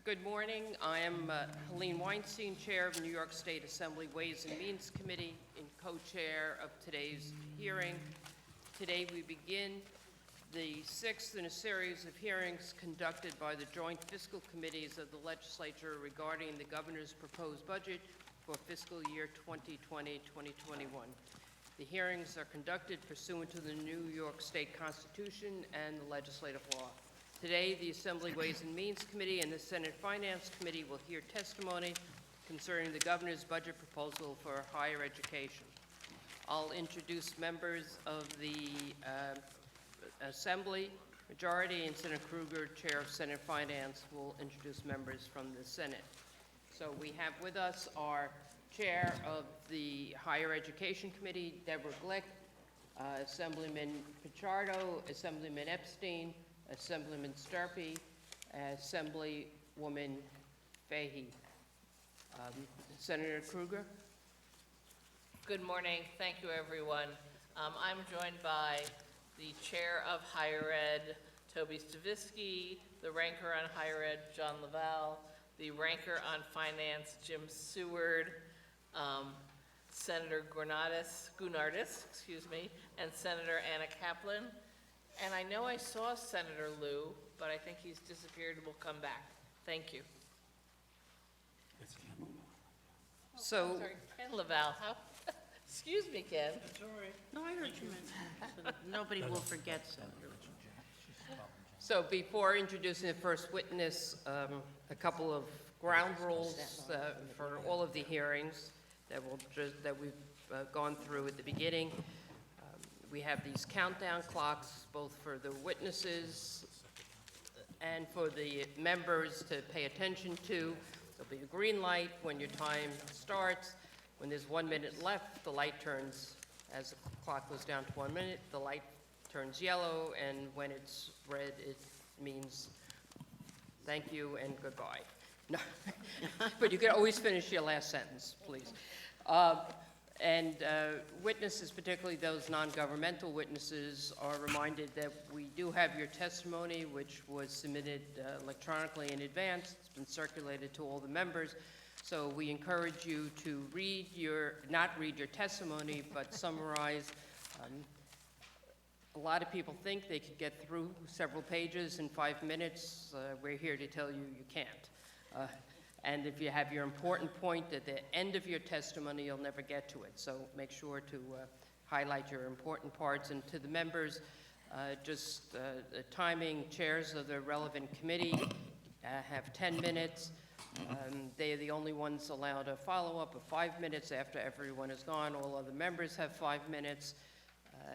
Good morning. I am Helene Weinstein, Chair of the New York State Assembly Ways and Means Committee and co-chair of today's hearing. Today we begin the sixth in a series of hearings conducted by the joint fiscal committees of the legislature regarding the governor's proposed budget for fiscal year 2020-2021. The hearings are conducted pursuant to the New York State Constitution and the legislative law. Today, the Assembly Ways and Means Committee and the Senate Finance Committee will hear testimony concerning the governor's budget proposal for higher education. I'll introduce members of the Assembly. Majority and Senator Krueger, Chair of Senate Finance, will introduce members from the Senate. So we have with us our Chair of the Higher Education Committee, Deborah Glick, Assemblyman Pichardo, Assemblyman Epstein, Assemblyman Sturpey, Assemblywoman Fahey. Senator Krueger. Good morning. Thank you, everyone. I'm joined by the Chair of Higher Ed, Toby Stavisky, the Ranker on Higher Ed, John Laval, the Ranker on Finance, Jim Seward, Senator Gounardes, and Senator Anna Kaplan. And I know I saw Senator Lieu, but I think he's disappeared and will come back. Thank you. So, Sorry, Ken Laval. Excuse me, Ken. That's all right. No, I heard you mention nobody will forget, Senator. so before introducing the first witness, a couple of ground rules for all of the hearings that we've gone through at the beginning. We have these countdown clocks, both for the witnesses and for the members to pay attention to. There'll be a green light when your time starts. When there's 1 minute left, the light turns, as the clock goes down to 1 minute, the light turns yellow, and when it's red, it means thank you and goodbye. No. But you can always finish your last sentence, please. Witnesses, particularly those non-governmental witnesses, are reminded that we do have your testimony, which was submitted electronically in advance. It's been circulated to all the members. So we encourage you to not read your testimony, but summarize. A lot of people think they could get through several pages in 5 minutes. We're here to tell you you can't. And if you have your important point at the end of your testimony, you'll never get to it. So make sure to highlight your important parts. And to the members, the timing, chairs of the relevant committee have 10 minutes. They are the only ones allowed a follow-up of 5 minutes after everyone is gone. All other members have 5 minutes.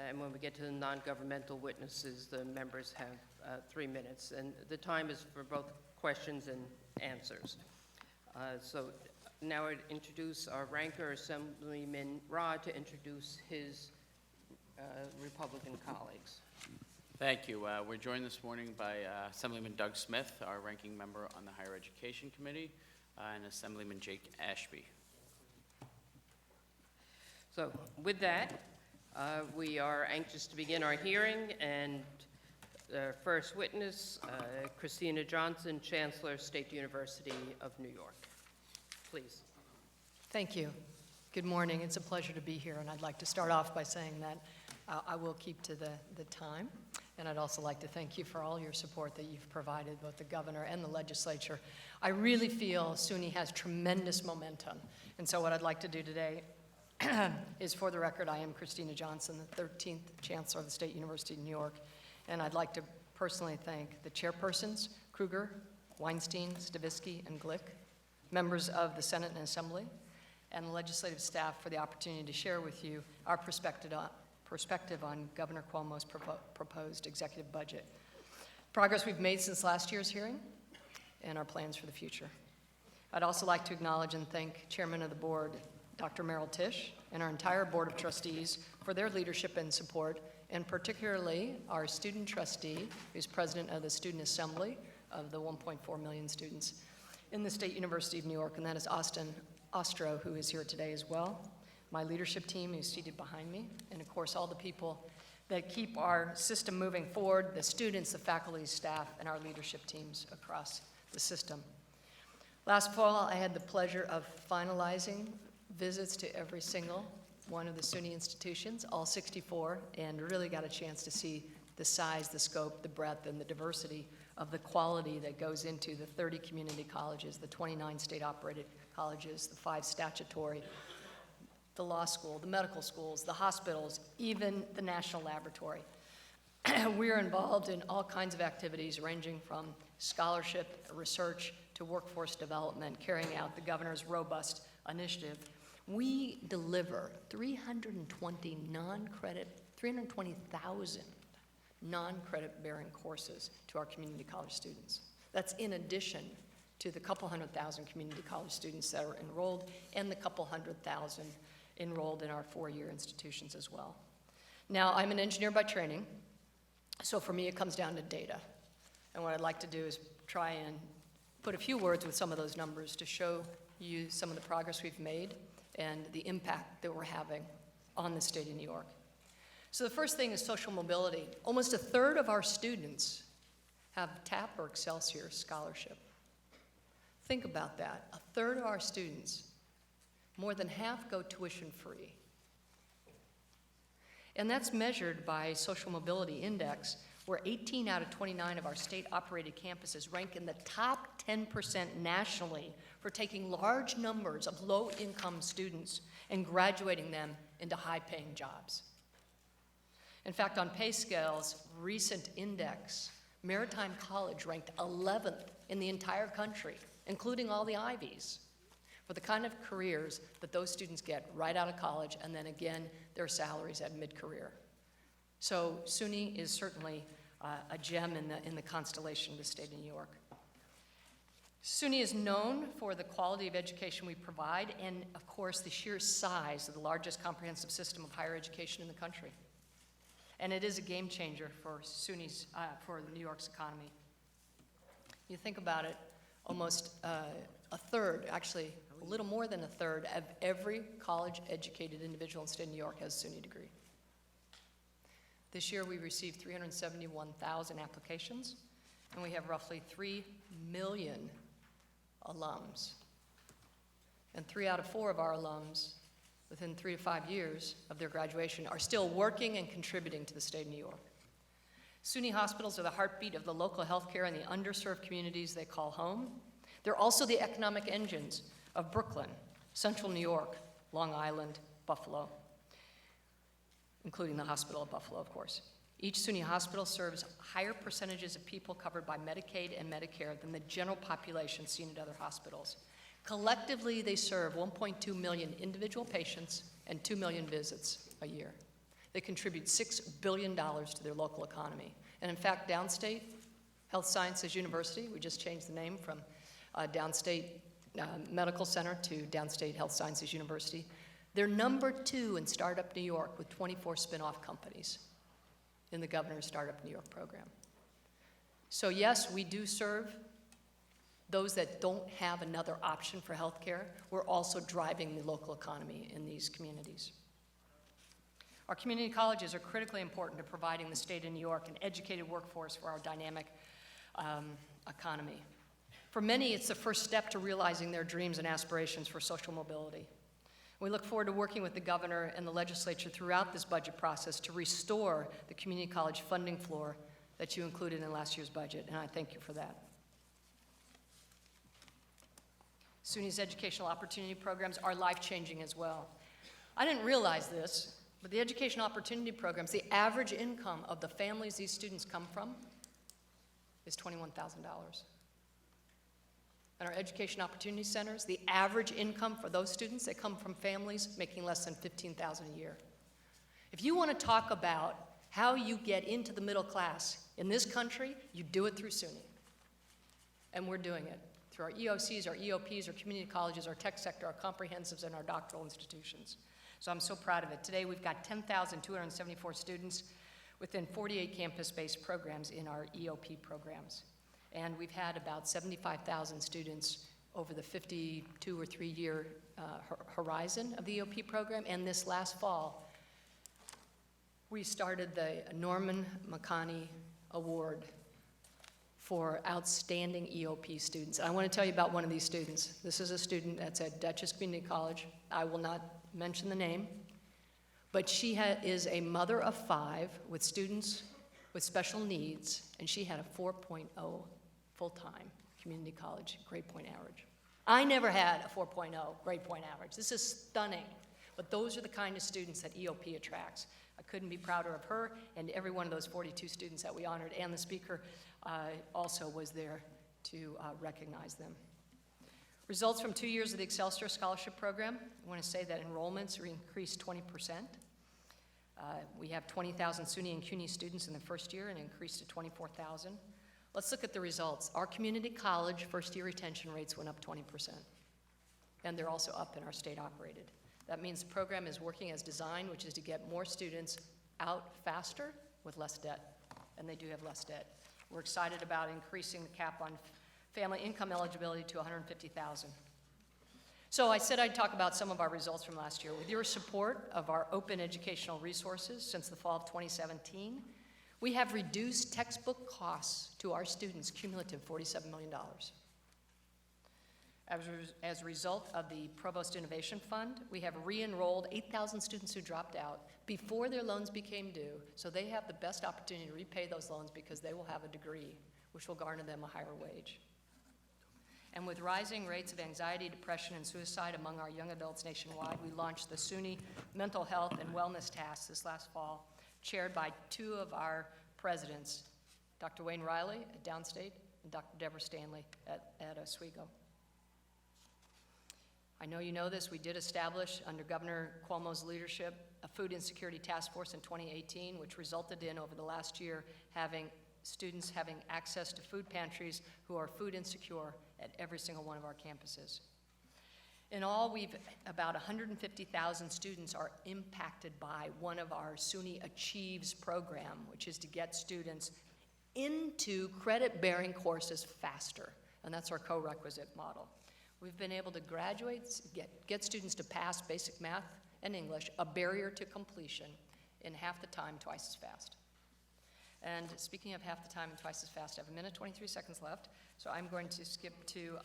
And when we get to the non-governmental witnesses, the members have 3 minutes. And the time is for both questions and answers. So now I'd introduce our ranker, Assemblyman Rod, to introduce his Republican colleagues. Thank you. We're joined this morning by Assemblyman Doug Smith, our ranking member on the Higher Education Committee, and Assemblyman Jake Ashby. So with that, we are anxious to begin our hearing, and the first witness, Christina Johnson, Chancellor, State University of New York. Please. Thank you. Good morning. It's a pleasure to be here, and I'd like to start off by saying that I will keep to the time, and I'd also like to thank you for all your support that you've provided, both the governor and the legislature. I really feel SUNY has tremendous momentum, and so what I'd like to do today is, for the record, I am Christina Johnson, the 13th Chancellor of the State University of New York, and I'd like to personally thank the chairpersons, Krueger, Weinstein, Stavisky, and Glick, members of the Senate and Assembly, and the legislative staff for the opportunity to share with you our perspective on Governor Cuomo's proposed executive budget, progress we've made since last year's hearing, and our plans for the future. I'd also like to acknowledge and thank Chairman of the Board, Dr. Merrill Tisch, and our entire Board of Trustees for their leadership and support, and particularly our student trustee, who's president of the Student Assembly of the 1.4 million students in the State University of New York, and that is Austin Ostro, who is here today as well. My leadership team, who's seated behind me, and of course all the people that keep our system moving forward, the students, the faculty, staff, and our leadership teams across the system. Last fall, I had the pleasure of finalizing visits to every single one of the SUNY institutions, all 64, and really got a chance to see the size, the scope, the breadth, and the diversity of the quality that goes into the 30 community colleges, the 29 state-operated colleges, the 5 statutory, the law school, the medical schools, the hospitals, even the national laboratory. We are involved in all kinds of activities ranging from scholarship, research, to workforce development, carrying out the governor's robust initiative. We deliver 320,000 non-credit bearing courses to our community college students. That's in addition to the couple 100,000 community college students that are enrolled and the couple 100,000 enrolled in our 4-year institutions as well. Now, I'm an engineer by training, so for me it comes down to data. And what I'd like to do is try and put a few words with some of those numbers to show you some of the progress we've made and the impact that we're having on the state of New York. So the first thing is social mobility. Almost a third of our students have TAP or Excelsior scholarship. Think about that. A third of our students, more than half, go tuition free. And that's measured by Social Mobility Index, where 18 out of 29 of our state-operated campuses rank in the top 10% nationally for taking large numbers of low-income students and graduating them into high-paying jobs. In fact, on PayScale's recent index, Maritime College ranked 11th in the entire country, including all the Ivies, for the kind of careers that those students get right out of college, and then again, their salaries at mid-career. So SUNY is certainly a gem in the constellation of the state of New York. SUNY is known for the quality of education we provide and, of course, the sheer size of the largest comprehensive system of higher education in the country. And it is a game changer for SUNY's, for New York's economy. You think about it, almost a third, actually a little more than a third of every college-educated individual in the state of New York has a SUNY degree. This year we received 371,000 applications, and we have roughly 3 million alums. And 3 out of 4 of our alums, within 3 to 5 years of their graduation, are still working and contributing to the state of New York. SUNY hospitals are the heartbeat of the local healthcare in the underserved communities they call home. They're also the economic engines of Brooklyn, Central New York, Long Island, Buffalo, including the Hospital of Buffalo, of course. Each SUNY hospital serves higher percentages of people covered by Medicaid and Medicare than the general population seen at other hospitals. Collectively, they serve 1.2 million individual patients and 2 million visits a year. They contribute $6 billion to their local economy. And in fact, Downstate Health Sciences University, we just changed the name from Downstate Medical Center to Downstate Health Sciences University. They're number 2 in Startup New York with 24 spin-off companies in the Governor's Startup New York program. So yes, we do serve those that don't have another option for healthcare. We're also driving the local economy in these communities. Our community colleges are critically important to providing the state of New York an educated workforce for our dynamic economy. For many, it's the first step to realizing their dreams and aspirations for social mobility. We look forward to working with the governor and the legislature throughout this budget process to restore the community college funding floor that you included in last year's budget, and I thank you for that. SUNY's educational opportunity programs are life-changing as well. I didn't realize this, but the educational opportunity programs, the average income of the families these students come from is $21,000. And our education opportunity centers, the average income for those students, they come from families making less than $15,000 a year. If you want to talk about how you get into the middle class in this country, you do it through SUNY. And we're doing it through our EOCs, our EOPs, our community colleges, our tech sector, our comprehensives, and our doctoral institutions. So I'm so proud of it. Today we've got 10,274 students within 48 campus-based programs in our EOP programs. And we've had about 75,000 students over the 52 or 3-year horizon of the EOP program. And this last fall, we started the Norman Makani Award for outstanding EOP students. I want to tell you about one of these students. This is a student that's at Dutchess Community College. I will not mention the name, but she is a mother of 5 with students with special needs, and she had a 4.0 full-time community college grade point average. I never had a 4.0 grade point average. This is stunning, but those are the kind of students that EOP attracts. I couldn't be prouder of her and every one of those 42 students that we honored, and the speaker also was there to recognize them. Results from 2 years of the Excelsior Scholarship Program. I want to say that enrollments increased 20%. We have 20,000 SUNY and CUNY students in the first year and increased to 24,000. Let's look at the results. Our community college first-year retention rates went up 20%, and they're also up in our state-operated. That means the program is working as designed, which is to get more students out faster with less debt, and they do have less debt. We're excited about increasing the cap on family income eligibility to $150,000. So I said I'd talk about some of our results from last year. With your support of our open educational resources since the fall of 2017, we have reduced textbook costs to our students, cumulative $47 million. As a result of the Provost Innovation Fund, we have re-enrolled 8,000 students who dropped out before their loans became due, so they have the best opportunity to repay those loans because they will have a degree, which will garner them a higher wage. And with rising rates of anxiety, depression, and suicide among our young adults nationwide, we launched the SUNY Mental Health and Wellness Task this last fall, chaired by 2 of our presidents, Dr. Wayne Riley at Downstate and Dr. Deborah Stanley at Oswego. I know you know this, we did establish, under Governor Cuomo's leadership, a food insecurity task force in 2018, which resulted in, over the last year, having students having access to food pantries who are food insecure at every single one of our campuses. In all, about 150,000 students are impacted by one of our SUNY Achieves program, which is to get students into credit-bearing courses faster, and that's our co-requisite model. We've been able to get students to pass basic math and English, a barrier to completion, in half the time, twice as fast. And speaking of half the time and twice as fast, I have 1 minute, 23 seconds left, so I'm going to skip to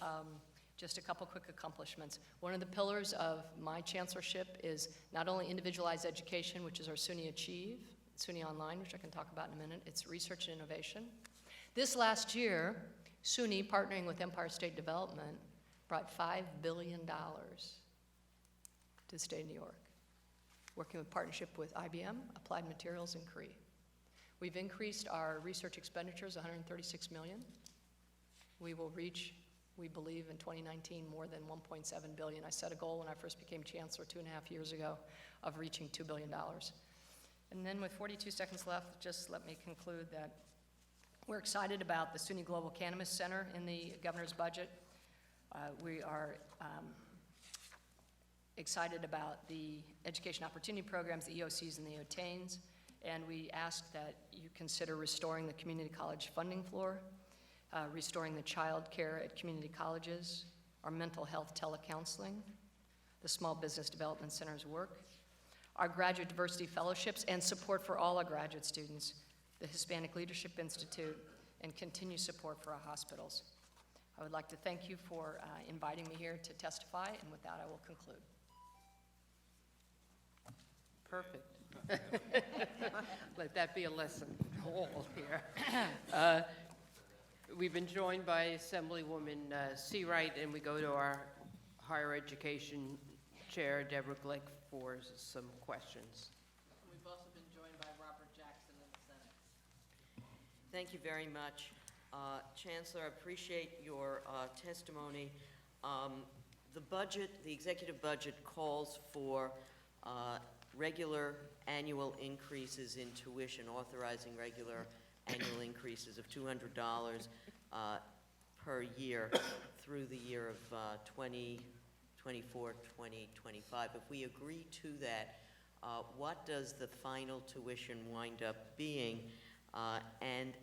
just a couple quick accomplishments. One of the pillars of my chancellorship is not only individualized education, which is our SUNY Achieve, SUNY Online, which I can talk about in a minute, it's research and innovation. This last year, SUNY, partnering with Empire State Development, brought $5 billion to the state of New York, working with partnership with IBM, Applied Materials, and Cree. We've increased our research expenditures $136 million. We will reach, we believe, in 2019 more than $1.7 billion. I set a goal when I first became chancellor 2.5 years ago of reaching $2 billion. And then with 42 seconds left, just let me conclude that we're excited about the SUNY Global Cannabis Center in the governor's budget. We are excited about the education opportunity programs, the EOCs and the OTANs, and we ask that you consider restoring the community college funding floor, restoring the child care at community colleges, our mental health telecounseling, the Small Business Development Center's work, our graduate diversity fellowships, and support for all our graduate students, the Hispanic Leadership Institute, and continued support for our hospitals. I would like to thank you for inviting me here to testify, and with that, I will conclude. Perfect. Let that be a lesson all here. We've been joined by Assemblywoman Seawright, and we go to our Higher Education Chair, Deborah Glick, for some questions. We've also been joined by Robert Jackson in the Senate. Thank you very much. Chancellor, I appreciate your testimony. The budget, the executive budget calls for regular annual increases in tuition, authorizing regular annual increases of $200 per year through the year of 2024, 2025. If we agree to that, what does the final tuition wind up being? And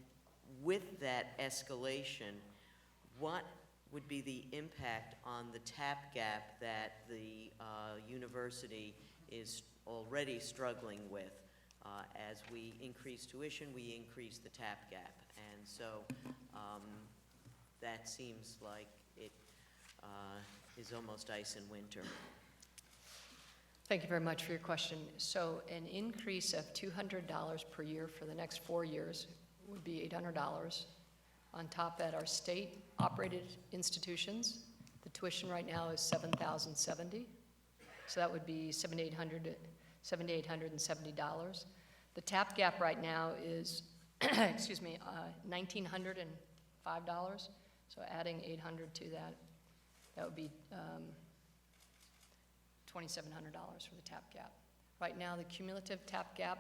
with that escalation, what would be the impact on the TAP gap that the university is already struggling with? As we increase tuition, we increase the TAP gap. And so that seems like it is almost ice in winter. Thank you very much for your question. So an increase of $200 per year for the next 4 years would be $800. On top of that, our state-operated institutions, the tuition right now is $7,070. So that would be $7,870. The TAP gap right now is, excuse me, $1,905. So adding 800 to that, that would be $2,700 for the TAP gap. Right now, the cumulative TAP gap,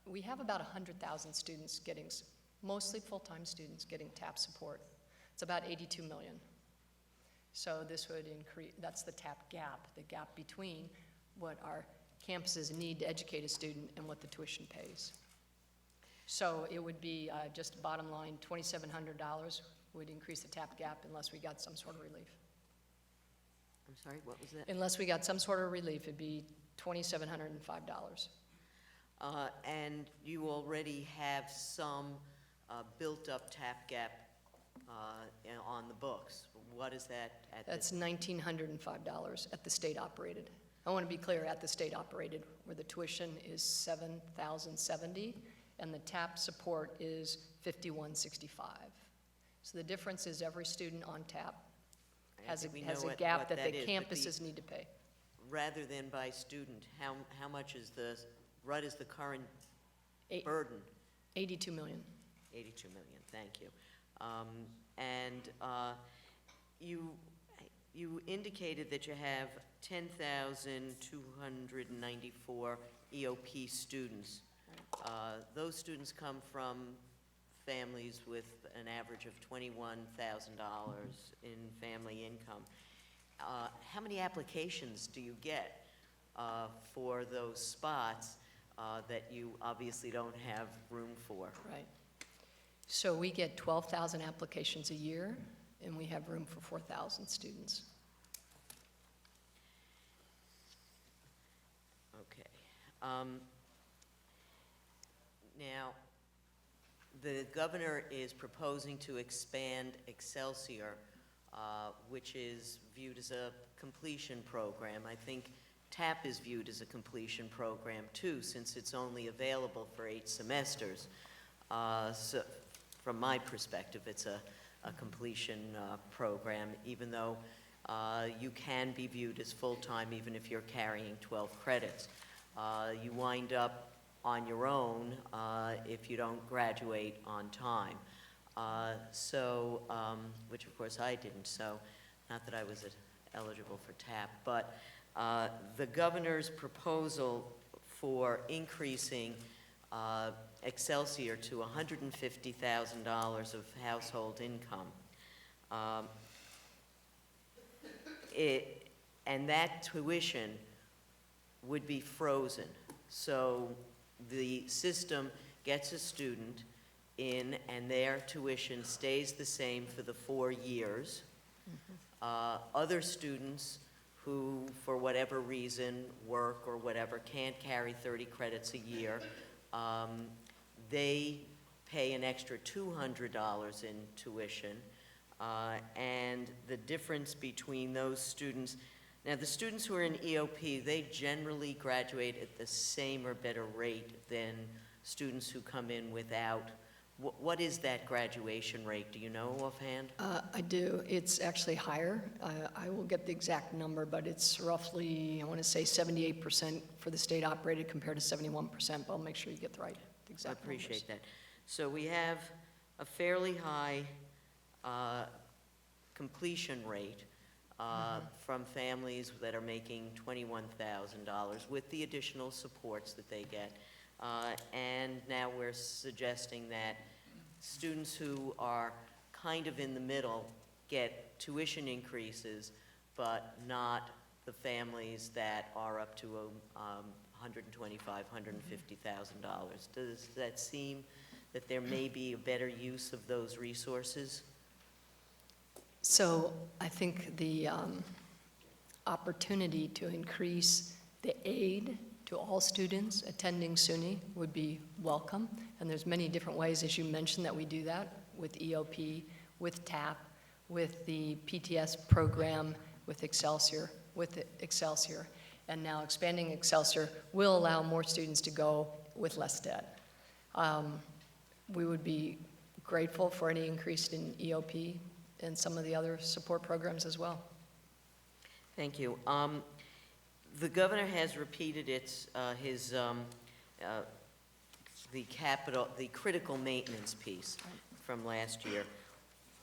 we have about 100,000 students getting, mostly full-time students getting TAP support. It's about 82 million. So this would increase, that's the TAP gap, the gap between what our campuses need to educate a student and what the tuition pays. So it would be just bottom line, $2,700 would increase the TAP gap unless we got some sort of relief. I'm sorry, what was that? Unless we got some sort of relief, it'd be $2,705. And you already have some built-up TAP gap on the books. What is that at the? That's $1,905 at the state operated. I want to be clear, at the state operated, where the tuition is $7,070 and the TAP support is $5,165. So the difference is every student on TAP has think we a know what gap that that the is, but campuses need to pay. Rather than by student, how much is what is the current Eight- burden? 82 million. 82 million, thank you. You indicated that you have 10,294 EOP students. Those students come from families with an average of $21,000 in family income. How many applications do you get for those spots that you obviously don't have room for? Right. So we get 12,000 applications a year, and we have room for 4,000 students. Okay. Now, the governor is proposing to expand Excelsior, which is viewed as a completion program. I think TAP is viewed as a completion program too, since it's only available for 8 semesters. So from my perspective, it's a completion program, even though you can be viewed as full-time even if you're carrying 12 credits. You wind up on your own if you don't graduate on time. Which of course I didn't, so not that I was eligible for TAP, but the governor's proposal for increasing Excelsior to $150,000 of household income. And that tuition would be frozen. So the system gets a student in and their tuition stays the same for the 4 years. Other students who, for whatever reason, work or whatever, can't carry 30 credits a year, they pay an extra $200 in tuition. And the difference between those students, now the students who are in EOP, they generally graduate at the same or better rate than students who come in without. What is that graduation rate? Do you know offhand? I do. It's actually higher. I will get the exact number, but it's roughly, I want to say 78% for the state operated compared to 71%, but I'll make sure you get the right I exact appreciate numbers. that. So we have a fairly high completion rate from families that are making $21,000 with the additional supports that they get. And now we're suggesting that students who are kind of in the middle get tuition increases, but not the families that are up to $125,000, $150,000. Does that seem that there may be a better use of those resources? So I think the opportunity to increase the aid to all students attending SUNY would be welcome. And there's many different ways, as you mentioned, that we do that with EOP, with TAP, with the PTS program, with Excelsior, and now expanding Excelsior will allow more students to go with less debt. We would be grateful for any increase in EOP and some of the other support programs as well. Thank you. The governor has repeated the critical maintenance piece from last year.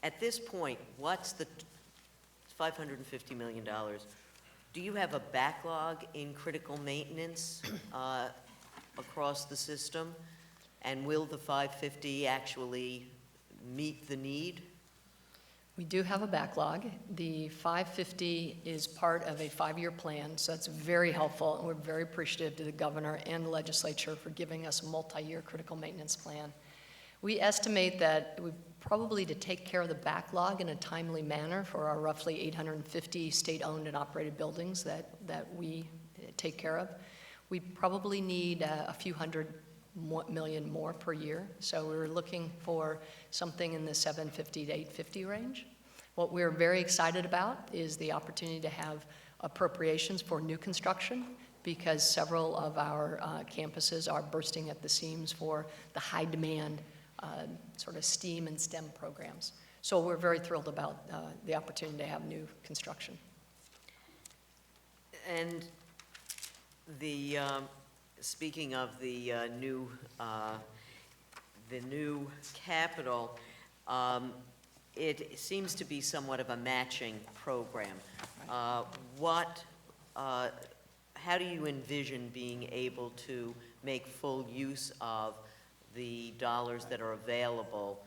At this point, what's the $550 million? Do you have a backlog in critical maintenance across the system? And will the 550 actually meet the need? We do have a backlog. The 550 is part of a 5-year plan, so that's very helpful, and we're very appreciative to the governor and the legislature for giving us a multi-year critical maintenance plan. We estimate that we probably, to take care of the backlog in a timely manner for our roughly 850 state-owned and operated buildings that we take care of, we probably need a few hundred million more per year. So we're looking for something in the 750 to 850 range. What we're very excited about is the opportunity to have appropriations for new construction, because several of our campuses are bursting at the seams for the high demand sort of STEAM and STEM programs. So we're very thrilled about the opportunity to have new construction. And speaking of the new Capitol, it seems to be somewhat of a matching program. How do you envision being able to make full use of the dollars that are available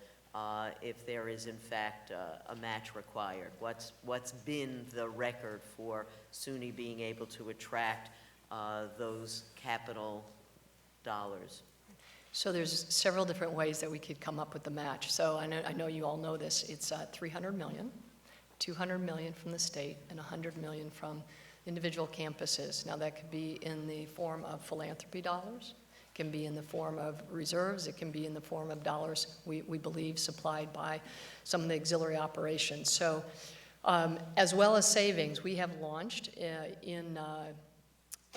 if there is in fact a match required? What's been the record for SUNY being able to attract those capital dollars? So there's several different ways that we could come up with the match. So I know you all know this. It's $300 million, $200 million from the state, and $100 million from individual campuses. Now that could be in the form of philanthropy dollars, it can be in the form of reserves, it can be in the form of dollars we believe supplied by some of the auxiliary operations. So as well as savings, we have launched in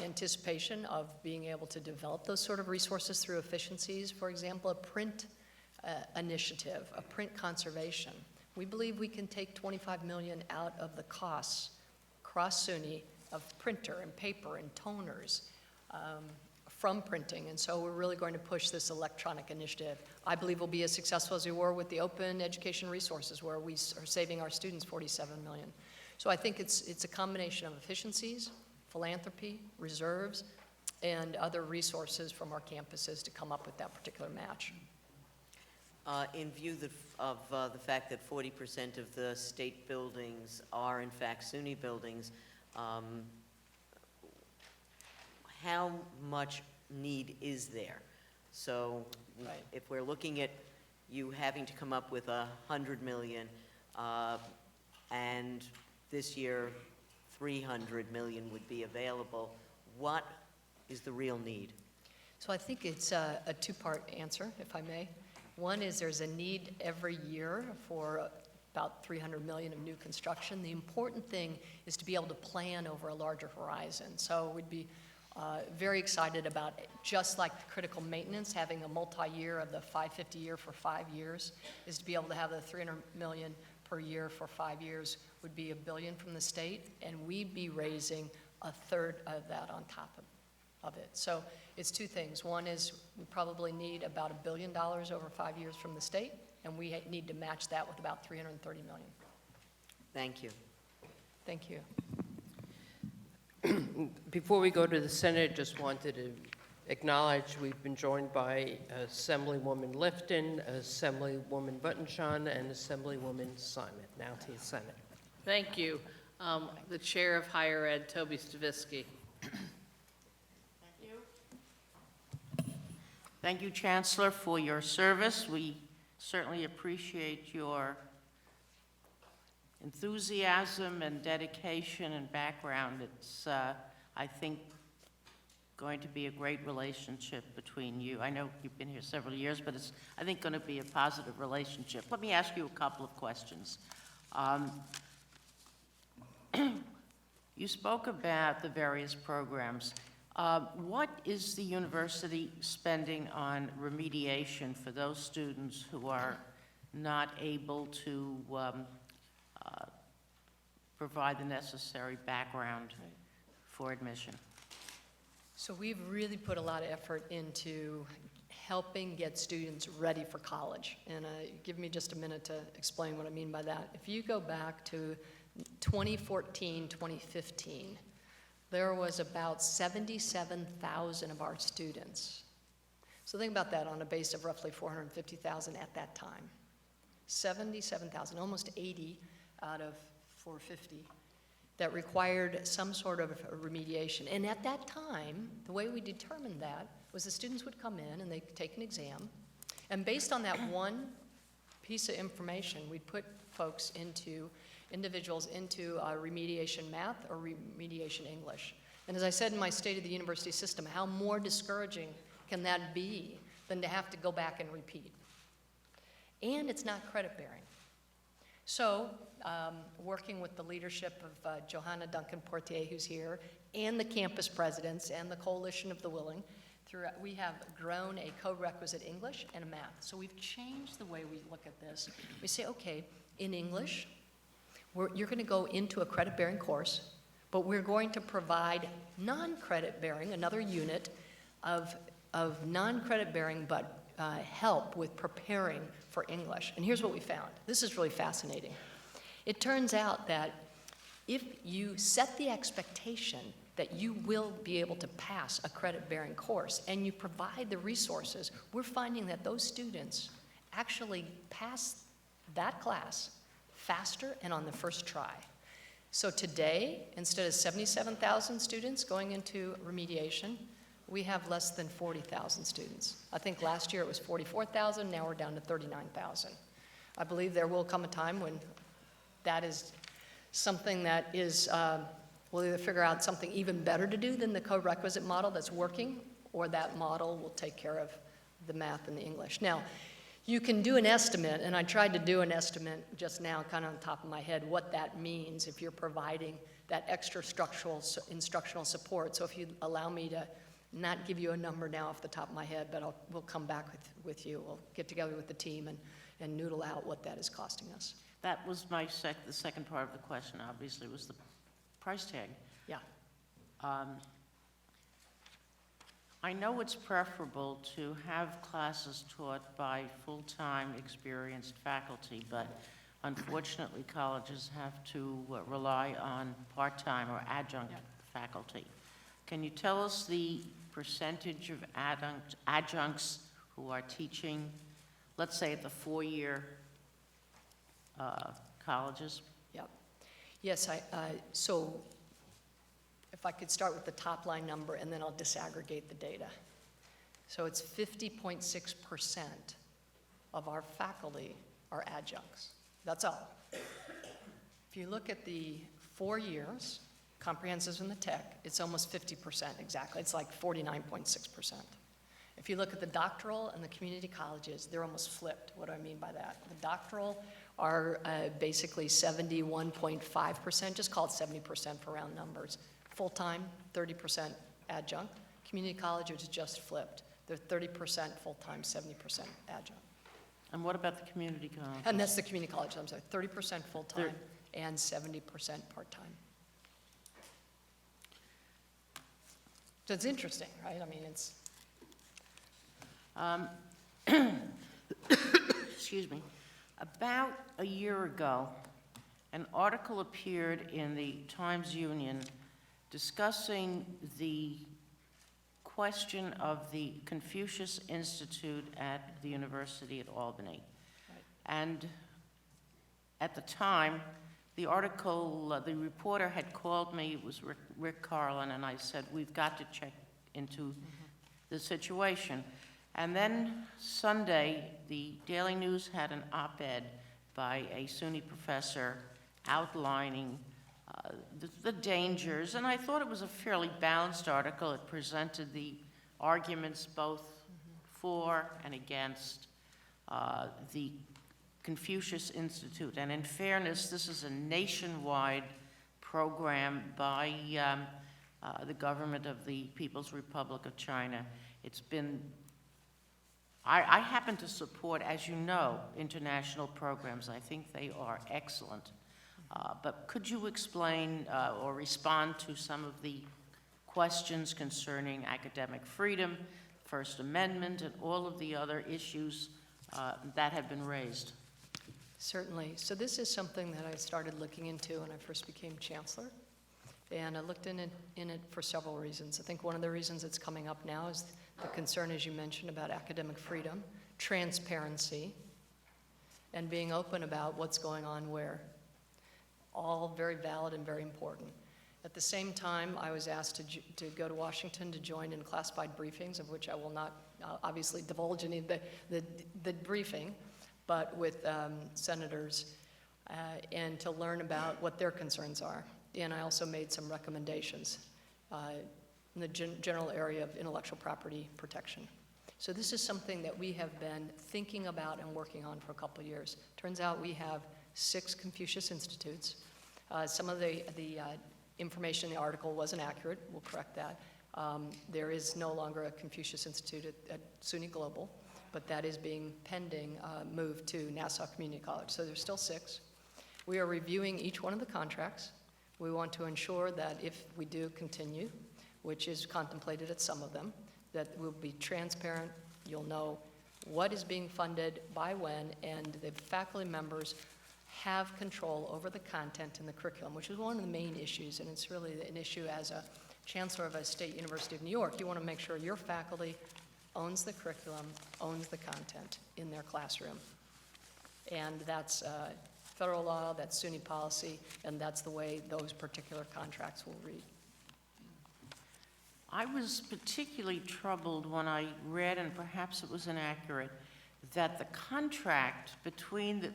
anticipation of being able to develop those sort of resources through efficiencies. For example, a print initiative, a print conservation. We believe we can take $25 million out of the costs across SUNY of printer and paper and toners from printing, and so we're really going to push this electronic initiative. I believe we'll be as successful as we were with the open education resources, where we are saving our students $47 million. So I think it's a combination of efficiencies, philanthropy, reserves, and other resources from our campuses to come up with that particular match. In view of the fact that 40% of the state buildings are in fact SUNY buildings, how much need is there? So Right. if we're looking at you having to come up with $100 million, and this year 300 million would be available, what is the real need? So I think it's a two-part answer, if I may. One is there's a need every year for about $300 million of new construction. The important thing is to be able to plan over a larger horizon. So we'd be very excited about, just like the critical maintenance, having a multi-year of the 550 year for 5 years, is to be able to have the $300 million per year for 5 years would be $1 billion from the state, and we'd be raising a third of that on top of it. So it's two things. One is we probably need about $1 billion over 5 years from the state, and we need to match that with about $330 million. Thank you. Thank you. Before we go to the Senate, just wanted to acknowledge we've been joined by Assemblywoman Lifton, Assemblywoman Buttonshon, and Assemblywoman Simon. Now to the Senate. Thank you. The Chair of Higher Ed, Toby Stavisky. Thank you, Chancellor, for your service. We certainly appreciate your enthusiasm and dedication and background. It's, I think, going to be a great relationship between you. I know you've been here several years, but it's, I think, going to be a positive relationship. Let me ask you a couple of questions. You spoke about the various programs. What is the university spending on remediation for those students who are not able to provide the necessary background for admission? So we've really put a lot of effort into helping get students ready for college. And give me just a minute to explain what I mean by that. If you go back to 2014, 2015, there was about 77,000 of our students. So think about that on a base of roughly 450,000 at that time. 77,000, almost 80 out of 450, that required some sort of remediation. And at that time, the way we determined that was the students would come in and they'd take an exam. And based on that one piece of information, we'd put individuals into remediation math or remediation English. And as I said in my State of the University System, how more discouraging can that be than to have to go back and repeat? And it's not credit bearing. So, working with the leadership of Johanna Duncan-Portier, who's here, and the campus presidents and the Coalition of the Willing, we have grown a co-requisite English and a math. So we've changed the way we look at this. We say, okay, in English, you're going to go into a credit-bearing course, but we're going to provide non-credit-bearing, another unit of non-credit-bearing, but help with preparing for English. And here's what we found. This is really fascinating. It turns out that if you set the expectation that you will be able to pass a credit-bearing course and you provide the resources, we're finding that those students actually pass that class faster and on the first try. So today, instead of 77,000 students going into remediation, we have less than 40,000 students. I think last year it was 44,000, now we're down to 39,000. I believe there will come a time when that is something that is, we'll either figure out something even better to do than the co-requisite model that's working, or that model will take care of the math and the English. Now, you can do an estimate, and I tried to do an estimate just now, kind of on top of my head, what that means if you're providing that extra instructional support. So if you allow me to not give you a number now off the top of my head, but we'll come back with you. We'll get together with the team and noodle out what that is costing us. That was the second part of the question, obviously, was the price tag. Yeah. I know it's preferable to have classes taught by full-time experienced faculty, but unfortunately, colleges have to rely on part-time or adjunct faculty. Can you tell us the percentage of adjuncts who are teaching, let's say at the four-year colleges? Yep. Yes, so if I could start with the top line number and then I'll disaggregate the data. So it's 50.6% of our faculty are adjuncts. That's all. If you look at the 4 years, comprehensives in the tech, it's almost 50% exactly. It's like 49.6%. If you look at the doctoral and the community colleges, they're almost flipped. What do I mean by that? The doctoral are basically 71.5%, just call it 70% for round numbers. Full-time, 30% adjunct. Community colleges is just flipped. They're 30% full-time, 70% adjunct. And what about the community college? And that's the community college, I'm sorry, 30% full-time and 70% part-time. So it's interesting, right? I mean, it's... Excuse me. About a year ago, an article appeared in the Times-Union discussing the question of the Confucius Institute at the University at Albany. Right. And at the time, the article, the reporter had called me, it was Rick Carlin, and I said, we've got to check into the situation. And then Sunday, the Daily News had an op-ed by a SUNY professor outlining the dangers, and I thought it was a fairly balanced article. It presented the arguments both for and against the Confucius Institute. And in fairness, this is a nationwide program by the government of the People's Republic of China. It's been, I happen to support, as you know, international programs. I think they are excellent. But could you explain or respond to some of the questions concerning academic freedom, First Amendment, and all of the other issues that have been raised? Certainly. So this is something that I started looking into when I first became chancellor. And I looked in it for several reasons. I think one of the reasons it's coming up now is the concern, as you mentioned, about academic freedom, transparency, and being open about what's going on where. All very valid and very important. At the same time, I was asked to go to Washington to join in classified briefings, of which I will not obviously divulge any of the briefing, but with senators, and to learn about what their concerns are. And I also made some recommendations in the general area of intellectual property protection. So this is something that we have been thinking about and working on for a couple of years. Turns out we have 6 Confucius Institutes. Some of the information in the article wasn't accurate. We'll correct that. There is no longer a Confucius Institute at SUNY Global, but that is being pending move to Nassau Community College. So there's still 6. We are reviewing each one of the contracts. We want to ensure that if we do continue, which is contemplated at some of them, that we'll be transparent. You'll know what is being funded by when, and the faculty members have control over the content in the curriculum, which is one of the main issues, and it's really an issue as a chancellor of a state university of New York. You want to make sure your faculty owns the curriculum, owns the content in their classroom. And that's federal law, that's SUNY policy, and that's the way those particular contracts will read. I was particularly troubled when I read, and perhaps it was inaccurate, that the contract between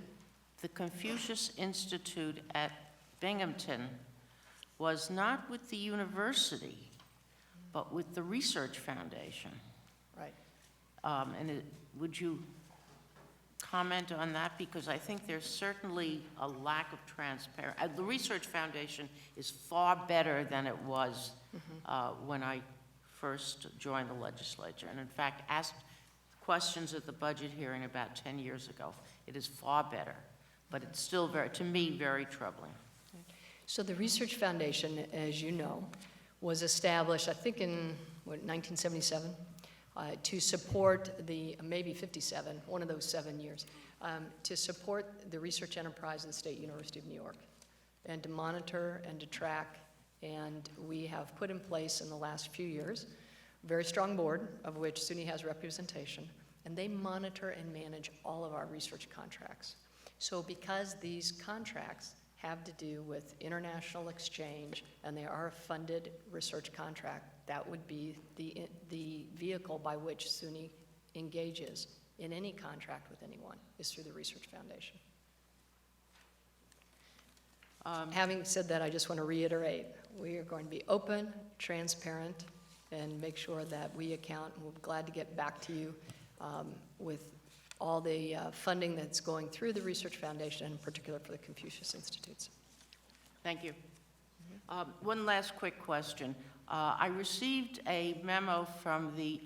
the Confucius Institute at Binghamton was not with the university, but with the Research Foundation. Right. Would you comment on that? Because I think there's certainly a lack of transparency. The Research Foundation is far better than it was when I first joined the legislature, and in fact asked questions at the budget hearing about 10 years ago. It is far better, but it's still to me, very troubling. So the Research Foundation, as you know, was established, I think in 1977, to support maybe 57, one of those 7 years, to support the research enterprise of the State University of New York, and to monitor and to track. And we have put in place in the last few years a very strong board, of which SUNY has representation, and they monitor and manage all of our research contracts. So because these contracts have to do with international exchange, and they are a funded research contract, that would be the vehicle by which SUNY engages in any contract with anyone, is through the Research Foundation. Having said that, I just want to reiterate, we are going to be open, transparent, and make sure that we account, and we're glad to get back to you with all the funding that's going through the Research Foundation, and in particular for the Confucius Institutes. Thank you. One last quick question. I received a memo from the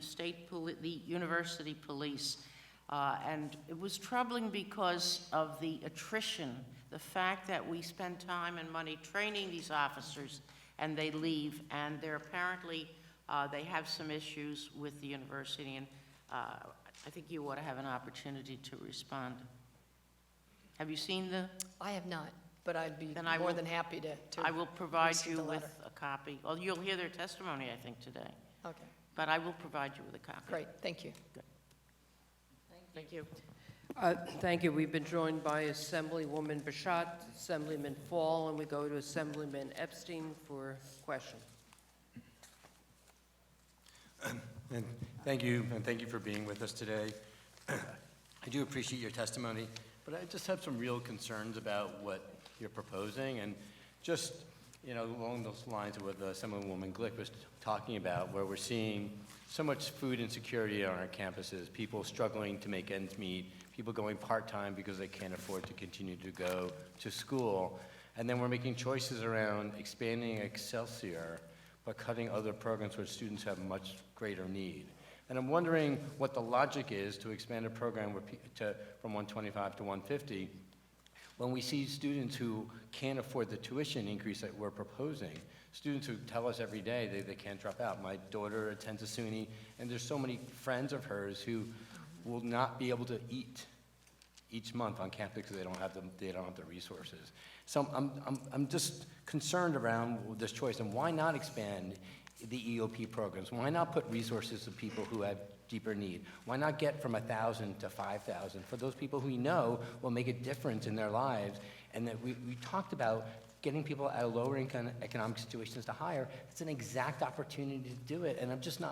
university police, and it was troubling because of the attrition, the fact that we spend time and money training these officers and they leave, and they're apparently, they have some issues with the university, and I think you ought to have an opportunity to respond. Have you seen the? I have not, but I'd be Then I more will- than happy to I will provide receive you the with letter. a copy. Well, you'll hear their testimony, I think, today, Okay, but I will provide you with a copy. great, thank you. Thank you. Thank you. We've been joined by Assemblywoman Bashat, Assemblyman Fall, and we go to Assemblyman Epstein for question. And thank you for being with us today. I do appreciate your testimony, but I just have some real concerns about what you're proposing. And just you know, along those lines of what Assemblywoman Glick was talking about, where we're seeing so much food insecurity on our campuses, people struggling to make ends meet, people going part-time because they can't afford to continue to go to school. And then we're making choices around expanding Excelsior, but cutting other programs where students have much greater need. And I'm wondering what the logic is to expand a program from 125 to 150 when we see students who can't afford the tuition increase that we're proposing, students who tell us every day they can't drop out. My daughter attends a SUNY, and there's so many friends of hers who will not be able to eat each month on campus because they don't have the resources. So I'm just concerned around this choice, and why not expand the EOP programs? Why not put resources to people who have deeper need? Why not get from 1,000 to 5,000 for those people who we know will make a difference in their lives? And that we talked about getting people out of lower income economic situations to higher. It's an exact opportunity to do it, and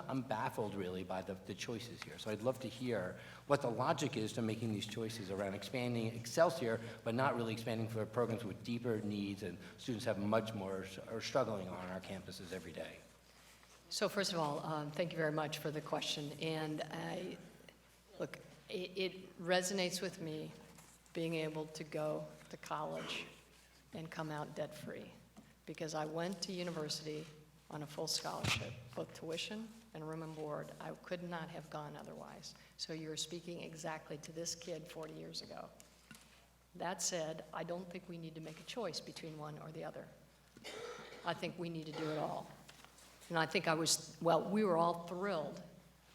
I'm baffled really by the choices here. So I'd love to hear what the logic is to making these choices around expanding Excelsior, but not really expanding for programs with deeper needs and students have much more, are struggling on our campuses every day. So first of all, thank you very much for the question. And look, it resonates with me being able to go to college and come out debt-free, because I went to university on a full scholarship, both tuition and room and board. I could not have gone otherwise. So you're speaking exactly to this kid 40 years ago. That said, I don't think we need to make a choice between one or the other. I think we need to do it all. And I think we were all thrilled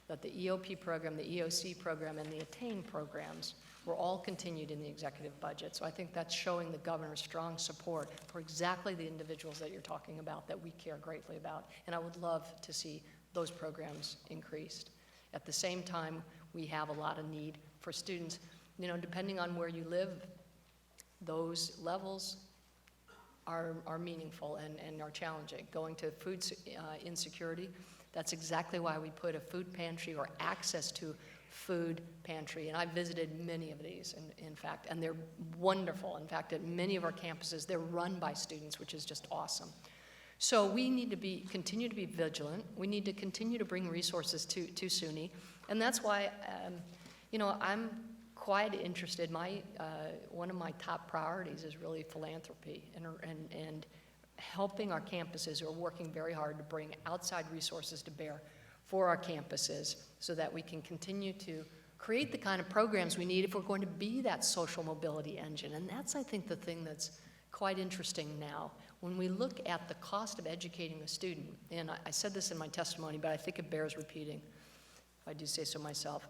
that the EOP program, the EOC program, and the ATTAIN programs were all continued in the executive budget. So I think that's showing the governor's strong support for exactly the individuals that you're talking about that we care greatly about. And I would love to see those programs increased. At the same time, we have a lot of need for students. You know, depending on where you live, those levels are meaningful and are challenging. Going to food insecurity, that's exactly why we put a food pantry or access to food pantry. And I've visited many of these, in fact, and they're wonderful. In fact, at many of our campuses, they're run by students, which is just awesome. So we need to continue to be vigilant. We need to continue to bring resources to SUNY. And that's why, you know, I'm quite interested. One of my top priorities is really philanthropy and helping our campuses who are working very hard to bring outside resources to bear for our campuses so that we can continue to create the kind of programs we need if we're going to be that social mobility engine. And that's, I think, the thing that's quite interesting now. When we look at the cost of educating a student, and I said this in my testimony, but I think it bears repeating, if I do say so myself,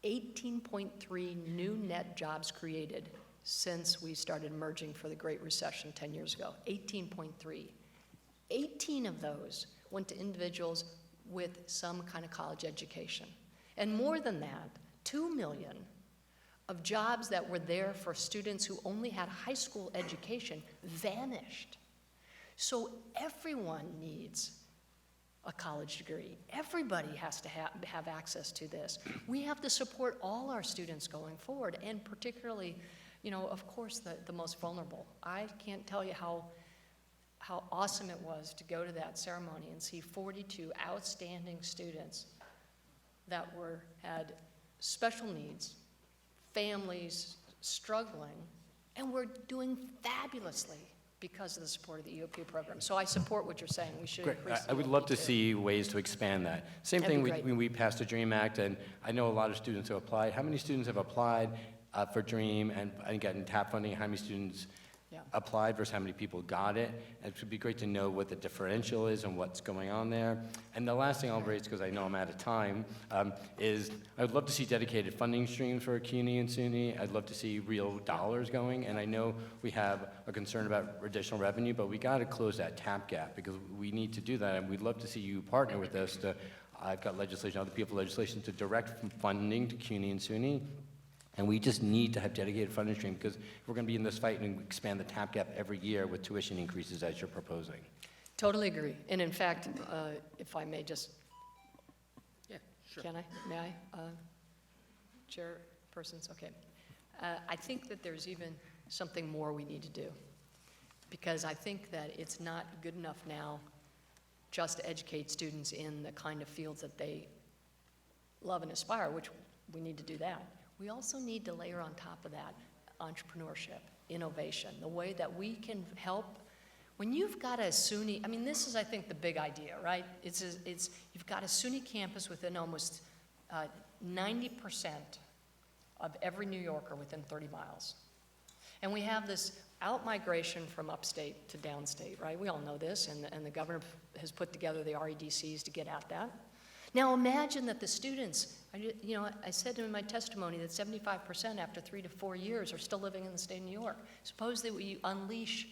18.3 new net jobs created since we started merging for the Great Recession 10 years ago. 18.3. 18 of those went to individuals with some kind of college education. And more than that, 2 million of jobs that were there for students who only had high school education vanished. So everyone needs a college degree. Everybody has to have access to this. We have to support all our students going forward, and particularly, you know, of course, the most vulnerable. I can't tell you how awesome it was to go to that ceremony and see 42 outstanding students that had special needs, families struggling, and we're doing fabulously because of the support of the EOP program. So I support what you're saying. We should Great. increase the I would EOP love to too. see ways to expand that. Same That'd thing be great. when we passed the DREAM Act, and I know a lot of students who applied. How many students have applied for DREAM and gotten TAP funding? How many students Yeah. applied versus how many people got it? It would be great to know what the differential is and what's going on there. And the last thing I'll raise, because I know I'm out of time, is I would love to see dedicated funding streams for CUNY and SUNY. I'd love to see real dollars going, and I know we have a concern about additional revenue, but we got to close that TAP gap because we need to do that, and we'd love to see you partner with us to, I've got legislation, other people legislation to direct funding to CUNY and SUNY. And we just need to have dedicated funding stream because we're going to be in this fight and expand the TAP gap every year with tuition increases as you're proposing. Totally agree. And in fact, if I may just, Yeah, sure. can I, may I? Chairpersons, okay. I think that there's even something more we need to do. because I think that it's not good enough now just to educate students in the kind of fields that they love and aspire, which we need to do that. We also need to layer on top of that entrepreneurship, innovation, the way that we can help. When you've got a SUNY, I mean, this is, I think, the big idea, right? It's you've got a SUNY campus within almost 90% of every New Yorker within 30 miles. And we have this out-migration from upstate to downstate, right? We all know this, and the governor has put together the REDCs to get at that. Now imagine that the students, I said in my testimony that 75% after 3 to 4 years are still living in the state of New York. Suppose that we unleash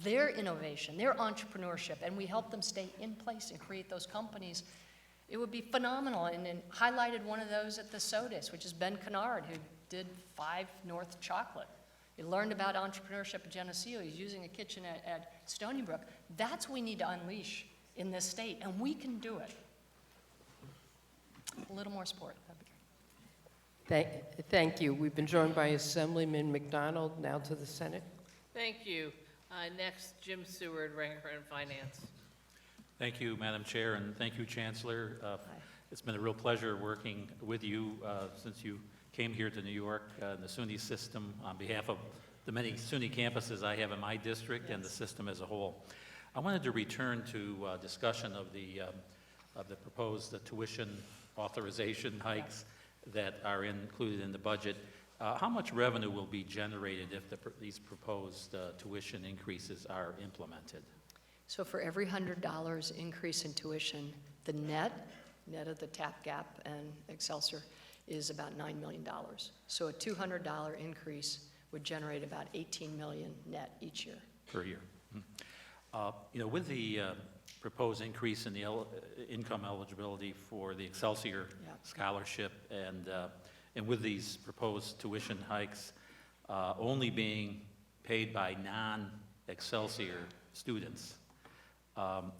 their innovation, their entrepreneurship, and we help them stay in place and create those companies. It would be phenomenal, and highlighted one of those at the SOTUS, which is Ben Kennard, who did 5 North Chocolate. He learned about entrepreneurship at Geneseo. He's using a kitchen at Stony Brook. That's what we need to unleash in this state, and we can do it. A little more support, that'd be great. Thank you. We've been joined by Assemblyman McDonald, now to the Senate. Thank you. Next, Jim Seward, Ranker and Finance. Thank you, Madam Chair, and thank you, Chancellor. It's been a real pleasure working with you since you came here to New York in the SUNY system on behalf of the many SUNY campuses I have in my district and the system as a whole. I wanted to return to discussion of the proposed tuition authorization hikes that are included in the budget. How much revenue will be generated if these proposed tuition increases are implemented? So for every $100 increase in tuition, the net of the TAP Gap and Excelsior is about $9 million. So a $200 increase would generate about $18 million net each year. Per year. With the proposed increase in the income eligibility for the Excelsior scholarship, and with these proposed tuition hikes only being paid by non-Excelsior students,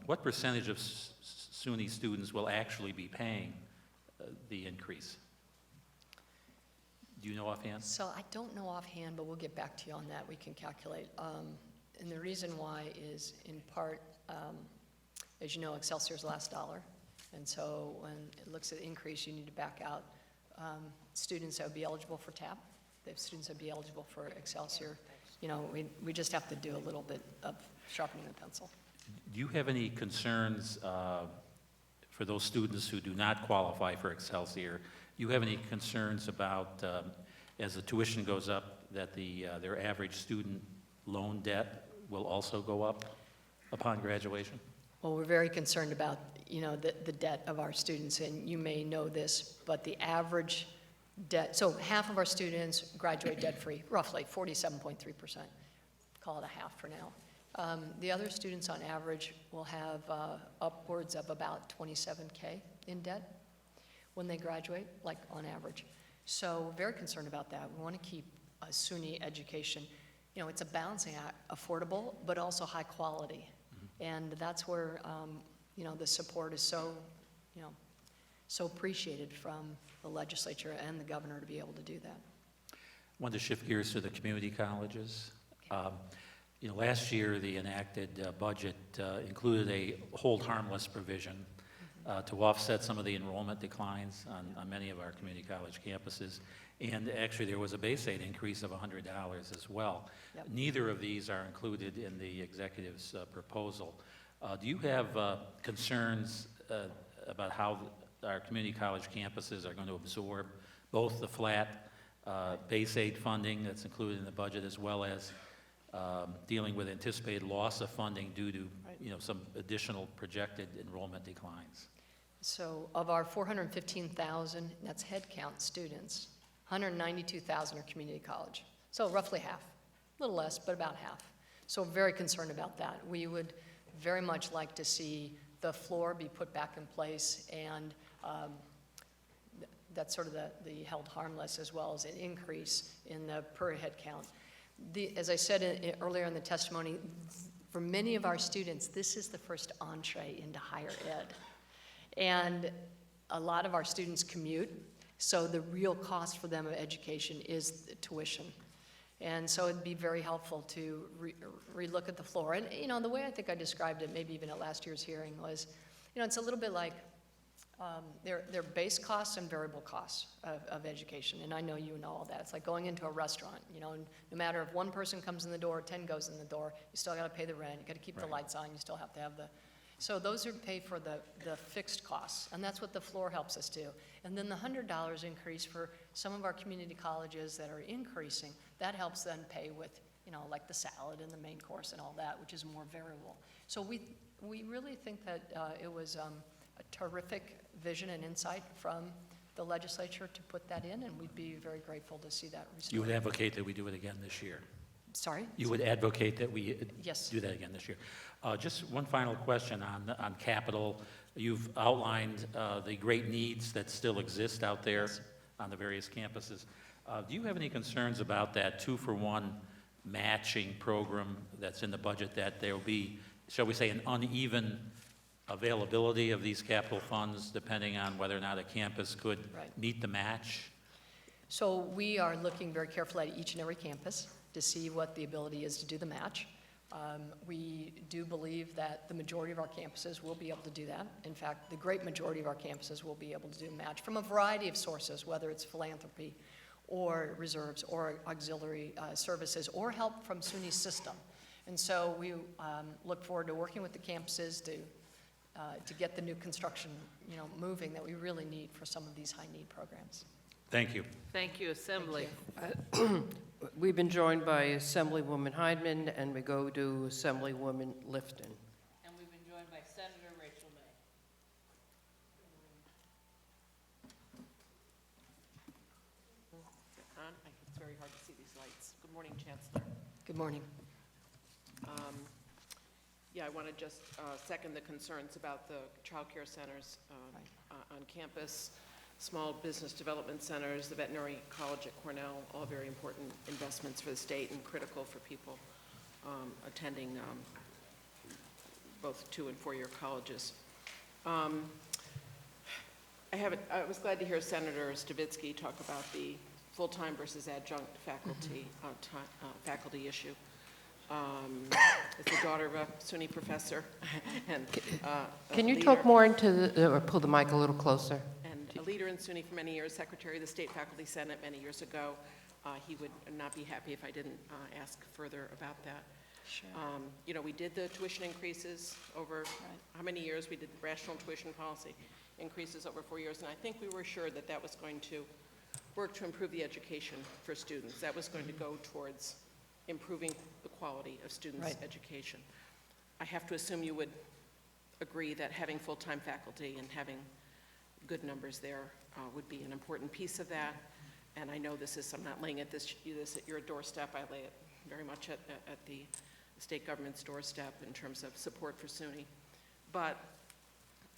what percentage of SUNY students will actually be paying the increase? Do you know offhand? So I don't know offhand, but we'll get back to you on that. We can calculate. And the reason why is in part, as you know, Excelsior's last dollar. And so when it looks at the increase, you need to back out students that would be eligible for TAP. They have students that would be eligible for Excelsior. We just have to do a little bit of sharpening the pencil. Do you have any concerns for those students who do not qualify for Excelsior? Do you have any concerns about, as the tuition goes up, that their average student loan debt will also go up upon graduation? Well, we're very concerned about, the debt of our students, and you may know this, but the average debt, so half of our students graduate debt-free, roughly 47.3%. Call it a half for now. The other students on average will have upwards of about $27K in debt when they graduate, like on average. So we're very concerned about that. We want to keep a SUNY education, it's a balancing act, affordable, but also high quality. And that's where, the support is so appreciated from the legislature and the governor to be able to do that. I wanted to shift gears to the community colleges. Last year, the enacted budget included a hold harmless provision to offset some of the enrollment declines on many of our community college campuses. And actually, there was a base aid increase of $100 as well. Yep. Neither of these are included in the executive's proposal. Do you have concerns about how our community college campuses are going to absorb both the flat base aid funding that's included in the budget, as well as dealing with anticipated loss of funding due to some additional projected enrollment declines? So of our 415,000, that's head count students, 192,000 are community college. So roughly half, a little less, but about half. So very concerned about that. We would very much like to see the floor be put back in place, and that's sort of the held harmless, as well as an increase in the per head count. As I said earlier in the testimony, for many of our students, this is the first entree into higher ed. And a lot of our students commute, so the real cost for them of education is the tuition. And so it'd be very helpful to relook at the floor. And, you know, the way I think I described it, maybe even at last year's hearing, was, you know, it's a little bit like there are base costs and variable costs of education. And I know you know all that. It's like going into a restaurant, you know, and no matter if one person comes in the door, 10 goes in the door, you still got to pay the rent, you got to keep the lights on, you still have to have the... So those are paid for the fixed costs, and that's what the floor helps us do. And then the $100 increase for some of our community colleges that are increasing, that helps then pay with, you know, like the salad and the main course and all that, which is more variable. So we really think that it was a terrific vision and insight from the legislature to put that in, and we'd be very grateful to see that restored. You would advocate that we do it again this year? Sorry? You would advocate that we Yes. do that again this year? Just one final question on capital. You've outlined the great needs that still exist out there on the various campuses. Do you have any concerns about that 2-for-1 matching program that's in the budget, that there will be, shall we say, an uneven availability of these capital funds depending on whether or not a campus could meet the match? So we are looking very carefully at each and every campus to see what the ability is to do the match. We do believe that the majority of our campuses will be able to do that. In fact, the great majority of our campuses will be able to do a match from a variety of sources, whether it's philanthropy or reserves or auxiliary services or help from SUNY's system. And so we look forward to working with the campuses to get the new construction, you know, moving that we really need for some of these high-need programs. Thank you. Thank you, Assembly. We've been joined by Assemblywoman Hyndman, and we go to Assemblywoman Lifton. And we've been joined by Senator Rachel May. It's very hard to see these lights. Good morning, Chancellor. Good morning. Yeah, I want to just second the concerns about the child care centers on campus, small business development centers, the veterinary college at Cornell, all very important investments for the state and critical for people attending both 2- and 4-year colleges. I was glad to hear Senator Stavitsky talk about the full-time versus adjunct faculty faculty issue. As the daughter of a SUNY professor and Can you leader, talk more into or pull the mic a little closer? and a leader in SUNY for many years, secretary of the State Faculty Senate many years ago, he would not be happy if I didn't ask further about that. Sure. You know, we did the tuition increases over how many years? We did the rational tuition policy increases over 4 years, and I think we were sure that that was going to work to improve the education for students. That was going to go towards improving the quality of students' education. I have to assume you would agree that having full-time faculty and having good numbers there would be an important piece of that. And I know this is, I'm not laying it this at your doorstep, I lay it very much at the state government's doorstep in terms of support for SUNY. But,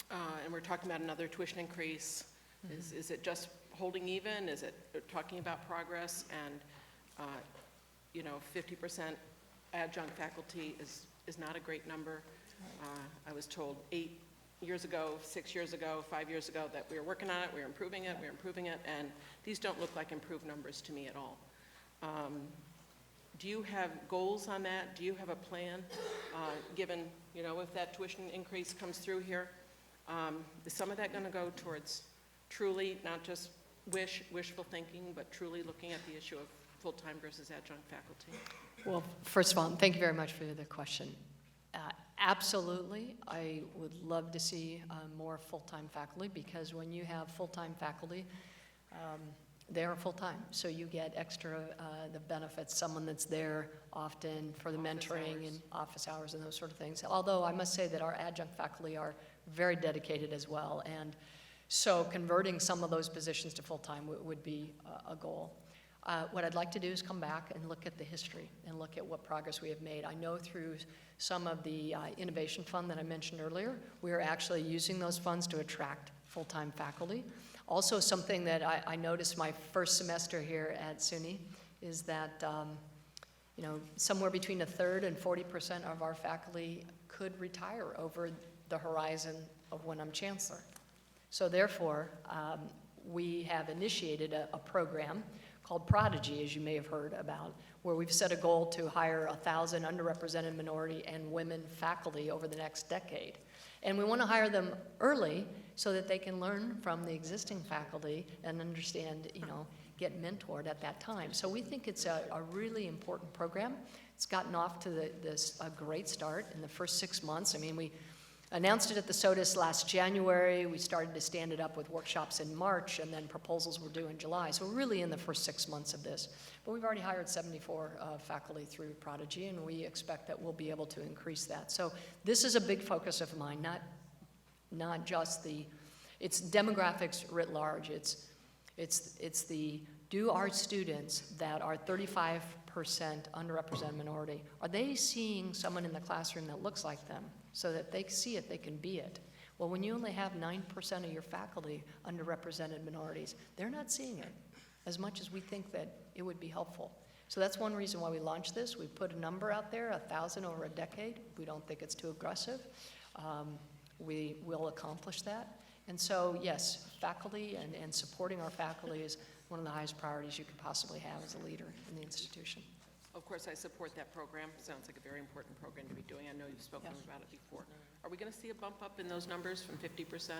and we're talking about another tuition increase. Mm-hmm. Is it just holding even? Is it talking about progress? And, you know, 50% adjunct faculty is not a great number. I was told 8 years ago, 6 years ago, 5 years ago that we were working on it, we were improving it, and these don't look like improved numbers to me at all. Do you have goals on that? Do you have a plan, given, you know, if that tuition increase comes through here? Is some of that going to go towards truly, not just wishful thinking, but truly looking at the issue of full-time versus adjunct faculty? Well, first of all, thank you very much for the question. Absolutely, I would love to see more full-time faculty, because when you have full-time faculty, they are full-time, so you get extra the benefits, someone that's there often for the mentoring and office hours and those sort of things. Although I must say that our adjunct faculty are very dedicated as well, and so converting some of those positions to full-time would be a goal. What I'd like to do is come back and look at the history and look at what progress we have made. I know through some of the innovation fund that I mentioned earlier, we are actually using those funds to attract full-time faculty. Also, something that I noticed my first semester here at SUNY is that you know, somewhere between 1/3 and 40% of our faculty could retire over the horizon of when I'm chancellor. So therefore, we have initiated a program called Prodigy, as you may have heard about, where we've set a goal to hire 1,000 underrepresented minority and women faculty over the next decade. And we want to hire them early so that they can learn from the existing faculty and understand, get mentored at that time. So we think it's a really important program. It's gotten off to a great start in the first 6 months. I mean, we announced it at the SOTUS last January. We started to stand it up with workshops in March, and then proposals were due in July. So we're really in the first 6 months of this. But we've already hired 74 faculty through Prodigy, and we expect that we'll be able to increase that. So this is a big focus of mine, not just it's demographics writ large. It's do our students that are 35% underrepresented minority, are they seeing someone in the classroom that looks like them so that they see it, they can be it? Well, when you only have 9% of your faculty underrepresented minorities, they're not seeing it as much as we think that it would be helpful. So that's one reason why we launched this. We put a number out there, 1,000 over a decade. We don't think it's too aggressive. We will accomplish that. And so, yes, faculty and supporting our faculty is one of the highest priorities you could possibly have as a leader in the institution. Of course, I support that program. Sounds like a very important program to be doing. I know you've spoken about it before. Are we going to see a bump up in those numbers from 50%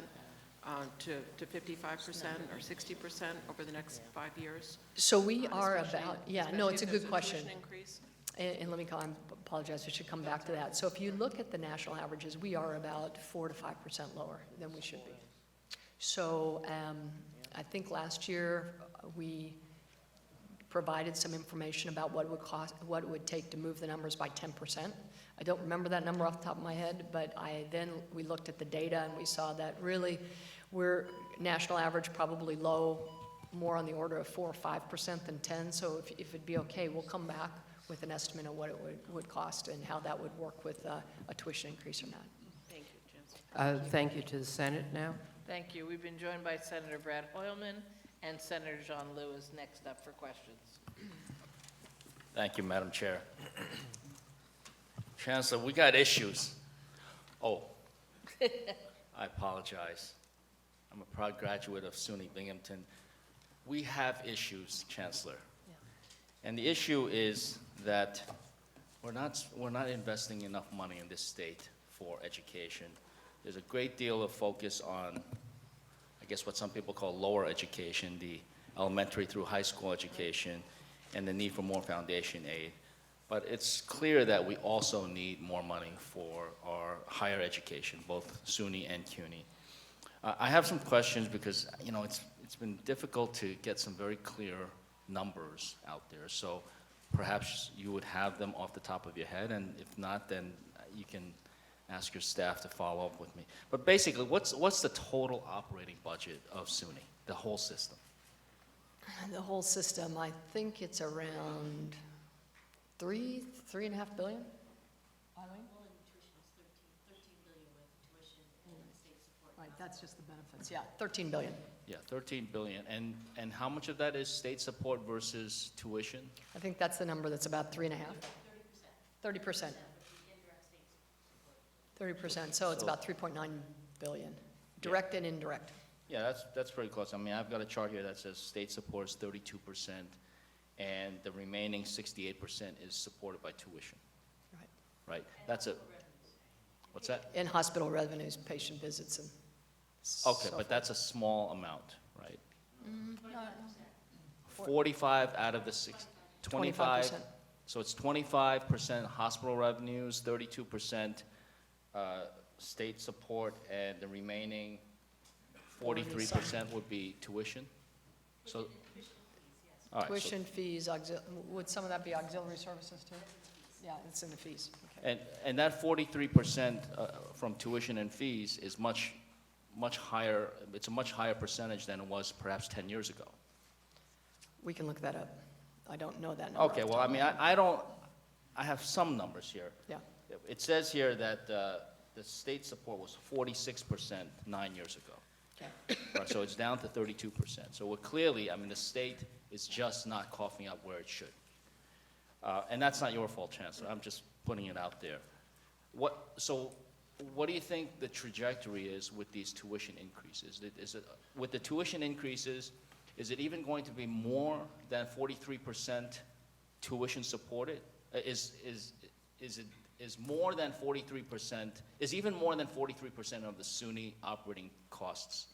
to 55% or 60% over the next 5 years? So we are Especially- about, it's a especially if good there's question. tuition increase? And let me apologize, I should come back to that. So if you look at the national averages, we are about 4 to 5% lower than we should be. So I think last year we provided some information about what it would take to move the numbers by 10%. I don't remember that number off the top of my head, but we looked at the data and we saw that really we're national average probably low, more on the order of 4 or 5% than 10. So if it'd be okay, we'll come back with an estimate of what it would cost and how that would work with a tuition increase or not. Thank you, Chancellor. Thank you to the Senate now. Thank you. We've been joined by Senator Brad Hoylman and Senator John Lewis next up for questions. Thank you, Madam Chair. Chancellor, we got issues. Oh, I apologize. I'm a proud graduate of SUNY Binghamton. We have issues, Chancellor. And the issue is that we're not investing enough money in this state for education. There's a great deal of focus on, I guess, what some people call lower education, the elementary through high school education, and the need for more foundation aid. But it's clear that we also need more money for our higher education, both SUNY and CUNY. I have some questions because, it's been difficult to get some very clear numbers out there. So perhaps you would have them off the top of your head, and if not, then you can ask your staff to follow up with me. But basically, what's the total operating budget of SUNY, the whole system? The whole system, I think it's around 3.5 billion? Right, that's just the benefits, yeah, 13 billion. Yeah, 13 billion. And how much of that is state support versus tuition? I think that's the number that's about 3.5. 30%. 30%, so it's about 3.9 billion, direct and indirect. Yeah, that's pretty close. I mean, I've got a chart here that says state support is 32%, and the remaining 68% is supported by tuition. Right. Right? That's a, what's that? And hospital revenues, patient visits and Okay, so but that's a small amount, right? forth. 45 out of the 25. 25%. So it's 25% hospital revenues, 32% state support, and the remaining 43% would be tuition? So, all right, so- Tuition, fees, would some of that be auxiliary services too? Yeah, it's in the fees, okay. And that 43% from tuition and fees is much higher, it's a much higher percentage than it was perhaps 10 years ago. We can look that up. I don't know that number. off Okay, the well, top I of mean, my head. I have some numbers here. Yeah, It says here that the state support was 46% 9 years ago. okay. Right, so it's down to 32%. So we're clearly, I mean, the state is just not coughing up where it should. And that's not your fault, Chancellor. I'm just putting it out there. So what do you think the trajectory is with these tuition increases? With the tuition increases, is it even going to be more than 43% tuition supported? Is more than 43%, is even more than 43% of the SUNY operating costs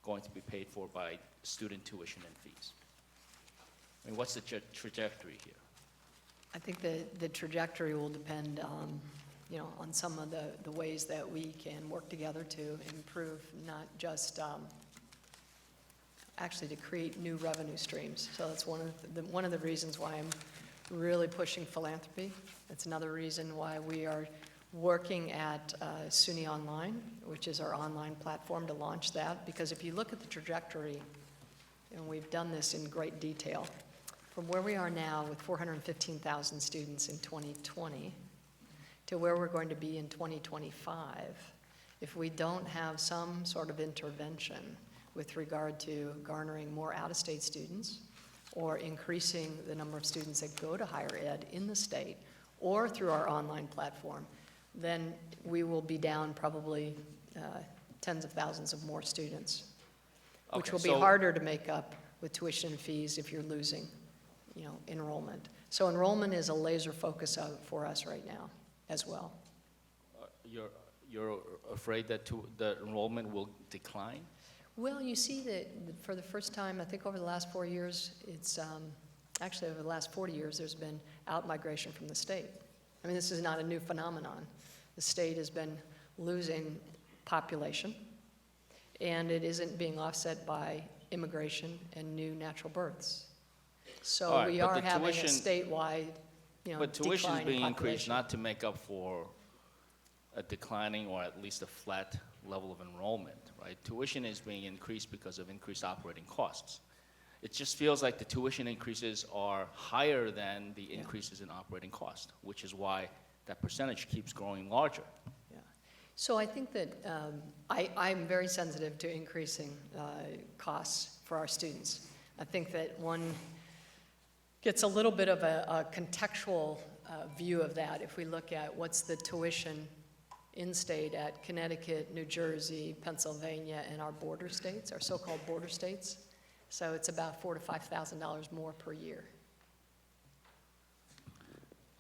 going to be paid for by student tuition and fees? I mean, what's the trajectory here? I think the trajectory will depend on, on some of the ways that we can work together to improve, not just, actually to create new revenue streams. So that's one of the reasons why I'm really pushing philanthropy. It's another reason why we are working at SUNY Online, which is our online platform, to launch that. Because if you look at the trajectory, and we've done this in great detail, from where we are now with 415,000 students in 2020 to where we're going to be in 2025, if we don't have some sort of intervention with regard to garnering more out-of-state students or increasing the number of students that go to higher ed in the state or through our online platform, then we will be down probably tens of thousands of more students, which Okay, will be so- harder to make up with tuition and fees if you're losing, enrollment. So enrollment is a laser focus for us right now as well. You're afraid that the enrollment will decline? Well, you see that for the first time, I think over the last 4 years, it's actually over the last 40 years, there's been out-migration from the state. I mean, this is not a new phenomenon. The state has been losing population, and it isn't being offset by immigration and new natural births. All So right, we but are the having a tuition- statewide, But tuition decline is in being increased population. not to make up for a declining or at least a flat level of enrollment, right? Tuition is being increased because of increased operating costs. It just feels like the tuition increases are higher than the increases in operating cost, which is why that percentage keeps growing larger. Yeah. So I think that I'm very sensitive to increasing costs for our students. I think that one gets a little bit of a contextual view of that if we look at what's the tuition in-state at Connecticut, New Jersey, Pennsylvania, and our border states, our so-called border states. So it's about $4,000 to $5,000 more per year.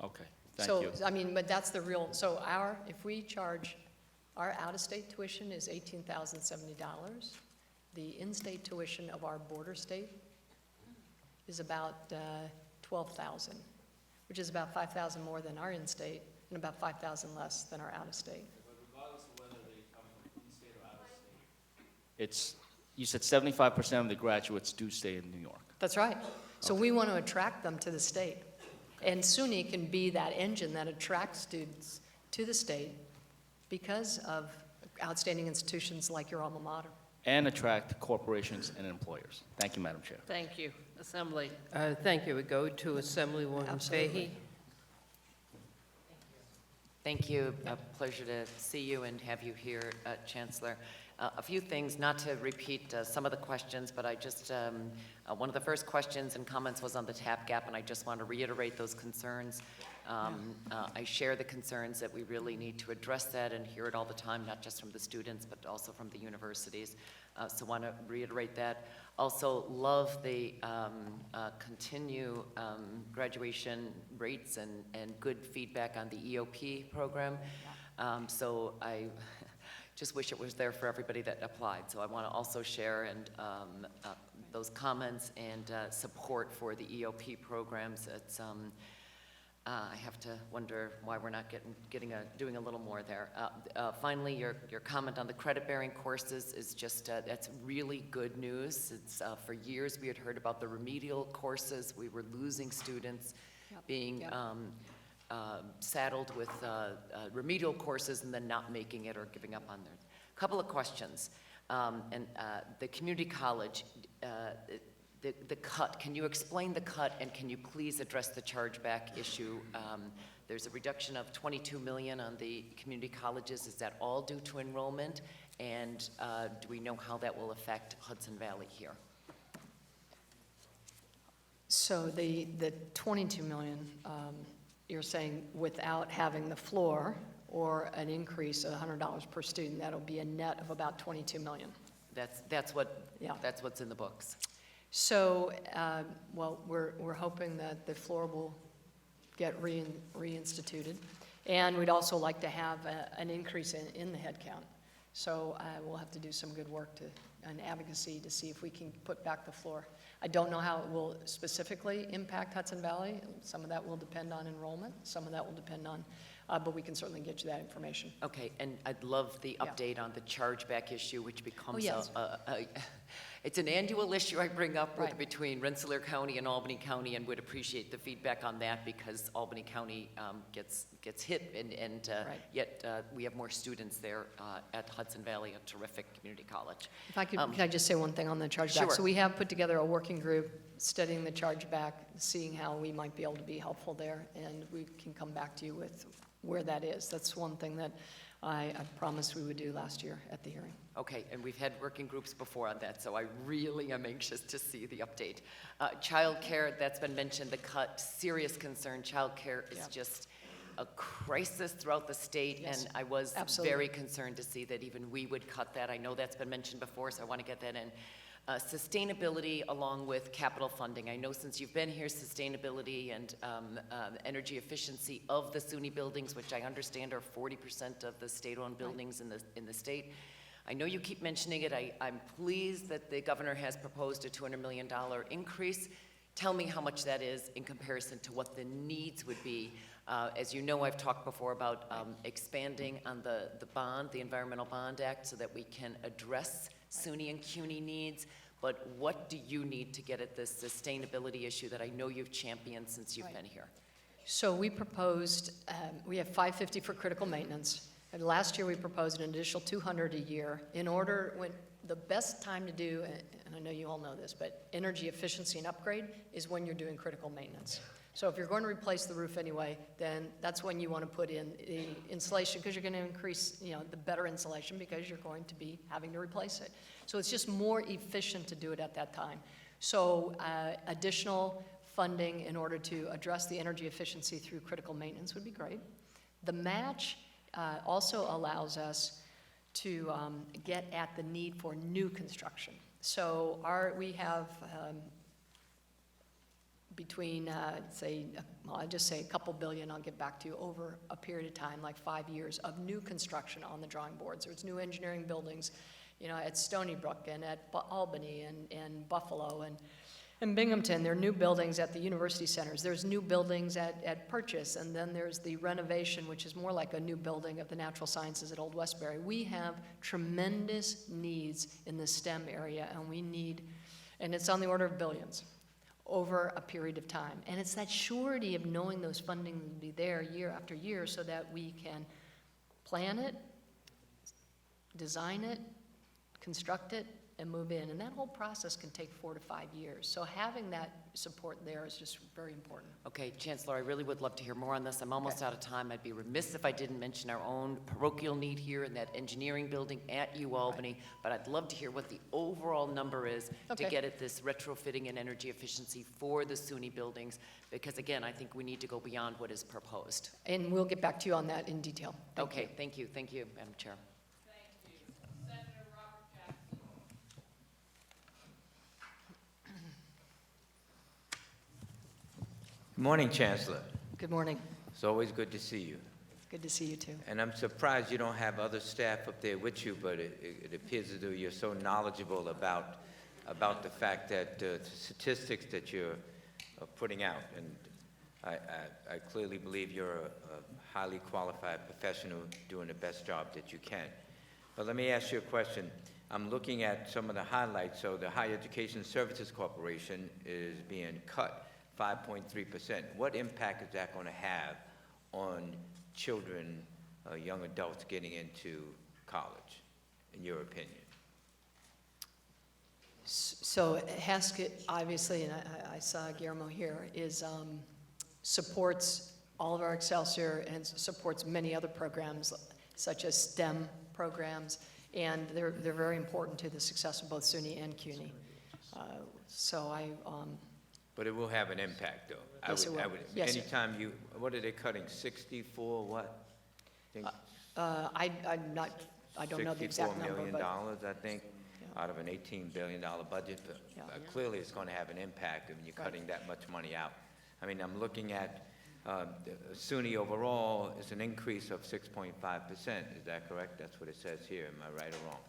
Okay, thank you. So, I mean, but that's the real, so if we charge, our out-of-state tuition is $18,070. The in-state tuition of our border state is about $12,000, which is about $5,000 more than our in-state and about $5,000 less than our out-of-state. But regardless of whether they come from in-state or out-of-state, you said 75% of the graduates do stay in New York. That's right. So we want to attract them to the state. And SUNY can be that engine that attracts students to the state because of outstanding institutions like your alma mater. And attract corporations and employers. Thank you, Madam Chair. Thank you. Assembly. Thank you. We go to Assemblywoman Absolutely. Fahey. Thank you. A pleasure to see you and have you here, Chancellor. A few things, not to repeat some of the questions, but I just, one of the first questions and comments was on the TAP gap, and I just want to reiterate those concerns. I share the concerns that we really need to address that and hear it all the time, not just from the students, but also from the universities. So want to reiterate that. Also love the continue graduation rates and good feedback on the EOP program. So I just wish it was there for everybody that applied. So I want to also share and those comments and support for the EOP programs. It's I have to wonder why we're not doing a little more there. Finally, your comment on the credit-bearing courses is just, that's really good news. It's, for years, we had heard about the remedial courses. We were losing students being saddled with remedial courses and then not making it or giving up on their. Couple of questions. The community college, the cut, can you explain the cut and can you please address the chargeback issue? There's a reduction of $22 million on the community colleges. Is that all due to enrollment? And do we know how that will affect Hudson Valley here? So the $22 million, you're saying without having the floor or an increase of $100 per student, that'll be a net of about $22 million. That's Yeah. what's in the books. So, well, we're hoping that the floor will get reinstituted. And we'd also like to have an increase in the headcount. So we'll have to do some good work and advocacy to see if we can put back the floor. I don't know how it will specifically impact Hudson Valley. Some of that will depend on enrollment. Some of that will depend on, but we can certainly get you that information. Okay, and I'd love the Yeah. update on the chargeback issue, which becomes yes. it's an annual issue I bring up Right. between Rensselaer County and Albany County, and would appreciate the feedback on that, because Albany County gets hit, and Right. yet we have more students there at Hudson Valley, a terrific community college. If I could, can I just say one thing on the chargeback? Sure. So we have put together a working group studying the chargeback, seeing how we might be able to be helpful there, and we can come back to you with where that is. That's one thing that I promised we would do last year at the hearing. Okay, and we've had working groups before on that, so I really am anxious to see the update. Childcare, that's been mentioned, the cut, serious concern. Childcare is Yeah. just a crisis throughout the state, Yes, and I was absolutely. very concerned to see that even we would cut that. I know that's been mentioned before, so I want to get that in. Sustainability along with capital funding. I know since you've been here, sustainability and energy efficiency of the SUNY buildings, which I understand are 40% of the state-owned buildings in the state. I know you keep mentioning it. I'm pleased that the governor has proposed a $200 million increase. Tell me how much that is in comparison to what the needs would be. As you know, I've talked before about expanding on the bond, the Environmental Bond Act, so that we can address SUNY and CUNY needs. But what do you need to get at this sustainability issue that I know you've championed since you've been here? So we proposed, we have $550 for critical maintenance. And last year, we proposed an additional $200 a year in order, when the best time to do, and I know you all know this, but energy efficiency and upgrade is when you're doing critical maintenance. So if you're going to replace the roof anyway, then that's when you want to put in the insulation, because you're going to increase, the better insulation, because you're going to be having to replace it. So it's just more efficient to do it at that time. So additional funding in order to address the energy efficiency through critical maintenance would be great. The match also allows us to get at the need for new construction. So we have between, I'll just say a couple billion, I'll get back to you, over a period of time, like 5 years, of new construction on the drawing board. So it's new engineering buildings, at Stony Brook and at Albany and Buffalo and Binghamton. There are new buildings at the university centers. There's new buildings at Purchase, and then there's the renovation, which is more like a new building of the natural sciences at Old Westbury. We have tremendous needs in the STEM area, and it's on the order of billions over a period of time. And it's that surety of knowing those funding will be there year after year, so that we can plan it, design it, construct it, and move in. And that whole process can take 4 to 5 years. So having that support there is just very important. Okay, Chancellor, I really would love to hear more on this. I'm almost out of time. I'd be remiss if I didn't mention our own parochial need here in that engineering building at UAlbany, but I'd love to hear what the overall number is to Okay. get at this retrofitting and energy efficiency for the SUNY buildings, because again, I think we need to go beyond what is proposed. And we'll get back to you on that in detail. Thank you. Okay, thank you, Madam Chair. Senator Robert Jackson. Good morning, Chancellor. Good morning. It's always good to see you. Good to see you too. And I'm surprised you don't have other staff up there with you, but it appears as though you're so knowledgeable about the fact that the statistics that you're putting out. And I clearly believe you're a highly qualified professional doing the best job that you can. But let me ask you a question. I'm looking at some of the highlights. So the Higher Education Services Corporation is being cut 5.3%. What impact is that going to have on children, young adults getting into college, in your opinion? So HASCET, obviously, and I saw Guillermo here, supports all of our Excelsior and supports many other programs, such as STEM programs, and they're very important to the success of both SUNY and CUNY. But it will have an impact, though. Yes, it will. Yes, sir. Anytime what are they cutting, 64 what? I don't know the exact number, $64 million, but I think. yeah. out of an $18 billion budget, but Yeah. clearly it's going to have an impact when you're Right. cutting that much money out. I mean, I'm looking at the SUNY overall is an increase of 6.5%. Is that correct? That's what it says here. Am I right or wrong?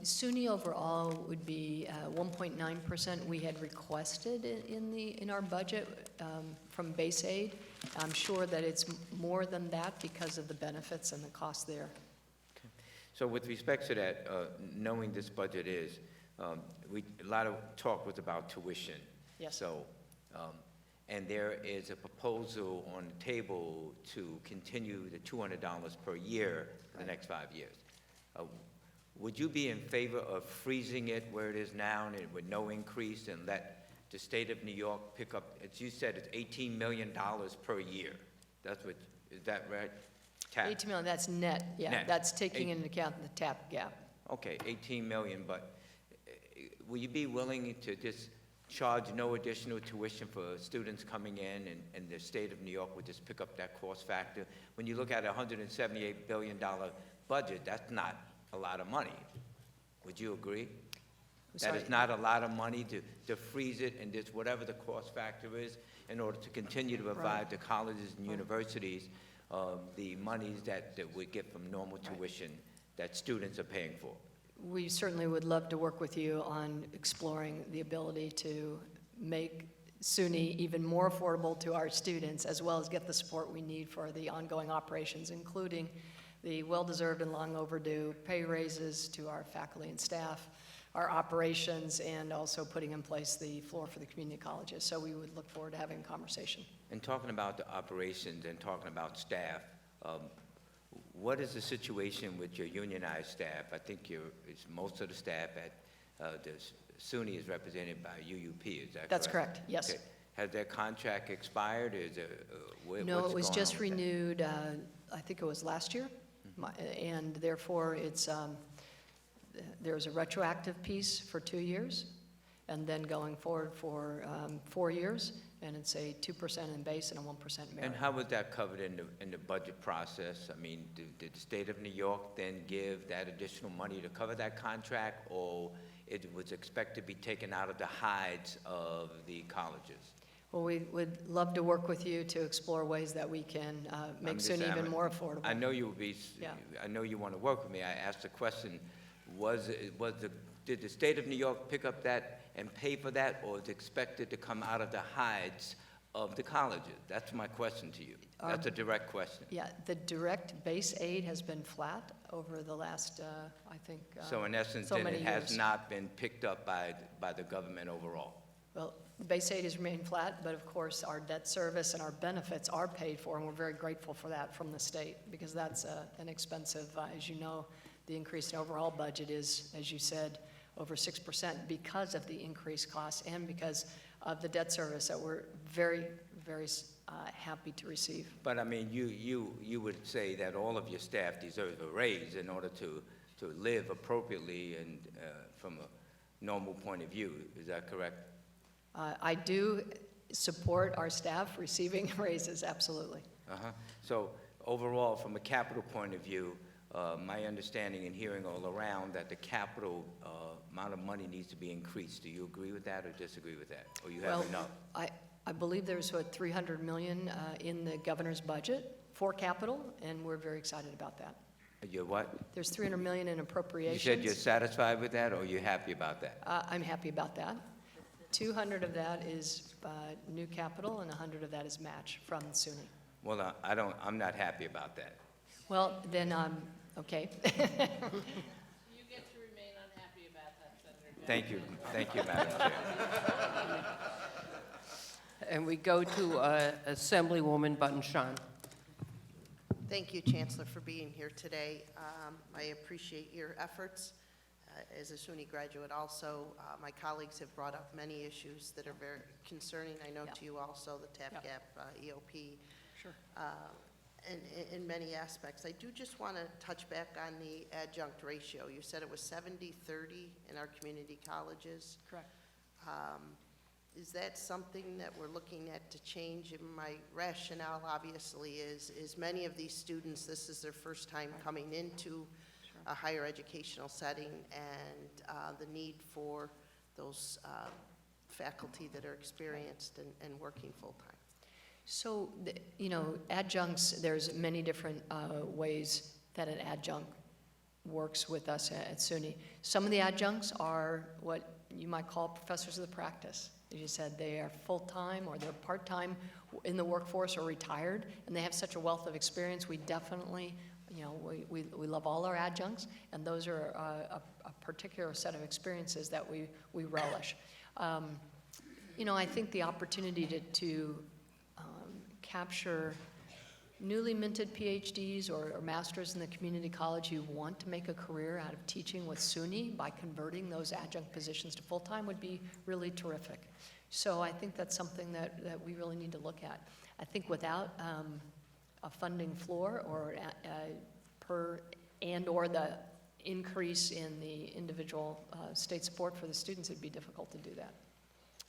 SUNY overall would be 1.9%. We had requested in our budget from base aid. I'm sure that it's more than that because of the benefits and the cost there. So with respect to that, knowing this budget is, a lot of talk was about tuition. Yes. So, and there is a proposal on the table to continue the $200 per year for the next 5 years. Would you be in favor of freezing it where it is now and with no increase and let the state of New York pick up, as you said, it's $18 million per year? That's what, is that right? Tap. 18 million, that's net, yeah. Net. That's taking into account the TAP gap. Okay, 18 million, but will you be willing to just charge no additional tuition for students coming in and the state of New York would just pick up that cost factor? When you look at a $178 billion budget, that's not a lot of money. Would you agree? That Sorry. is not a lot of money to freeze it and just whatever the cost factor is in order to continue to provide the colleges and universities the monies that we get from normal tuition that students are paying for. We certainly would love to work with you on exploring the ability to make SUNY even more affordable to our students, as well as get the support we need for the ongoing operations, including the well-deserved and long overdue pay raises to our faculty and staff, our operations, and also putting in place the floor for the community colleges. So we would look forward to having a conversation. And talking about the operations and talking about staff, what is the situation with your unionized staff? I think it's most of the staff at the SUNY is represented by UUP, is that correct? That's correct, yes. Okay. Has their contract expired? Is it, No, what's it was going just on with that? renewed, I think it was last year, and therefore it's, there's a retroactive piece for 2 years, and then going forward for 4 years, and it's a 2% in base and a 1% merit. And how was that covered in the budget process? I mean, did the state of New York then give that additional money to cover that contract, or it was expected to be taken out of the hides of the colleges? Well, we would love to work with you to explore ways that we can make SUNY even more affordable. I know you will be, Yeah. I know you want to work with me. I asked the question, did the state of New York pick up that and pay for that, or is it expected to come out of the hides of the colleges? That's my question to you. That's a direct question. Yeah, the direct base aid has been flat over the last, I think, So in essence, so then many it has years. not been picked up by the government overall. Well, base aid has remained flat, but of course, our debt service and our benefits are paid for, and we're very grateful for that from the state, because that's an expensive, as you know, the increase in overall budget is, as you said, over 6% because of the increased costs and because of the debt service that we're very, very happy to receive. But I mean, you would say that all of your staff deserve a raise in order to live appropriately and from a normal point of view. Is that correct? I do support our staff receiving raises, absolutely. So overall, from a capital point of view, my understanding and hearing all around that the capital amount of money needs to be increased. Do you agree with that or disagree with that? Or you have enough? I believe there's, $300 million in the governor's budget for capital, and we're very excited about that. You're what? There's $300 million in You appropriations. said you're satisfied with that, or you're happy about that? I'm happy about that. 200 of that is new capital, and 100 of that is match from SUNY. Well, I'm not happy about that. Well, then, okay. You get to remain unhappy about that, Senator Jackson. Thank you, Madam Chair. And we go to Assemblywoman Button-Shahn. Thank you, Chancellor, for being here today. I appreciate your efforts. As a SUNY graduate also, my colleagues have brought up many issues that are very concerning, I know, to you also, the TAP gap, EOP. Sure. In many aspects. I do just want to touch back on the adjunct ratio. You said it was 70-30 in our community colleges. Correct. Is that something that we're looking at to change? And my rationale, obviously, is many of these students, this is their first time coming into a higher educational setting and the need for those faculty that are experienced and working full-time. So, adjuncts, there's many different ways that an adjunct works with us at SUNY. Some of the adjuncts are what you might call professors of the practice. As you said, they are full-time or they're part-time in the workforce or retired, and they have such a wealth of experience. We definitely, we love all our adjuncts, and those are a particular set of experiences that we relish. I think the opportunity to capture newly minted PhDs or masters in the community college who want to make a career out of teaching with SUNY by converting those adjunct positions to full-time would be really terrific. So I think that's something that we really need to look at. I think without a funding floor or or the increase in the individual state support for the students, it'd be difficult to do that.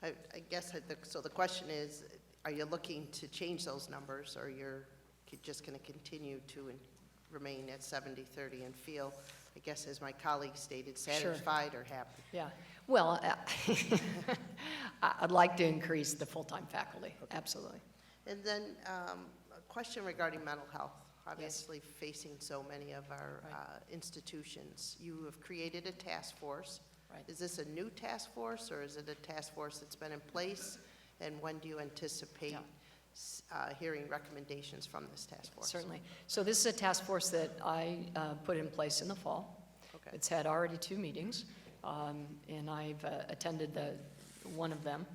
I guess, so the question is, are you looking to change those numbers, or you're just going to continue to remain at 70-30 and feel, I guess as my colleague stated, satisfied or happy? Yeah, well, I'd like to increase the full-time faculty, absolutely. And then a question regarding mental health, obviously facing so many of our institutions. You have created a task force. Right. Is this a new task force, or is it a task force that's been in place? And when do you anticipate hearing recommendations from this task force? Certainly. So this is a task force that I put in place in the fall. Okay. It's had already 2 meetings, and I've attended one of them.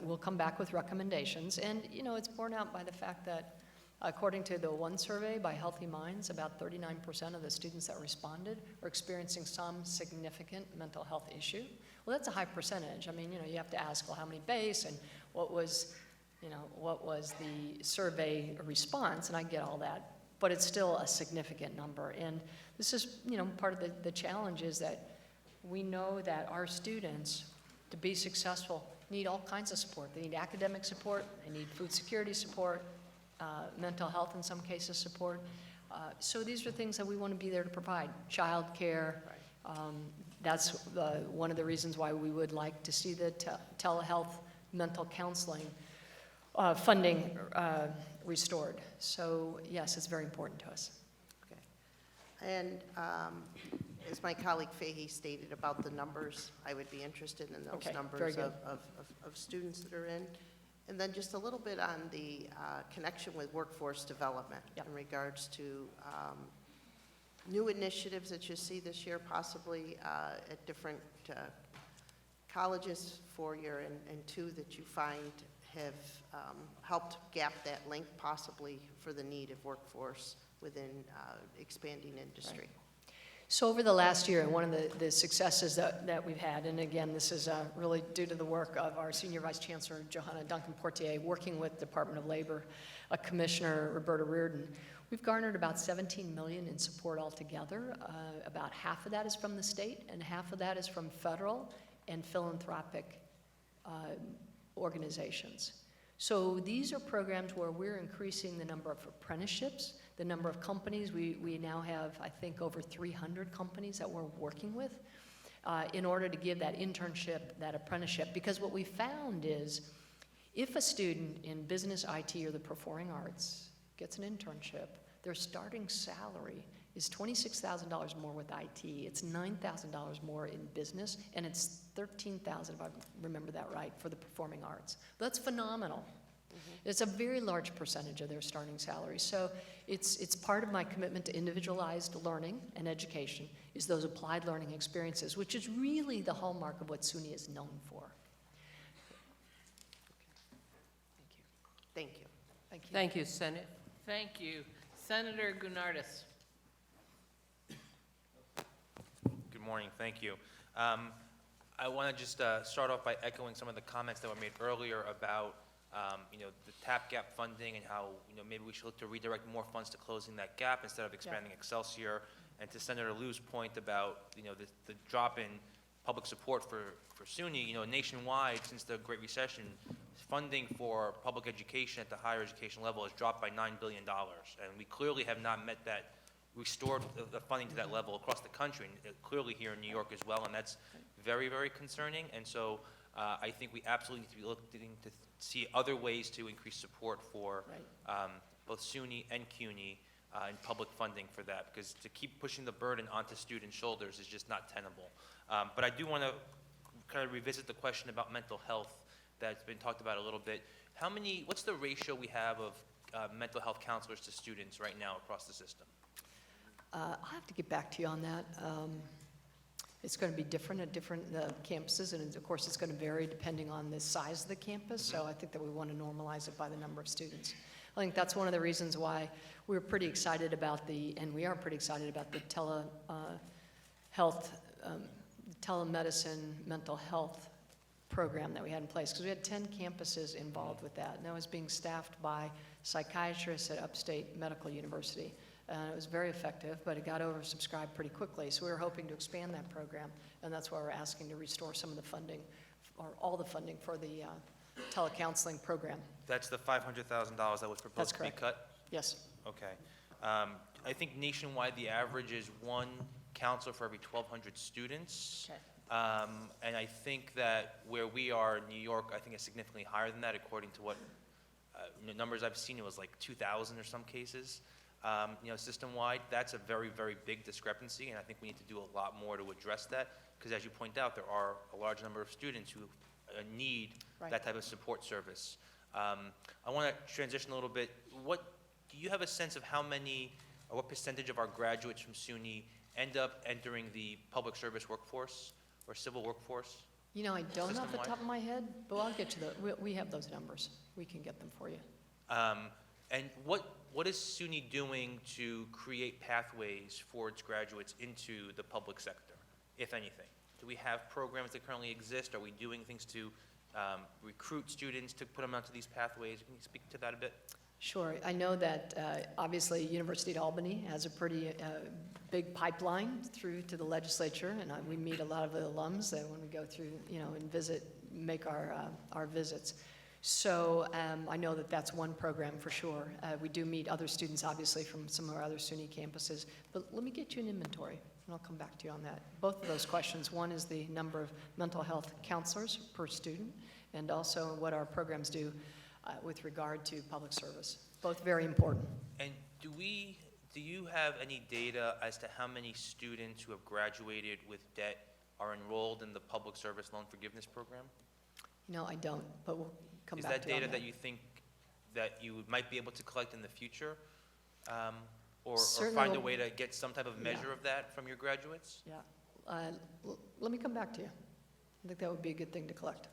We'll come back with recommendations, and it's borne out by the fact that according to the one survey by Healthy Minds, about 39% of the students that responded are experiencing some significant mental health issue. Well, that's a high percentage. I mean, you have to ask, well, how many base, and what was the survey response, and I get all that, but it's still a significant number. And this is, part of the challenge is that we know that our students, to be successful, need all kinds of support. They need academic support, they need food security support, mental health in some cases support. So these are things that we want to be there to provide. Child care, that's one of the reasons why we would like to see the telehealth mental counseling funding restored. So yes, it's very important to us. Okay. And as my colleague Fahey stated about the numbers, I would be interested in those Okay, numbers very good. of students that are in. And then just a little bit on the connection with workforce development in regards to new initiatives that you see this year, possibly at different colleges, 4-year and 2, that you find have helped gap that link possibly for the need of workforce within expanding industry. Right. So over the last year, one of the successes that we've had, and again, this is really due to the work of our Senior Vice Chancellor, Johanna Duncan-Portier, working with Department of Labor, Commissioner Roberta Reardon, we've garnered about $17 million in support altogether. About half of that is from the state, and half of that is from federal and philanthropic organizations. So these are programs where we're increasing the number of apprenticeships, the number of companies. We now have, I think, over 300 companies that we're working with in order to give that internship, that apprenticeship. Because what we found is if a student in business, IT, or the performing arts gets an internship, their starting salary is $26,000 more with IT, it's $9,000 more in business, and it's $13,000, if I remember that right, for the performing arts. That's phenomenal. It's a very large percentage of their starting salary. So it's part of my commitment to individualized learning and education is those applied learning experiences, which is really the hallmark of what SUNY is known for. Thank you. Thank you. Thank you, Senate. Thank you. Senator Gounardes. Good morning, thank you. I want to just start off by echoing some of the comments that were made earlier about the TAP gap funding and how maybe we should look to redirect more funds to closing that gap instead of expanding Excelsior. And to Senator Liu's point about the drop in public support for SUNY, nationwide since the Great Recession, funding for public education at the higher education level has dropped by $9 billion, and we clearly have not met that restored the funding to that level across the country, and clearly here in New York as well, and that's very, very concerning. And so I think we absolutely need to be looking to see other ways to increase support for both SUNY and CUNY and public funding for that, because to keep pushing the burden onto student shoulders is just not tenable. But I do want to kind of revisit the question about mental health that's been talked about a little bit. What's the ratio we have of mental health counselors to students right now across the system? I'll have to get back to you on that. It's going to be different at different campuses, and of course, it's going to vary depending on the size of the campus, so I think that we want to normalize it by the number of students. I think that's one of the reasons why we were pretty excited about and we are pretty excited about the telemedicine mental health program that we had in place, because we had 10 campuses involved with that, and that was being staffed by psychiatrists at Upstate Medical University. It was very effective, but it got oversubscribed pretty quickly, so we were hoping to expand that program, and that's why we're asking to restore some of the funding, or all the funding for the telecounseling program. That's the $500,000 that was proposed to be cut? Yes. Okay. I think nationwide, the average is one counselor for every 1,200 students. Okay. And I think that where we are in New York, I think it's significantly higher than that, according to what numbers I've seen. It was like 2,000 or some cases. System-wide, that's a very, very big discrepancy, and I think we need to do a lot more to address that, because as you point out, there are a large number of students who need that type of support service. I want to transition a little bit. Do you have a sense of how many, or what percentage of our graduates from SUNY end up entering the public service workforce or civil workforce? I don't off the System-wide? top of my head, but I'll get you we have those numbers. We can get them for you. And what is SUNY doing to create pathways for its graduates into the public sector, if anything? Do we have programs that currently exist? Are we doing things to recruit students to put them onto these pathways? Can you speak to that a bit? Sure. I know that obviously University of Albany has a pretty big pipeline through to the legislature, and we meet a lot of the alums when we go through, and make our visits. So I know that that's one program for sure. We do meet other students, obviously, from some of our other SUNY campuses. But let me get you an inventory, and I'll come back to you on that. Both of those questions. One is the number of mental health counselors per student, and also what our programs do with regard to public service. Both very important. And do you have any data as to how many students who have graduated with debt are enrolled in the public service loan forgiveness program? I don't, but we'll come Is back that to you on data that you think that you might be able to collect in the future? Or Certainly find a we'll- way to get some type of measure of that from your graduates? Yeah. Let me come back to you. I think that would be a good thing to collect.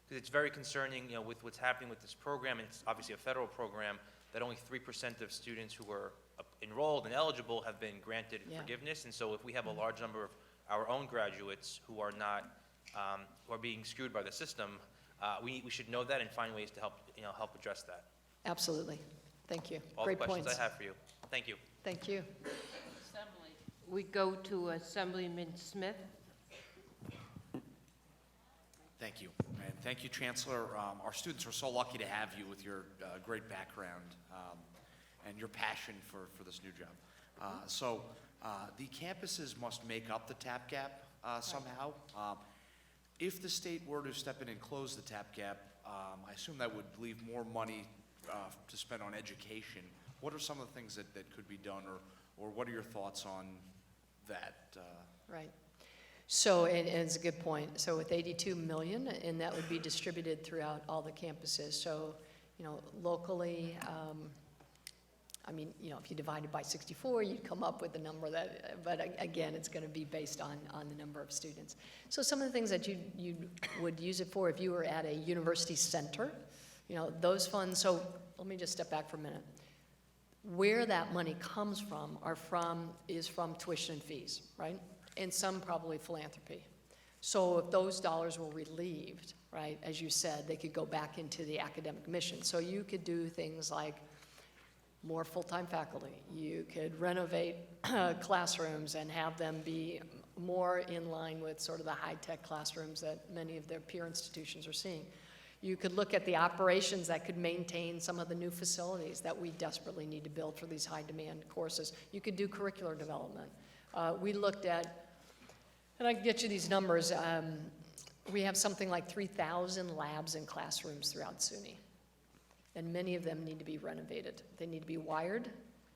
Because it's very concerning, with what's happening with this program, and it's obviously a federal program, that only 3% of students who were enrolled and eligible have been granted forgiveness. And so if we have a large number of our own graduates who are not, who are being screwed by the system, we should know that and find ways to help address that. Absolutely. Thank you. All Great the questions points. I have for you. Thank you. Thank you. Assembly. We go to Assemblyman Smith. Thank you, and thank you, Chancellor. Our students are so lucky to have you with your great background and your passion for this new job. So the campuses must make up the TAP gap somehow. If the state were to step in and close the TAP gap, I assume that would leave more money to spend on education. What are some of the things that could be done, or what are your thoughts on that? Right. So, and it's a good point. So with 82 million, and that would be distributed throughout all the campuses. So, locally, if you divide it by 64, you'd come up with the number but again, it's going to be based on the number of students. So some of the things that you would use it for if you were at a university center, those funds. So let me just step back for a minute. Where that money comes from is from tuition and fees, right? And some probably philanthropy. So if those dollars were relieved, right, as you said, they could go back into the academic mission. So you could do things like more full-time faculty. You could renovate classrooms and have them be more in line with sort of the high-tech classrooms that many of their peer institutions are seeing. You could look at the operations that could maintain some of the new facilities that we desperately need to build for these high-demand courses. You could do curricular development. We looked at, and I can get you these numbers, we have something like 3,000 labs and classrooms throughout SUNY, and many of them need to be renovated. They need to be wired,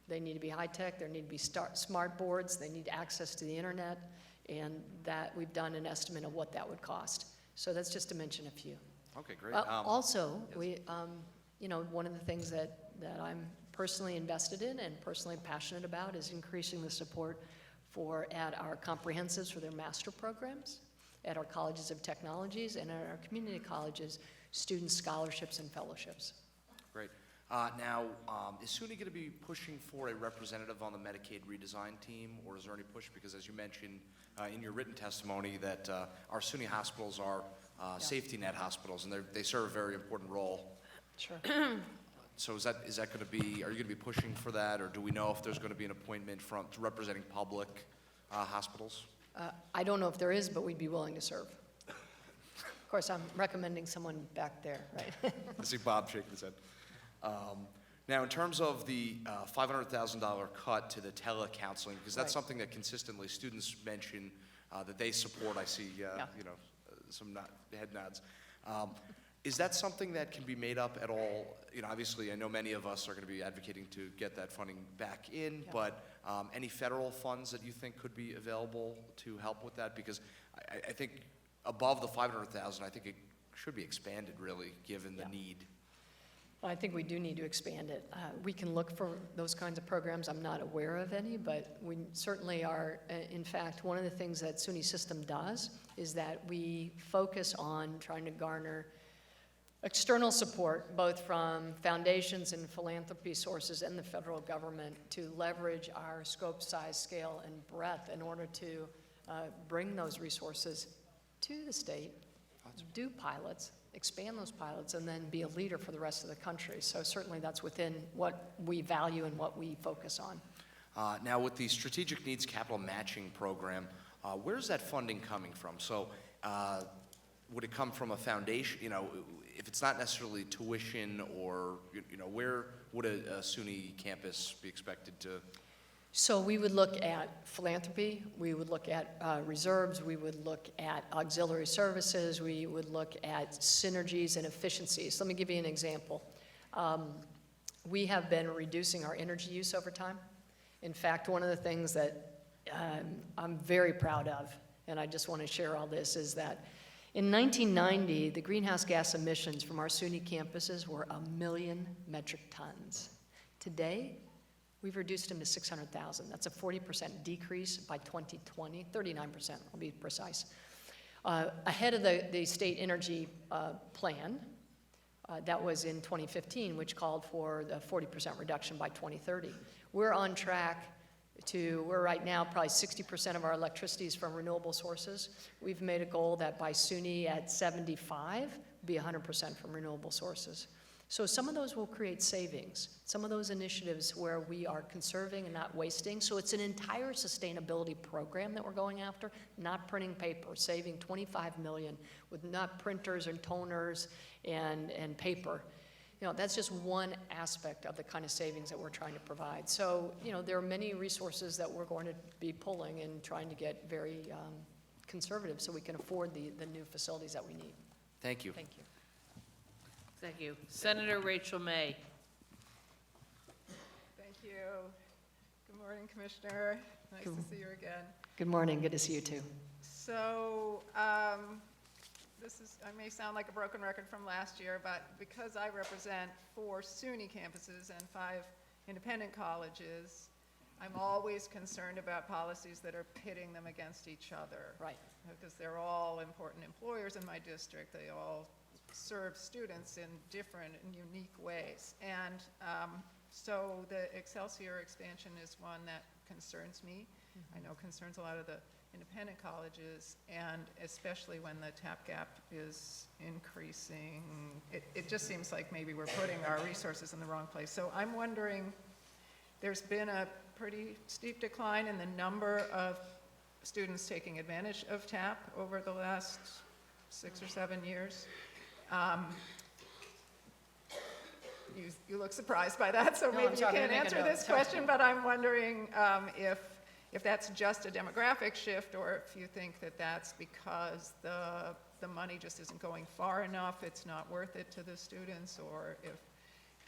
they need to be high-tech, there need to be smart boards, they need access to the internet, and that we've done an estimate of what that would cost. So that's just to mention a few. Okay, great. Also, yes. we, you know, one of the things that I'm personally invested in and personally passionate about is increasing the support at our comprehensives for their master programs, at our colleges of technologies, and at our community colleges, student scholarships and fellowships. Great. Now, is SUNY going to be pushing for a representative on the Medicaid redesign team, or is there any push? Because as you mentioned in your written testimony that our SUNY hospitals are safety net hospitals, and they serve a very important role. Sure. So is that going to be, are you going to be pushing for that, or do we know if there's going to be an appointment from representing public hospitals? I don't know if there is, but we'd be willing to serve. Of course, I'm recommending someone back there, right? I see Bob shaking his head. Now, in terms of the $500,000 cut to the telecounseling, because that's Right. something that consistently students mention that they support. I see, you know, some head nods. Is that something that can be made up at all? You know, obviously, I know many of us are going to be advocating to get that funding back in, but any federal funds that you think could be available to help with that? Because I think above the $500,000, I think it should be expanded, really, given the need. Well, I think we do need to expand it. We can look for those kinds of programs. I'm not aware of any, but we certainly are. In fact, one of the things that SUNY System does is that we focus on trying to garner external support, both from foundations and philanthropy sources and the federal government, to leverage our scope, size, scale, and breadth in order to bring those resources to the state, do pilots, expand those pilots, and then be a leader for the rest of the country. So certainly that's within what we value and what we focus on. Now, with the Strategic Needs Capital Matching Program, where's that funding coming from? So would it come from a foundation, you know, if it's not necessarily tuition, or, you know, where would a SUNY campus be expected to? So we would look at philanthropy, we would look at reserves, we would look at auxiliary services, we would look at synergies and efficiencies. Let me give you an example. We have been reducing our energy use over time. In fact, one of the things that I'm very proud of, and I just want to share all this, is that in 1990, the greenhouse gas emissions from our SUNY campuses were 1 million metric tons. Today, we've reduced them to 600,000. That's a 40% decrease by 2020, 39%, I'll be precise. Ahead of the state energy plan, that was in 2015, which called for the 40% reduction by 2030. We're on track we're right now probably 60% of our electricity is from renewable sources. We've made a goal that by SUNY at 75, be 100% from renewable sources. So some of those will create savings. Some of those initiatives where we are conserving and not wasting. So it's an entire sustainability program that we're going after, not printing paper, saving $25 million with not printers and toners and paper. You know, that's just one aspect of the kind of savings that we're trying to provide. So, you know, there are many resources that we're going to be pulling and trying to get very conservative so we can afford the new facilities that we need. Thank you. Thank you. Thank you. Senator Rachel May. Thank you. Good morning, Commissioner. Nice to see you again. Good morning. Good to see you too. So, I may sound like a broken record from last year, but because I represent 4 SUNY campuses and 5 independent colleges, I'm always concerned about policies that are pitting them against each other. Right. Because they're all important employers in my district. They all serve students in different and unique ways. And so the Excelsior expansion is one that concerns me. I know concerns a lot of the independent colleges, and especially when the TAP gap is increasing. It just seems like maybe we're putting our resources in the wrong place. So I'm wondering, there's been a pretty steep decline in the number of students taking advantage of TAP over the last 6 or 7 years. You look surprised by that, so No, maybe I'm you sorry, I'm can't gonna make answer a note. this question, but I'm wondering if that's just a demographic shift, or if you think that that's because the money just isn't going far enough, it's not worth it to the students, or if,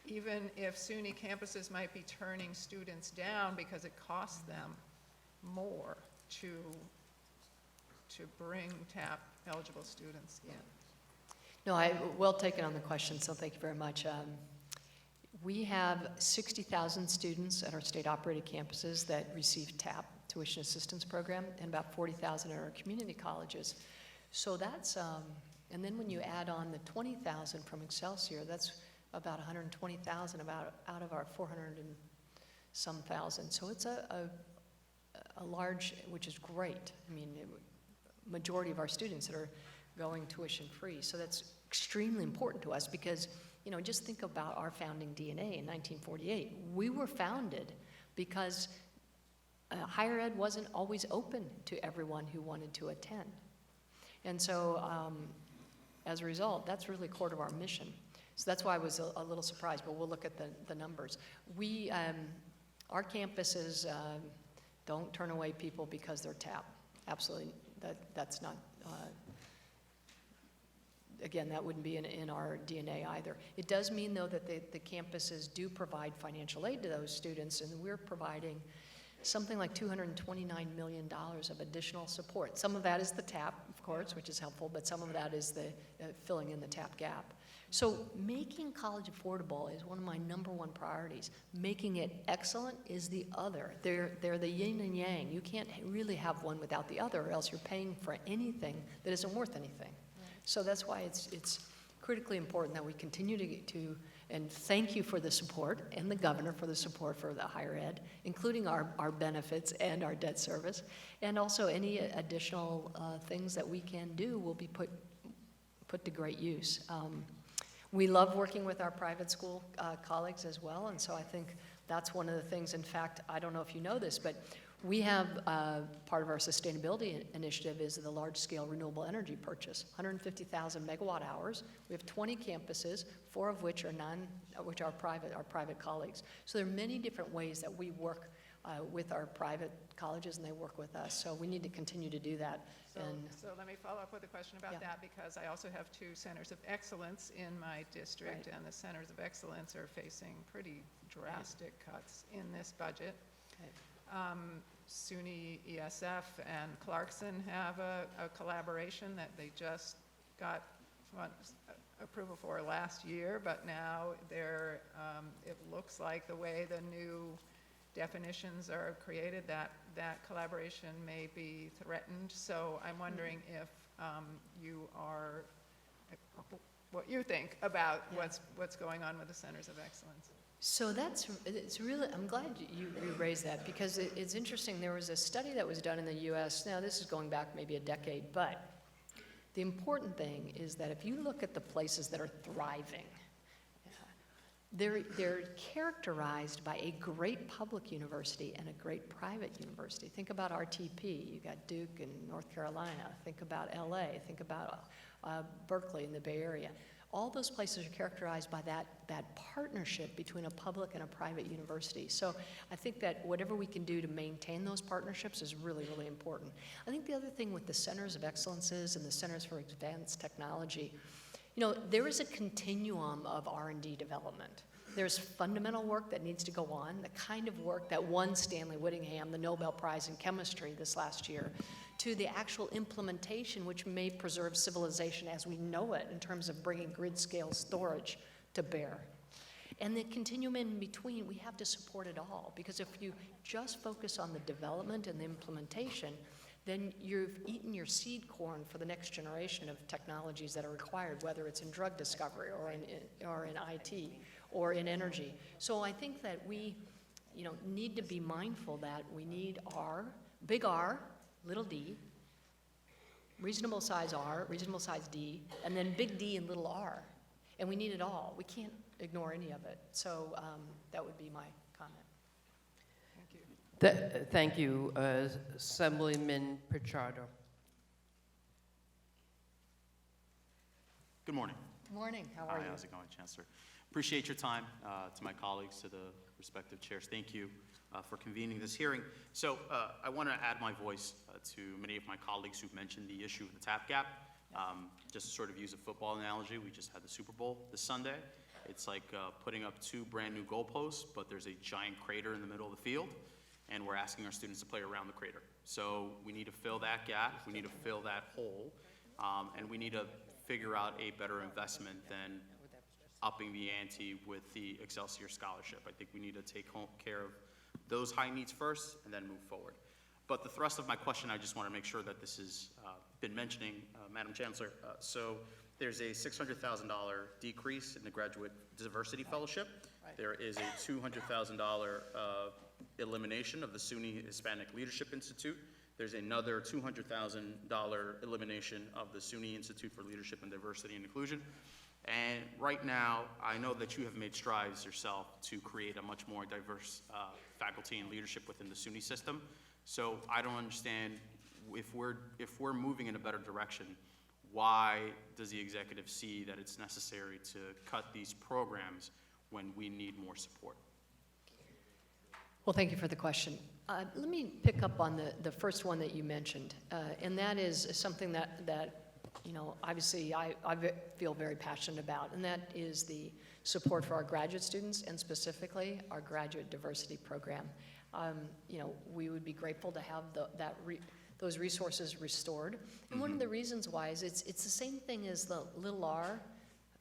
even if SUNY campuses might be turning students down because it costs them more to bring TAP eligible students in. No, well taken on the question, so thank you very much. We have 60,000 students at our state-operated campuses that receive TAP, Tuition Assistance Program, and about 40,000 at our community colleges. So that's, and then when you add on the 20,000 from Excelsior, that's about 120,000 out of our 400 and some thousand. So it's a large, which is great. I mean, majority of our students that are going tuition-free. So that's extremely important to us because, you know, just think about our founding DNA in 1948. We were founded because higher ed wasn't always open to everyone who wanted to attend. And so, as a result, that's really core to our mission. So that's why I was a little surprised, but we'll look at the numbers. We, our campuses don't turn away people because they're TAP. Absolutely, that's not, again, that wouldn't be in our DNA either. It does mean, though, that the campuses do provide financial aid to those students, and we're providing something like $229 million of additional support. Some of that is the TAP, of course, which is helpful, but some of that is the filling in the TAP gap. So making college affordable is one of my #1 priorities. Making it excellent is the other. They're the yin and yang. You can't really have one without the other, or else you're paying for anything that isn't worth anything. Right. So that's why it's critically important that we continue to, and thank you for the support, and the governor for the support for the higher ed, including our benefits and our debt service, and also any additional things that we can do will be put to great use. We love working with our private school colleagues as well, and so I think that's one of the things. In fact, I don't know if you know this, but we have part of our sustainability initiative is the large-scale renewable energy purchase, 150,000 megawatt hours. We have 20 campuses, 4 of which are private colleagues. So there are many different ways that we work with our private colleges, and they work with us. So we need to continue to do that. So let me follow up with a question about that, because I also have 2 centers of excellence in my district, and the centers of excellence are facing pretty drastic cuts in this budget. SUNY ESF and Clarkson have a collaboration that they just got approval for last year, but now it looks like the way the new definitions are created, that collaboration may be threatened. So I'm wondering if what you think about what's going on with the Centers of Excellence. So it's really, I'm glad you raised that, because it's interesting. There was a study that was done in the US. Now, this is going back maybe a decade, but the important thing is that if you look at the places that are thriving, they're characterized by a great public university and a great private university. Think about RTP. You got Duke in North Carolina. Think about LA. Think about Berkeley in the Bay Area. All those places are characterized by that partnership between a public and a private university. So I think that whatever we can do to maintain those partnerships is really, really important. I think the other thing with the Centers of Excellences and the Centers for Advanced Technology, you know, there is a continuum of R&D development. There's fundamental work that needs to go on, the kind of work that won Stanley Whittingham the Nobel Prize in Chemistry this last year, to the actual implementation which may preserve civilization as we know it in terms of bringing grid-scale storage to bear. And the continuum in between, we have to support it all, because if you just focus on the development and the implementation, then you've eaten your seed corn for the next generation of technologies that are required, whether it's in drug discovery or in IT or in energy. So I think that we, need to be mindful that we need big R, little d, reasonable size R, reasonable size D, and then big D and little r. And we need it all. We can't ignore any of it. So that would be my comment. Thank you, Assemblyman Pichardo. Good morning. Morning, how are you? Hi, how's it going, Chancellor? Appreciate your time. To my colleagues, to the respective chairs, thank you for convening this hearing. So I want to add my voice to many of my colleagues who've mentioned the issue of the tap gap. Just to sort of use a football analogy, we just had the Super Bowl this Sunday. It's like putting up 2 brand new goalposts, but there's a giant crater in the middle of the field, and we're asking our students to play around the crater. So we need to fill that gap, we need to fill that hole, and we need to figure out a better investment than upping the ante with the Excelsior Scholarship. I think we need to take care of those high needs first and then move forward. But the thrust of my question, I just want to make sure that this has been mentioning, Madam Chancellor. So there's a $600,000 decrease in the Graduate Diversity Fellowship. There is a $200,000 elimination of the SUNY Hispanic Leadership Institute. There's another $200,000 elimination of the SUNY Institute for Leadership and Diversity and Inclusion. And right now, I know that you have made strides yourself to create a much more diverse faculty and leadership within the SUNY system. So I don't understand, if we're moving in a better direction, why does the executive see that it's necessary to cut these programs when we need more support? Well, thank you for the question. Let me pick up on the first one that you mentioned, and that is something that you know, obviously I feel very passionate about, and that is the support for our graduate students and specifically our graduate diversity program. You know, we would be grateful to have those resources restored. And one of the reasons why is it's the same thing as the little r.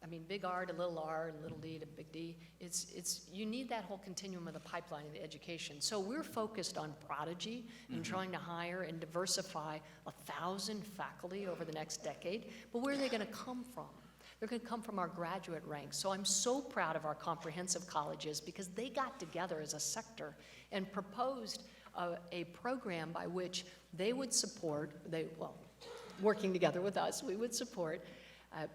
I mean, big R to little r and little d to big D. You need that whole continuum of the pipeline of the education. So we're focused on Prodigy and trying to hire and diversify 1,000 faculty over the next decade. But where are they going to come from? They're going to come from our graduate ranks. So I'm so proud of our comprehensive colleges because they got together as a sector and proposed a program by which they would support, working together with us, we would support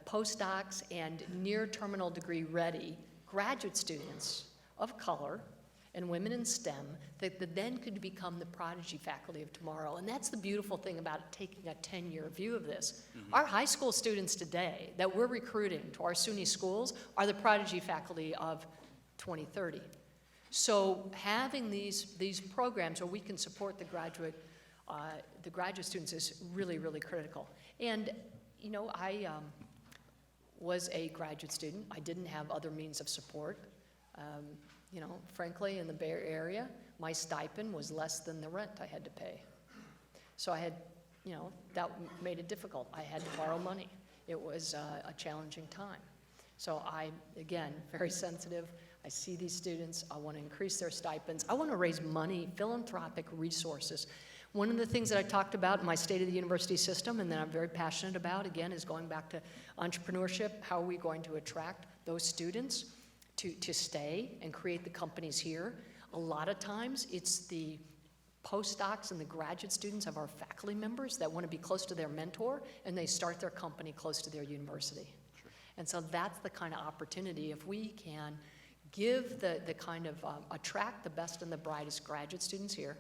postdocs and near terminal degree ready graduate students of color and women in STEM that then could become the Prodigy faculty of tomorrow. And that's the beautiful thing about taking a 10-year view of this. Our high school students today that we're recruiting to our SUNY schools are the Prodigy faculty of 2030. So having these programs where we can support the graduate students is really, really critical. And, you know, I was a graduate student. I didn't have other means of support. You know, frankly, in the Bay Area, my stipend was less than the rent I had to pay. So I had, you know, that made it difficult. I had to borrow money. It was a challenging time. So I, again, very sensitive. I see these students. I want to increase their stipends. I want to raise money, philanthropic resources. One of the things that I talked about in my State of the University system and that I'm very passionate about, again, is going back to entrepreneurship. How are we going to attract those students to stay and create the companies here? A lot of times it's the postdocs and the graduate students of our faculty members that want to be close to their mentor, and they start their company close to their university. Sure. And so that's the kind of opportunity, if we can give the kind of, attract the best and the brightest graduate students here,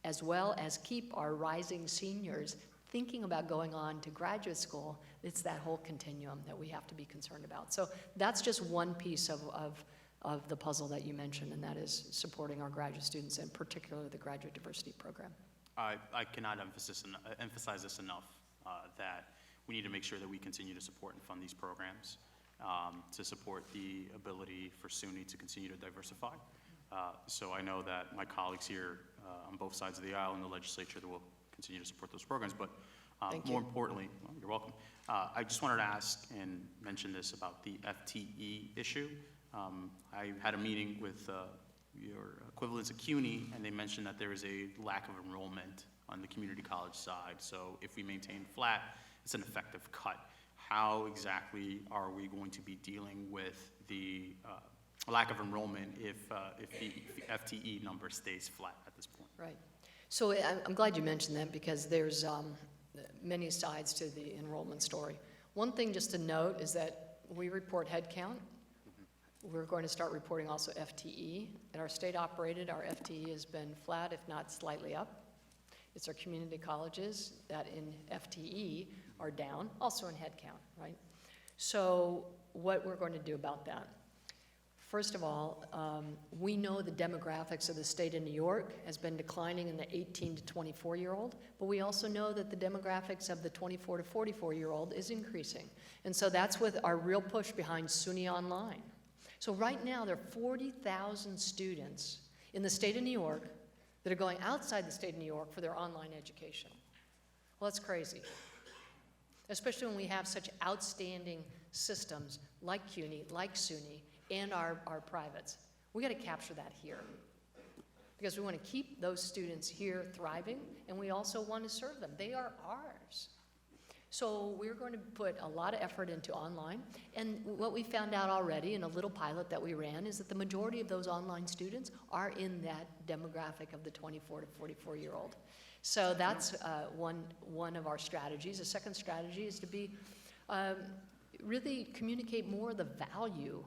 as well as keep our rising seniors thinking about going on to graduate school. It's that whole continuum that we have to be concerned about. So that's just one piece of the puzzle that you mentioned, and that is supporting our graduate students, and particularly the graduate diversity program. I cannot emphasize this enough, that we need to make sure that we continue to support and fund these programs to support the ability for SUNY to continue to diversify. So I know that my colleagues here on both sides of the aisle in the legislature that will continue to support those programs, but more importantly, well, you're welcome. I just wanted to ask and mention this about the FTE issue. I had a meeting with your equivalents at CUNY, and they mentioned that there is a lack of enrollment on the community college side. So if we maintain flat, it's an effective cut. How exactly are we going to be dealing with the lack of enrollment if the FTE number stays flat at this point? Right. So I'm glad you mentioned that, because there's many sides to the enrollment story. One thing just to note is that we report head count. We're going to start reporting also FTE. At our state operated, our FTE has been flat, if not slightly up. It's our community colleges that in FTE are down, also in head count, right? So what we're going to do about that? First of all, we know the demographics of the state of New York has been declining in the 18 to 24-year-old, but we also know that the demographics of the 24 to 44-year-old is increasing. And so that's with our real push behind SUNY Online. So right now, there are 40,000 students in the state of New York that are going outside the state of New York for their online education. Well, that's crazy, especially when we have such outstanding systems like CUNY, like SUNY, and our privates. We got to capture that here because we want to keep those students here thriving, and we also want to serve them. They are ours. So we're going to put a lot of effort into online, and what we found out already in a little pilot that we ran is that the majority of those online students are in that demographic of the 24 to 44-year-old. So that's one of our strategies. The second strategy is to be really communicate more of the value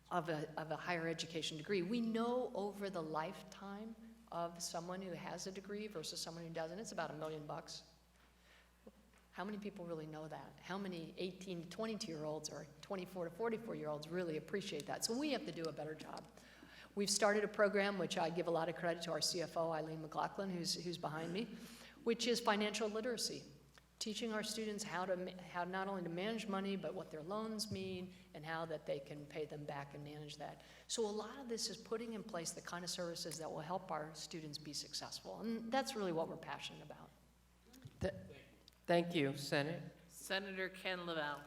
of a higher education degree. We know over the lifetime of someone who has a degree versus someone who doesn't, it's about $1 million. How many people really know that? How many 18 to 22-year-olds or 24 to 44-year-olds really appreciate that? So we have to do a better job. We've started a program, which I give a lot of credit to our CFO, Eileen McLaughlin, who's behind me, which is financial literacy. Teaching our students how not only to manage money, but what their loans mean and how that they can pay them back and manage that. So a lot of this is putting in place the kind of services that will help our students be successful. And that's really what we're passionate about. Thank you, Senator. Senator Ken Lavelle.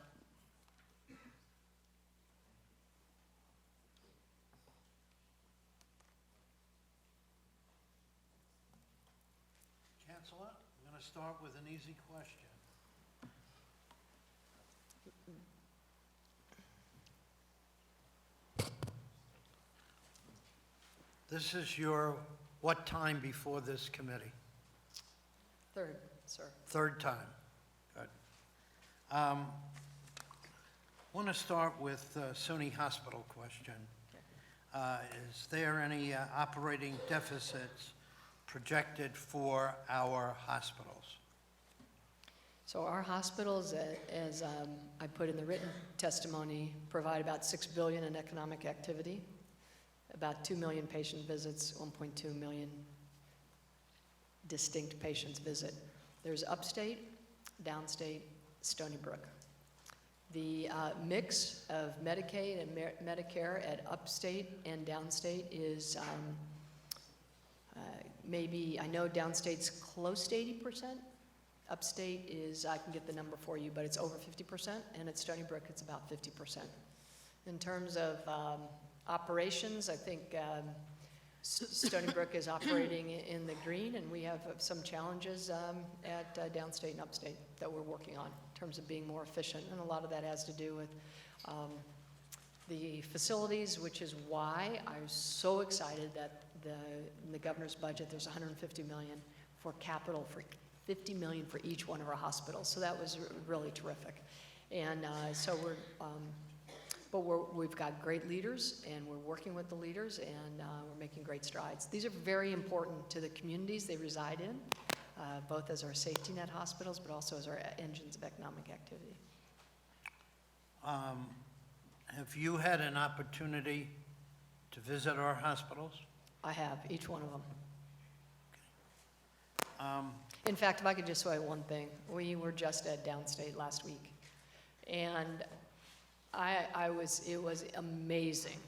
Chancellor, I'm going to start with an easy question. This is your what time before this committee? Third, sir. Third time. Good. Want to start with SUNY Hospital question. Is there any operating deficits projected for our hospitals? So our hospitals, as I put in the written testimony, provide about $6 billion in economic activity, about 2 million patient visits, 1.2 million distinct patients visit. There's upstate, downstate, Stony Brook. The mix of Medicaid and Medicare at upstate and downstate is maybe, I know downstate's close to 80%. Upstate is, I can get the number for you, but it's over 50%, and at Stony Brook, it's about 50%. In terms of operations, I think Stony Brook is operating in the green, and we have some challenges at downstate and upstate that we're working on in terms of being more efficient, and a lot of that has to do with the facilities, which is why I was so excited that in the governor's budget, there's $150 million for capital, for $50 million for each one of our hospitals. So that was really terrific. And so we've got great leaders, and we're working with the leaders, and we're making great strides. These are very important to the communities they reside in, both as our safety net hospitals, but also as our engines of economic activity. Have you had an opportunity to visit our hospitals? I have, each one of them. In fact, if I could just say one thing, we were just at Downstate last week, and it was amazing,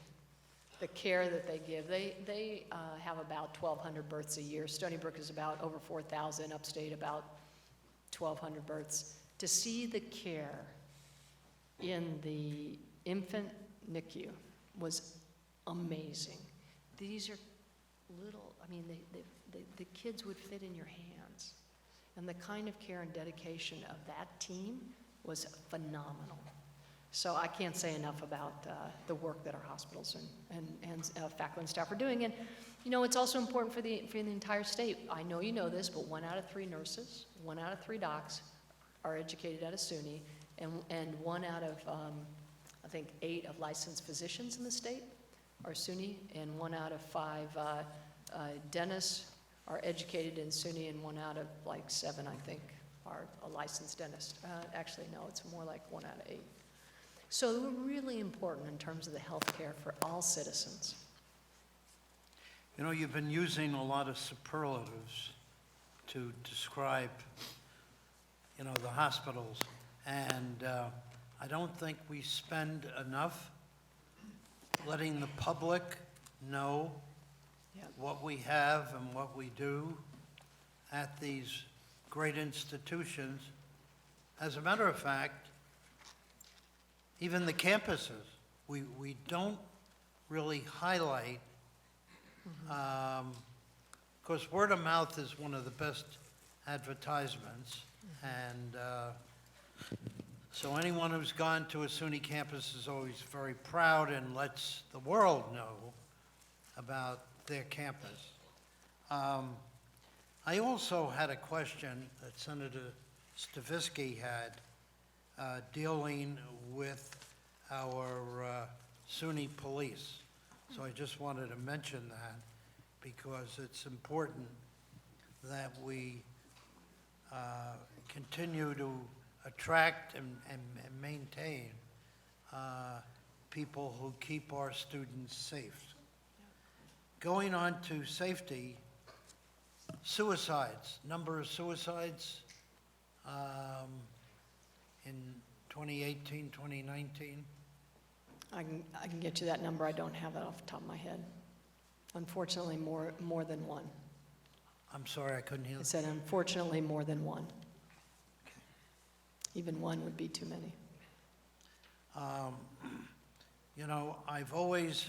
the care that they give. They have about 1,200 births a year. Stony Brook is about over 4,000, upstate about 1,200 births. To see the care in the infant NICU was amazing. These are little, I mean, the kids would fit in your hands. And the kind of care and dedication of that team was phenomenal. So I can't say enough about the work that our hospitals and faculty and staff are doing. And, you know, it's also important for the entire state. I know you know this, but 1 out of 3 nurses, 1 out of 3 docs are educated at a SUNY, and 1 out of, I think, 8 of licensed physicians in the state are SUNY, and 1 out of 5 dentists are educated in SUNY, and 1 out of, like, 7, I think, are a licensed dentist. Actually, no, it's more like 1 out of 8. So they're really important in terms of the health care for all citizens. You know, you've been using a lot of superlatives to describe, you know, the hospitals, and I don't think we spend enough letting the public know what we have and what we do at these great institutions. As a matter of fact, even the campuses, we don't really highlight, because word of mouth is one of the best advertisements, and so anyone who's gone to a SUNY campus is always very proud and lets the world know about their campus. I also had a question that Senator Stavisky had dealing with our SUNY police. So I just wanted to mention that because it's important that we continue to attract and maintain people who keep our students safe. Going on to safety, suicides, number of suicides in 2018, 2019. I can get you that number. I don't have that off the top of my head. Unfortunately, more than one. I'm sorry, I couldn't hear. I said unfortunately more than one. Even one would be too many. You know, I've always,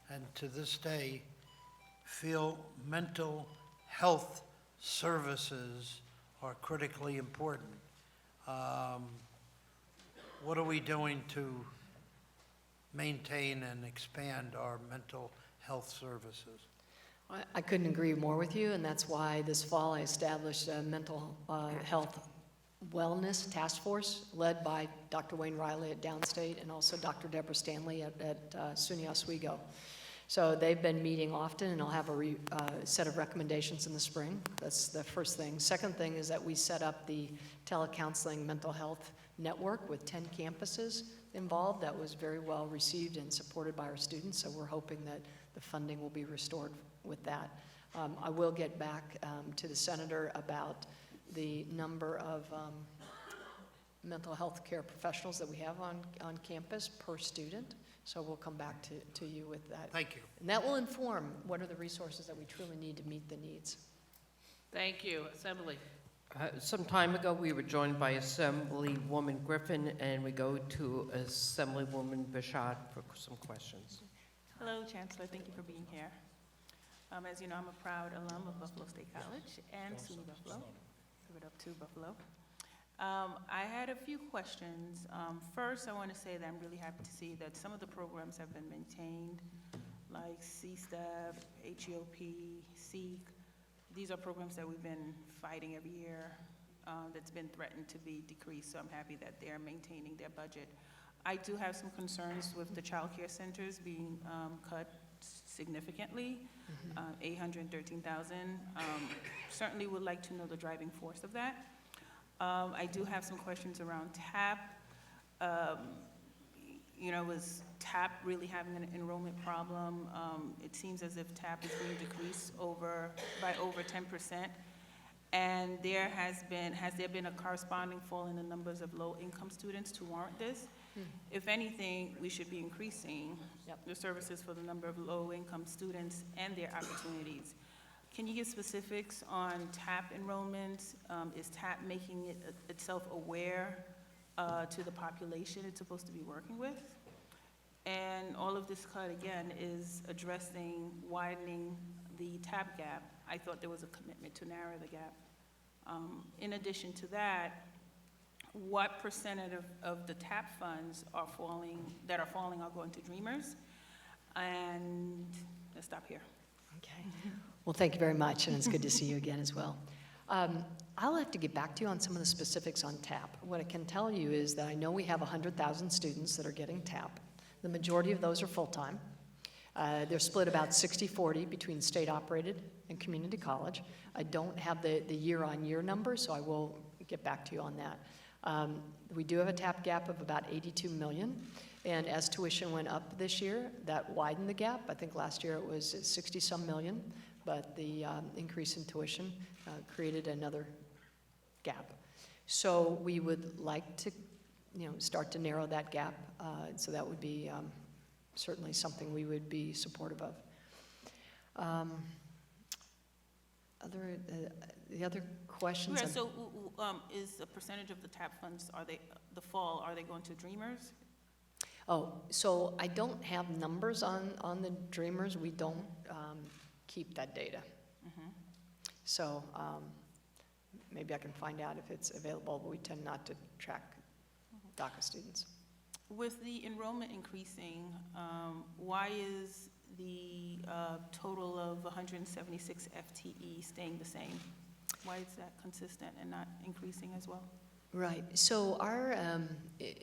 and to this day, feel mental health services are critically important. What are we doing to maintain and expand our mental health services? I couldn't agree more with you, and that's why this fall I established a mental health wellness task force led by Dr. Wayne Riley at Downstate and also Dr. Deborah Stanley at SUNY Oswego. So they've been meeting often, and I'll have a set of recommendations in the spring. That's the first thing. Second thing is that we set up the telecounseling mental health network with 10 campuses involved. That was very well received and supported by our students, so we're hoping that the funding will be restored with that. I will get back to the senator about the number of mental health care professionals that we have on campus per student. So we'll come back to you with that. Thank you. And that will inform what are the resources that we truly need to meet the needs. Thank you. Assembly. Some time ago, we were joined by Assemblywoman Griffin, and we go to Assemblywoman Bashad for some questions. Hello, Chancellor. Thank you for being here. As you know, I'm a proud alum of Buffalo State College and SUNY Buffalo. Give it up to Buffalo. I had a few questions. First, I want to say that I'm really happy to see that some of the programs have been maintained, like CSTEP, HEOP, SEEK. These are programs that we've been fighting every year that's been threatened to be decreased, so I'm happy that they're maintaining their budget. I do have some concerns with the child care centers being cut significantly, 813,000. Certainly would like to know the driving force of that. I do have some questions around TAP. You know, is TAP really having an enrollment problem? It seems as if TAP is being decreased by over 10%. And has there been a corresponding fall in the numbers of low-income students to warrant this? If anything, we should be increasing the services for the number of low-income students and their opportunities. Can you give specifics on TAP enrollments? Is TAP making itself aware to the population it's supposed to be working with? And all of this cut, again, is addressing widening the TAP gap. I thought there was a commitment to narrow the gap. In addition to that, what percentage of the TAP funds are falling are going to Dreamers? And let's stop here. Okay. Well, thank you very much, and it's good to see you again as well. I'll have to get back to you on some of the specifics on TAP. What I can tell you is that I know we have 100,000 students that are getting TAP. The majority of those are full-time. They're split about 60-40 between state-operated and community college. I don't have the year-on-year number, so I will get back to you on that. We do have a TAP gap of about 82 million, and as tuition went up this year, that widened the gap. I think last year it was 60-some million, but the increase in tuition created another gap. So we would like to, start to narrow that gap, so that would be certainly something we would be supportive of. The other questions? Yeah, so is the percentage of the TAP funds, are they going to Dreamers? Oh, so I don't have numbers on the Dreamers. We don't keep that data. So maybe I can find out if it's available, but we tend not to track DACA students. With the enrollment increasing, why is the total of 176 FTE staying the same? Why is that consistent and not increasing as well? Right. So our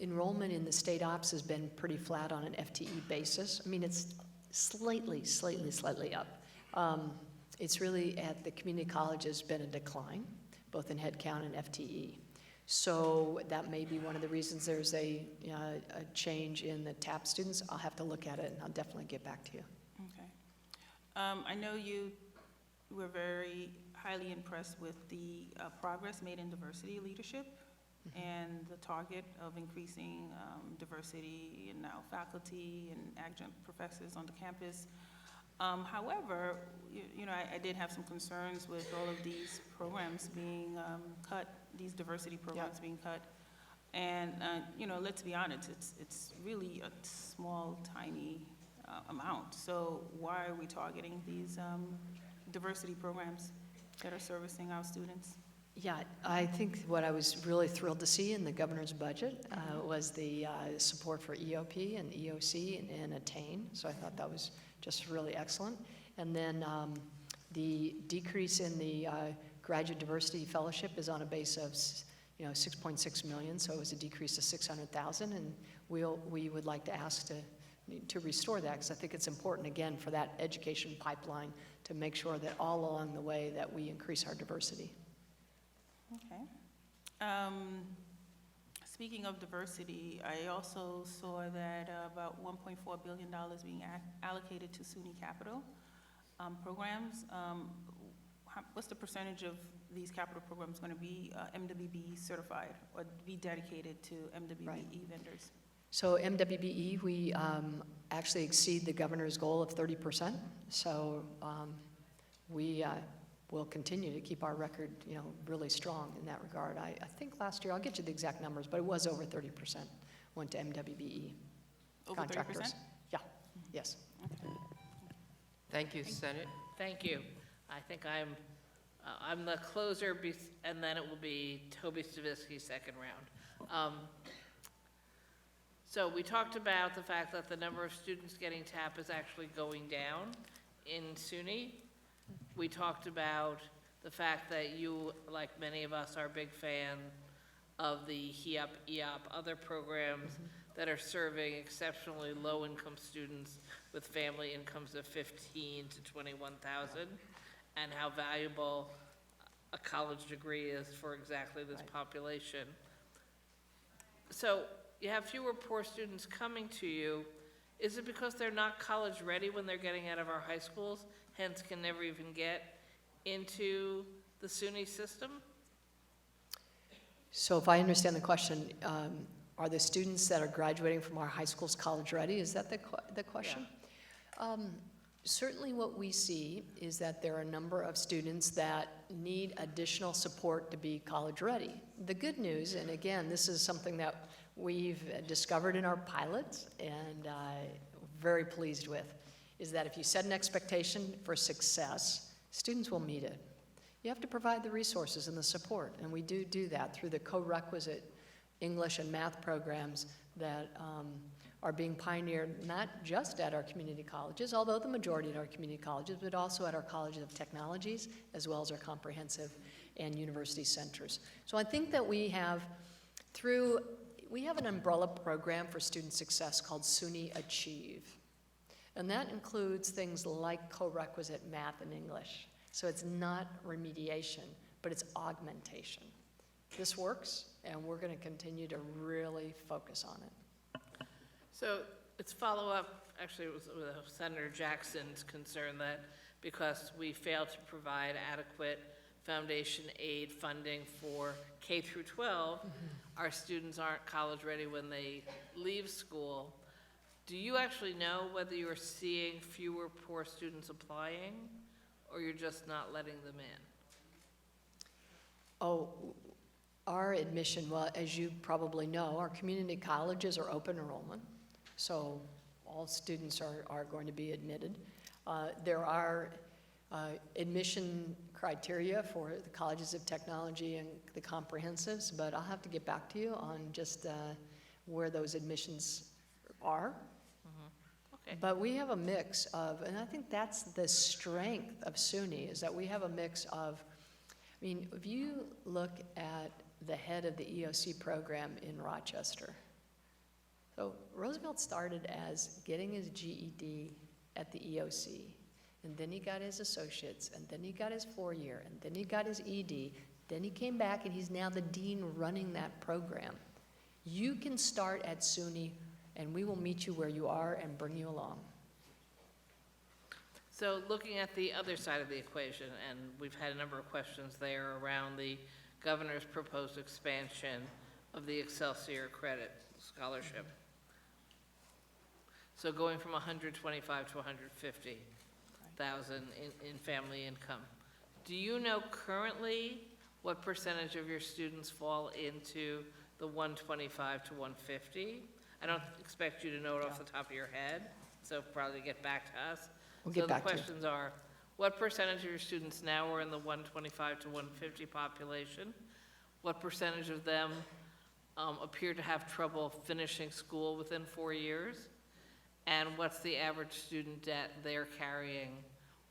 enrollment in the state ops has been pretty flat on an FTE basis. I mean, it's slightly up. It's really at the community college has been a decline, both in headcount and FTE. So that may be one of the reasons there's a change in the TAP students. I'll have to look at it, and I'll definitely get back to you. Okay. I know you were very highly impressed with the progress made in diversity leadership and the target of increasing diversity in now faculty and adjunct professors on the campus. However, I did have some concerns with all of these programs being cut, these diversity programs being cut. And, let's be honest, it's really a small, tiny amount. So why are we targeting these diversity programs that are servicing our students? Yeah, I think what I was really thrilled to see in the governor's budget was the support for EOP and EOC and Attain. So I thought that was just really excellent. And then the decrease in the Graduate Diversity Fellowship is on a base of 6.6 million, so it was a decrease of 600,000, and we would like to ask to restore that, because I think it's important, again, for that education pipeline to make sure that all along the way that we increase our diversity. Okay. Speaking of diversity, I also saw that about $1.4 billion being allocated to SUNY Capital programs. What's the percentage of these capital programs going to be MWBE certified or be dedicated to MWBE vendors? So MWBE, we actually exceed the governor's goal of 30%. So we will continue to keep our record, really strong in that regard. I think last year, I'll get you the exact numbers, but it was over 30% went to MWBE over contractors. 30%? Yeah, yes. Okay. Thank you, Senate. Thank you. I think I'm the closer, and then it will be Toby Stavisky second round. So we talked about the fact that the number of students getting TAP is actually going down in SUNY. We talked about the fact that you, like many of us, are a big fan of the HEOP, EOP, other programs that are serving exceptionally low-income students with family incomes of $15,000 to $21,000, and how valuable a college degree is for exactly this population. So you have fewer poor students coming to you. Is it because they're not college ready when they're getting out of our high schools, hence can never even get into the SUNY system? So if I understand the question, are the students that are graduating from our high schools college ready? Is that the question? Yeah. Certainly what we see is that there are a number of students that need additional support to be college ready. The good news, and again, this is something that we've discovered in our pilots and very pleased with, is that if you set an expectation for success, students will meet it. You have to provide the resources and the support, and we do that through the co-requisite English and math programs that are being pioneered not just at our community colleges, although the majority at our community colleges, but also at our colleges of technologies, as well as our comprehensive and university centers. So I think that we have an umbrella program for student success called SUNY Achieve. And that includes things like co-requisite math and English. So it's not remediation, but it's augmentation. this works, and we're going to continue to really focus on it. So it's follow-up, actually, it was Senator Jackson's concern that because we failed to provide adequate foundation aid funding for K through 12, our students aren't college-ready when they leave school. Do you actually know whether you're seeing fewer poor students applying, or you're just not letting them in? Oh, our admission, well, as you probably know, our community colleges are open enrollment, so all students are going to be admitted. There are admission criteria for the colleges of technology and the comprehensives, but I'll have to get back to you on just where those admissions are. Okay. But we have a mix of, and I think that's the strength of SUNY, is that we have a mix of, I mean, if you look at the head of the EOC program in Rochester, so Roosevelt started as getting his GED at the EOC, and then he got his associates, and then he got his 4-year, and then he got his ED, then he came back and he's now the dean running that program. You can start at SUNY and we will meet you where you are and bring you along. So looking at the other side of the equation, and we've had a number of questions there around the governor's proposed expansion of the Excelsior Credit Scholarship. So going from 125 to 150,000 in family income. Do you know currently what percentage of your students fall into the 125 to 150? I don't expect you to know it off the top of your head, so probably get back to us. We'll get back to you. So the questions are, what percentage of your students now are in the 125 to 150 population? What percentage of them appear to have trouble finishing school within 4 years? And what's the average student debt they're carrying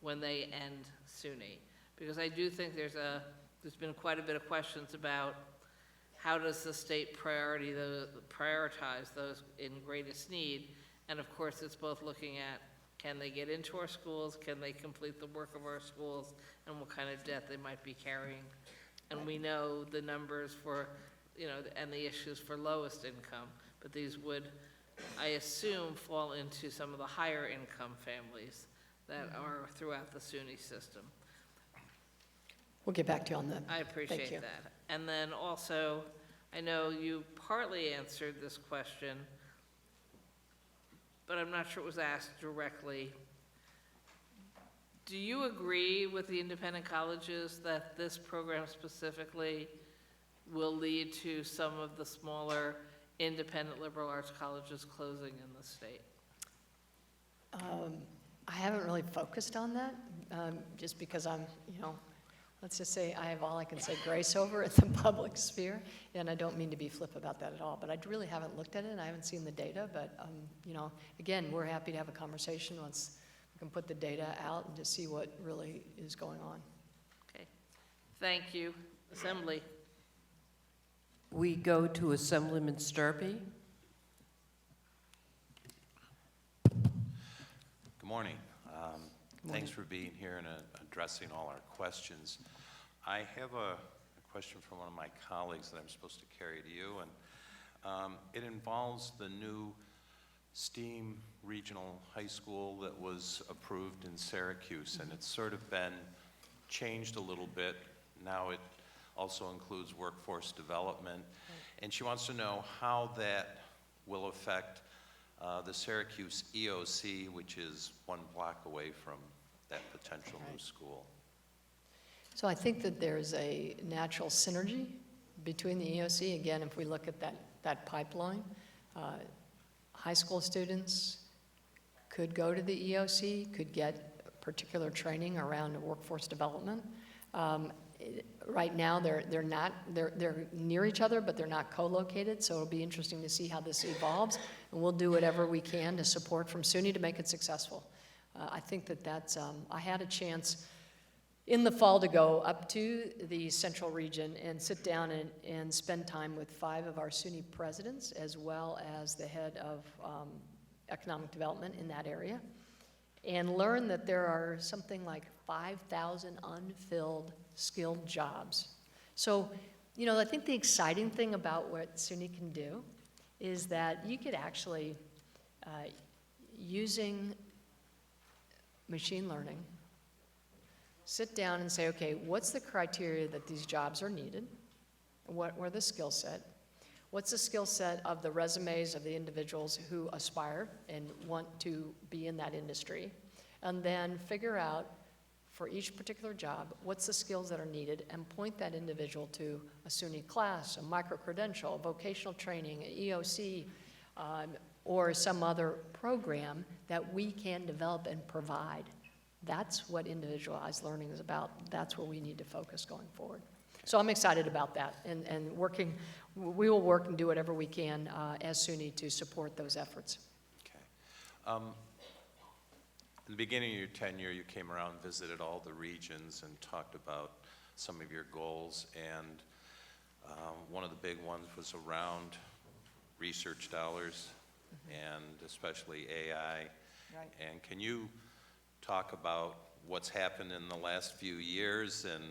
when they end SUNY? Because I do think there's been quite a bit of questions about how does the state prioritize those in greatest need? And of course, it's both looking at, can they get into our schools? Can they complete the work of our schools? And what kind of debt they might be carrying? And we know the numbers for, and the issues for lowest income, but these would, I assume, fall into some of the higher income families that are throughout the SUNY system. We'll get back to you on that. I Thank appreciate you. that. And then also, I know you partly answered this question, but I'm not sure it was asked directly. Do you agree with the independent colleges that this program specifically will lead to some of the smaller independent liberal arts colleges closing in the state? I haven't really focused on that, just because I'm, let's just say I have all I can say grace over in the public sphere, and I don't mean to be flip about that at all, but I really haven't looked at it, and I haven't seen the data, but, again, we're happy to have a conversation once we can put the data out and just see what really is going on. Okay. Thank you. Assembly. We go to Assemblyman Sturpey. Good morning. Thanks for being here and addressing all our questions. I have a question from one of my colleagues that I'm supposed to carry to you, and it involves the new STEAM regional high school that was approved in Syracuse, and it's sort of been changed a little bit. Now it also includes workforce development, and she wants to know how that will affect the Syracuse EOC, which is 1 block away from that potential new school. So I think that there's a natural synergy between the EOC. Again, if we look at that pipeline, high school students could go to the EOC, could get particular training around workforce development. Right now, they're near each other, but they're not co-located, so it'll be interesting to see how this evolves, and we'll do whatever we can to support from SUNY to make it successful. I think that's, I had a chance in the fall to go up to the central region and sit down and spend time with 5 of our SUNY presidents, as well as the head of economic development in that area, and learn that there are something like 5,000 unfilled skilled jobs. So, You know, I think the exciting thing about what SUNY can do is that you could actually, using machine learning, sit down and say, okay, what's the criteria that these jobs are needed? What's the skill set? What's the skill set of the resumes of the individuals who aspire and want to be in that industry? And then figure out for each particular job, what's the skills that are needed, and point that individual to a SUNY class, a micro-credential, vocational training, an EOC, or some other program that we can develop and provide. That's what individualized learning is about. That's where we need to focus going forward. So I'm excited about that, and we will work and do whatever we can as SUNY to support those efforts. In the beginning of your tenure, you came around, visited all the regions, and talked about some of your goals. And one of the big ones was around research dollars, and especially AI. Right. And can you talk about what's happened in the last few years and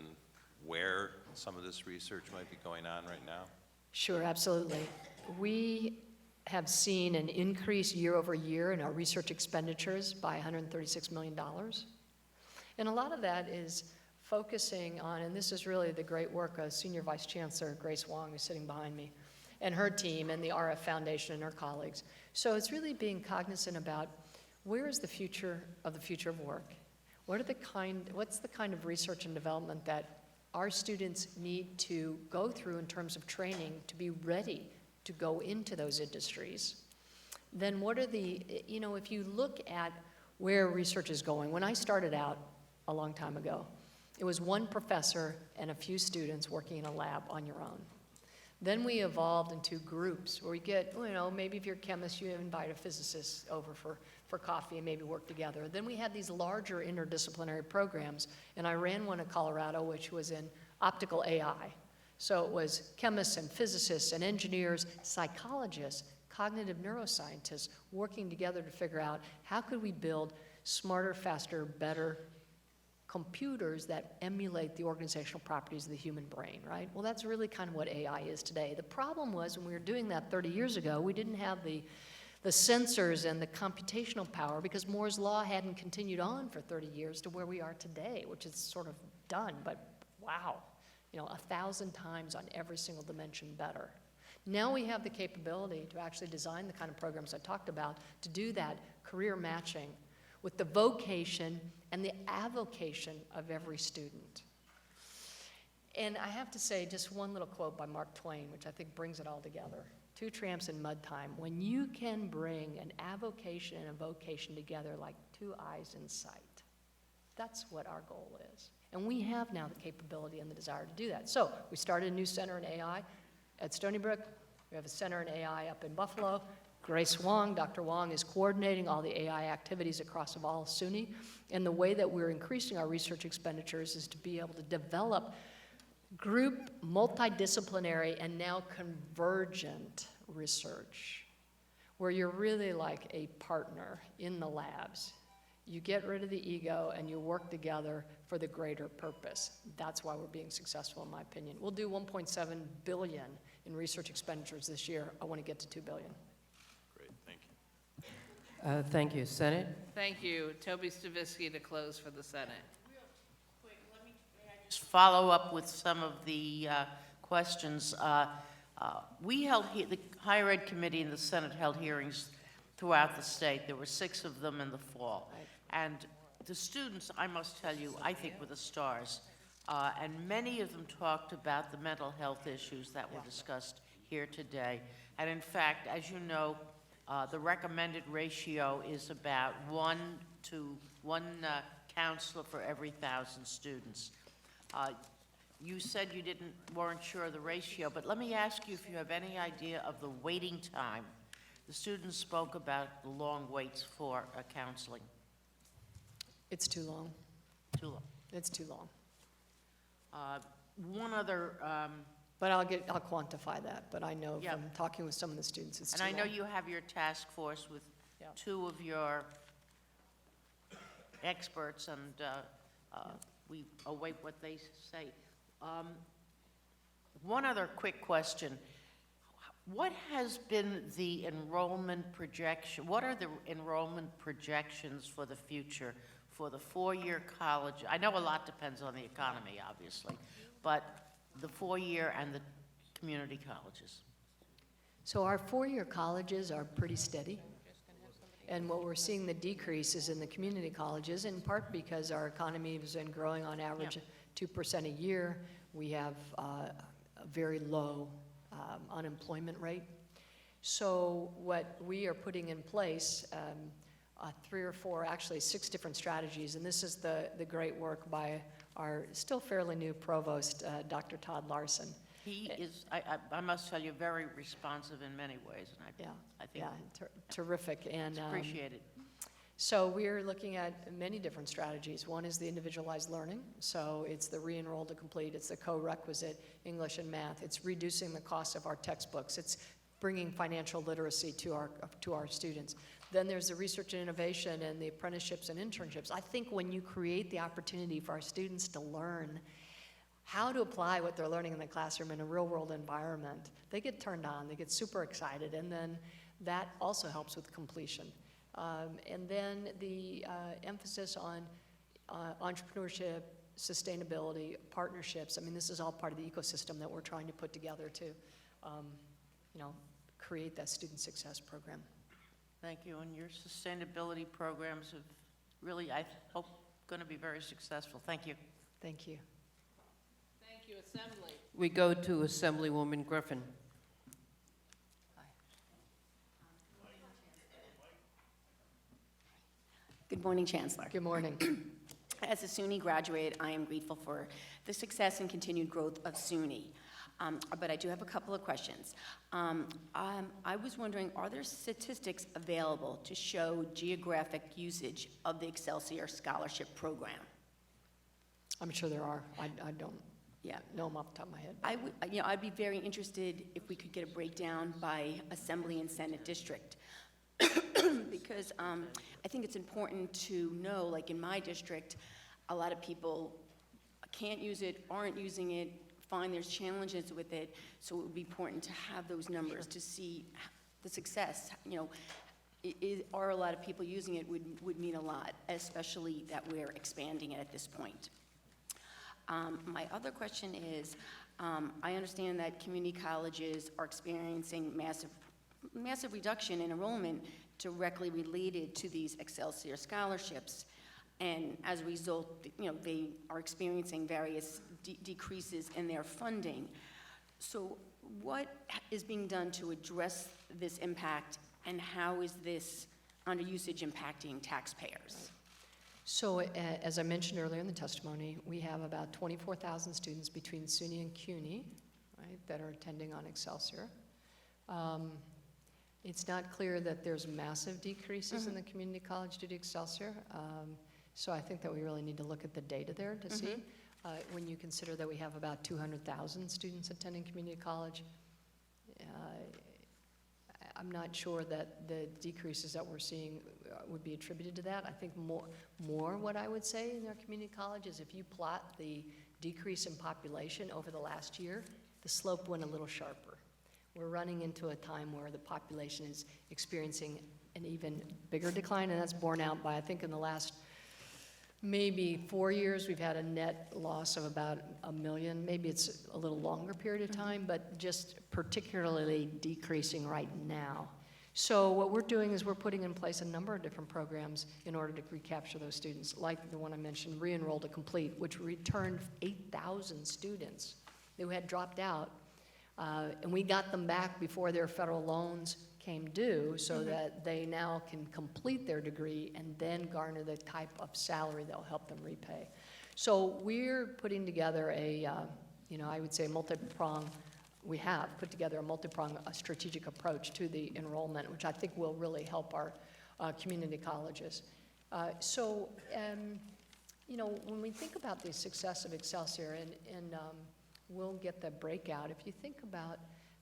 where some of this research might be going on right now? Sure, absolutely. We have seen an increase year over year in our research expenditures by $136 million. And a lot of that is focusing on, and this is really the great work of Senior Vice Chancellor Grace Wong, who's sitting behind me, and her team and the RF Foundation and her colleagues. So it's really being cognizant about where is the future of work? What's the kind of research and development that our students need to go through in terms of training to be ready to go into those industries? Then what are if you look at where research is going, when I started out a long time ago, it was one professor and a few students working in a lab on your own. Then we evolved into groups where we get, maybe if you're a chemist, you invite a physicist over for coffee and maybe work together. Then we had these larger interdisciplinary programs, and I ran one in Colorado, which was in optical AI. So it was chemists and physicists and engineers, psychologists, cognitive neuroscientists working together to figure out how could we build smarter, faster, better computers that emulate the organizational properties of the human brain, right? Well, that's really kind of what AI is today. The problem was when we were doing that 30 years ago, we didn't have the sensors and the computational power because Moore's Law hadn't continued on for 30 years to where we are today, which is sort of done, but wow, 1,000 times on every single dimension better. Now we have the capability to actually design the kind of programs I talked about to do that career matching with the vocation and the avocation of every student. And I have to say just one little quote by Mark Twain, which I think brings it all together. Two tramps in mud time. When you can bring an avocation and a vocation together like two eyes in sight, that's what our goal is. And we have now the capability and the desire to do that. So we started a new center in AI at Stony Brook. We have a center in AI up in Buffalo. Grace Wong, Dr. Wong, is coordinating all the AI activities across all SUNY. And the way that we're increasing our research expenditures is to be able to develop group, multidisciplinary, and now convergent research, where you're really like a partner in the labs. You get rid of the ego and you work together for the greater purpose. That's why we're being successful, in my opinion. We'll do $1.7 billion in research expenditures this year. I want to get to $2 billion. Great, thank you. Thank you. Senate? Thank you. Toby Stavisky to close for the Senate. Just follow up with some of the questions. The Higher Ed Committee and the Senate held hearings throughout the state. There were 6 of them in the fall. And the students, I must tell you, I think were the stars. And many of them talked about the mental health issues that were discussed here today. And in fact, as you know, the recommended ratio is about 1 counselor for every 1,000 students. You said you weren't sure of the ratio, but let me ask you if you have any idea of the waiting time. The students spoke about the long waits for counseling. It's too long. Too long. It's too long. One other. But I'll quantify that. But I know from talking with some of the students, it's too long. And I know you have your task force with 2 of your experts, and we await what they say. One other quick question. What has been the enrollment projection, what are the enrollment projections for the future for the four-year college? I know a lot depends on the economy, obviously, but the four-year and the community colleges. So our four-year colleges are pretty steady. And what we're seeing the decrease is in the community colleges, in part because our economy has been growing on average 2% a year. We have a very low unemployment rate. So what we are putting in place, 3 or 4, actually 6 different strategies, and this is the great work by our still fairly new provost, Dr. Todd Larson. He is, I must tell you, very responsive in many ways, and I think terrific. And it's appreciated. So we're looking at many different strategies. One is the individualized learning. So it's the re-enroll to complete. It's the co-requisite English and math. It's reducing the cost of our textbooks. It's bringing financial literacy to our students. Then there's the research and innovation and the apprenticeships and internships. I think when you create the opportunity for our students to learn how to apply what they're learning in the classroom in a real-world environment, they get turned on, they get super excited, and then that also helps with completion. And then the emphasis on entrepreneurship, sustainability, partnerships. I mean, this is all part of the ecosystem that we're trying to put together to, create that student success program. Thank you. And your sustainability programs have really, I hope, going to be very successful. Thank you. Thank you. Thank you, Assembly. We go to Assemblywoman Griffin. Good morning, Chancellor. Good morning. As a SUNY graduate, I am grateful for the success and continued growth of SUNY. But I do have a couple of questions. I was wondering, are there statistics available to show geographic usage of the Excelsior Scholarship Program? I'm sure there are. I don't know them off the top of my head. I'd be very interested if we could get a breakdown by Assembly and Senate district. Because I think it's important to know, like in my district, a lot of people can't use it, aren't using it, find there's challenges with it, so it would be important to have those numbers to see the success. Are a lot of people using it would mean a lot, especially that we're expanding it at this point. My other question is, I understand that community colleges are experiencing massive reduction in enrollment directly related to these Excelsior scholarships. And as a result, they are experiencing various decreases in their funding. So what is being done to address this impact, and how is this underusage impacting taxpayers? So as I mentioned earlier in the testimony, we have about 24,000 students between SUNY and CUNY, right, that are attending on Excelsior. It's not clear that there's massive decreases in the community college due to Excelsior. So I think that we really need to look at the data there to see. When you consider that we have about 200,000 students attending community college, I'm not sure that the decreases that we're seeing would be attributed to that. I think more what I would say in our community college is if you plot the decrease in population over the last year, the slope went a little sharper. We're running into a time where the population is experiencing an even bigger decline, and that's borne out by, I think in the last maybe 4 years, we've had a net loss of about 1 million. Maybe it's a little longer period of time, but just particularly decreasing right now. So what we're doing is we're putting in place a number of different programs in order to recapture those students, like the one I mentioned, Re-enroll to Complete, which returned 8,000 students who had dropped out. And we got them back before their federal loans came due so that they now can complete their degree and then garner the type of salary that will help them repay. So we're putting together I would say we have put together a multi-pronged strategic approach to the enrollment, which I think will really help our community colleges. When we think about the success of Excelsior, and we'll get the breakout, if you think about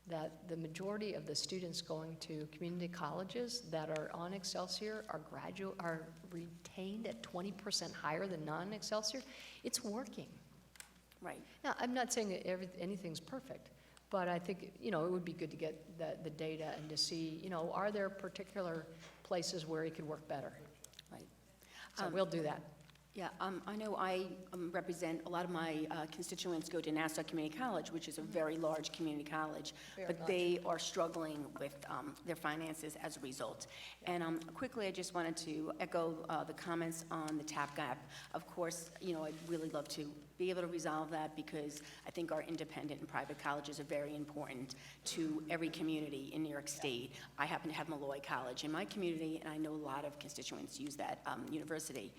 that the majority of the students going to community colleges that are on Excelsior are retained at 20% higher than non-Excelsior, it's working. Right. Now, I'm not saying that anything's perfect, but I think, it would be good to get the data and to see, are there particular places where it could work better? Right. So we'll do that. Yeah, I know I represent, a lot of my constituents go to Nassau Community College, which is a very large community college, but they are struggling with their finances as a result. And quickly, I just wanted to echo the comments on the TAP gap. Of course, I'd really love to be able to resolve that because I think our independent and private colleges are very important to every community in New York State. I happen to have Malloy College in my community, and I know a lot of constituents use that university.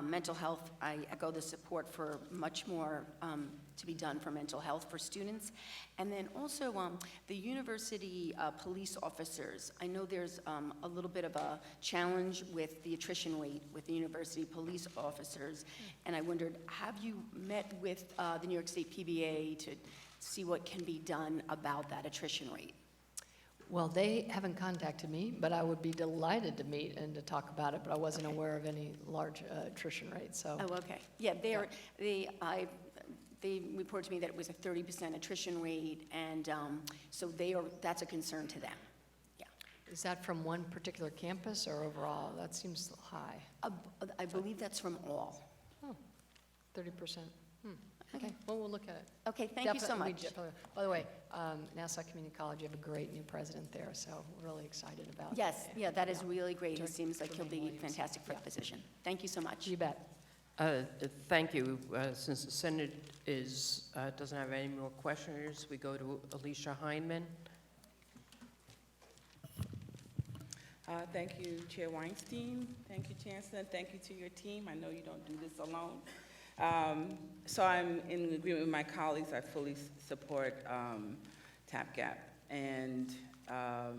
Mental health, I echo the support for much more to be done for mental health for students. And then also the university police officers. I know there's a little bit of a challenge with the attrition rate with the university police officers. And I wondered, have you met with the New York State PBA to see what can be done about that attrition rate? Well, they haven't contacted me, but I would be delighted to meet and to talk about it, but I wasn't aware of any large attrition rate, so. Oh, okay. Yeah, they reported to me that it was a 30% attrition rate, and so that's a concern to them. Yeah. Is that from one particular campus or overall? That seems high. I believe that's from all. Oh, 30%. Okay, well, we'll look at it. Okay, thank you so much. By the way, Nassau Community College, you have a great new president there, so we're really excited about. Yes, yeah, that is really great. He seems like he'll be fantastic for the position. Thank you so much. You bet. Thank you. Since the Senate doesn't have any more questioners, we go to Alicia Heineman. Thank you, Chair Weinstein. Thank you, Chancellor. Thank you to your team. I know you don't do this alone. So I'm in agreement with my colleagues. I fully support TAP Gap. And I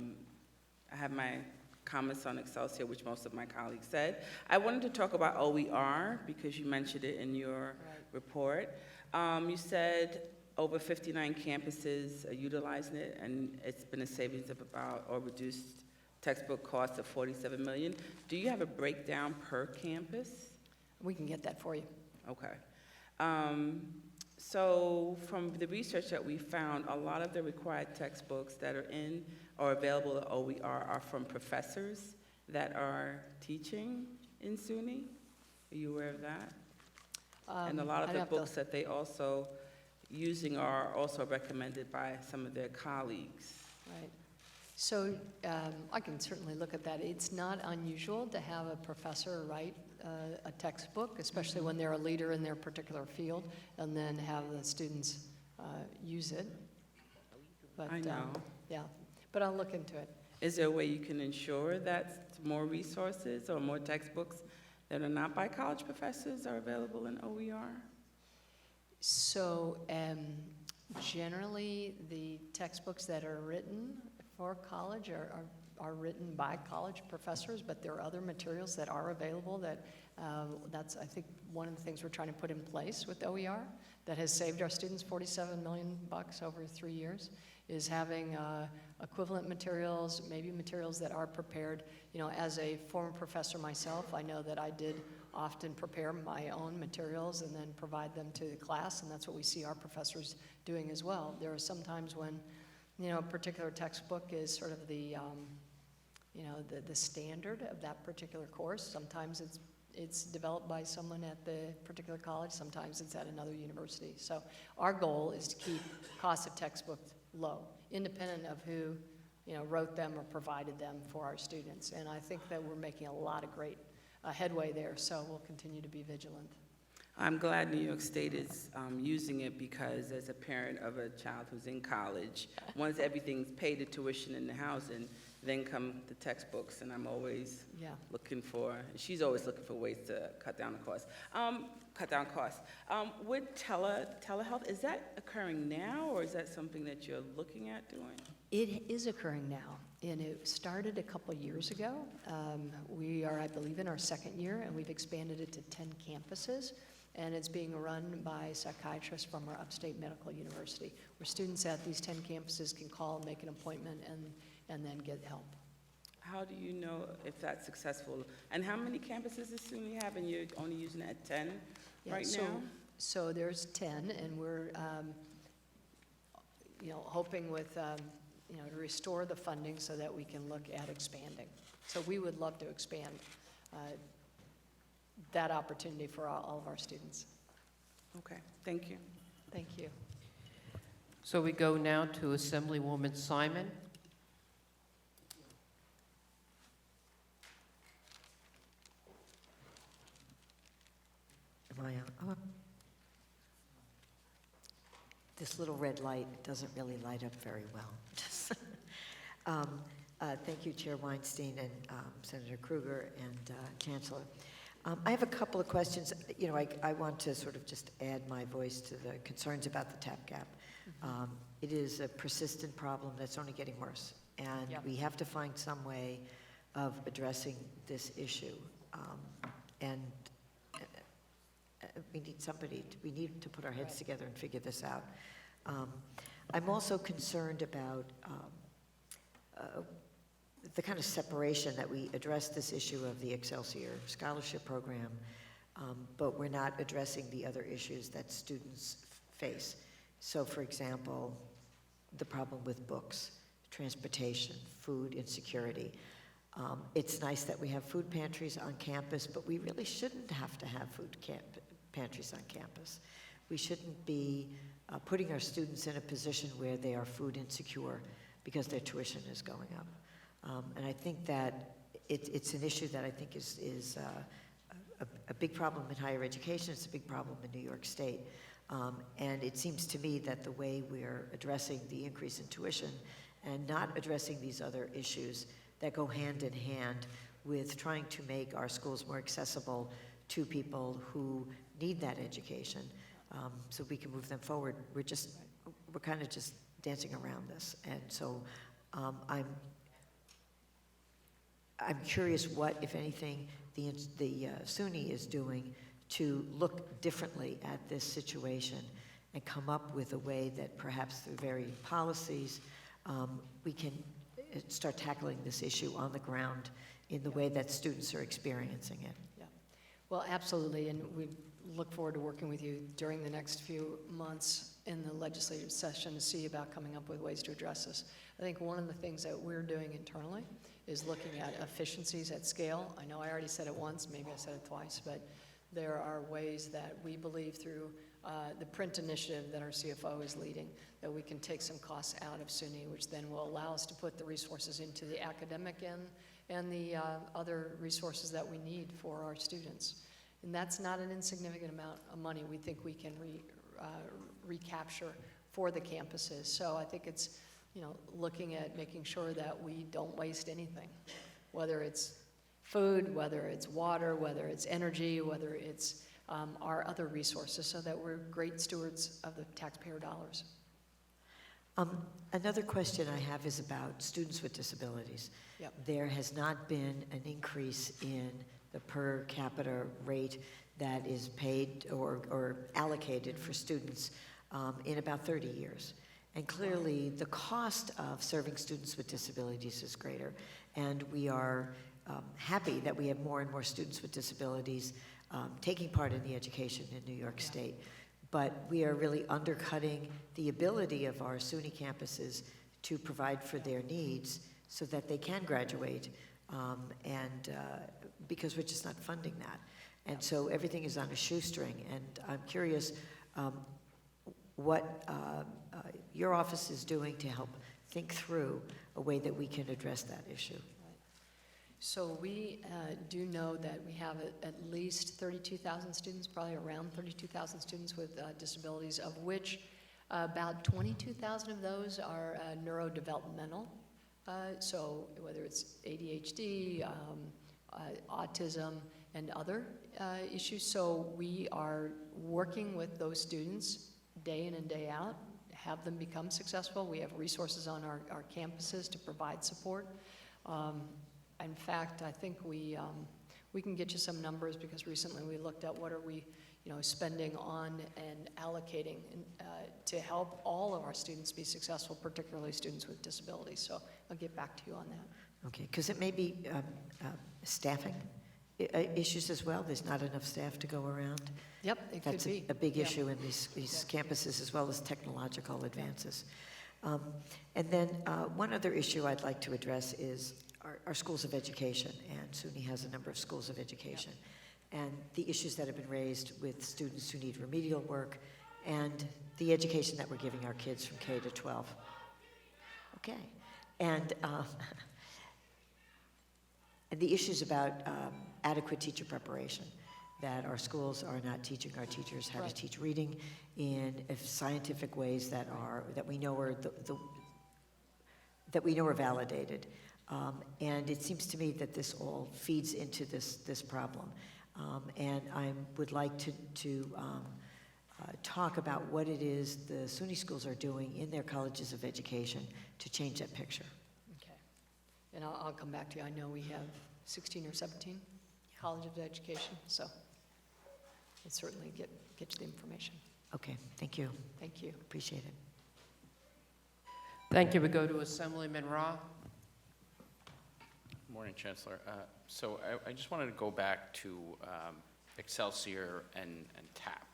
have my comments on Excelsior, which most of my colleagues said. I wanted to talk about OER because you mentioned it in your report. You said over 59 campuses are utilizing it, and it's been a savings of about, or reduced textbook costs of $47 million. Do you have a breakdown per campus? We can get that for you. Okay. So from the research that we found, a lot of the required textbooks that are in or available at OER are from professors that are teaching in SUNY. Are you aware of that? And a lot of the books that they also using are also recommended by some of their colleagues. Right. So I can certainly look at that. It's not unusual to have a professor write a textbook, especially when they're a leader in their particular field, and then have the students use it. But, I know. Yeah, but I'll look into it. Is there a way you can ensure that more resources or more textbooks that are not by college professors are available in OER? So generally, the textbooks that are written for college are written by college professors, but there are other materials that are available that that's, I think, one of the things we're trying to put in place with OER that has saved our students $47 million over 3 years, is having equivalent materials, maybe materials that are prepared. You know, as a former professor myself, I know that I did often prepare my own materials and then provide them to the class, and that's what we see our professors doing as well. There are some times when, you know, a particular textbook is sort of the, you know, the standard of that particular course. Sometimes it's developed by someone at the particular college, sometimes it's at another university. So our goal is to keep costs of textbooks low, independent of who, you know, wrote them or provided them for our students. And I think that we're making a lot of great headway there, so we'll continue to be vigilant. I'm glad New York State is using it because as a parent of a child who's in college, once everything's paid, the tuition and the housing, then come the textbooks, and I'm always looking for, she's always looking for ways to cut down the cost. With telehealth, is that occurring now, or is that something that you're looking at doing? It is occurring now, and it started a couple years ago. We are, I believe, in our second year, and we've expanded it to 10 campuses, and it's being run by psychiatrists from our upstate medical university, where students at these 10 campuses can call and make an appointment and then get help. How do you know if that's successful? And how many campuses does SUNY have, and you're only using it at 10 right now? So there's 10, and we're, hoping with, to restore the funding so that we can look at expanding. So we would love to expand that opportunity for all of our students. Okay, thank you. Thank you. So we go now to Assemblywoman Simon. Am I on? Oh. This little red light doesn't really light up very well. Thank you, Chair Weinstein and Senator Krueger and Chancellor. I have a couple of questions. I want to sort of just add my voice to the concerns about the TAP gap. It is a persistent problem that's only getting worse, and we have to find some way of addressing this issue. And we need to put our heads together and figure this out. I'm also concerned about the kind of separation that we address this issue of the Excelsior Scholarship Program, but we're not addressing the other issues that students face. So, for example, the problem with books, transportation, food insecurity. It's nice that we have food pantries on campus, but we really shouldn't have to have food pantries on campus. We shouldn't be putting our students in a position where they are food insecure because their tuition is going up. And I think that it's an issue that I think is a big problem in higher education. It's a big problem in New York State. And it seems to me that the way we're addressing the increase in tuition and not addressing these other issues that go hand in hand with trying to make our schools more accessible to people who need that education, so we can move them forward. We're kind of just dancing around this. And so I'm curious what, if anything, the SUNY is doing to look differently at this situation and come up with a way that perhaps through varying policies, we can start tackling this issue on the ground in the way that students are experiencing it. Yeah. Well, absolutely, and we look forward to working with you during the next few months in the legislative session to see about coming up with ways to address this. I think one of the things that we're doing internally is looking at efficiencies at scale. I know I already said it once, maybe I said it twice, but there are ways that we believe through the print initiative that our CFO is leading, that we can take some costs out of SUNY, which then will allow us to put the resources into the academic end and the other resources that we need for our students. And that's not an insignificant amount of money we think we can recapture for the campuses. So I think it's, looking at making sure that we don't waste anything, whether it's food, whether it's water, whether it's energy, whether it's our other resources, so that we're great stewards of the taxpayer dollars. Another question I have is about students with disabilities. Yep. There has not been an increase in the per capita rate that is paid or allocated for students in about 30 years. And clearly, the cost of serving students with disabilities is greater, and we are happy that we have more and more students with disabilities taking part in the education in New York State. But we are really undercutting the ability of our SUNY campuses to provide for their needs so that they can graduate, because we're just not funding that. And so everything is on a shoestring, and I'm curious what your office is doing to help think through a way that we can address that issue. So we do know that we have at least 32,000 students, probably around 32,000 students with disabilities, of which about 22,000 of those are neurodevelopmental. So whether it's ADHD, autism, and other issues. So we are working with those students day in and day out, have them become successful. We have resources on our campuses to provide support. In fact, I think we can get you some numbers, because recently we looked at what are we spending on and allocating to help all of our students be successful, particularly students with disabilities. So I'll get back to you on that. Okay, because it may be staffing. issues as well. There's not enough staff to go around. Yep, it could That's be. a big Yeah. issue in these campuses, as well as technological advances. And then one other issue I'd like to address is our schools of education, and SUNY has a number of schools of education, and the issues that have been raised with students who need remedial work, and the education that we're giving our kids from K to 12. Okay. And the issues about adequate teacher preparation, that our schools are not teaching our teachers how to teach reading in scientific ways that we know are that we know are validated. And it seems to me that this all feeds into this problem. And I would like to talk about what it is the SUNY schools are doing in their colleges of education to change that picture. Okay. And I'll come back to you. I know we have 16 or 17 colleges of education, so we'll certainly get you the information. Okay, thank you. Thank you. Appreciate it. Thank you. We go to Assemblyman Rah. Morning, Chancellor. So I just wanted to go back to Excelsior and TAP.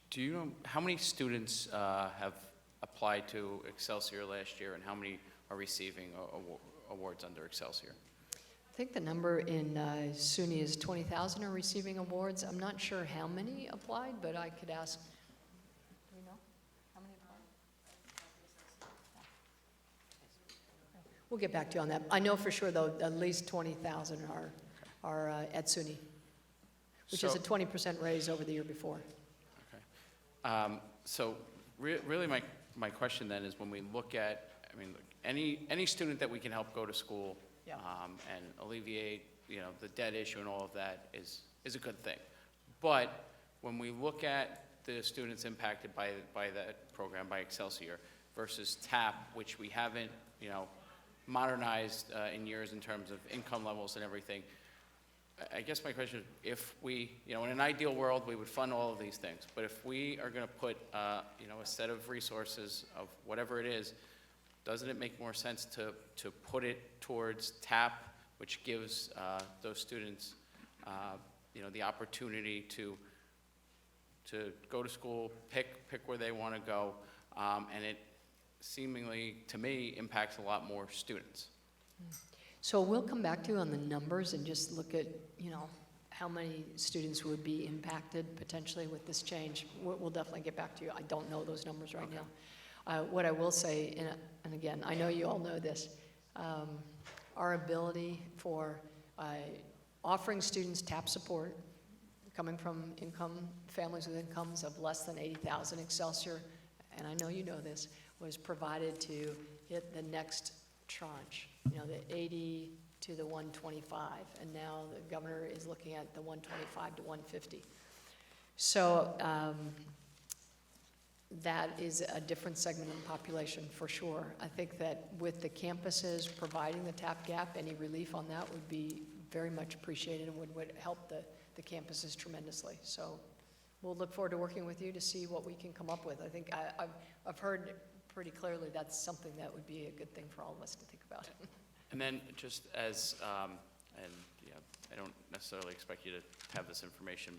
Do you know how many students have applied to Excelsior last year, and how many are receiving awards under Excelsior? I think the number in SUNY is 20,000 are receiving awards. I'm not sure how many applied, but I could ask. Do we know how many applied? We'll get back to you on that. I know for sure, though, at least 20,000 are at SUNY, which is a 20% raise over the year before. Okay. So really my question then is, when we look at, I mean, any student that we can help go to school and alleviate, the debt issue and all of that is a good thing. But when we look at the students impacted by that program, by Excelsior, versus TAP, which we haven't, modernized in years in terms of income levels and everything, I guess my question is, if we, in an ideal world, we would fund all of these things, but if we are going to put, a set of resources of whatever it is, doesn't it make more sense to put it towards TAP, which gives those students, the opportunity to go to school, pick where they want to go, and it seemingly, to me, impacts a lot more students. So we'll come back to you on the numbers and just look at, how many students would be impacted potentially with this change. We'll definitely get back to you. I don't know those numbers right now. What I will say, and again, I know you all know this, our ability for offering students TAP support coming from families with incomes of less than 80,000 Excelsior, and I know you know this, was provided to hit the next tranche, the 80 to the 125, and now the governor is looking at the 125 to 150. So that is a different segment of the population for sure. I think that with the campuses providing the TAP gap, any relief on that would be very much appreciated and would help the campuses tremendously. So we'll look forward to working with you to see what we can come up with. I think I've heard pretty clearly that's something that would be a good thing for all of us to think about. And then just as, I don't necessarily expect you to have this information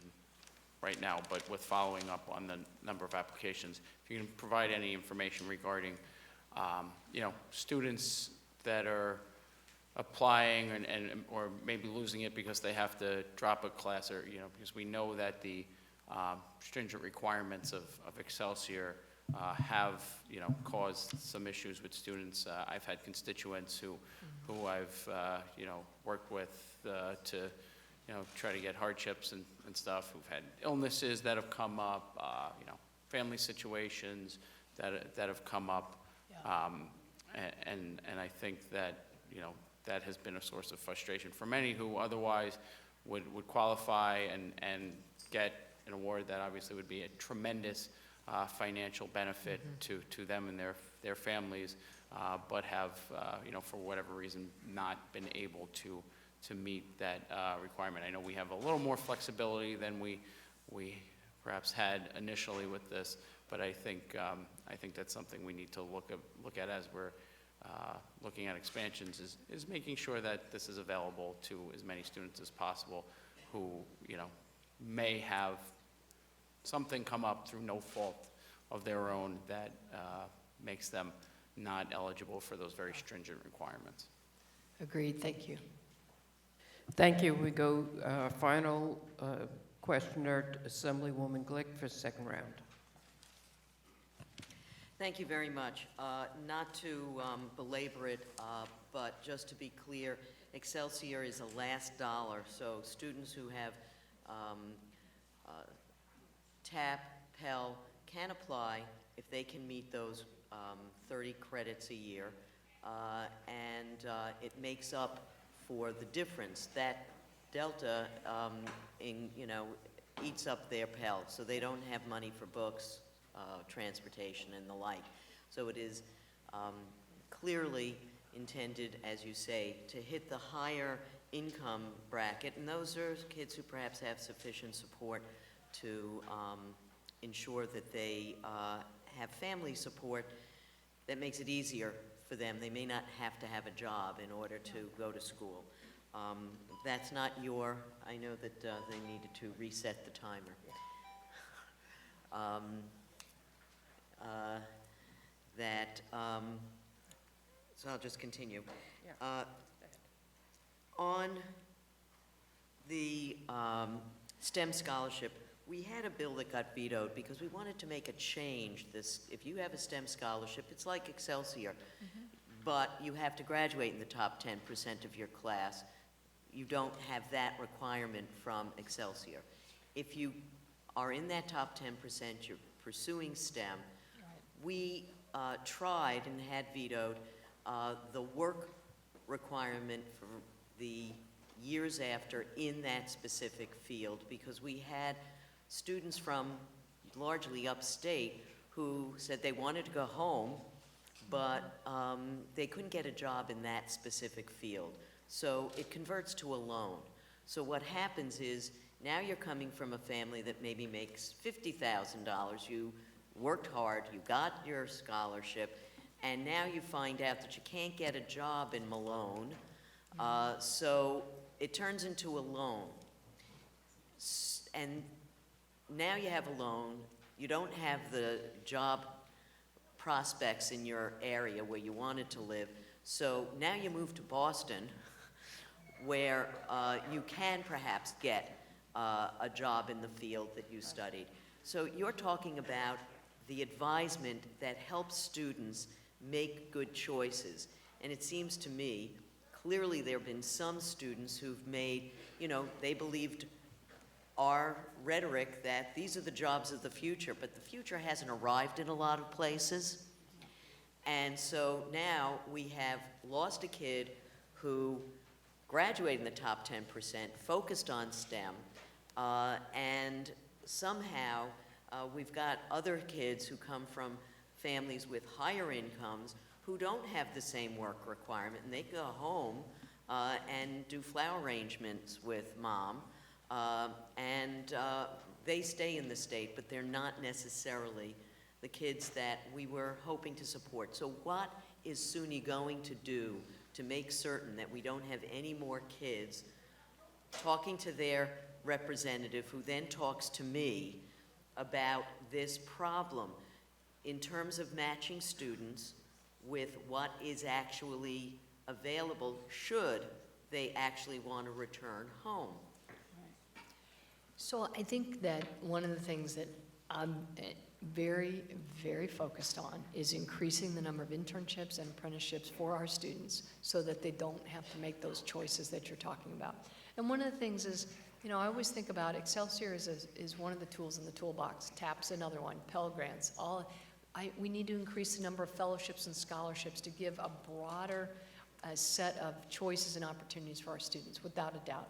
right now, but with following up on the number of applications, if you can provide any information regarding, students that are applying or maybe losing it because they have to drop a class, or, because we know that the stringent requirements of Excelsior have, caused some issues with students. I've had constituents who I've, worked with to, try to get hardships and stuff, who've had illnesses that have come up, family situations that have come up. And I think that, that has been a source of frustration for many who otherwise would qualify and get an award that obviously would be a tremendous financial benefit to them and their families, but have, for whatever reason, not been able to meet that requirement. I know we have a little more flexibility than we perhaps had initially with this, but I think that's something we need to look at as we're looking at expansions is making sure that this is available to as many students as possible who, may have something come up through no fault of their own that makes them not eligible for those very stringent requirements. Agreed, thank you. Thank you. We go final questioner, Assemblywoman Glick, for second round. Thank you very much. Not to belabor it, but just to be clear, Excelsior is a last dollar, so students who have TAP, Pell can apply if they can meet those 30 credits a year, and it makes up for the difference. That delta eats up their Pell, so they don't have money for books, transportation, and the like. So it is clearly intended, as you say, to hit the higher income bracket, and those are kids who perhaps have sufficient support to ensure that they have family support that makes it easier for them. They may not have to have a job in order to go to school. That's not I know that they needed to reset the timer. So I'll just continue. On the STEM scholarship, we had a bill that got vetoed because we wanted to make a change. If you have a STEM scholarship, it's like Excelsior, but you have to graduate in the top 10% of your class. You don't have that requirement from Excelsior. If you are in that top 10%, you're pursuing STEM. We tried and had vetoed the work requirement for the years after in that specific field because we had students from largely upstate who said they wanted to go home, but they couldn't get a job in that specific field. So it converts to a loan. So what happens is now you're coming from a family that maybe makes $50,000. You worked hard, you got your scholarship, and now you find out that you can't get a job in Malone, so it turns into a loan. And now you have a loan, you don't have the job prospects in your area where you wanted to live, so now you move to Boston, where you can perhaps get a job in the field that you studied. So you're talking about the advisement that helps students make good choices. And it seems to me, clearly there have been some students who've made, they believed our rhetoric that these are the jobs of the future, but the future hasn't arrived in a lot of places. And so now we have lost a kid who graduated in the top 10%, focused on STEM, and somehow we've got other kids who come from families with higher incomes who don't have the same work requirement, and they go home and do flower arrangements with mom, and they stay in the state, but they're not necessarily the kids that we were hoping to support. So what is SUNY going to do to make certain that we don't have any more kids talking to their representative who then talks to me about this problem in terms of matching students with what is actually available should they actually want to return home? So I think that one of the things that I'm very, very focused on is increasing the number of internships and apprenticeships for our students so that they don't have to make those choices that you're talking about. And one of the things is, I always think about Excelsior is one of the tools in the toolbox. TAP's another one, Pell Grants. We need to increase the number of fellowships and scholarships to give a broader set of choices and opportunities for our students, without a doubt.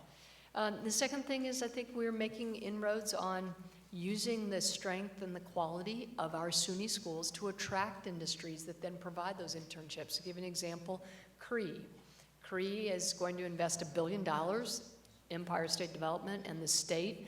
The second thing is I think we're making inroads on using the strength and the quality of our SUNY schools to attract industries that then provide those internships. To give an example, CREE. CREE is going to invest $1 billion, Empire State Development, and the state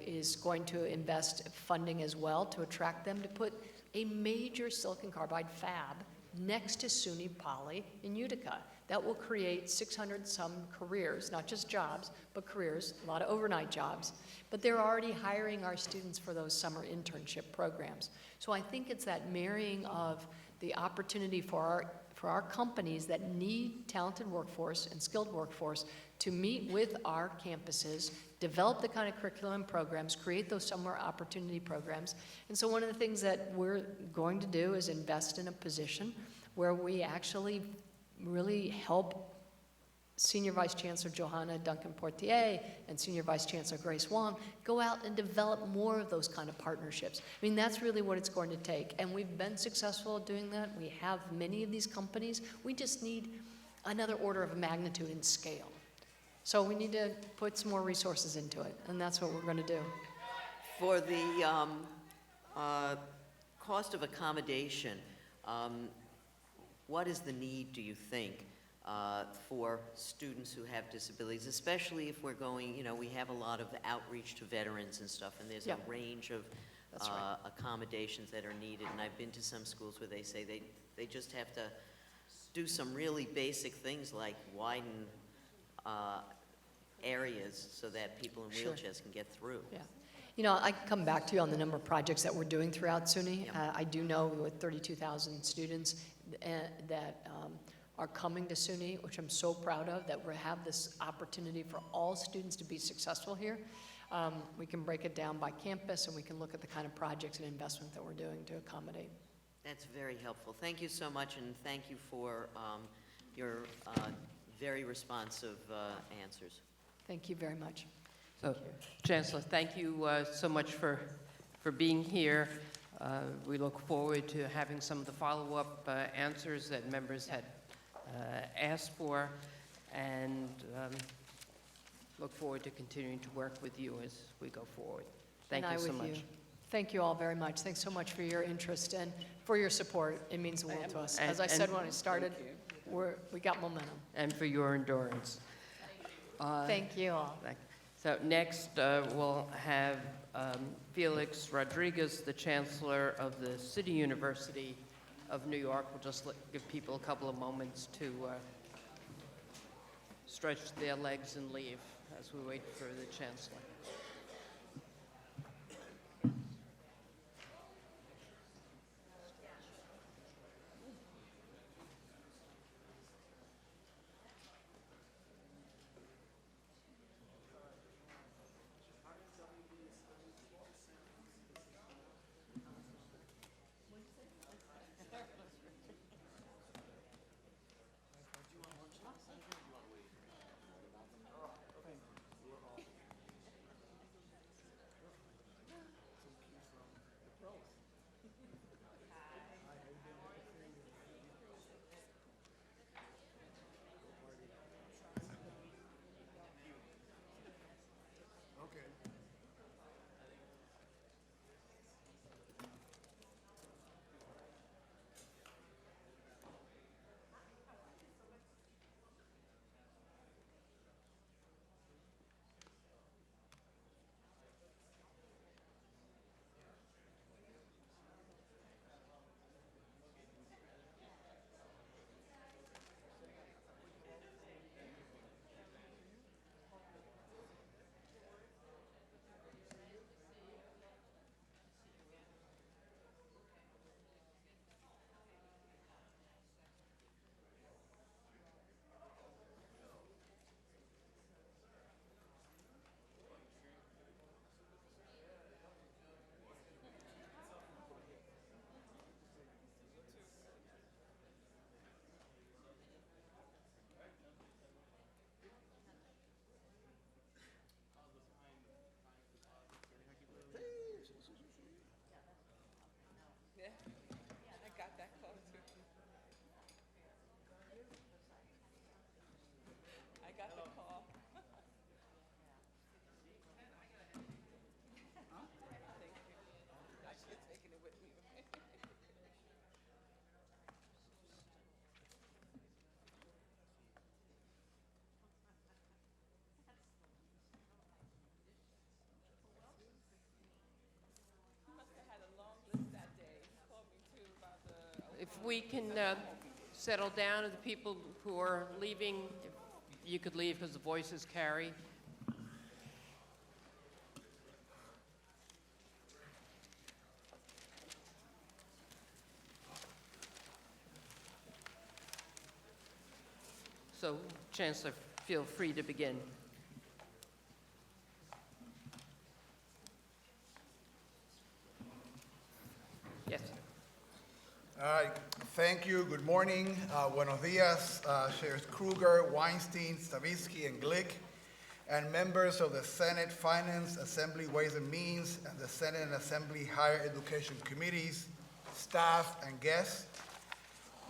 is going to invest funding as well to attract them to put a major silicon carbide fab next to SUNY Poly in Utica. That will create 600 some careers, not just jobs, but careers, a lot of overnight jobs. But they're already hiring our students for those summer internship programs. So I think it's that marrying of the opportunity for our companies that need talented workforce and skilled workforce to meet with our campuses, develop the kind of curriculum programs, create those summer opportunity programs. And so one of the things that we're going to do is invest in a position where we actually really help Senior Vice Chancellor Johanna Duncan-Portier and Senior Vice Chancellor Grace Wong go out and develop more of those kind of partnerships. I mean, that's really what it's going to take. And we've been successful at doing that. We have many of these companies. We just need another order of magnitude in scale. So we need to put some more resources into it, and that's what we're going to do. For the cost of accommodation, what is the need, do you think, for students who have disabilities, especially if we're going, you know, we have a lot of outreach to veterans and stuff, and there's Yeah. a range of That's right. accommodations that are needed. And I've been to some schools where they say they just have to do some really basic things like widen areas so that people in Sure. wheelchairs can get through. Yeah. You know, I can come back to you on the number of projects that we're doing throughout SUNY. Yeah. I do know with 32,000 students that are coming to SUNY, which I'm so proud of, that we have this opportunity for all students to be successful here. We can break it down by campus, and we can look at the kind of projects and investment that we're doing to accommodate. That's very helpful. Thank you so much, and thank you for your very responsive answers. Thank you very much. So, Chancellor, thank you so much for being here. We look forward to having some of the follow-up answers that members had asked for, and look forward to continuing to work with you as we go forward. Thank And you I so with much. you. Thank you all very much. Thanks so much for your interest and for your support. It means the world to us. As I said when I started, we got momentum. And for your endurance. Thank you all. So next, we'll have Felix Rodriguez, the Chancellor of the City University of New York. We'll just give people a couple of moments to stretch their legs and leave as we wait for the Chancellor. we can settle down, and the people who are leaving, if you could leave because the voices carry. So, Chancellor, feel free to begin. Yes. All right, thank you. Good morning. Buenos dias, Chairs Kruger, Weinstein, Stavisky, and Glick, and members of the Senate Finance, Assembly Ways and Means, and the Senate and Assembly Higher Education Committees, staff, and guests.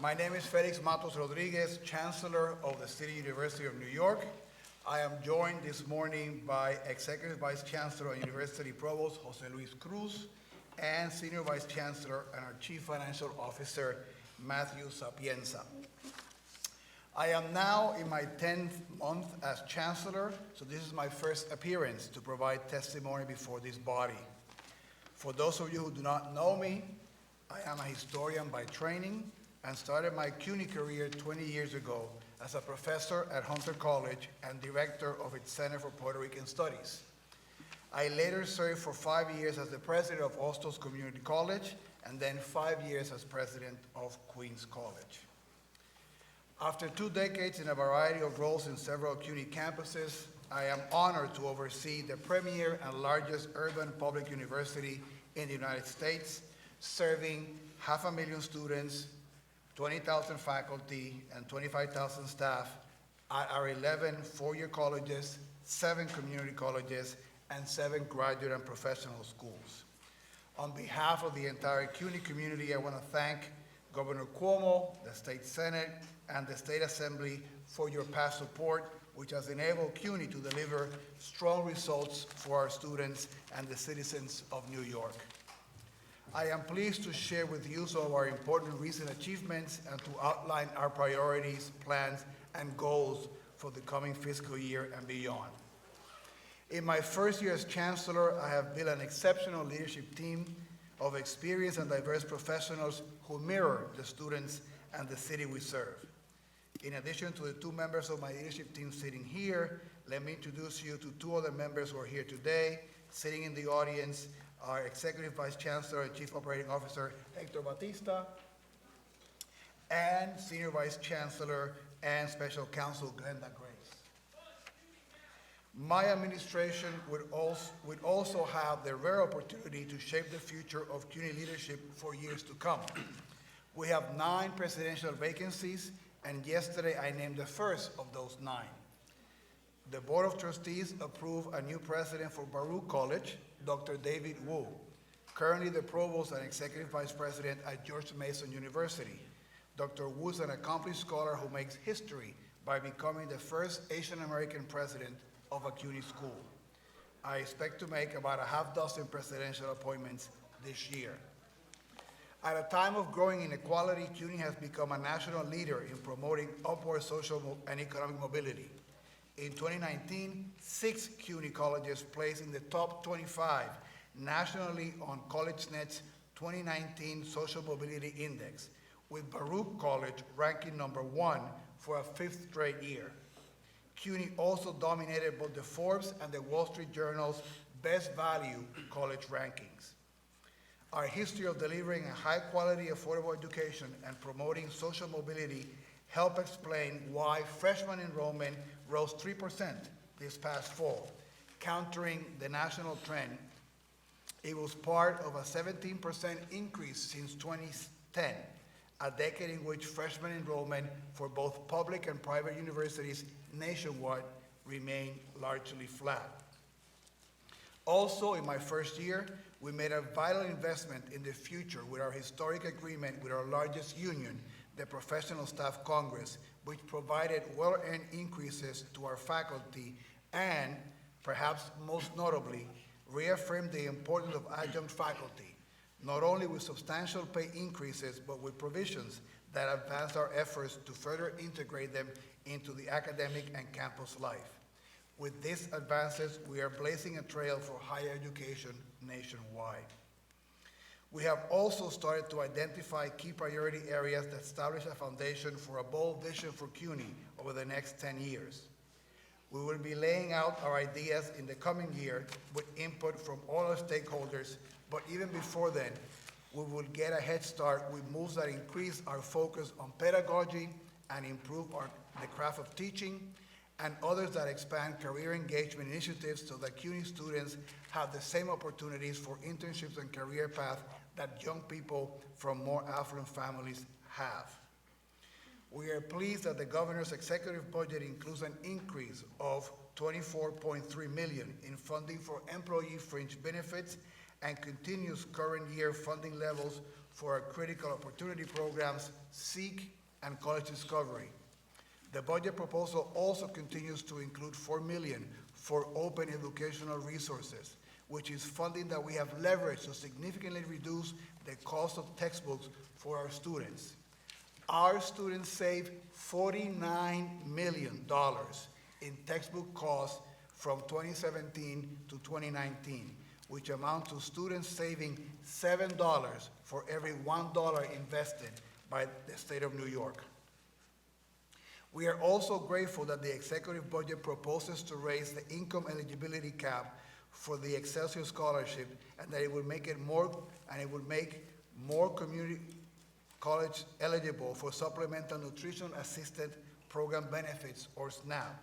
My name is Felix Matos Rodriguez, Chancellor of the City University of New York. I am joined this morning by Executive Vice Chancellor and University Provost Jose Luis Cruz, and Senior Vice Chancellor and our Chief Financial Officer, Matthew Sapienza. I am now in my 10th month as Chancellor, so this is my first appearance to provide testimony before this body. For those of you who do not know me, I am a historian by training and started my CUNY career 20 years ago as a professor at Hunter College and director of its Center for Puerto Rican Studies. I later served for 5 years as the president of Hostos Community College and then 5 years as president of Queens College. After 2 decades in a variety of roles in several CUNY campuses, I am honored to oversee the premier and largest urban public university in the United States, serving 500,000 students, 20,000 faculty, and 25,000 staff at our 11 four-year colleges, 7 community colleges, and 7 graduate and professional schools. On behalf of the entire CUNY community, I want to thank Governor Cuomo, the State Senate, and the State Assembly for your past support, which has enabled CUNY to deliver strong results for our students and the citizens of New York. I am pleased to share with you some of our important recent achievements and to outline our priorities, plans, and goals for the coming fiscal year and beyond. In my first year as Chancellor, I have built an exceptional leadership team of experienced and diverse professionals who mirror the students and the city we serve. In addition to the 2 members of my leadership team sitting here, let me introduce you to 2 other members who are here today. Sitting in the audience, our Executive Vice Chancellor and Chief Operating Officer, Hector Batista, and Senior Vice Chancellor and Special Counsel, Glenda Grace. My administration would also have the rare opportunity to shape the future of CUNY leadership for years to come. We have 9 presidential vacancies, and yesterday I named the first of those 9. The Board of Trustees approved a new president for Baruch College, Dr. David Wu, currently the Provost and Executive Vice President at George Mason University. Dr. Wu is an accomplished scholar who makes history by becoming the first Asian American president of a CUNY school. I expect to make about a half-dozen presidential appointments this year. At a time of growing inequality, CUNY has become a national leader in promoting upward social and economic mobility. In 2019, 6 CUNY colleges placed in the top 25 nationally on CollegeNet's 2019 Social Mobility Index, with Baruch College ranking #1 for a 5th straight year. CUNY also dominated both the Forbes and the Wall Street Journal's Best Value College rankings. Our history of delivering a high-quality, affordable education and promoting social mobility help explain why freshman enrollment rose 3% this past fall, countering the national trend. It was part of a 17% increase since 2010, a decade in which freshman enrollment for both public and private universities nationwide remained largely flat. Also, in my first year, we made a vital investment in the future with our historic agreement with our largest union, the Professional Staff Congress, which provided well-earned increases to our faculty and, perhaps most notably, reaffirmed the importance of adjunct faculty, not only with substantial pay increases, but with provisions that advance our efforts to further integrate them into the academic and campus life. With these advances, we are blazing a trail for higher education nationwide. We have also started to identify key priority areas that establish a foundation for a bold vision for CUNY over the next 10 years. We will be laying out our ideas in the coming year with input from all our stakeholders, but even before then, we will get a head start with moves that increase our focus on pedagogy and improve the craft of teaching, and others that expand career engagement initiatives so that CUNY students have the same opportunities for internships and career paths that young people from more affluent families have. We are pleased that the governor's executive budget includes an increase of $24.3 million in funding for employee fringe benefits and continues current year funding levels for our critical opportunity programs, SEEK and College Discovery. The budget proposal also continues to include $4 million for open educational resources, which is funding that we have leveraged to significantly reduce the cost of textbooks for our students. Our students save $49 million in textbook costs from 2017 to 2019, which amount to students saving $7 for every $1 invested by the state of New York. We are also grateful that the executive budget proposes to raise the income eligibility cap for the Excelsior Scholarship, and that it will make more community college eligible for Supplemental Nutrition Assisted Program Benefits, or SNAP.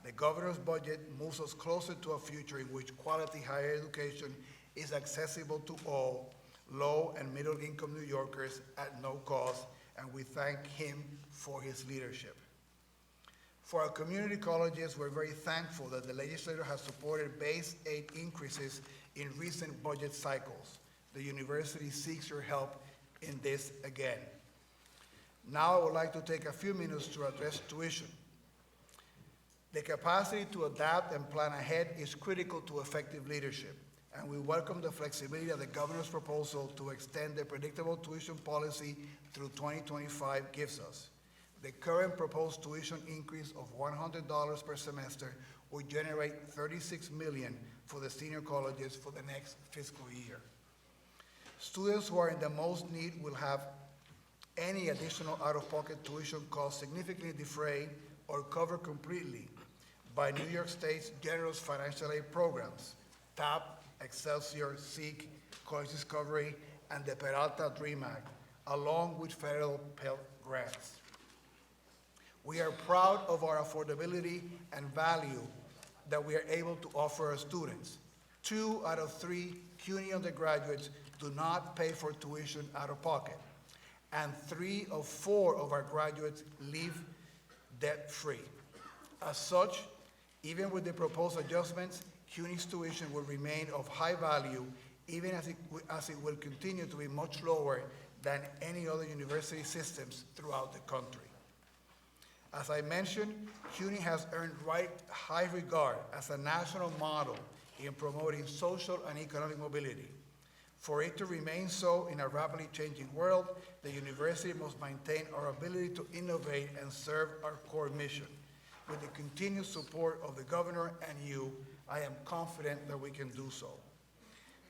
The governor's budget moves us closer to a future in which quality higher education is accessible to all low and middle income New Yorkers at no cost, and we thank him for his leadership. For our community colleges, we're very thankful that the legislature has supported base aid increases in recent budget cycles. The university seeks your help in this again. Now I would like to take a few minutes to address tuition. The capacity to adapt and plan ahead is critical to effective leadership, and we welcome the flexibility of the governor's proposal to extend the predictable tuition policy through 2025 gives us. The current proposed tuition increase of $100 per semester will generate $36 million for the senior colleges for the next fiscal year. Students who are in the most need will have any additional out-of-pocket tuition costs significantly defrayed or covered completely by New York State's generous financial aid programs, TAP, Excelsior, SEEK, College Discovery, and the Peralta Dream Act, along with federal Pell Grants. We are proud of our affordability and value that we are able to offer our students. 2 out of 3 CUNY undergraduates do not pay for tuition out of pocket, and 3 of 4 of our graduates leave debt-free. As such, even with the proposed adjustments, CUNY's tuition will remain of high value, even as it will continue to be much lower than any other university systems throughout the country. As I mentioned, CUNY has earned high regard as a national model in promoting social and economic mobility. For it to remain so in a rapidly changing world, the university must maintain our ability to innovate and serve our core mission. With the continued support of the governor and you, I am confident that we can do so.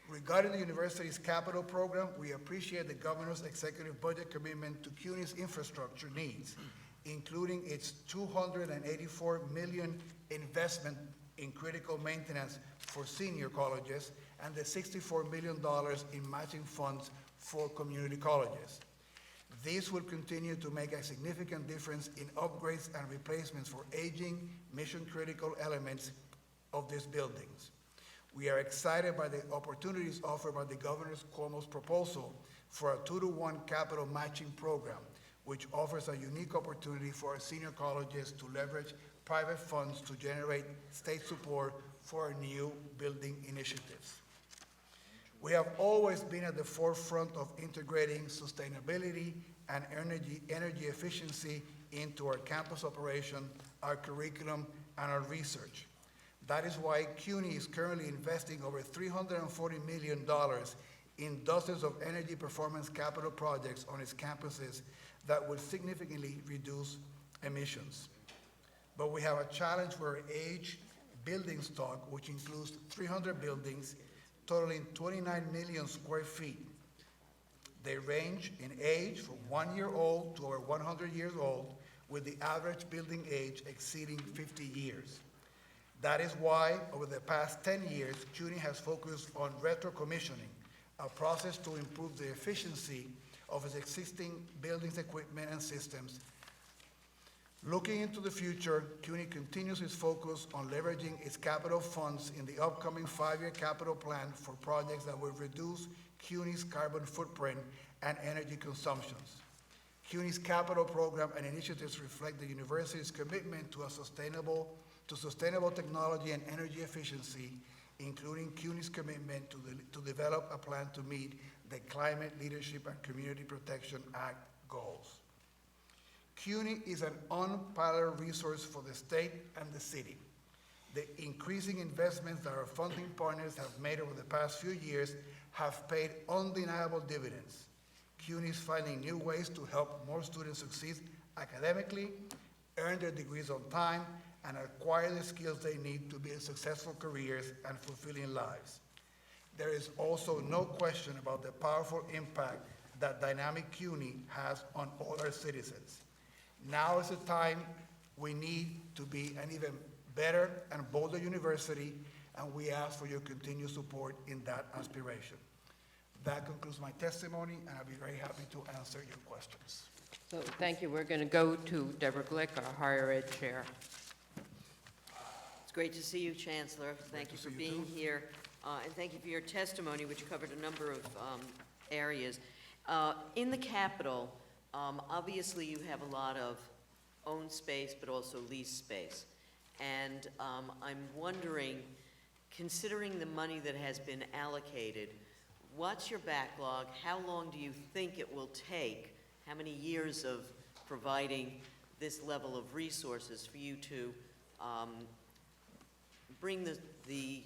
Regarding the university's capital program, we appreciate the governor's executive budget commitment to CUNY's infrastructure needs, including its $284 million investment in critical maintenance for senior colleges and the $64 million in matching funds for community colleges. These will continue to make a significant difference in upgrades and replacements for aging, mission-critical elements of these buildings. We are excited by the opportunities offered by the Governor Cuomo's proposal for a 2-to-1 capital matching program, which offers a unique opportunity for our senior colleges to leverage private funds to generate state support for our new building initiatives. We have always been at the forefront of integrating sustainability and energy efficiency into our campus operation, our curriculum, and our research. That is why CUNY is currently investing over $340 million in dozens of energy performance capital projects on its campuses that will significantly reduce emissions. But we have a challenge for our aged building stock, which includes 300 buildings totaling 29 million square feet. They range in age from 1 year old to over 100 years old, with the average building age exceeding 50 years. That is why, over the past 10 years, CUNY has focused on retro-commissioning, a process to improve the efficiency of its existing buildings, equipment, and systems. Looking into the future, CUNY continues its focus on leveraging its capital funds in the upcoming 5-year capital plan for projects that will reduce CUNY's carbon footprint and energy consumptions. CUNY's capital program and initiatives reflect the university's commitment to sustainable technology and energy efficiency, including CUNY's commitment to develop a plan to meet the Climate Leadership and Community Protection Act goals. CUNY is an unparalleled resource for the state and the city. The increasing investments that our funding partners have made over the past few years have paid undeniable dividends. CUNY is finding new ways to help more students succeed academically, earn their degrees on time, and acquire the skills they need to build successful careers and fulfilling lives. There is also no question about the powerful impact that dynamic CUNY has on all our citizens. Now is the time we need to be an even better and bolder university, and we ask for your continued support in that aspiration. That concludes my testimony, and I'll be very happy to answer your questions. So thank you. We're going to go to Deborah Glick, our higher ed chair. It's great to see you, Chancellor. Thank you for being here, and thank you for your testimony, which covered a number of areas. In the Capitol, obviously you have a lot of owned space, but also leased space. And I'm wondering, considering the money that has been allocated, what's your backlog? How long do you think it will take? How many years of providing this level of resources for you to bring the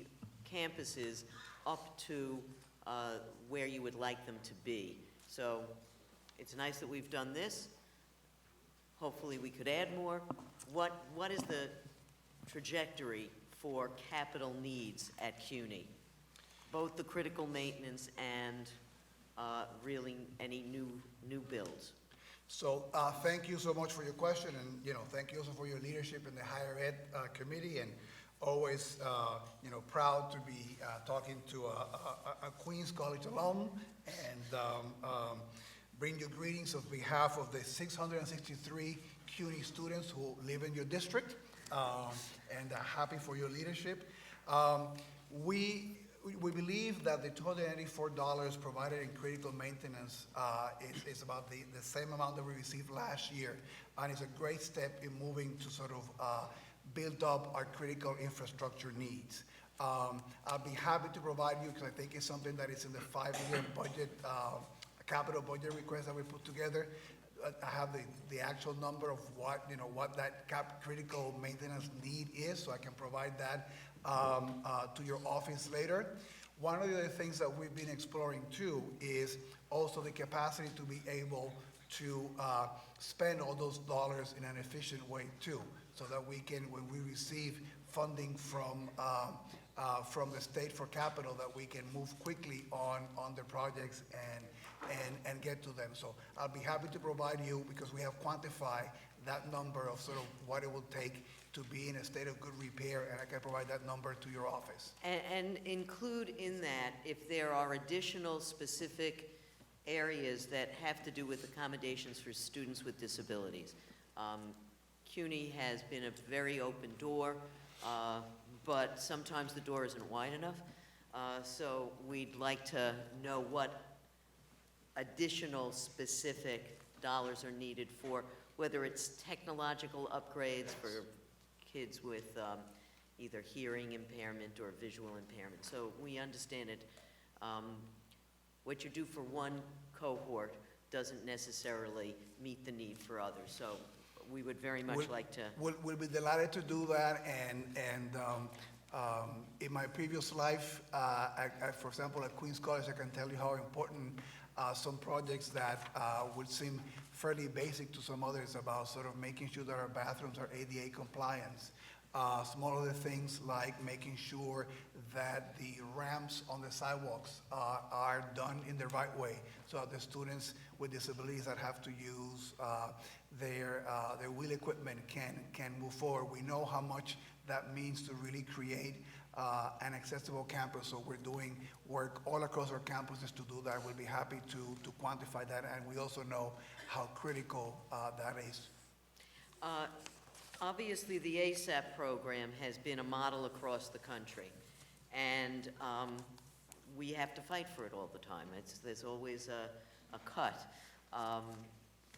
campuses up to where you would like them to be? So it's nice that we've done this. Hopefully we could add more. What is the trajectory for capital needs at CUNY? Both the critical maintenance and really any new builds. So thank you so much for your question, and thank you also for your leadership in the higher ed committee, and always proud to be talking to a Queens College alum, and bring you greetings on behalf of the 663 CUNY students who live in your district, and happy for your leadership. We believe that the $284 provided in critical maintenance is about the same amount that we received last year, and it's a great step in moving to sort of build up our critical infrastructure needs. I'll be happy to provide you, because I think it's something that is in the 5-year budget, capital budget request that we put together. I have the actual number of what that critical maintenance need is, so I can provide that to your office later. One of the other things that we've been exploring too is also the capacity to be able to spend all those dollars in an efficient way too, so that we can, when we receive funding from the state for capital, that we can move quickly on the projects and get to them. So I'll be happy to provide you, because we have quantified that number of sort of what it will take to be in a state of good repair, and I can provide that number to your office. And include in that, if there are additional specific areas that have to do with accommodations for students with disabilities. CUNY has been a very open door, but sometimes the door isn't wide enough. So we'd like to know what additional specific dollars are needed for, whether it's technological upgrades for kids with either hearing impairment or visual impairment. So we understand it. What you do for one cohort doesn't necessarily meet the need for others. So we would very much like to. We'll be delighted to do that, and in my previous life, for example, at Queens College, I can tell you how important some projects that would seem fairly basic to some others, about sort of making sure that our bathrooms are ADA compliant, small other things like making sure that the ramps on the sidewalks are done in the right way, so that the students with disabilities that have to use their wheel equipment can move forward. We know how much that means to really create an accessible campus, so we're doing work all across our campuses to do that. We'll be happy to quantify that, and we also know how critical that is. Obviously, the ASAP program has been a model across the country, and we have to fight for it all the time. There's always a cut.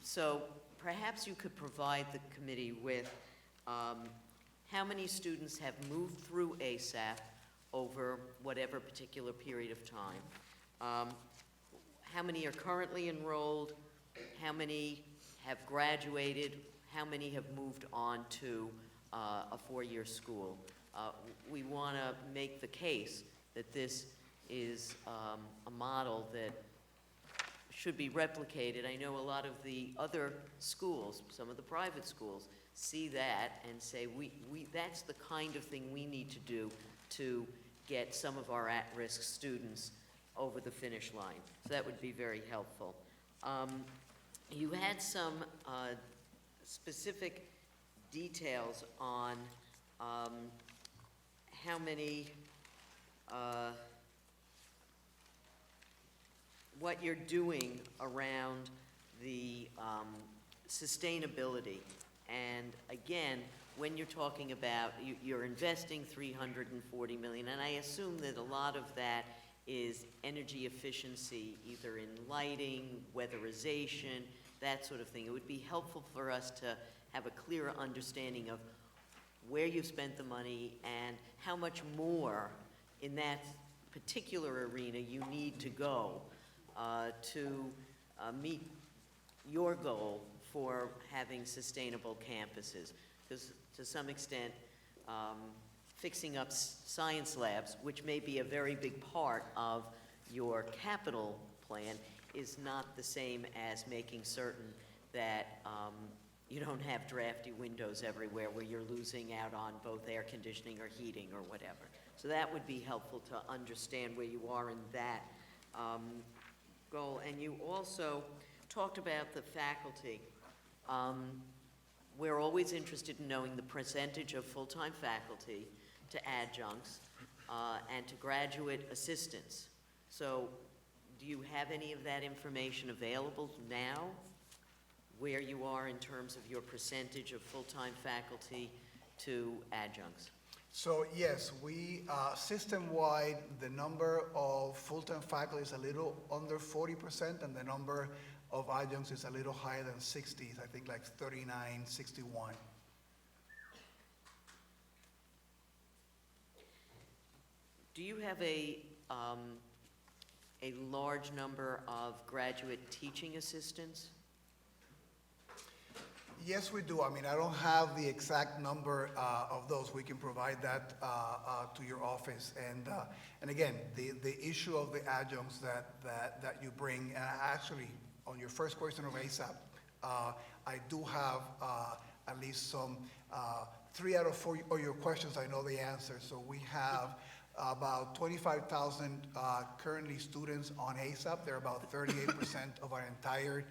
So perhaps you could provide the committee with how many students have moved through ASAP over whatever particular period of time, how many are currently enrolled, how many have graduated, how many have moved on to a four-year school. We want to make the case that this is a model that should be replicated. I know a lot of the other schools, some of the private schools, see that and say, that's the kind of thing we need to do to get some of our at-risk students over the finish line. So that would be very helpful. You had some specific details on how many, what you're doing around the sustainability. And again, when you're talking about, you're investing $340 million, and I assume that a lot of that is energy efficiency, either in lighting, weatherization, that sort of thing. It would be helpful for us to have a clearer understanding of where you've spent the money and how much more in that particular arena you need to go to meet your goal for having sustainable campuses. Because to some extent, fixing up science labs, which may be a very big part of your capital plan, is not the same as making certain that you don't have drafty windows everywhere where you're losing out on both air conditioning or heating or whatever. So that would be helpful to understand where you are in that goal. And you also talked about the faculty. We're always interested in knowing the percentage of full-time faculty to adjuncts and to graduate assistants. So do you have any of that information available now, where you are in terms of your percentage of full-time faculty to adjuncts? So yes, we, system-wide, the number of full-time faculty is a little under 40%, and the number of adjuncts is a little higher than 60, I think like 39, 61. Do you have a large number of graduate teaching assistants? Yes, we do. I mean, I don't have the exact number of those. We can provide that to your office. And again, the issue of the adjuncts that you bring, and actually, on your first question of ASAP, I do have at least some 3 out of 4 of your questions I know the answer. So we have about 25,000 currently students on ASAP. They're about 38% of our entire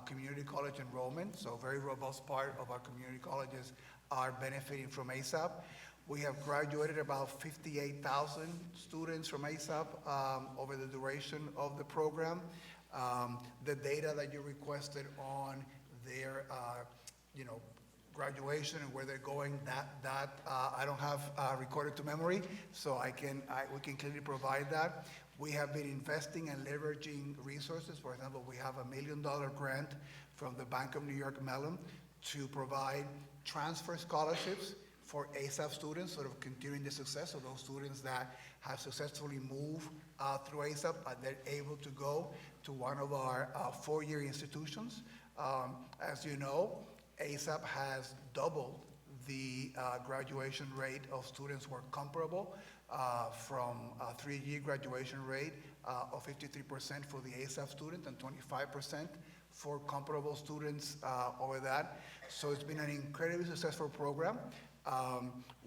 community college enrollment, so a very robust part of our community colleges are benefiting from ASAP. We have graduated about 58,000 students from ASAP over the duration of the program. The data that you requested on their, graduation and where they're going, that I don't have recorded to memory, so we can clearly provide that. We have been investing and leveraging resources. For example, we have $1 million grant from the Bank of New York Mellon to provide transfer scholarships for ASAP students, sort of continuing the success of those students that have successfully moved through ASAP, and they're able to go to one of our four-year institutions. As you know, ASAP has doubled the graduation rate of students who are comparable from a 3-year graduation rate of 53% for the ASAP student and 25% for comparable students over that. So it's been an incredibly successful program.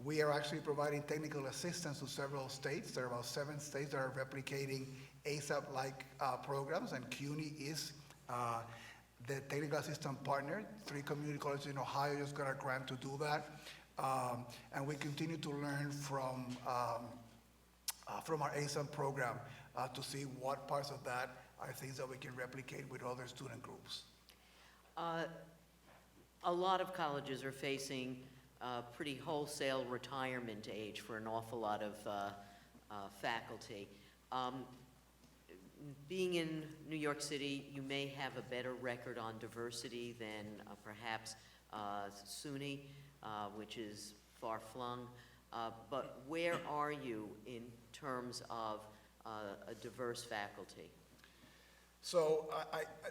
We are actually providing technical assistance to several states. There are about 7 states that are replicating ASAP-like programs, and CUNY is the technical assistant partner. 3 community colleges in Ohio just got a grant to do that. And we continue to learn from our ASAP program to see what parts of that are things that we can replicate with other student groups. A lot of colleges are facing pretty wholesale retirement age for an awful lot of faculty. Being in New York City, you may have a better record on diversity than perhaps SUNY, which is far-flung. But where are you in terms of a diverse faculty? So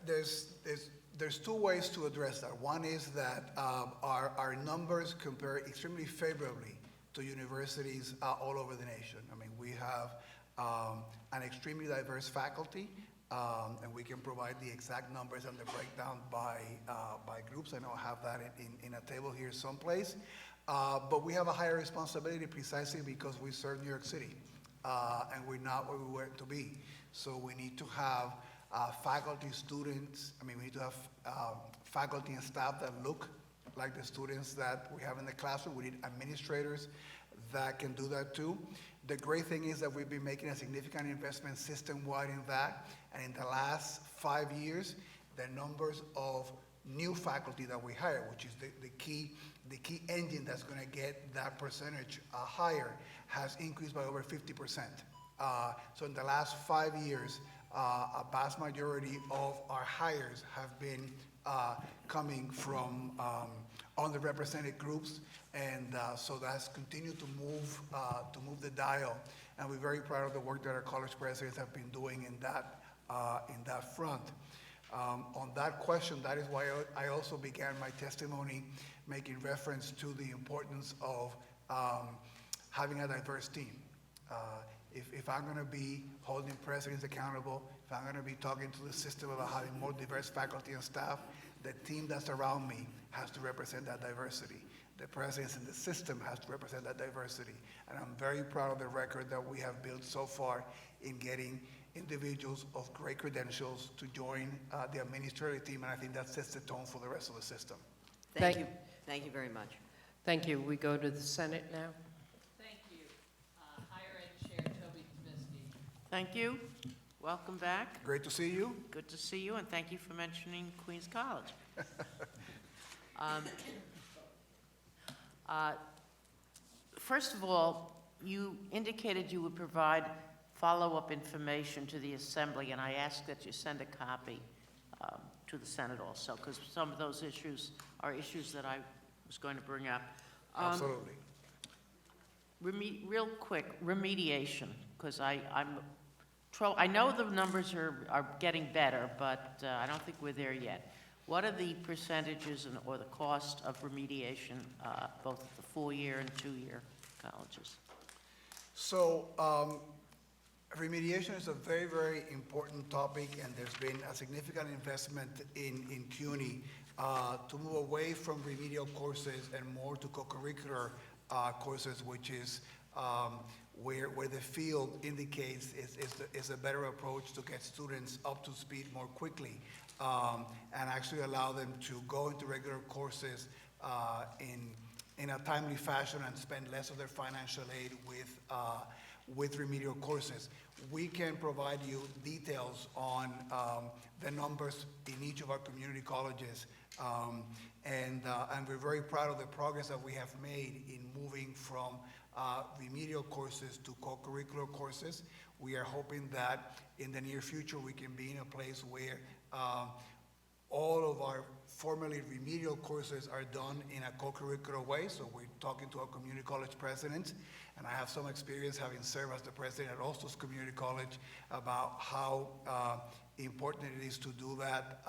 there's 2 ways to address that. One is that our numbers compare extremely favorably to universities all over the nation. I mean, we have an extremely diverse faculty, and we can provide the exact numbers and the breakdown by groups. I know I have that in a table here someplace. But we have a higher responsibility precisely because we serve New York City, and we're not where we were to be. So we need to have faculty, students, we need to have faculty and staff that look like the students that we have in the classroom. We need administrators that can do that too. The great thing is that we've been making a significant investment system-wide in that, and in the last 5 years, the numbers of new faculty that we hire, which is the key engine that's going to get that percentage higher, has increased by over 50%. So in the last 5 years, a vast majority of our hires have been coming from underrepresented groups, and so that's continued to move the dial. And we're very proud of the work that our college presidents have been doing in that front. On that question, that is why I also began my testimony making reference to the importance of having a diverse team. If I'm going to be holding presidents accountable, if I'm going to be talking to the system about having more diverse faculty and staff, the team that's around me has to represent that diversity. The presidents in the system has to represent that diversity. And I'm very proud of the record that we have built so far in getting individuals of great credentials to join the administrative team, and I think that sets the tone for the rest of the system. Thank you. Thank you very much. Thank you. We go to the Senate now. Thank you. Higher Ed Chair Toby Stavisky. Thank you. Welcome back. Great to see you. Good to see you, and thank you for mentioning Queens College. First of all, you indicated you would provide follow-up information to the Assembly, and I ask that you send a copy to the Senate also, because some of those issues are issues that I was going to bring up. Absolutely. Real quick, remediation, because I know the numbers are getting better, but I don't think we're there yet. What are the percentages or the cost of remediation, both at the 4-year and 2-year colleges? So remediation is a very, very important topic, and there's been a significant investment in CUNY to move away from remedial courses and more to co-curricular courses, which is where the field indicates is a better approach to get students up to speed more quickly, and actually allow them to go into regular courses in a timely fashion and spend less of their financial aid with remedial courses. We can provide you details on the numbers in each of our community colleges, and we're very proud of the progress that we have made in moving from remedial courses to co-curricular courses. We are hoping that in the near future we can be in a place where all of our formerly remedial courses are done in a co-curricular way. So we're talking to our community college presidents, and I have some experience having served as the president at Ostos Community College about how important it is to do that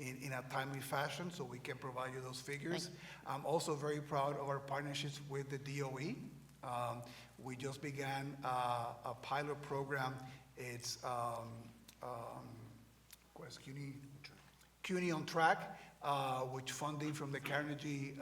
in a timely fashion, so we can provide you those figures. I'm also very proud of our partnerships with the DOE. We just began a pilot program. It's CUNY on Track, which funding from the Carnegie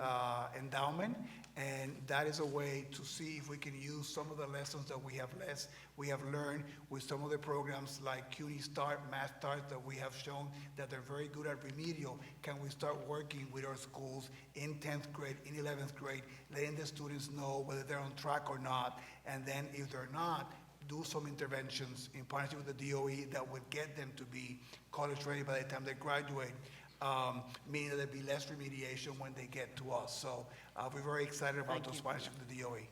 Endowment, and that is a way to see if we can use some of the lessons that we have learned with some of the programs like CUNY Start, Math Start, that we have shown that they're very good at remedial. Can we start working with our schools in 10th grade, in 11th grade, letting the students know whether they're on track or not, and then if they're not, do some interventions in partnership with the DOE that would get them to be college ready by the time they graduate, meaning that there'd be less remediation when they get to us. So we're very excited about those partnerships with the DOE.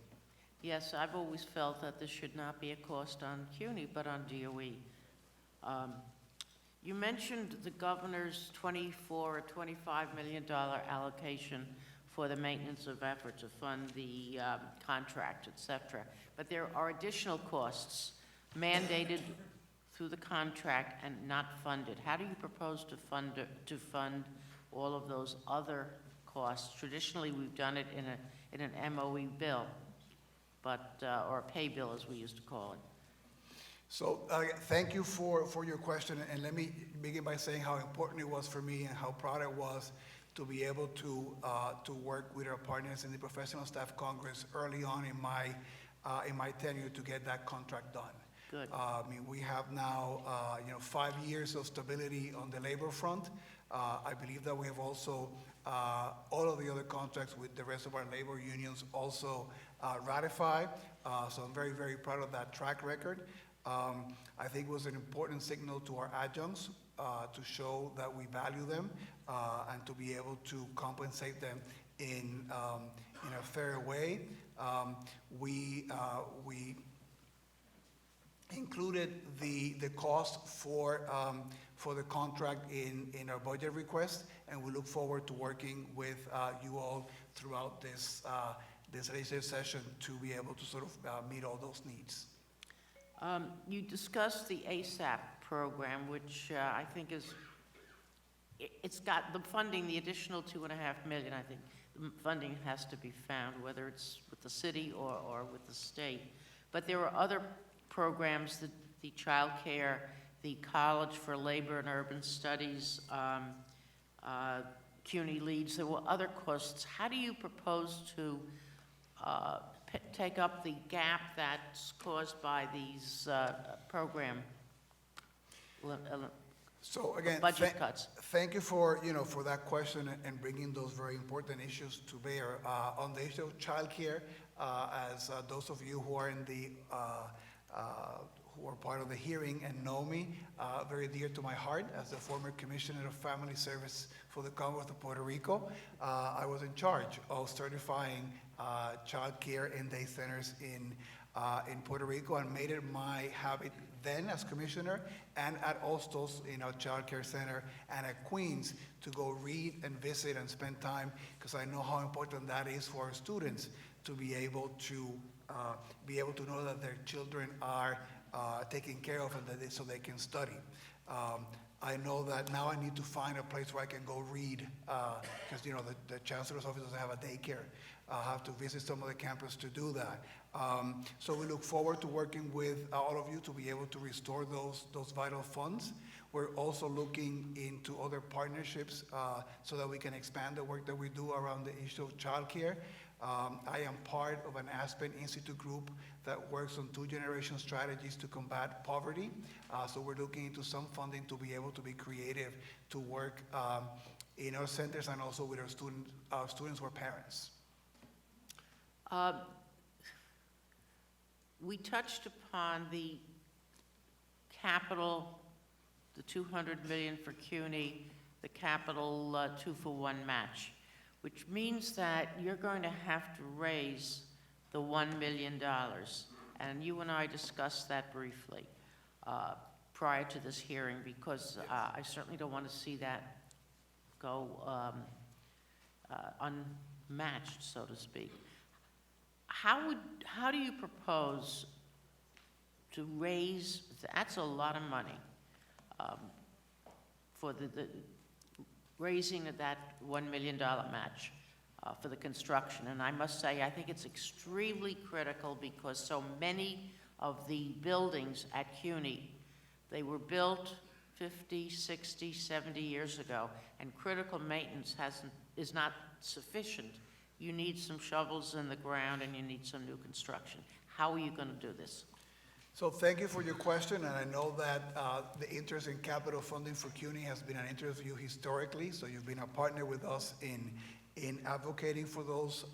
Yes, I've always felt that this should not be a cost on CUNY, but on DOE. You mentioned the governor's $24 or $25 million allocation for the maintenance of effort to fund the contract, et cetera. But there are additional costs mandated through the contract and not funded. How do you propose to fund all of those other costs? Traditionally, we've done it in an MOE bill, but or a pay bill, as we used to call it. So thank you for your question, and let me begin by saying how important it was for me and how proud I was to be able to work with our partners in the Professional Staff Congress early on in my tenure to get that contract done. Good. I mean, we have now 5 years of stability on the labor front. I believe that we have also all of the other contracts with the rest of our labor unions also ratified. So I'm very, very proud of that track record. I think it was an important signal to our adjuncts to show that we value them and to be able to compensate them in a fair way. We included the cost for the contract in our budget request, and we look forward to working with you all throughout this legislative session to be able to sort of meet all those needs. You discussed the ASAP program, which I think it's got the funding, the additional $2.5 million. I think the funding has to be found, whether it's with the city or with the state. But there are other programs, the child care, the College for Labor and Urban Studies, CUNY Leads. There were other costs. How do you propose to take up the gap that's caused by these program So again, budget cuts? Thank you for that question and bringing those very important issues to bear. On the issue of childcare, as those of you who are in the who are part of the hearing and know me, very dear to my heart as the former Commissioner of Family Service for the Commonwealth of Puerto Rico. I was in charge of certifying child care and day centers in Puerto Rico, and made it my habit then as commissioner and at Ostos in our child care center and at Queens to go read and visit and spend time, because I know how important that is for our students to be able to know that their children are taken care of and that so they can study. I know that now I need to find a place where I can go read, because the chancellor's office doesn't have a daycare. I'll have to visit some of the campus to do that. So we look forward to working with all of you to be able to restore those vital funds. We're also looking into other partnerships so that we can expand the work that we do around the issue of childcare. I am part of an Aspen Institute group that works on 2-generation strategies to combat poverty. So we're looking into some funding to be able to be creative, to work in our centers and also with our students or parents. We touched upon the capital, the $200 million for CUNY, the capital 2-for-1 match, which means that you're going to have to raise the $1 million. And you and I discussed that briefly prior to this hearing, because I certainly don't want to see that go unmatched, so to speak. How do you propose to raise, that's a lot of money, for the raising of that $1 million match for the construction? And I must say, I think it's extremely critical, because so many of the buildings at CUNY, they were built 50, 60, 70 years ago, and critical maintenance is not sufficient. You need some shovels in the ground and you need some new construction. How are you going to do this? So thank you for your question, and I know that the interest in capital funding for CUNY has been an interest of you historically, so you've been a partner with us in advocating for those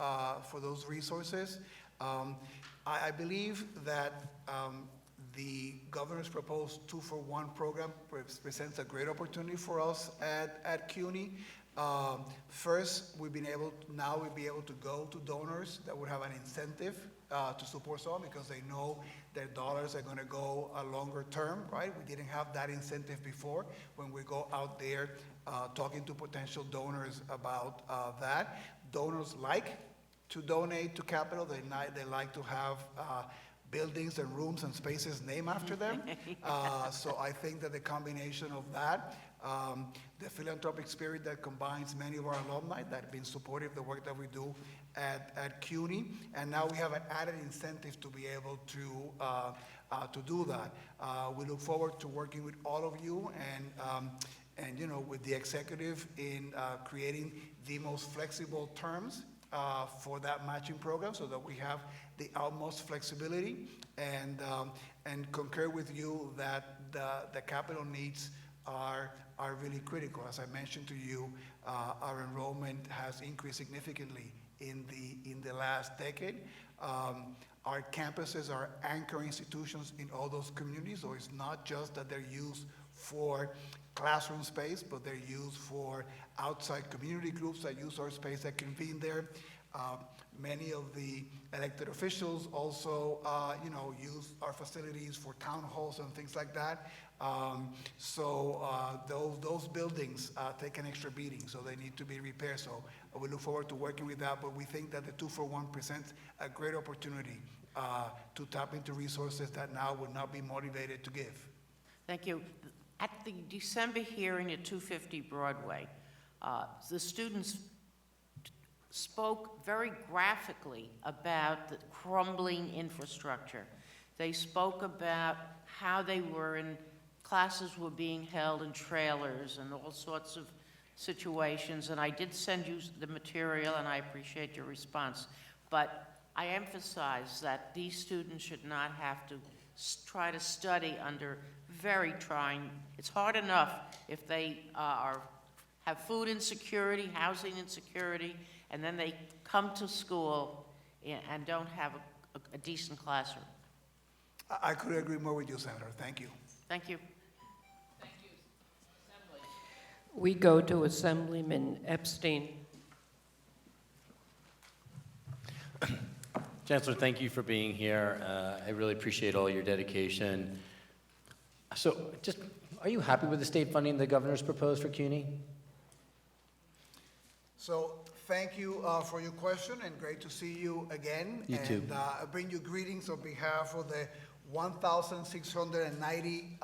resources. I believe that the governor's proposed 2-for-1 program presents a great opportunity for us at CUNY. First, we'll be able to go to donors that would have an incentive to support someone because they know their dollars are going to go a longer term, right? We didn't have that incentive before when we go out there talking to potential donors about that. Donors like to donate to capital. They like to have buildings and rooms and spaces named after them. So I think that the combination of that, the philanthropic spirit that combines many of our alumni that have been supportive of the work that we do at CUNY, and now we have an added incentive to be able to do that. We look forward to working with all of you and you know, with the executive in creating the most flexible terms for that matching program so that we have the utmost flexibility and concur with you that the capital needs are really critical. As I mentioned to you, our enrollment has increased significantly in the last decade. Our campuses are anchor institutions in all those communities, so it's not just that they're used for classroom space, but they're used for outside community groups that use our space that convene there. Many of the elected officials also, you know, use our facilities for town halls and things like that. Those buildings take an extra beating, so they need to be repaired. So we look forward to working with that, but we think that the 2-for-1 presents a great opportunity to tap into resources that now would not be motivated to give. Thank you. At the December hearing at 250 Broadway, the students spoke very graphically about the crumbling infrastructure. They spoke about how they were in, classes were being held in trailers and all sorts of situations, and I did send you the material, and I appreciate your response. But I emphasize that these students should not have to try to study under very trying. It's hard enough if they have food insecurity, housing insecurity, and then they come to school and don't have a decent classroom. I couldn't agree more with you, Senator. Thank you. Thank you. Thank you. Assembly. We go to Assemblyman Epstein. Chancellor, thank you for being here. I really appreciate all your dedication. So just, are you happy with the state funding the governor's proposed for CUNY? So thank you for your question, and great to see you again. You too. And I bring you greetings on behalf of the 1,690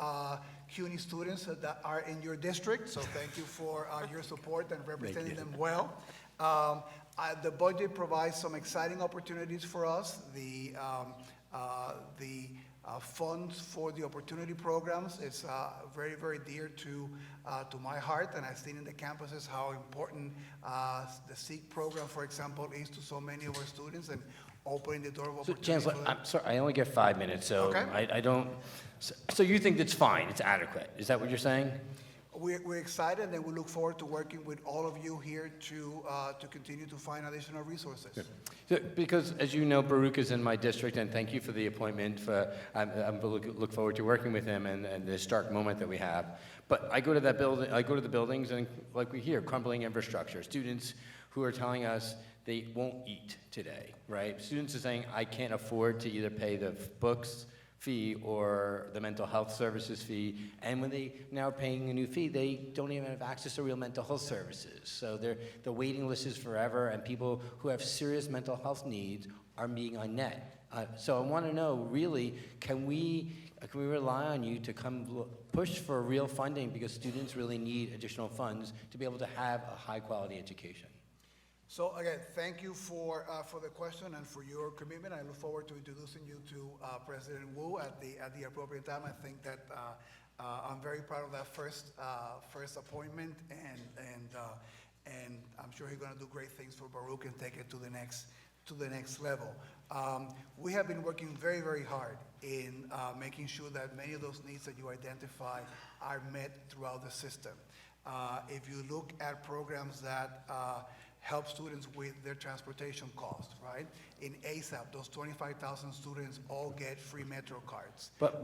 CUNY students that are in your district. So thank you for your support and representing them well. The budget provides some exciting opportunities for us. The funds for the opportunity programs is very, very dear to my heart, and I've seen in the campuses how important the SEEK program, for example, is to so many of our students, and opening the door of So, opportunity. Chancellor, I'm sorry, I only get 5 minutes, so Okay. I don't, so you think it's fine, it's adequate? Is that what you're saying? We're excited, and we look forward to working with all of you here to continue to find additional resources. So, because, as you know, Baruch is in my district, and thank you for the appointment. I'm look forward to working with him and the stark moment that we have. But I go to that building, I go to the buildings, and like we hear, crumbling infrastructure. Students who are telling us they won't eat today, right? Students are saying, I can't afford to either pay the books fee or the mental health services fee, and when they now are paying a new fee, they don't even have access to real mental health services. So the waiting list is forever, and people who have serious mental health needs are being unmet. So I want to know, really, can we rely on you to come push for real funding, because students really need additional funds to be able to have a high-quality education? So again, thank you for the question and for your commitment. I look forward to introducing you to President Wu at the appropriate time. I think that I'm very proud of that first appointment, and I'm sure he's going to do great things for Baruch and take it to the next level. We have been working very, very hard in making sure that many of those needs that you identify are met throughout the system. If you look at programs that help students with their transportation costs, right? In ASAP, those 25,000 students all get free Metro cards. But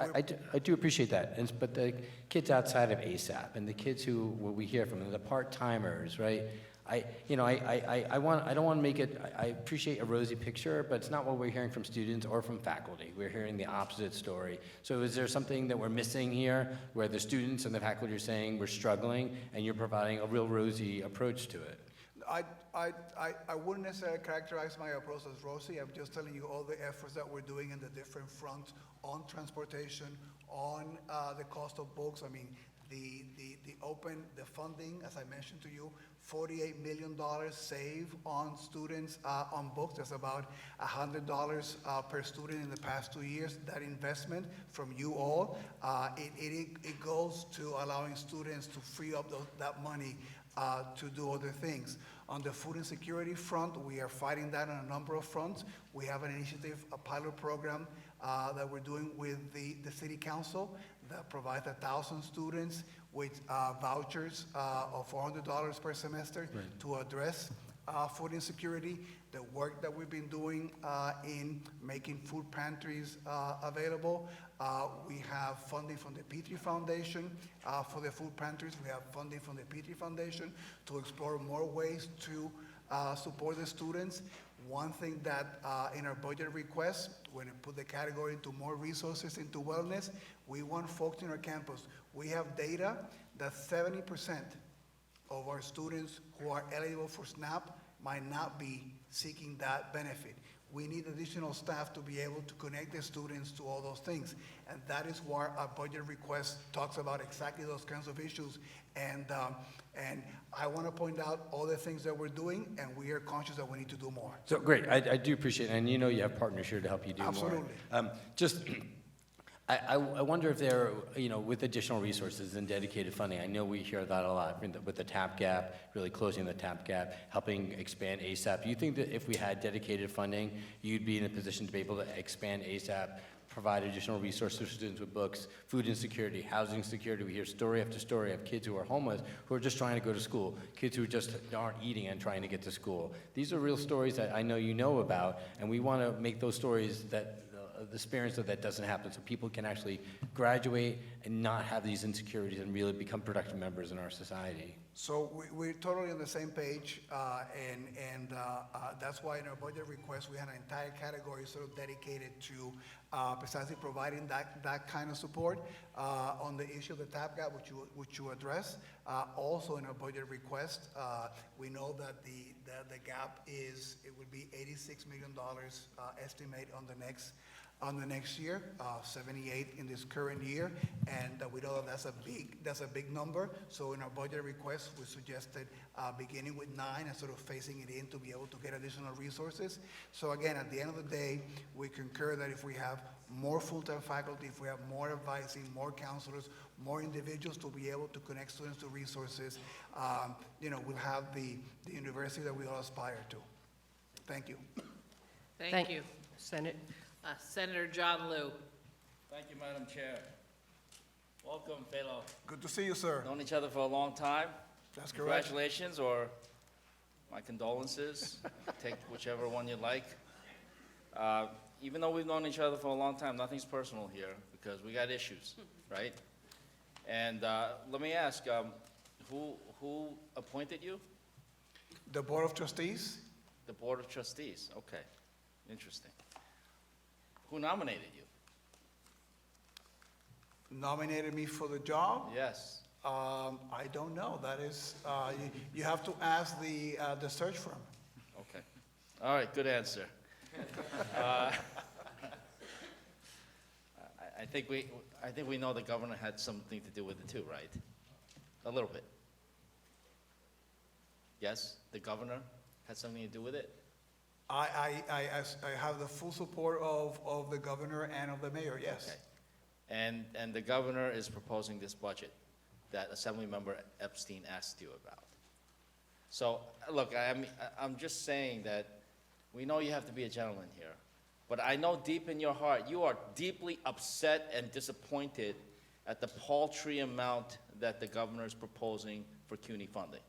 I do appreciate that, but the kids outside of ASAP and the kids who, what we hear from, the part-timers, right? I don't want to make it, I appreciate a rosy picture, but it's not what we're hearing from students or from faculty. We're hearing the opposite story. So is there something that we're missing here where the students and the faculty are saying we're struggling and you're providing a real rosy approach to it? I wouldn't necessarily characterize my approach as rosy. I'm just telling you all the efforts that we're doing in the different fronts on transportation, on the cost of books. I mean, the funding, as I mentioned to you, $48 million saved on students on books. That's about $100 per student in the past 2 years. That investment from you all, it goes to allowing students to free up that money to do other things. On the food insecurity front, we are fighting that on a number of fronts. We have an initiative, a pilot program that we're doing with the city council that provides 1,000 students with vouchers of $400 per semester to address food insecurity. The work that we've been doing in making food pantries available. We have funding from the Petrie Foundation for the food pantries. We have funding from the Petrie Foundation to explore more ways to support the students. One thing that in our budget request, when we put the category into more resources into wellness, we want folks in our campus. We have data that 70% of our students who are eligible for SNAP might not be seeking that benefit. We need additional staff to be able to connect the students to all those things. And that is why our budget request talks about exactly those kinds of issues. And I want to point out all the things that we're doing, and we are conscious that we need to do more. So great, I do appreciate it, and you know you have partners here to help you do more. Absolutely. I wonder if there, with additional resources and dedicated funding, I know we hear that a lot with the TAP gap, really closing the TAP gap, helping expand ASAP. Do you think that if we had dedicated funding, you'd be in a position to be able to expand ASAP, provide additional resources for students with books, food insecurity, housing security? We hear story after story of kids who are homeless, who are just trying to go to school, kids who just aren't eating and trying to get to school. These are real stories that I know you know about, and we want to make those stories that the experience of that doesn't happen, so people can actually graduate and not have these insecurities and really become productive members in our society. So we're totally on the same page, and that's why in our budget request, we had an entire category sort of dedicated to precisely providing that kind of support on the issue of the TAP gap, which you address. Also in our budget request, we know that the gap it would be $86 million estimate on the next year, 78 in this current year, and we know that that's a big number. So in our budget request, we suggested beginning with 9 and sort of phasing it in to be able to get additional resources. So again, at the end of the day, we concur that if we have more full-time faculty, if we have more advising, more counselors, more individuals to be able to connect students to resources, we'll have the university that we all aspire to. Thank you. Thank you. Senator John Liu. Thank you, Madam Chair. Welcome, fellow. Good to see you, sir. Known each other for a long time. That's correct. Congratulations, or my condolences. Take whichever one you like. Even though we've known each other for a long time, nothing's personal here because we got issues, right? And let me ask, who appointed you? The Board of Trustees. The Board of Trustees, okay. Interesting. Who nominated you? Nominated me for the job? Yes. I don't know. That is, you have to ask the search firm. Okay. All right, good answer. I think we know the governor had something to do with it too, right? A little bit. Yes, the governor had something to do with it? I have the full support of the governor and of the mayor, yes. Okay. And the governor is proposing this budget that Assemblymember Epstein asked you about. So, look, I'm just saying that we know you have to be a gentleman here, but I know deep in your heart, you are deeply upset and disappointed at the paltry amount that the governor is proposing for CUNY funding.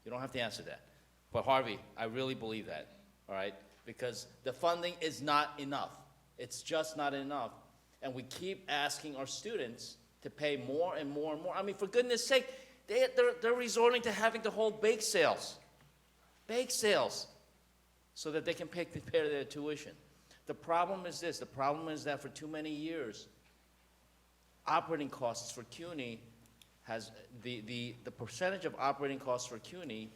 You don't have to answer that. But Harvey, I really believe that, all right? Because the funding is not enough. It's just not enough. And we keep asking our students to pay more and more and more. I mean, for goodness sake, they're resorting to having to hold bake sales, so that they can pay their tuition. The problem is this. The problem is that for too many years, operating costs for CUNY has, the percentage of operating costs for CUNY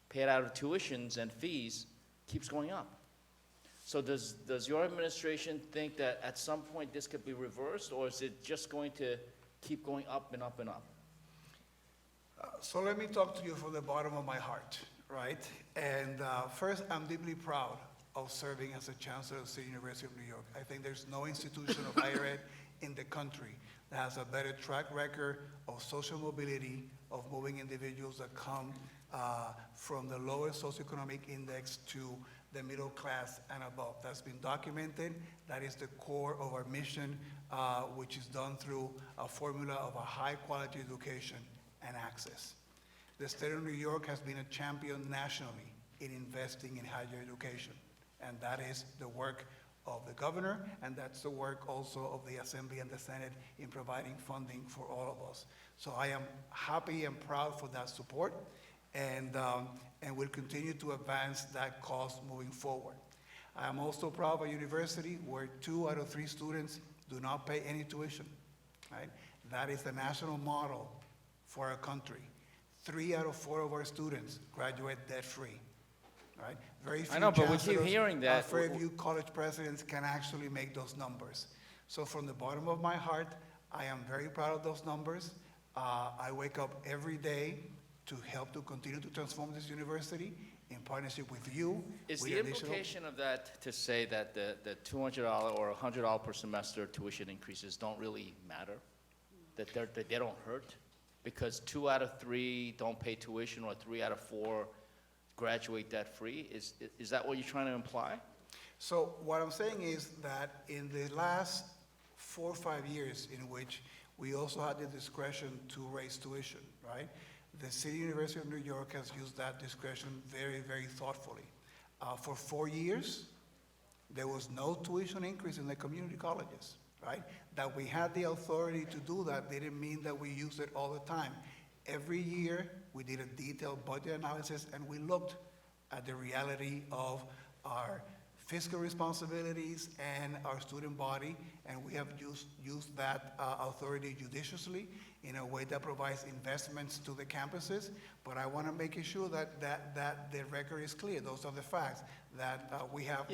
paid out of tuitions and fees keeps going up. So does your administration think that at some point this could be reversed, or is it just going to keep going up and up and up? So let me talk to you from the bottom of my heart, right? And first, I'm deeply proud of serving as a chancellor of the City University of New York. I think there's no institution of higher ed in the country that has a better track record of social mobility, of moving individuals that come from the lowest socioeconomic index to the middle class and above. That's been documented. That is the core of our mission, which is done through a formula of a high-quality education and access. The state of New York has been a champion nationally in investing in higher education, and that is the work of the governor, and that's the work also of the Assembly and the Senate in providing funding for all of us. So I am happy and proud for that support, and will continue to advance that cause moving forward. I am also proud of a university where 2 out of 3 students do not pay any tuition, right? That is the national model for our country. 3 out of 4 of our students graduate debt-free, right? Very few I know, but we keep chancellors, hearing that. very few college presidents can actually make those numbers. So from the bottom of my heart, I am very proud of those numbers. I wake up every day to help to continue to transform this university in partnership with you. Is with the additional- implication of that to say that the $200 or $100 per semester tuition increases don't really matter? That they don't hurt? Because 2 out of 3 don't pay tuition, or 3 out of 4 graduate debt-free? Is that what you're trying to imply? So what I'm saying is that in the last 4 or 5 years in which we also had the discretion to raise tuition, right? The City University of New York has used that discretion very, very thoughtfully. For 4 years, there was no tuition increase in the community colleges, right? That we had the authority to do that didn't mean that we used it all the time. Every year, we did a detailed budget analysis, and we looked at the reality of our fiscal responsibilities and our student body, and we have used that authority judiciously in a way that provides investments to the campuses. But I want to make sure that the record is clear. Those are the facts, that we have,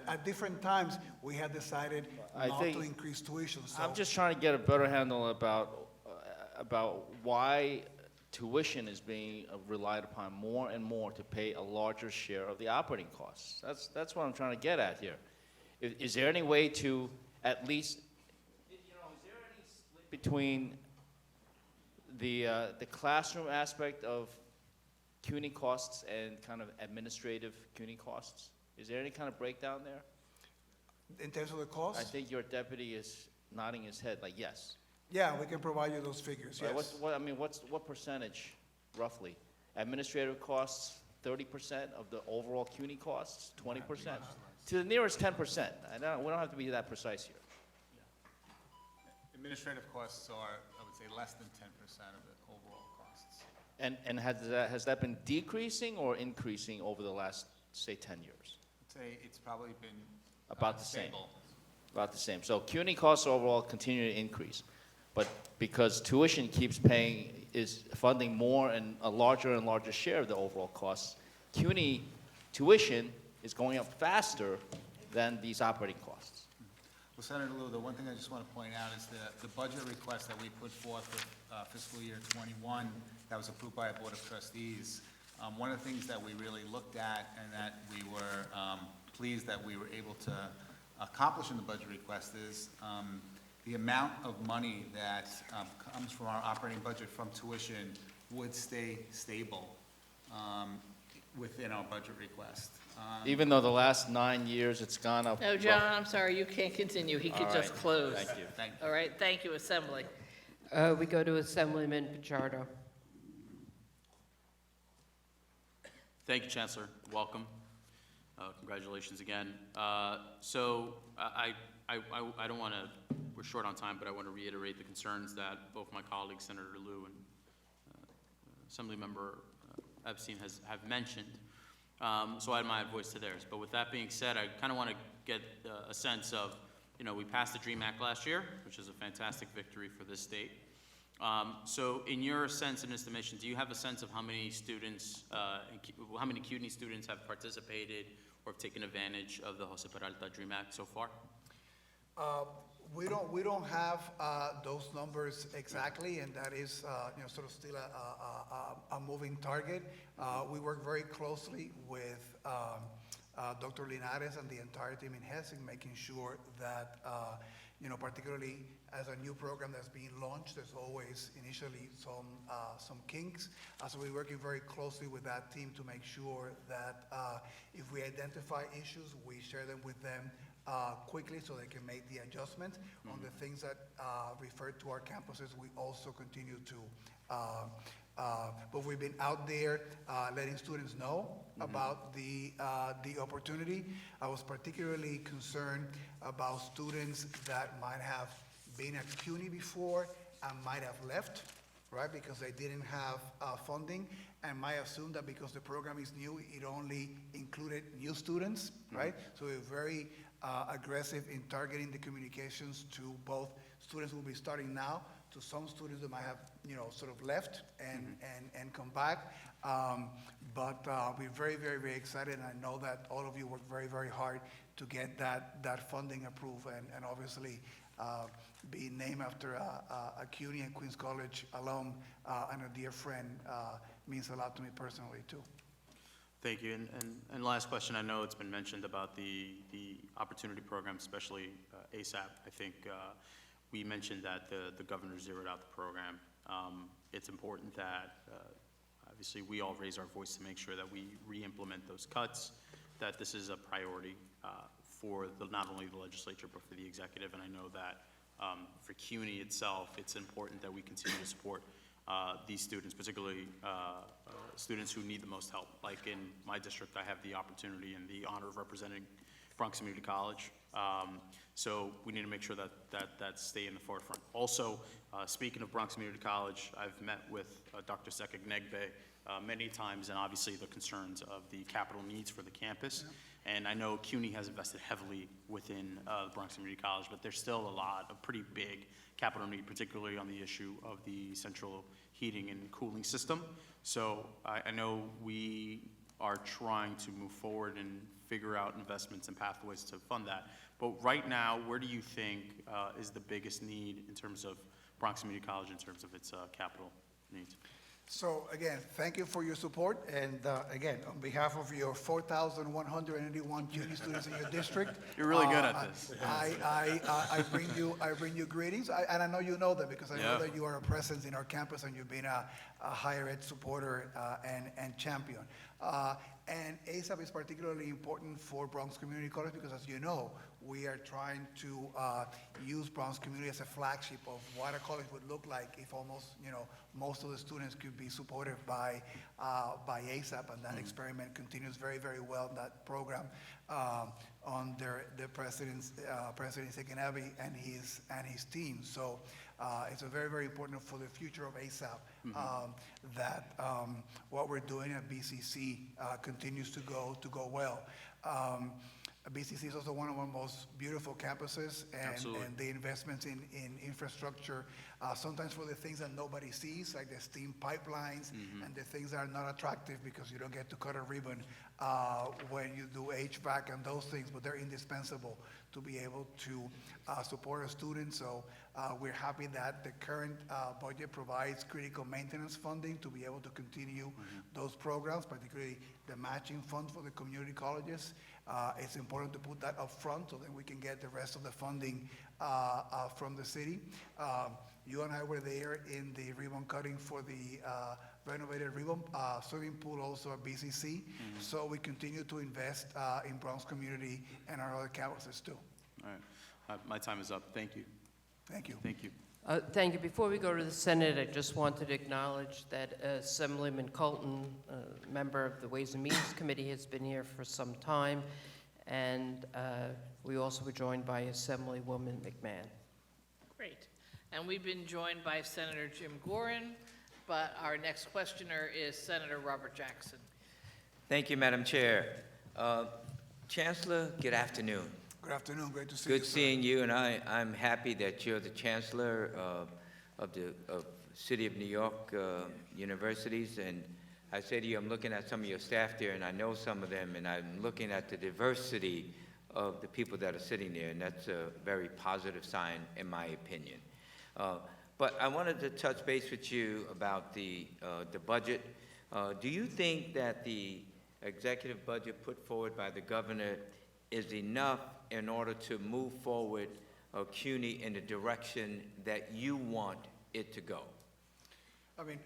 at different times, we have decided not to increase tuition. So I'm just trying to get a better handle about why tuition is being relied upon more and more to pay a larger share of the operating costs. That's what I'm trying to get at here. Is there any way to at least, is there any split between the classroom aspect of CUNY costs and kind of administrative CUNY costs? Is there any kind of breakdown there? in terms of the cost? I think your deputy is nodding his head like yes. Yeah, we can provide you those figures, Right, yes. what percentage, roughly? Administrative costs, 30% of the overall CUNY costs, 20%? To the nearest 10%. We don't have to be that precise here. Administrative costs are, I would say, less than 10% of the overall costs. And has that been decreasing or increasing over the last, say, 10 years? I'd say it's probably been About the same. stable. About the same. So CUNY costs overall continue to increase. But because tuition keeps is funding more and a larger share of the overall costs, CUNY tuition is going up faster than these operating costs. Well, Senator Liu, the one thing I just want to point out is the budget request that we put forth for fiscal year '21 that was approved by our Board of Trustees. One of the things that we really looked at and that we were pleased that we were able to accomplish in the budget request is the amount of money that comes from our operating budget from tuition would stay stable within our budget request. Even though the last 9 years it's gone up. No, John, I'm sorry, you can't continue. He could All just right. close. Thank you. Thank you. All right, thank you, Assembly. We go to Assemblyman Pichardo. Thank you, Chancellor. Welcome. Congratulations again. So I don't want to, we're short on time, but I want to reiterate the concerns that both my colleagues, Senator Liu and Assemblymember Epstein have mentioned. So I add my voice to theirs. But with that being said, I kind of want to get a sense of, we passed the DREAM Act last year, which is a fantastic victory for this state. So in your sense and estimation, do you have a sense of how many students, how many CUNY students have participated or have taken advantage of the Jose Peralta DREAM Act so far? We don't have those numbers exactly, and that is sort of still a moving target. We work very closely with Dr. Linares and the entire team in Hessing, making sure that particularly as a new program that's being launched, there's always initially some kinks. So we're working very closely with that team to make sure that if we identify issues, we share them with them quickly so they can make the adjustment. Mm-hmm. On the things that refer to our campuses, we also continue to, but we've been out there letting students know mm-hmm. about the opportunity. I was particularly concerned about students that might have been at CUNY before and might have left, right, because they didn't have funding, and might assume that because the program is new, it only included new students, right? So we're very aggressive in targeting the communications to both students who will be starting now, to some students that might have, sort of left and come back. But we're very, very, very excited, and I know that all of you work very, very hard to get that funding approved, and obviously being named after a CUNY and Queens College alum and a dear friend means a lot to me personally, too. Thank you. And last question, I know it's been mentioned about the opportunity program, especially ASAP. I think we mentioned that the governor zeroed out the program. It's important that obviously we all raise our voice to make sure that we re-implement those cuts, that this is a priority for not only the legislature but for the executive. And I know that for CUNY itself, it's important that we continue to support these students, particularly students who need the most help. Like in my district, I have the opportunity and the honor of representing Bronx Community College. So we need to make sure that stay in the forefront. Also, speaking of Bronx Community College, I've met with Dr. Sekig Negbe many times, and obviously the concerns of the capital needs for the campus. Yeah. And I know CUNY has invested heavily within the Bronx Community College, but there's still a lot of pretty big capital need, particularly on the issue of the central heating and cooling system. So I know we are trying to move forward and figure out investments and pathways to fund that. But right now, where do you think is the biggest need in terms of Bronx Community College, in terms of its capital needs? So again, thank you for your support, and again, on behalf of your 4,181 CUNY students in your district, you're really good at this. I bring you greetings, and I know you know that because I know that you are a presence in our campus, and you've been a higher ed supporter and champion. And ASAP is particularly important for Bronx Community College because, as you know, we are trying to use Bronx Community as a flagship of what a college would look like if almost, most of the students could be supported by ASAP, and that experiment continues very, very well in that program under the President Sekenavi and his team. So it's a very, very important for the future of ASAP that what we're doing at BCC continues to go well. BCC is also one of our most beautiful campuses, and the investments in infrastructure, sometimes for the things that nobody sees, like the steam pipelines and the things that are not attractive because you don't get to cut a ribbon when you do HVAC and those things, but they're indispensable to be able to support our students. So we're happy that the current budget provides critical maintenance funding to be able to continue those programs, particularly the matching fund for the community colleges. It's important to put that up front so that we can get the rest of the funding from the city. You and I were there in the ribbon cutting for the renovated ribbon swimming pool, also at BCC. So we continue to invest in Bronx community and our other campuses too. All right. My time is up. Thank you. Thank you. Thank you. Thank you. Before we go to the Senate, I just wanted to acknowledge that Assemblyman Colton, member of the Ways and Means Committee, has been here for some time, and we also were joined by Assemblywoman McMahon. Great. And we've been joined by Senator Jim Gorin, but our next questioner is Senator Robert Jackson. Thank you, Madam Chair. Chancellor, good afternoon. Good afternoon. Great to see you. Good seeing you, and I'm happy that you're the Chancellor of the City of New York universities. And I say to you, I'm looking at some of your staff there, and I know some of them, and I'm looking at the diversity of the people that are sitting there, and that's a very positive sign, in my opinion. But I wanted to touch base with you about the budget. Do you think that the executive budget put forward by the governor is enough in order to move forward CUNY in the direction that you want it to go? I mean,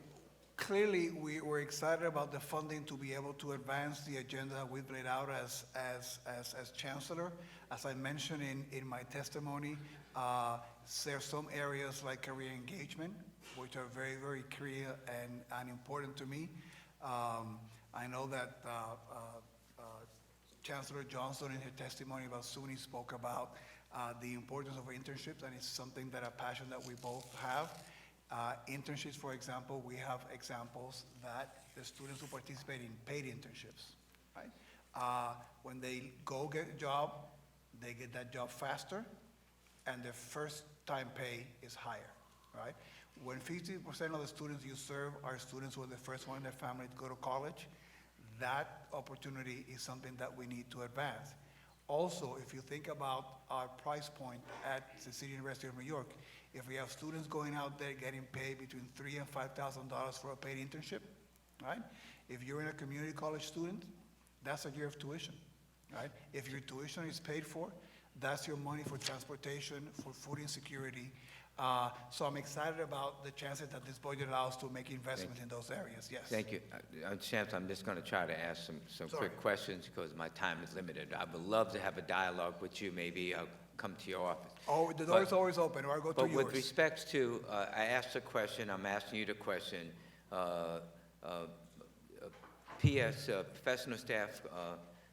clearly, we're excited about the funding to be able to advance the agenda that we've laid out as Chancellor. As I mentioned in my testimony, there are some areas like career engagement, which are very, very clear and important to me. I know that Chancellor Johnson in her testimony about SUNY spoke about the importance of internships, and it's something that a passion that we both have. Internships, for example, we have examples that the students who participate in paid internships, right? When they go get a job, they get that job faster, and their first time pay is higher, right? When 50% of the students you serve are students who are the first one in their family to go to college, that opportunity is something that we need to advance. Also, if you think about our price point at the City University of New York, if we have students going out there getting paid between $3,000 and $5,000 for a paid internship, right? If you're in a community college student, that's a year of tuition, right? If your tuition is paid for, that's your money for transportation, for food insecurity. So I'm excited about the chances that this budget allows to make investments in those areas, yes. Thank you. Chancellor, I'm just going to try to ask some quick questions because my time is limited. I would love to have a dialogue with you. Maybe I'll come to your office. Oh, the door is always open, or I'll go to yours. But with respect to, I asked a question, I'm asking you the question. PS, Professional Staff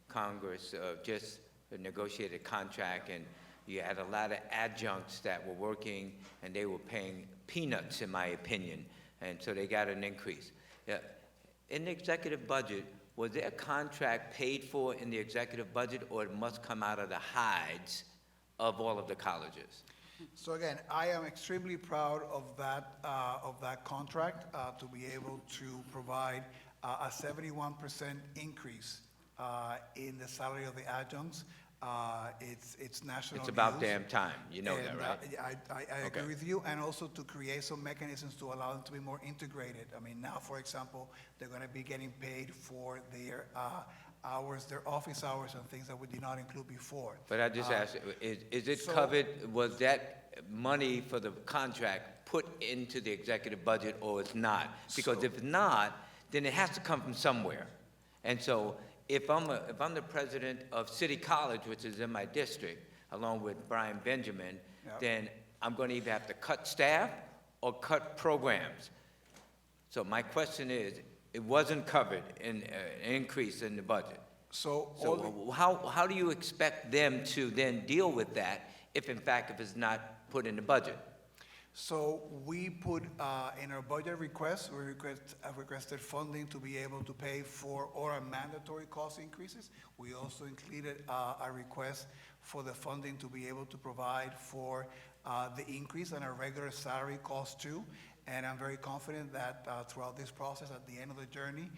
Congress, just negotiated a contract, and you had a lot of adjuncts that were working, and they were paying peanuts, in my opinion, and so they got an increase. In the executive budget, was their contract paid for in the executive budget, or it must come out of the hides of all of the colleges? So again, I am extremely proud of that contract to be able to provide a 71% increase in the salary of the adjuncts. It's national. It's about news. damn time. You know that, right? I agree with you, and also to create some mechanisms to allow them to be more integrated. I mean, now, for example, they're going to be getting paid for their hours, their office hours, and things that we did not include before. But I just asked, is it covered, was that money for the contract put into the executive budget, or it's not? Because if not, then it has to come from somewhere. And so if I'm the president of City College, which is in my district, along with Brian Benjamin, then I'm going to either have to cut staff or cut programs. So my question is, it wasn't covered in an increase in the budget. So how do you expect them to then deal with that if it's not put in the budget? So we put in our budget request, we requested funding to be able to pay for all our mandatory cost increases. We also included a request for the funding to be able to provide for the increase in our regular salary costs too. And I'm very confident that throughout this process, at the end of the journey,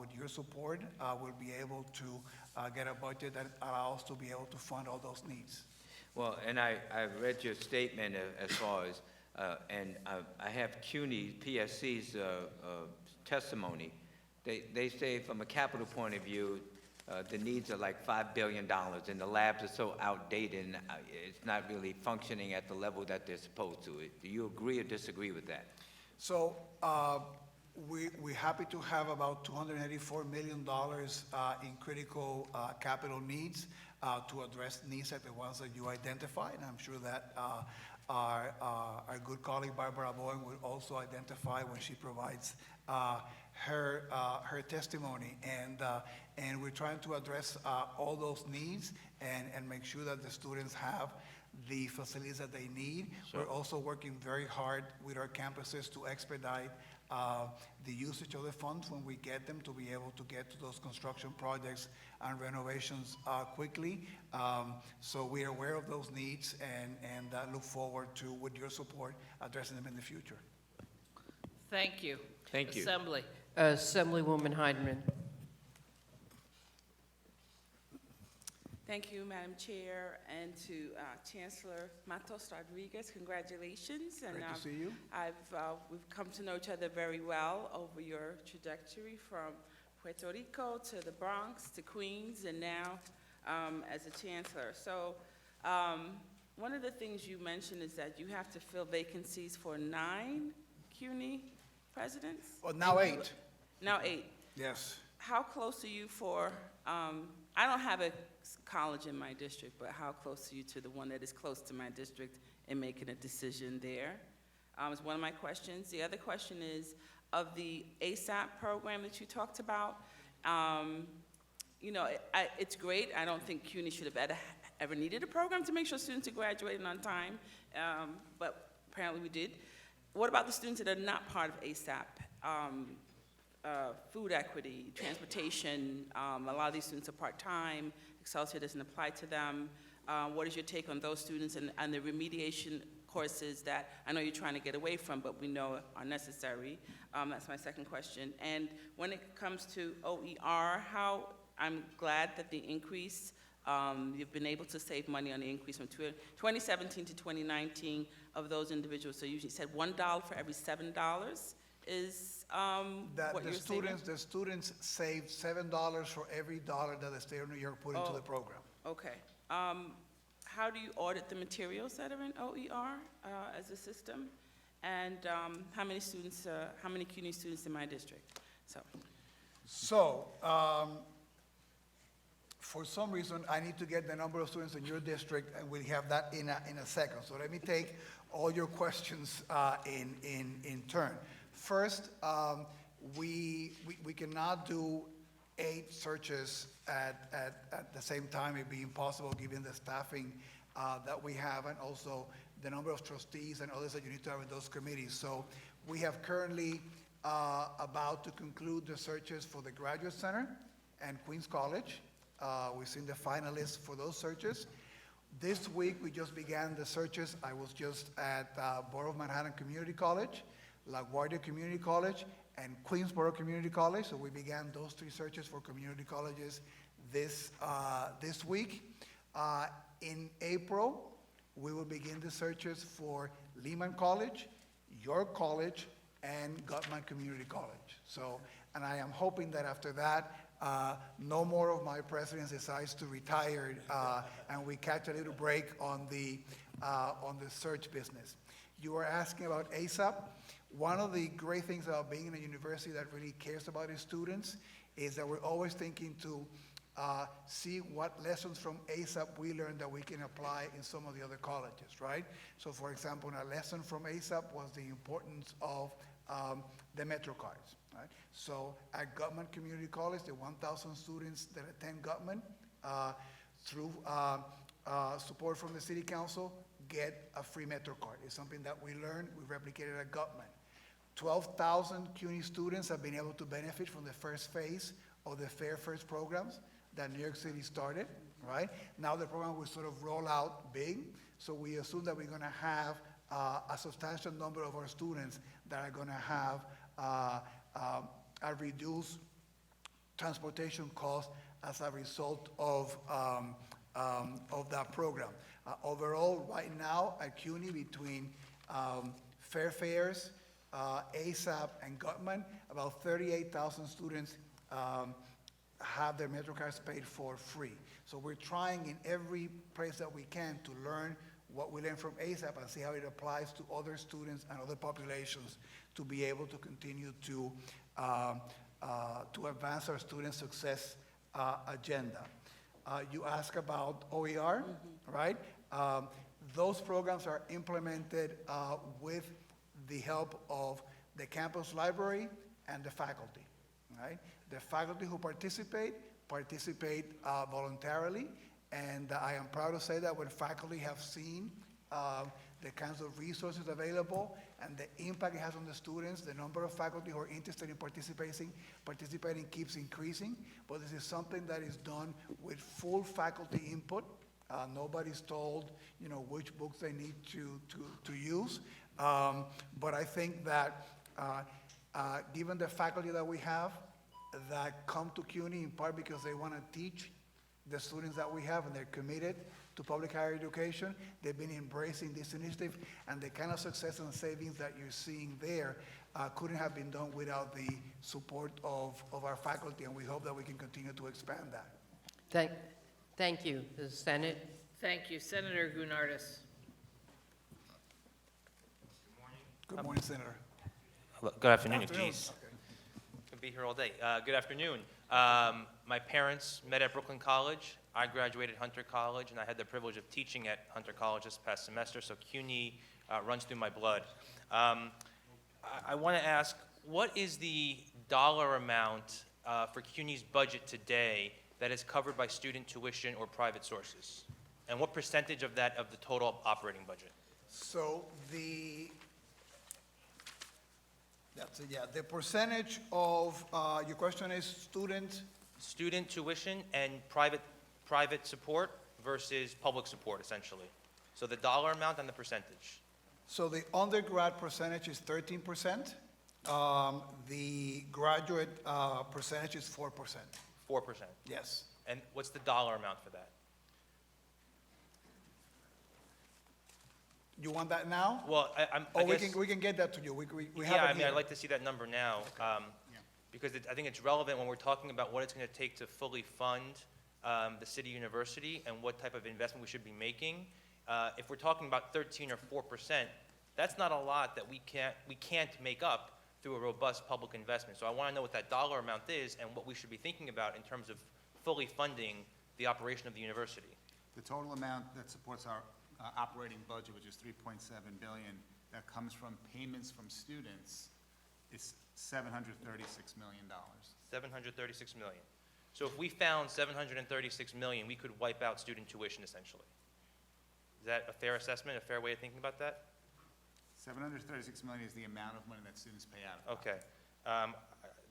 with your support, we'll be able to get a budget that allows us to be able to fund all those needs. Well, and I read your statement as far as, and I have CUNY, PSC's testimony. They say from a capital point of view, the needs are like $5 billion, and the labs are so outdated, and it's not really functioning at the level that they're supposed to. Do you agree or disagree with that? So we're happy to have about $284 million in critical capital needs to address needs like the ones that you identified. And I'm sure that our good colleague Barbara Bowen will also identify when she provides her testimony. And we're trying to address all those needs and make sure that the students have the facilities that they need. Sure. We're also working very hard with our campuses to expedite the usage of the funds when we get them, to be able to get to those construction projects and renovations quickly. So we are aware of those needs and look forward to, with your support, addressing them in the future. Thank you. Thank you. Assembly. Assemblywoman Heidemann. Thank you, Madam Chair, and to Chancellor Matos Rodriguez. Congratulations. And, Great to see you. we've come to know each other very well over your trajectory from Puerto Rico to the Bronx to Queens, and now as a chancellor. So one of the things you mentioned is that you have to fill vacancies for 9 CUNY presidents? Well, now 8. Now 8. Yes. How close are you for, I don't have a college in my district, but how close are you to the one that is close to my district in making a decision there? Is one of my questions. The other question is, of the ASAP program that you talked about, you know, it's great. I don't think CUNY should have ever needed a program to make sure students are graduating on time, but apparently we did. What about the students that are not part of ASAP? Food equity, transportation, a lot of these students are part-time, Excelsior doesn't apply to them. What is your take on those students and the remediation courses that I know you're trying to get away from, but we know are necessary? That's my second question. And when it comes to OER, I'm glad that the increase, you've been able to save money on the increase from 2017 to 2019 of those individuals. So you usually said $1 for every $7 is what you're saying? The students save $7 for every dollar that the state of New York put into the program. Okay. How do you audit the materials that are in OER as a system? And how many students, how many CUNY students in my district? So, for some reason, I need to get the number of students in your district, and we'll have that in a second. So let me take all your questions in turn. First, we cannot do 8 searches at the same time. It'd be impossible given the staffing that we have, and also the number of trustees and others that you need to have in those committees. So we have currently about to conclude the searches for the Graduate Center and Queens College. We've seen the finalists for those searches. This week, we just began the searches. I was just at Borough of Manhattan Community College, LaGuardia Community College, and Queensboro Community College. So we began those 3 searches for community colleges this week. In April, we will begin the searches for Lehman College, York College, and Gutman Community College. So, and I am hoping that after that, no more of my presidents decides to retire, and we catch a little break on the search business. You were asking about ASAP. One of the great things about being in a university that really cares about its students is that we're always thinking to see what lessons from ASAP we learned that we can apply in some of the other colleges, right? So for example, a lesson from ASAP was the importance of the Metro cards, right? So at Gutman Community College, the 1,000 students that attend Gutman, through support from the City Council, get a free Metro card. It's something that we learned, we replicated at Gutman. 12,000 CUNY students have been able to benefit from the first phase of the Fair First programs that New York City started, right? Now the program will sort of roll out big, so we assume that we're gonna have a substantial number of our students that are going to have a reduced transportation cost as a result of that program. Overall, right now at CUNY, between Fair Fares, ASAP, and Gutman, about 38,000 students have their MetroCards paid for free. So we're trying in every place that we can to learn what we learned from ASAP and see how it applies to other students and other populations to be able to continue to advance our student success agenda. You ask about OER, right? Those programs are implemented with the help of the campus library and the faculty, right? The faculty who participate voluntarily, and I am proud to say that when faculty have seen the kinds of resources available and the impact it has on the students, the number of faculty who are interested in participating keeps increasing, but this is something that is done with full faculty input. Nobody's told, which books they need to use, but I think that given the faculty that we have that come to CUNY in part because they want to teach the students that we have and they're committed to public higher education, they've been embracing this initiative, and the kind of success and savings that you're seeing there couldn't have been done without the support of our faculty, and we hope that we can continue to expand that. Thank you. The Senate. Thank you. Senator Gounardes. Good morning, Senator. Good afternoon, Afternoon. geez. Could be here all day. Good afternoon. My parents met at Brooklyn College. I graduated Hunter College, and I had the privilege of teaching at Hunter College this past semester, so CUNY runs through my blood. I want to ask, what is the dollar amount for CUNY's budget today that is covered by student tuition or private sources? And what percentage of that of the total operating budget? So the percentage of, your question is Student tuition and private support versus public support, essentially. So the dollar amount and the percentage. So the undergrad percentage is 13%. The graduate percentage is 4%. 4%. Yes. And what's the dollar amount for that? You want that now? Well, I guess, we can get that to you. We have yeah, it I mean, here. I'd like to see that number now, because I think it's relevant when we're talking about what it's going to take to fully fund the city university and what type of investment we should be making. If we're talking about 13 or 4%, that's not a lot that we can't make up through a robust public investment. So I want to know what that dollar amount is and what we should be thinking about in terms of fully funding the operation of the university. The total amount that supports our operating budget, which is $3.7 billion, that comes from payments from students, is $736 million. 736 million. So if we found 736 million, we could wipe out student tuition essentially. Is that a fair assessment, a fair way of thinking about that? 736 million is the amount of money that students pay out. Okay,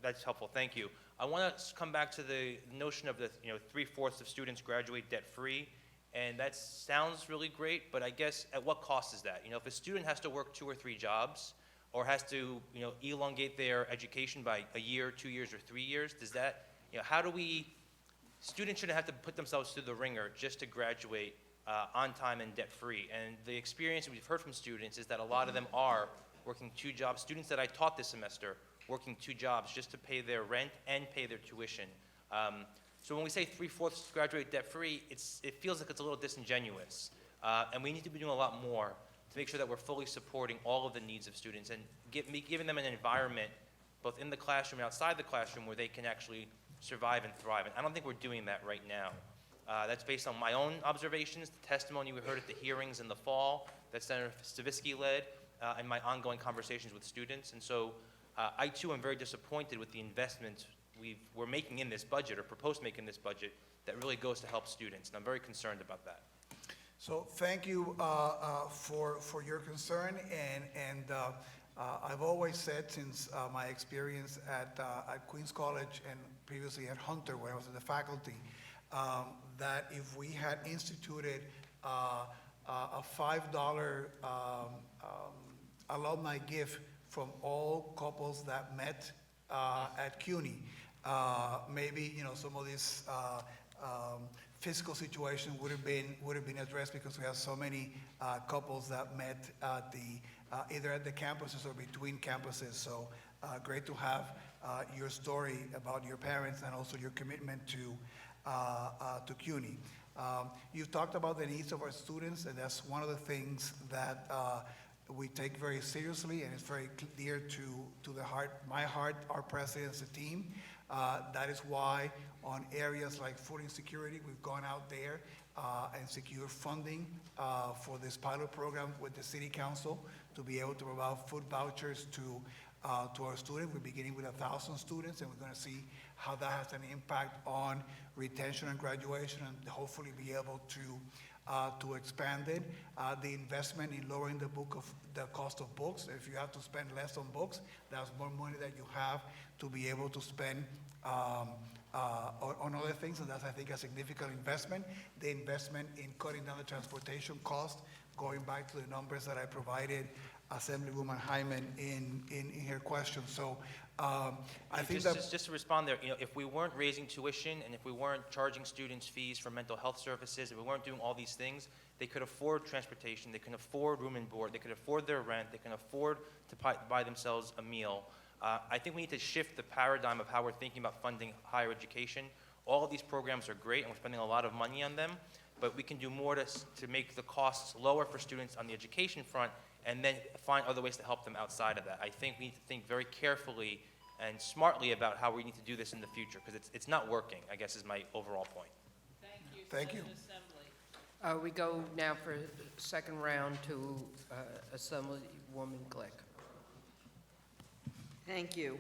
that's helpful, thank you. I want to come back to the notion of the 3/4 of students graduate debt-free, and that sounds really great, but I guess at what cost is that? If a student has to work 2 or 3 jobs, or has to elongate their education by a year, 2 years, or 3 years, does that, how do we, students shouldn't have to put themselves through the ringer just to graduate on time and debt-free. And the experience we've heard from students is that a lot of them are working 2 jobs. Students that I taught this semester working 2 jobs just to pay their rent and pay their tuition. So when we say 3/4 graduate debt-free, it feels like it's a little disingenuous. And we need to be doing a lot more to make sure that we're fully supporting all of the needs of students and giving them an environment, both in the classroom and outside the classroom, where they can actually survive and thrive. And I don't think we're doing that right now. That's based on my own observations, the testimony we heard at the hearings in the fall that Senator Stavisky led, and my ongoing conversations with students. And so I too am very disappointed with the investment we're making in this budget, or proposed to make in this budget, that really goes to help students. And I'm very concerned about that. So thank you for your concern, and I've always said since my experience at Queens College and previously at Hunter, where I was in the faculty, that if we had instituted a $5 alumni gift from all couples that met at CUNY. Maybe, some of these fiscal situation would have been addressed because we have so many couples that met at either at the campuses or between campuses. So great to have your story about your parents and also your commitment to CUNY. You've talked about the needs of our students, and that's one of the things that we take very seriously, and it's very dear to my heart, our president's team. That is why on areas like food insecurity, we've gone out there and secured funding for this pilot program with the City Council to be able to provide food vouchers to our students. We're beginning with 1,000 students, and we're going to see how that has an impact on retention and graduation, and hopefully be able to expand it. The investment in lowering the cost of books. If you have to spend less on books, that's more money that you have to be able to spend on other things, and that's, I think, a significant investment. The investment in cutting down the transportation cost, going back to the numbers that I provided Assemblywoman Hyman in her question. So I think just to respond there, if we weren't raising tuition and if we weren't charging students fees for mental health services, if we weren't doing all these things, they could afford transportation, they can afford room and board, they could afford their rent, they can afford to buy themselves a meal. I think we need to shift the paradigm of how we're thinking about funding higher education. All of these programs are great, and we're spending a lot of money on them, but we can do more to make the costs lower for students on the education front, and then find other ways to help them outside of that. I think we need to think very carefully and smartly about how we need to do this in the future, because it's not working, I guess, is my overall point. Thank you. We go now for second round to Assemblywoman Glick. Thank you.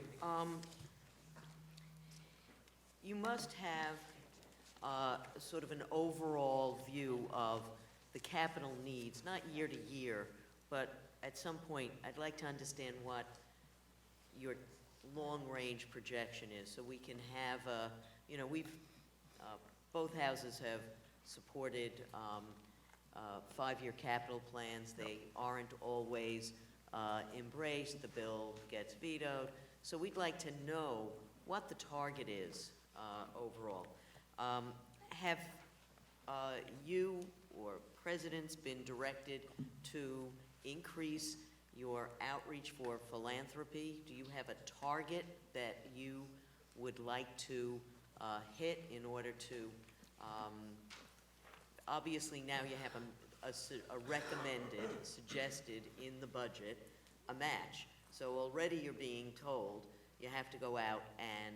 You must have sort of an overall view of the capital needs, not year to year, but at some point, I'd like to understand what your long-range projection is, so we can have both houses have supported five-year capital plans. They aren't always embraced. The bill gets vetoed. So we'd like to know what the target is overall. Have you or presidents been directed to increase your outreach for philanthropy? Do you have a target that you would like to hit in order to, obviously now you have a recommended, suggested in the budget, a match. So already you're being told you have to go out and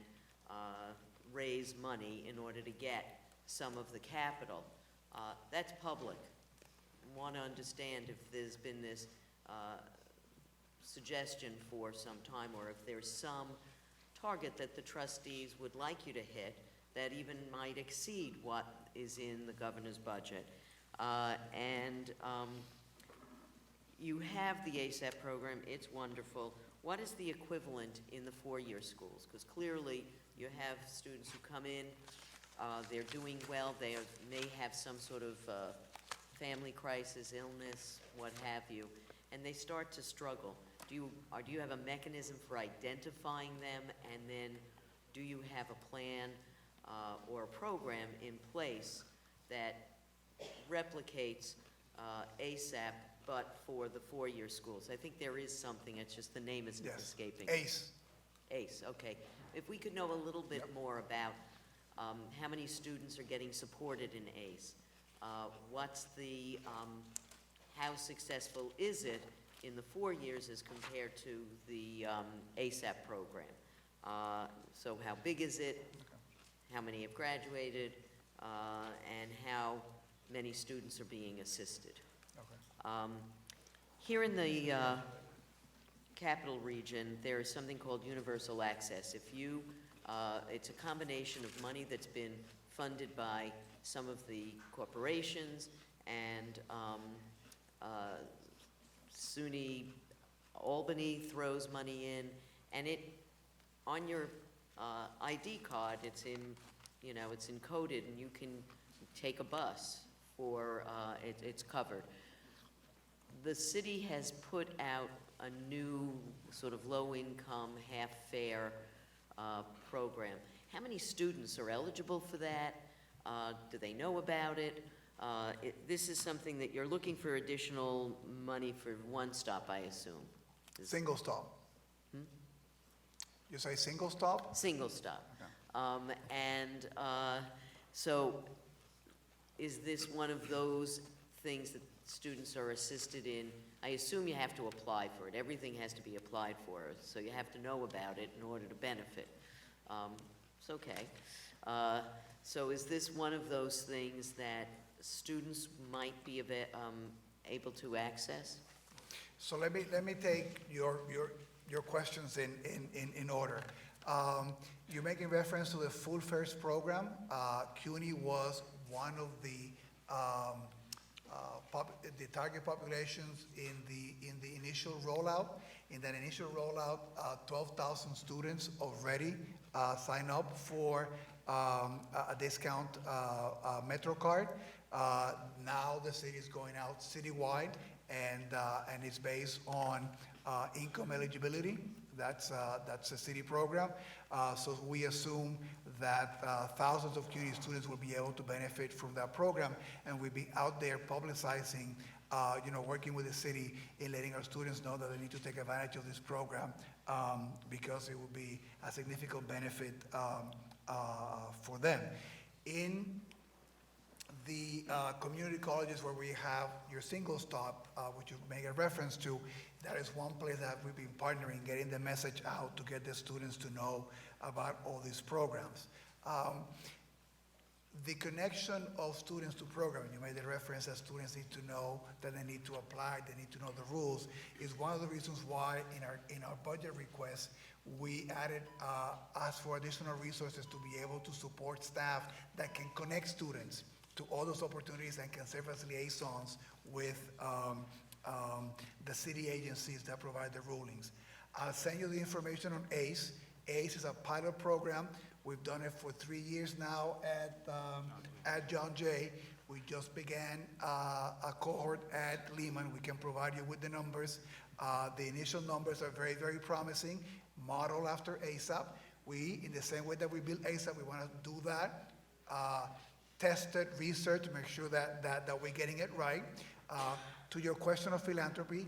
raise money in order to get some of the capital. That's public. I want to understand if there's been this suggestion for some time, or if there's some target that the trustees would like you to hit that even might exceed what is in the governor's budget. You have the ASAP program, it's wonderful. What is the equivalent in the four-year schools? Because clearly you have students who come in, they're doing well, they may have some sort of family crisis, illness, what have you, and they start to struggle. Do you have a mechanism for identifying them, and then do you have a plan or a program in place that replicates ASAP, but for the four-year schools? I think there is something, it's just the name is escaping. ACE. ACE, okay. If we could know a little bit more about how many students are getting supported in ACE, what's the, how successful is it in the 4 years as compared to the ASAP program? So how big is it? How many have graduated? And how many students are being assisted? Here in the Capital Region, there is something called universal access. If you, it's a combination of money that's been funded by some of the corporations and SUNY Albany throws money in, and it, on your ID card, it's in, it's encoded, and you can take a bus for, it's covered. the city has put out a new sort of low-income, half-fare program. How many students are eligible for that? Do they know about it? This is something that you're looking for additional money for One Stop, I assume. Single stop. You say single stop? Single stop. So is this one of those things that students are assisted in? I assume you have to apply for it. Everything has to be applied for, so you have to know about it in order to benefit. It's okay. So is this one of those things that students might be able to access? So let me take your questions in order. You're making reference to the Full Fares program. CUNY was one of the target populations in the initial rollout. In that initial rollout, 12,000 students already signed up for a discount MetroCard. Now the city is going out citywide, and it's based on income eligibility. That's a city program. So we assume that thousands of CUNY students will be able to benefit from that program, and we'll be out there publicizing, working with the city in letting our students know that they need to take advantage of this program because it will be a significant benefit for them. In the community colleges where we have your single stop, which you make a reference to, that is one place that we've been partnering, getting the message out to get the students to know about all these programs. The connection of students to programming, you made the reference that students need to know that they need to apply, they need to know the rules, is one of the reasons why in our budget request, we asked for additional resources to be able to support staff that can connect students to all those opportunities and can serve as liaisons with the city agencies that provide the rulings. I'll send you the information on ACE. ACE is a pilot program. We've done it for 3 years now at John Jay. We just began a cohort at Lehman. We can provide you with the numbers. The initial numbers are very, very promising, modeled after ASAP. We, in the same way that we built ASAP, we want to do that. Test it, research, make sure that we're getting it right. To your question of philanthropy,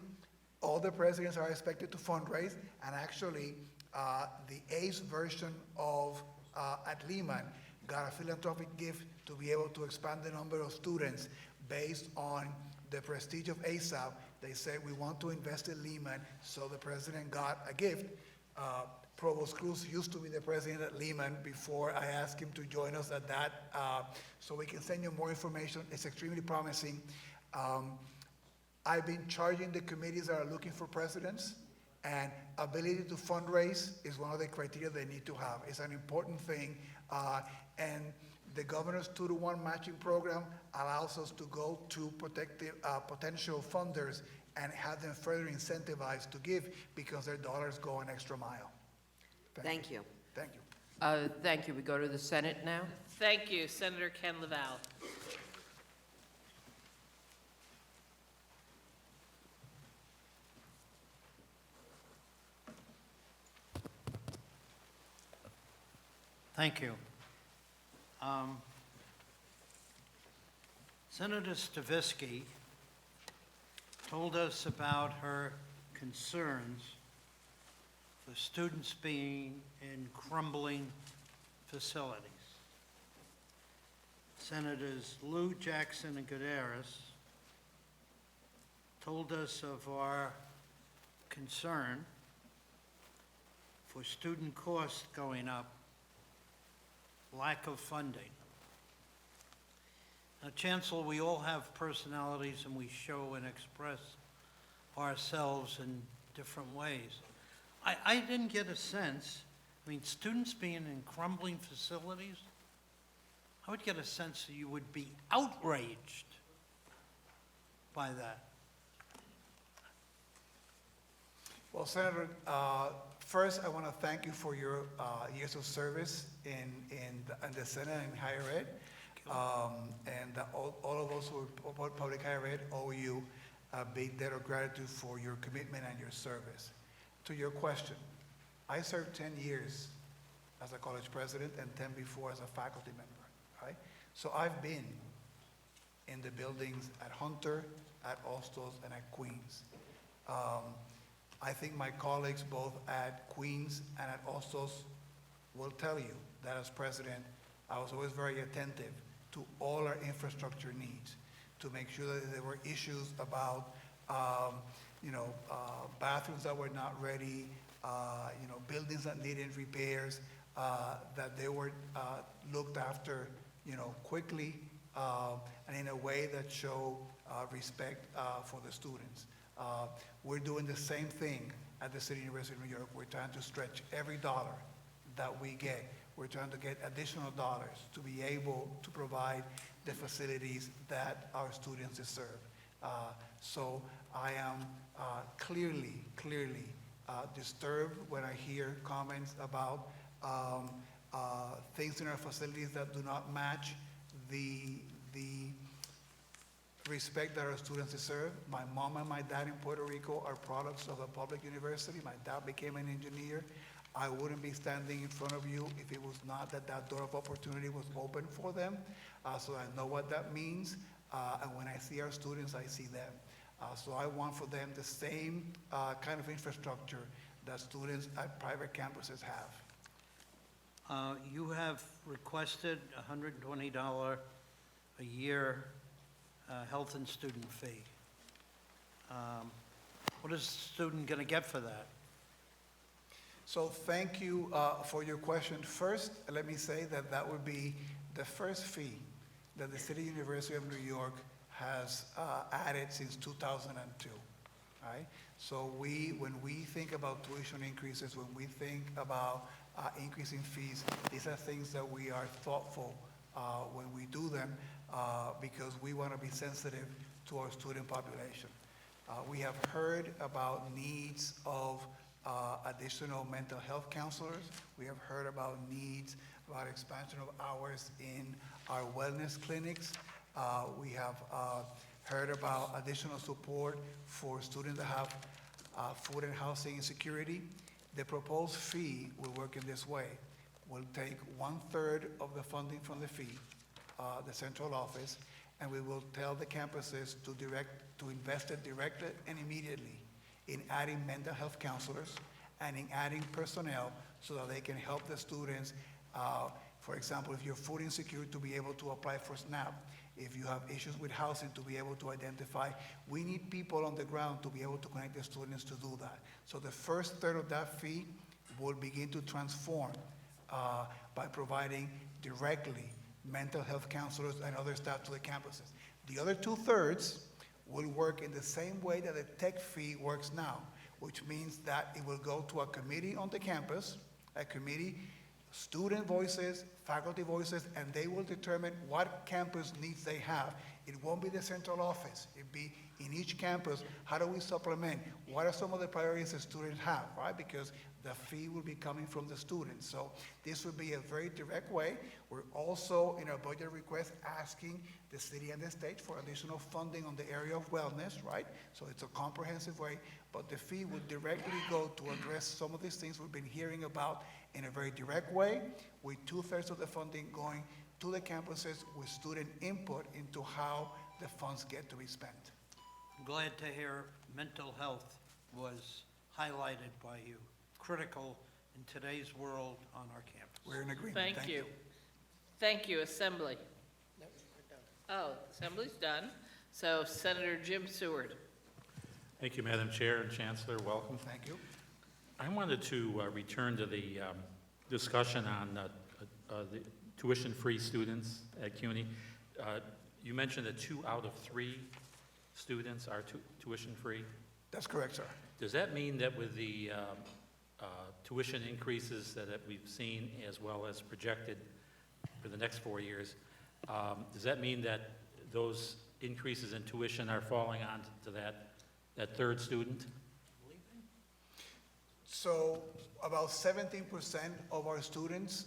all the presidents are expected to fundraise, and actually, the ACE version of at Lehman got a philanthropic gift to be able to expand the number of students based on the prestige of ASAP. They said, we want to invest in Lehman, so the president got a gift. Provost Cruz used to be the president at Lehman before I asked him to join us at that, so we can send you more information. It's extremely promising. I've been charging the committees that are looking for presidents, and ability to fundraise is one of the criteria they need to have. It's an important thing, and the governor's 2-to-1 matching program allows us to go to potential funders and have them further incentivized to give because their dollars go an extra mile. Thank you. Thank you. Thank you. We go to the Senate now. Thank you, Senator Ken Laval. Thank you. Senator Stavisky told us about her concerns for students being in crumbling facilities. Senators Lou, Jackson, and Gutierrez told us of our concern for student costs going up, lack of funding. Now, Chancellor, we all have personalities and we show and express ourselves in different ways. I didn't get a sense, students being in crumbling facilities, I would get a sense that you would be outraged by that. Well, Senator, first I want to thank you for your years of service in the Senate and higher ed. And all of us who are public higher ed owe you a big debt of gratitude for your commitment and your service. To your question, I served 10 years as a college president and 10 before as a faculty member, right? So I've been in the buildings at Hunter, at Ostos, and at Queens. I think my colleagues both at Queens and at Ostos will tell you that as president, I was always very attentive to all our infrastructure needs, to make sure that there were issues about, bathrooms that were not ready, buildings that needed repairs, that they were looked after, quickly, and in a way that show respect for the students. We're doing the same thing at the City University of New York. We're trying to stretch every dollar that we get. We're trying to get additional dollars to be able to provide the facilities that our students deserve. So I am clearly disturbed when I hear comments about things in our facilities that do not match the respect that our students deserve. My mom and my dad in Puerto Rico are products of a public university. My dad became an engineer. I wouldn't be standing in front of you if it was not that that door of opportunity was open for them. So I know what that means. And when I see our students, I see them. So I want for them the same kind of infrastructure that students at private campuses have. You have requested $120 a year health and student fee. What is the student going to get for that? So thank you for your question. First, let me say that that would be the first fee that the City University of New York has added since 2002, right? So when we think about tuition increases, when we think about increasing fees, these are things that we are thoughtful when we do them because we want to be sensitive to our student population. We have heard about needs of additional mental health counselors. We have heard about needs about expansion of hours in our wellness clinics. We have heard about additional support for students that have food and housing insecurity. The proposed fee will work in this way. We'll take 1/3 of the funding from the fee, the central office, and we will tell the campuses to invest it directly and immediately in adding mental health counselors and in adding personnel so that they can help the students. For example, if you're food insecure, to be able to apply for SNAP. If you have issues with housing, to be able to identify. We need people on the ground to be able to connect the students to do that. So the first third of that fee will begin to transform by providing directly mental health counselors and other staff to the campuses. The other 2/3 will work in the same way that the tech fee works now, which means that it will go to a committee on the campus, a committee, student voices, faculty voices, and they will determine what campus needs they have. It won't be the central office. It'll be in each campus, how do we supplement? What are some of the priorities the students have, right? Because the fee will be coming from the students. So this will be a very direct way. We're also, in our budget request, asking the city and the state for additional funding on the area of wellness, right? So it's a comprehensive way, but the fee will directly go to address some of these things we've been hearing about in a very direct way, with 2/3 of the funding going to the campuses with student input into how the funds get to be spent. I'm glad to hear mental health was highlighted by you. Critical in today's world on our campus. We're in agreement. Thank you. Thank you, Assembly. Oh, Assembly's done. So Senator Jim Seward. Thank you, Madam Chair and Chancellor. Welcome. Thank you. I wanted to return to the discussion on the tuition-free students at CUNY. You mentioned that 2 out of 3 students are tuition-free. That's correct, sir. Does that mean that with the tuition increases that we've seen as well as projected for the next 4 years, does that mean that those increases in tuition are falling on to that third student? So about 17% of our students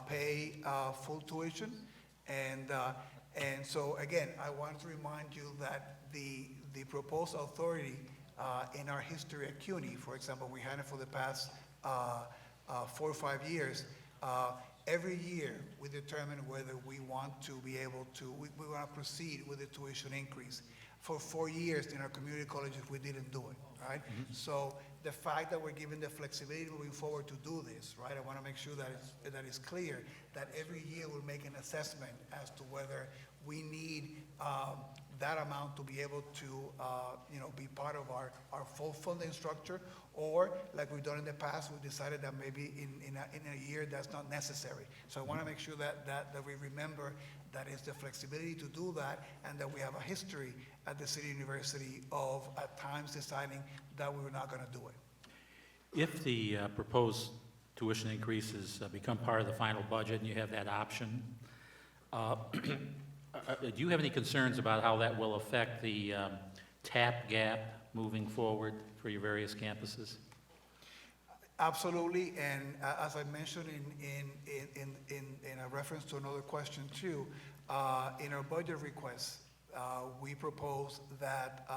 pay full tuition, and And so, again, I want to remind you that the proposed authority in our history at CUNY, for example, we had it for the past 4 or 5 years. Every year, we determine whether we want to be able to, we want to proceed with the tuition increase. For 4 years in our community colleges, we didn't do it, right? So the fact that we're given the flexibility moving forward to do this, right? I want to make sure that it's clear that every year we'll make an assessment as to whether we need that amount to be able to, be part of our full funding structure, or like we've done in the past, we decided that maybe in a year that's not necessary. So I want to make sure that we remember that it's the flexibility to do that, and that we have a history at the City University of at times deciding that we were not going to do it. If the proposed tuition increases become part of the final budget and you have that option, do you have any concerns about how that will affect the TAP gap moving forward for your various campuses? Absolutely, and as I mentioned in a reference to another question too, in our budget request, we propose that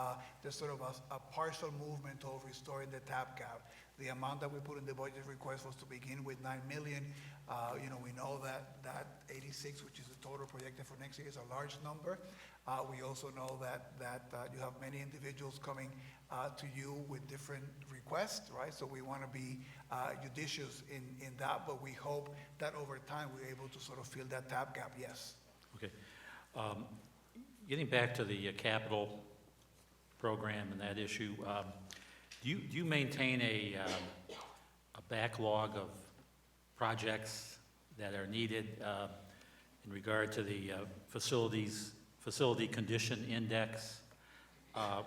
there's sort of a partial movement of restoring the TAP gap. The amount that we put in the budget request was to begin with $9 million. We know that 86, which is the total projected for next year, is a large number. We also know that you have many individuals coming to you with different requests, right? So we want to be judicious in that, but we hope that over time we're able to sort of fill that TAP gap, yes. Okay. Getting back to the capital program and that issue, do you maintain a backlog of projects that are needed in regard to the facility condition index,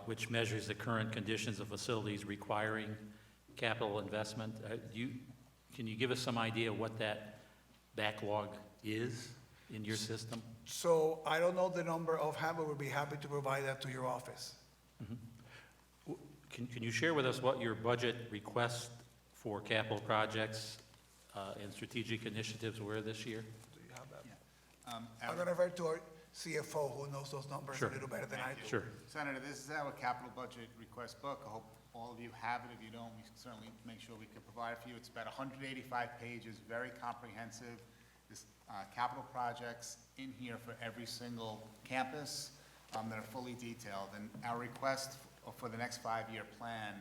which measures the current conditions of facilities requiring capital investment? Can you give us some idea what that backlog is in your system? So I don't know the number offhand, but we'll be happy to provide that to your office. Can you share with us what your budget request for capital projects and strategic initiatives were this year? Do you have that? I'm going to refer to our CFO, who knows those numbers a little better than I do. Sure. Senator, this is our capital budget request book. I hope all of you have it. If you don't, we can certainly make sure we can provide it for you. It's about 185 pages, very comprehensive. There's capital projects in here for every single campus that are fully detailed. And our request for the next 5-year plan,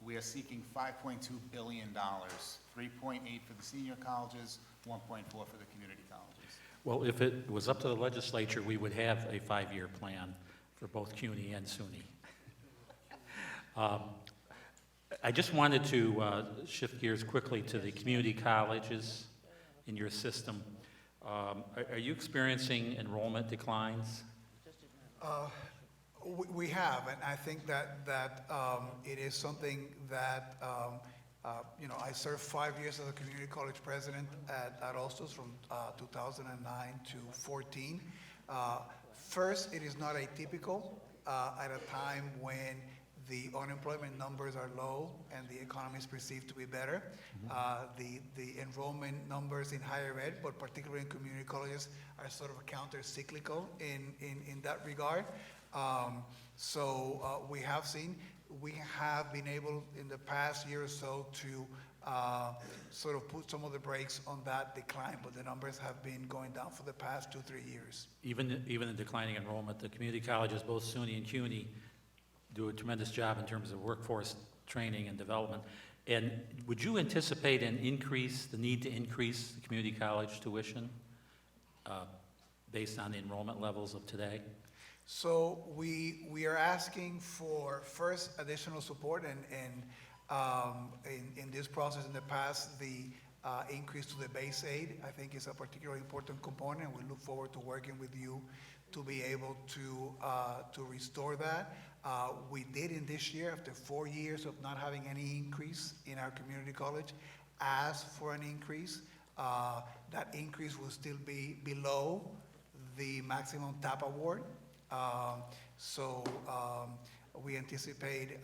we are seeking $5.2 billion, 3.8 for the senior colleges, 1.4 for the community colleges. Well, if it was up to the legislature, we would have a 5-year plan for both CUNY and SUNY. I just wanted to shift gears quickly to the community colleges in your system. Are you experiencing enrollment declines? We have, and I think that it is something that, I served 5 years as a community college president at Ostos from 2009 to 14. First, it is not atypical at a time when the unemployment numbers are low and the economy is perceived to be better. The enrollment numbers in higher ed, but particularly in community colleges, are sort of counter-cyclical in that regard. We have been able in the past year or so to sort of put some of the brakes on that decline, but the numbers have been going down for the past 2-3 years. Even in declining enrollment, the community colleges, both SUNY and CUNY, do a tremendous job in terms of workforce training and development. And would you anticipate the need to increase the community college tuition based on the enrollment levels of today? So we are asking for, first, additional support, and in this process in the past, the increase to the base aid, I think, is a particularly important component. We look forward to working with you to be able to restore that. We did in this year, after 4 years of not having any increase in our community college, ask for an increase. That increase will still be below the maximum TAP award. We anticipate,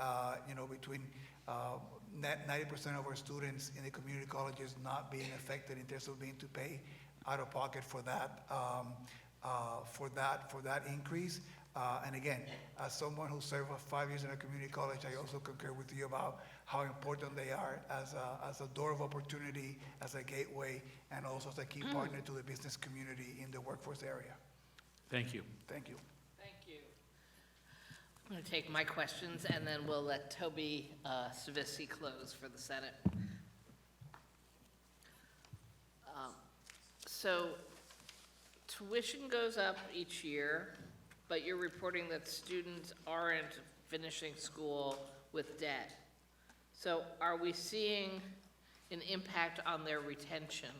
between 90% of our students in the community colleges not being affected in terms of being to pay out of pocket for that. for that increase. And again, as someone who served for 5 years in a community college, I also concur with you about how important they are as a door of opportunity, as a gateway, and also as a key partner to the business community in the workforce area. Thank you. Thank you. Thank you. I'm going to take my questions, and then we'll let Toby Stavisky close for the Senate. So tuition goes up each year, but you're reporting that students aren't finishing school with debt. So are we seeing an impact on their retention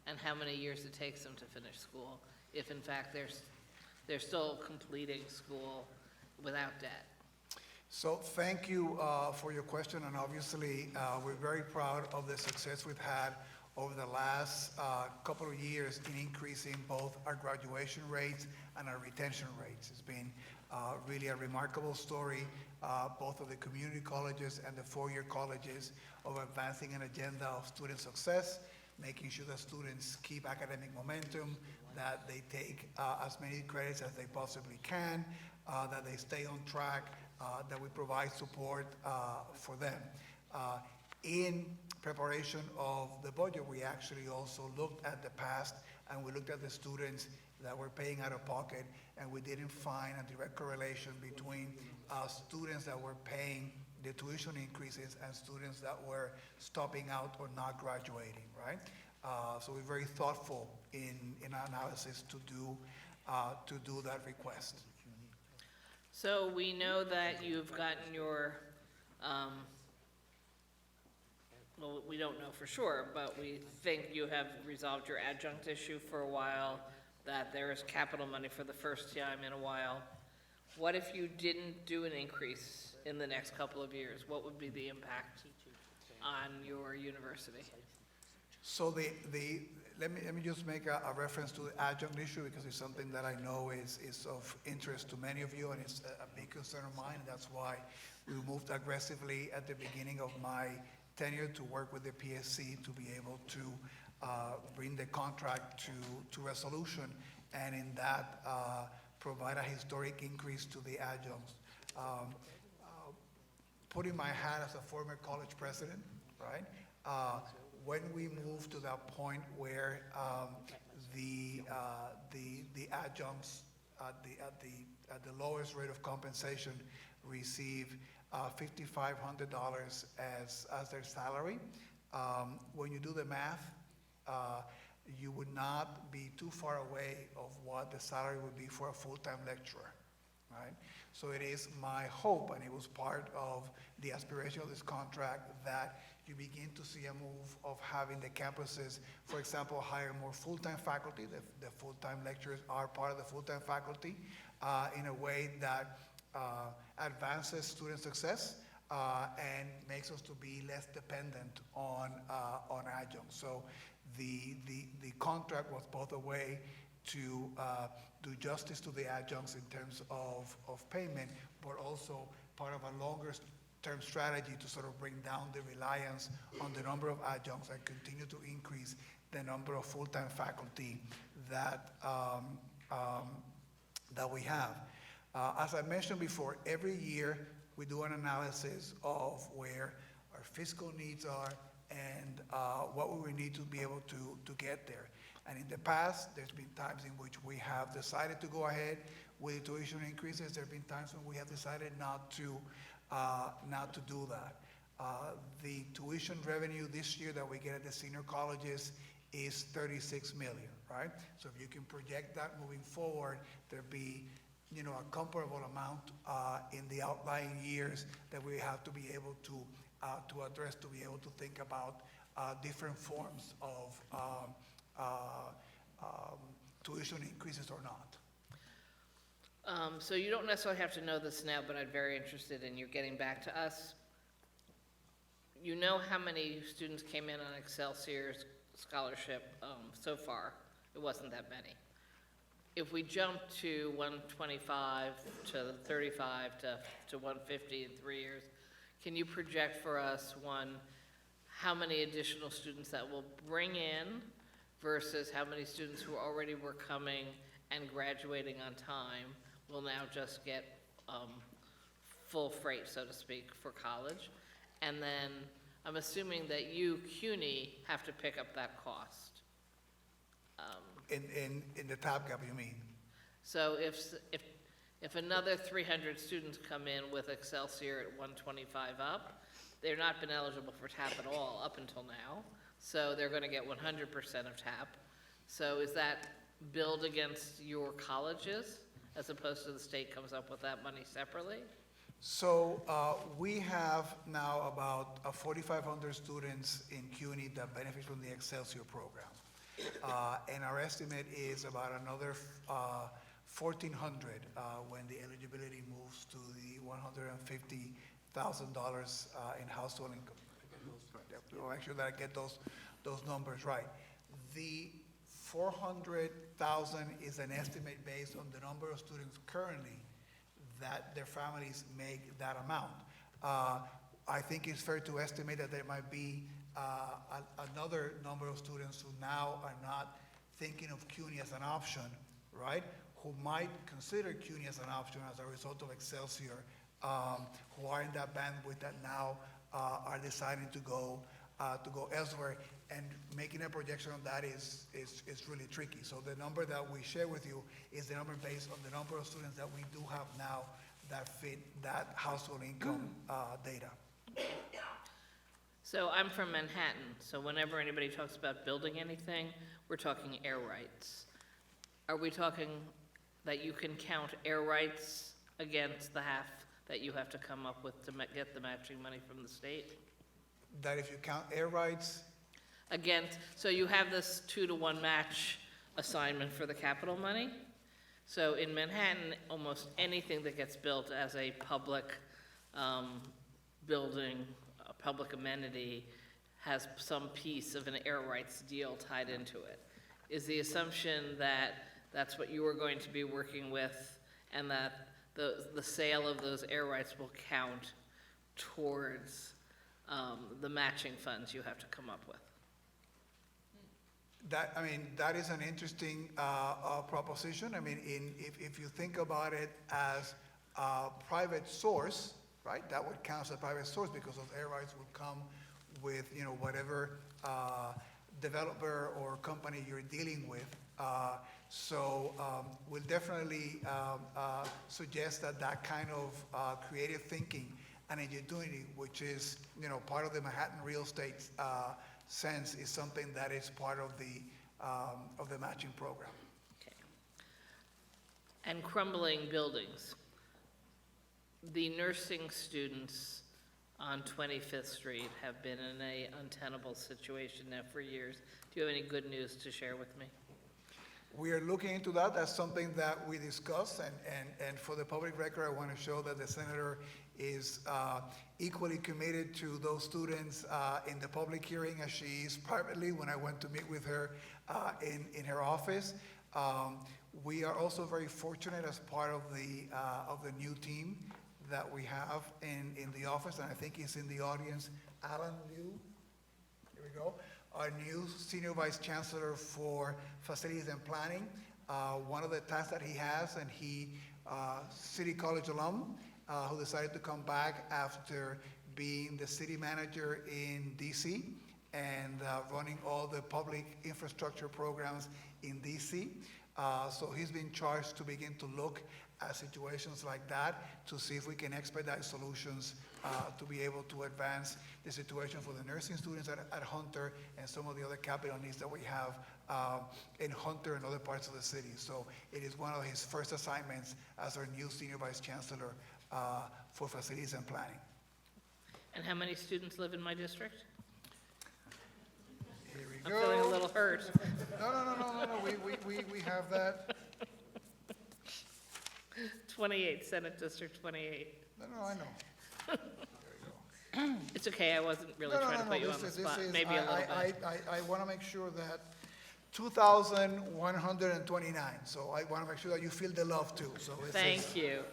and how many years it takes them to finish school, if in fact they're still completing school without debt? So thank you for your question, and obviously we're very proud of the success we've had over the last couple of years in increasing both our graduation rates and our retention rates. It's been really a remarkable story, both of the community colleges and the four-year colleges, of advancing an agenda of student success, making sure that students keep academic momentum, that they take as many credits as they possibly can, that they stay on track, that we provide support for them. In preparation of the budget, we actually also looked at the past, and we looked at the students that were paying out of pocket, and we didn't find a direct correlation between students that were paying the tuition increases and students that were stopping out or not graduating, right? So we're very thoughtful in our analysis to do that request. So we know that you've gotten your, well, we don't know for sure, but we think you have resolved your adjunct issue for a while, that there is capital money for the first time in a while. What if you didn't do an increase in the next couple of years? What would be the impact on your university? So let me just make a reference to the adjunct issue, because it's something that I know is of interest to many of you, and it's a big concern of mine. That's why we moved aggressively at the beginning of my tenure to work with the PSC to be able to bring the contract to resolution, and in that provide a historic increase to the adjuncts. Putting my hat as a former college president, right? When we moved to that point where the adjuncts at the lowest rate of compensation receive $5,500 as their salary, when you do the math, you would not be too far away of what the salary would be for a full-time lecturer, right? So it is my hope, and it was part of the aspiration of this contract, that you begin to see a move of having the campuses, for example, hire more full-time faculty. The full-time lecturers are part of the full-time faculty in a way that advances student success and makes us to be less dependent on adjuncts. So the contract was both a way to do justice to the adjuncts in terms of payment, but also part of a longer-term strategy to sort of bring down the reliance on the number of adjuncts and continue to increase the number of full-time faculty that we have. As I mentioned before, every year we do an analysis of where our fiscal needs are and what we need to be able to get there. And in the past, there's been times in which we have decided to go ahead with tuition increases. There have been times when we have decided not to do that. The tuition revenue this year that we get at the senior colleges is $36 million, right? So if you can project that moving forward, there'd be a comparable amount in the outlying years that we have to be able to address, to be able to think about different forms of tuition increases or not. So you don't necessarily have to know this now, but I'm very interested in your getting back to us. You know how many students came in on Excelsior scholarship so far? It wasn't that many. If we jump to 125 to 35 to 150 in 3 years, can you project for us, one, how many additional students that will bring in versus how many students who already were coming and graduating on time will now just get full freight, so to speak, for college. And then I'm assuming that you, CUNY, have to pick up that cost. In the top gap, you mean? So if another 300 students come in with Excelsior at 125 up, they're not been eligible for TAP at all up until now. So they're going to get 100% of TAP. So is that billed against your colleges as opposed to the state comes up with that money separately? So we have now about 4,500 students in CUNY that benefit from the Excelsior program. And our estimate is about another 1,400 when the eligibility moves to the $150,000 in household income. I'll make sure that I get those numbers right. The 400,000 is an estimate based on the number of students currently that their families make that amount. I think it's fair to estimate that there might be another number of students who now are not thinking of CUNY as an option, right? Who might consider CUNY as an option as a result of Excelsior, who are in that bandwidth that now are deciding to go elsewhere. And making a projection on that is really tricky. So the number that we share with you is the number based on the number of students that we do have now that fit that household income data. So I'm from Manhattan, so whenever anybody talks about building anything, we're talking air rights. Are we talking that you can count air rights against the half that you have to come up with to get the matching money from the state? That if you count air rights, Against, so you have this 2-to-1 match assignment for the capital money. So in Manhattan, almost anything that gets built as a public building, a public amenity, has some piece of an air rights deal tied into it. Is the assumption that that's what you are going to be working with, and that the sale of those air rights will count towards the matching funds you have to come up with? that is an interesting proposition. I mean, if you think about it as a private source, right, that would count as a private source because those air rights would come with, whatever developer or company you're dealing with. So we'll definitely suggest that kind of creative thinking and ingenuity, which is, part of the Manhattan real estate sense, is something that is part of the matching program. Okay. And crumbling buildings. The nursing students on 25th Street have been in an untenable situation now for years. Do you have any good news to share with me? We are looking into that. That's something that we discussed, and for the public record, I want to show that the senator is equally committed to those students in the public hearing as she is privately when I went to meet with her in her office. We are also very fortunate as part of the new team that we have in the office, and I think he's in the audience, Alan Liu. Here we go. Our new Senior Vice Chancellor for Facilities and Planning. One of the tasks that he has, and he, City College alum, who decided to come back after being the city manager in DC and running all the public infrastructure programs in DC. So he's been charged to begin to look at situations like that to see if we can expedite solutions to be able to advance the situation for the nursing students at Hunter and some of the other capital needs that we have in Hunter and other parts of the city. So it is one of his first assignments as our new Senior Vice Chancellor for Facilities and Planning. And how many students live in my district? Here we I'm go. feeling a little hurt. No, we have that. 28, Senate District 28. No, I know. It's okay, I wasn't really trying to put you on the spot, maybe a little bit. I want to make sure that 2,129, so I want to make sure that you feel the love too, so it's. Thank you.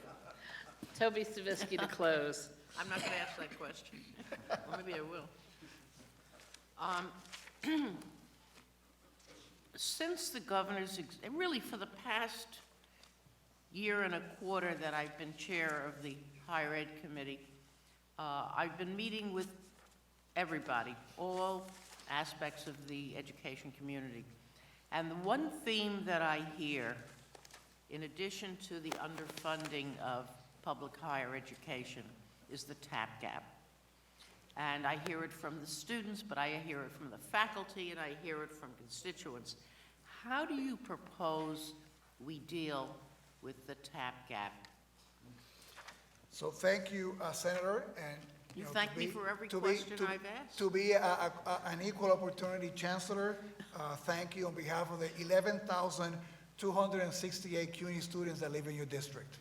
Toby Stavisky to close. I'm not going to ask that question. Or maybe I will. Since the governor's, really for the past year and a quarter that I've been chair of the Higher Ed Committee, I've been meeting with everybody, all aspects of the education community. And the one theme that I hear, in addition to the underfunding of public higher education, is the TAP gap. And I hear it from the students, but I hear it from the faculty, and I hear it from constituents. How do you propose we deal with the TAP gap? So thank you, Senator, and You know, thank to me be- for every to be- question to- I've asked. To be an equal opportunity chancellor, thank you on behalf of the 11,268 CUNY students that live in your district.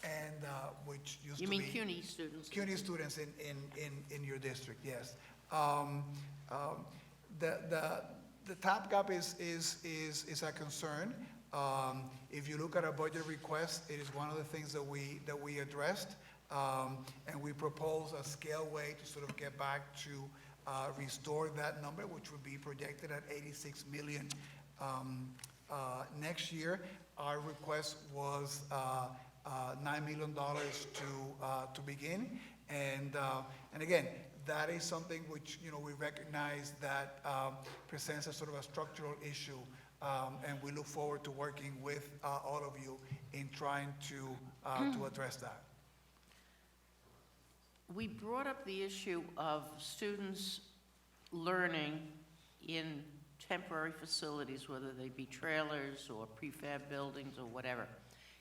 And which used to You be. mean CUNY students? CUNY students in your district, yes. The TAP gap is a concern. If you look at our budget request, it is one of the things that we addressed. And we propose a scale way to sort of get back to restore that number, which would be projected at 86 million next year. Our request was $9 million to begin. And again, that is something which, you know, we recognize that presents a sort of a structural issue. And we look forward to working with all of you in trying to address that. We brought up the issue of students learning in temporary facilities, whether they be trailers or prefab buildings or whatever.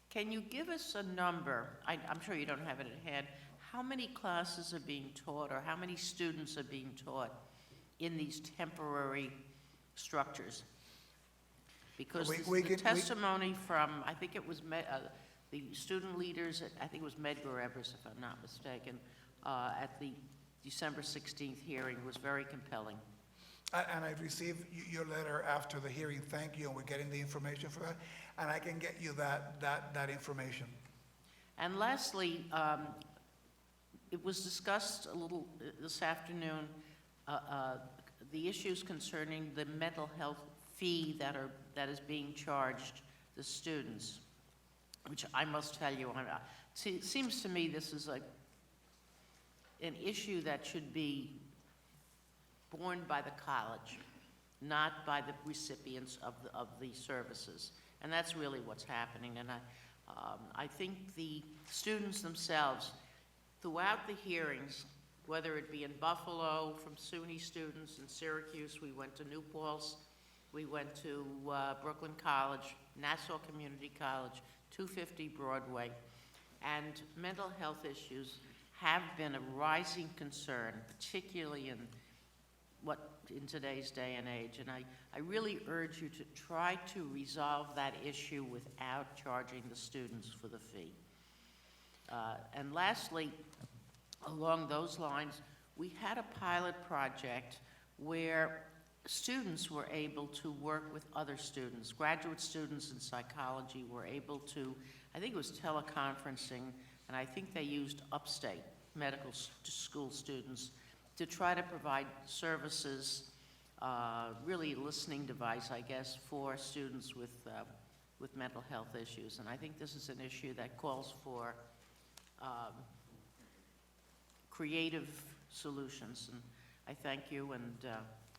Can you give us a number? I'm sure you don't have it at hand. How many classes are being taught, or how many students are being taught in these temporary structures? Because the testimony from, I think it was the student leaders, I think it was Medgar Evers, if I'm not mistaken, at the December 16th hearing was very compelling. And I received your letter after the hearing, thank you, and we're getting the information for that, and I can get you that information. And lastly, it was discussed a little this afternoon, the issues concerning the mental health fee that is being charged the students, which I must tell you, it seems to me this is an issue that should be borne by the college, not by the recipients of the services. And that's really what's happening. And I think the students themselves, throughout the hearings, whether it be in Buffalo from SUNY students, in Syracuse, we went to New Paltz, we went to Brooklyn College, Nassau Community College, 250 Broadway, and mental health issues have been a rising concern, particularly in today's day and age. And I really urge you to try to resolve that issue without charging the students for the fee. And lastly, along those lines, we had a pilot project where students were able to work with other students. Graduate students in psychology were able to, I think it was teleconferencing, and I think they used Upstate medical school students to try to provide services, really listening device, I guess, for students with mental health issues. And I think this is an issue that calls for creative solutions. And I thank you, and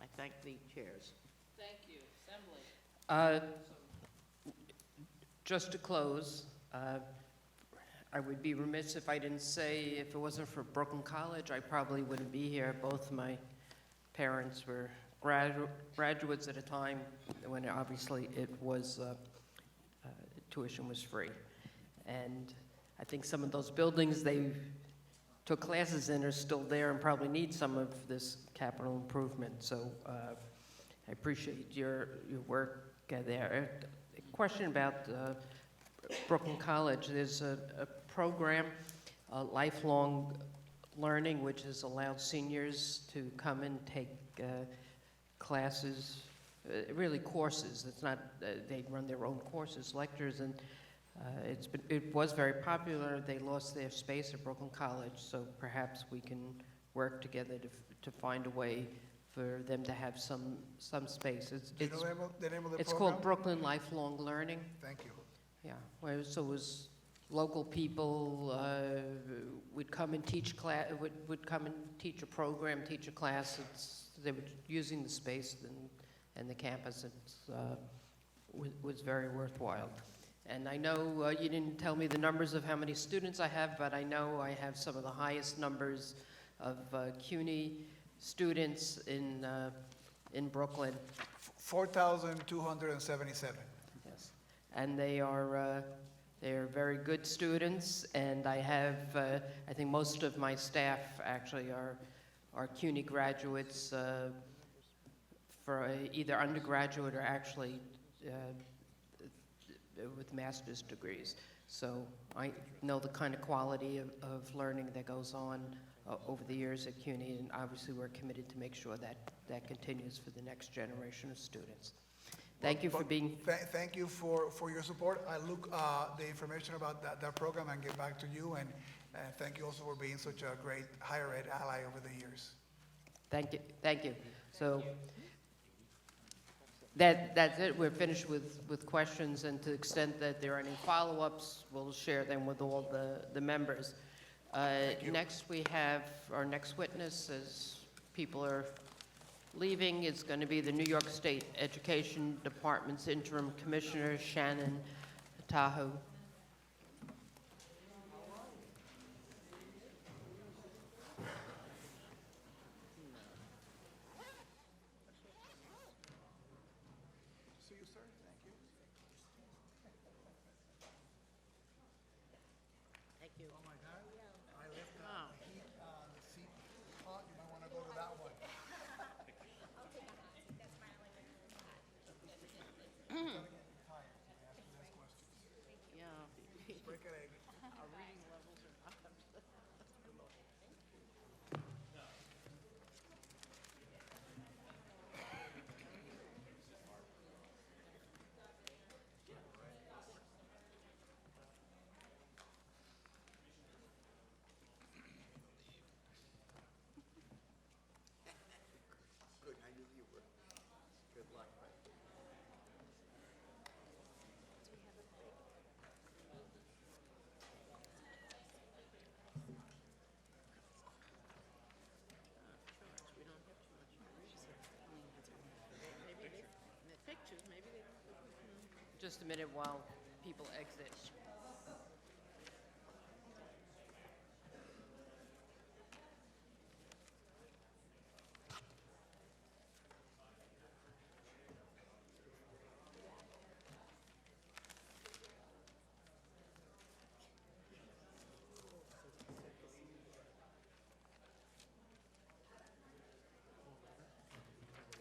I thank the chairs. Thank you. Assembly. Just to close, I would be remiss if I didn't say, if it wasn't for Brooklyn College, I probably wouldn't be here. Both my parents were graduates at a time when obviously it was, tuition was free. And I think some of those buildings they took classes in are still there and probably need some of this capital improvement. So I appreciate your work there. A question about Brooklyn College. There's a program, lifelong learning, which has allowed seniors to come and take classes, really courses. It's not, they run their own courses, lectures, and it was very popular. They lost their space at Brooklyn College, so perhaps we can work together to find a way for them to have some space. Do you know the name of the It's program? called Brooklyn Lifelong Learning. Thank you. Yeah, where, so it was local people would come and teach would come and teach a program, teach a class. They were using the space and the campus. Was very worthwhile. And I know you didn't tell me the numbers of how many students I have, but I know I have some of the highest numbers of CUNY students in Brooklyn. 4,277. Yes, and they are very good students, and I have, I think most of my staff actually are CUNY graduates for either undergraduate or actually with master's degrees. So I know the kind of quality of learning that goes on over the years at CUNY, and obviously we're committed to make sure that that continues for the next generation of students. Thank you for being... Thank you for your support. I look the information about that program and get back to you, and thank you also for being such a great higher ed ally over the years. Thank you, thank you. So that's it. We're finished with questions, and to the extent that there are any follow-ups, we'll share them with all the members. Next, we have our next witness, as people are leaving, is going to be the New York State Education Department's Interim Commissioner, Shannon Tahoe. Thank you. Oh my God. I left the seat hot. You might want to go to that one. Yeah. Break an egg. Our reading levels are up. Good. I knew you were. Good luck. We don't have too much research. Maybe the pictures, maybe they... Just a minute while people exit.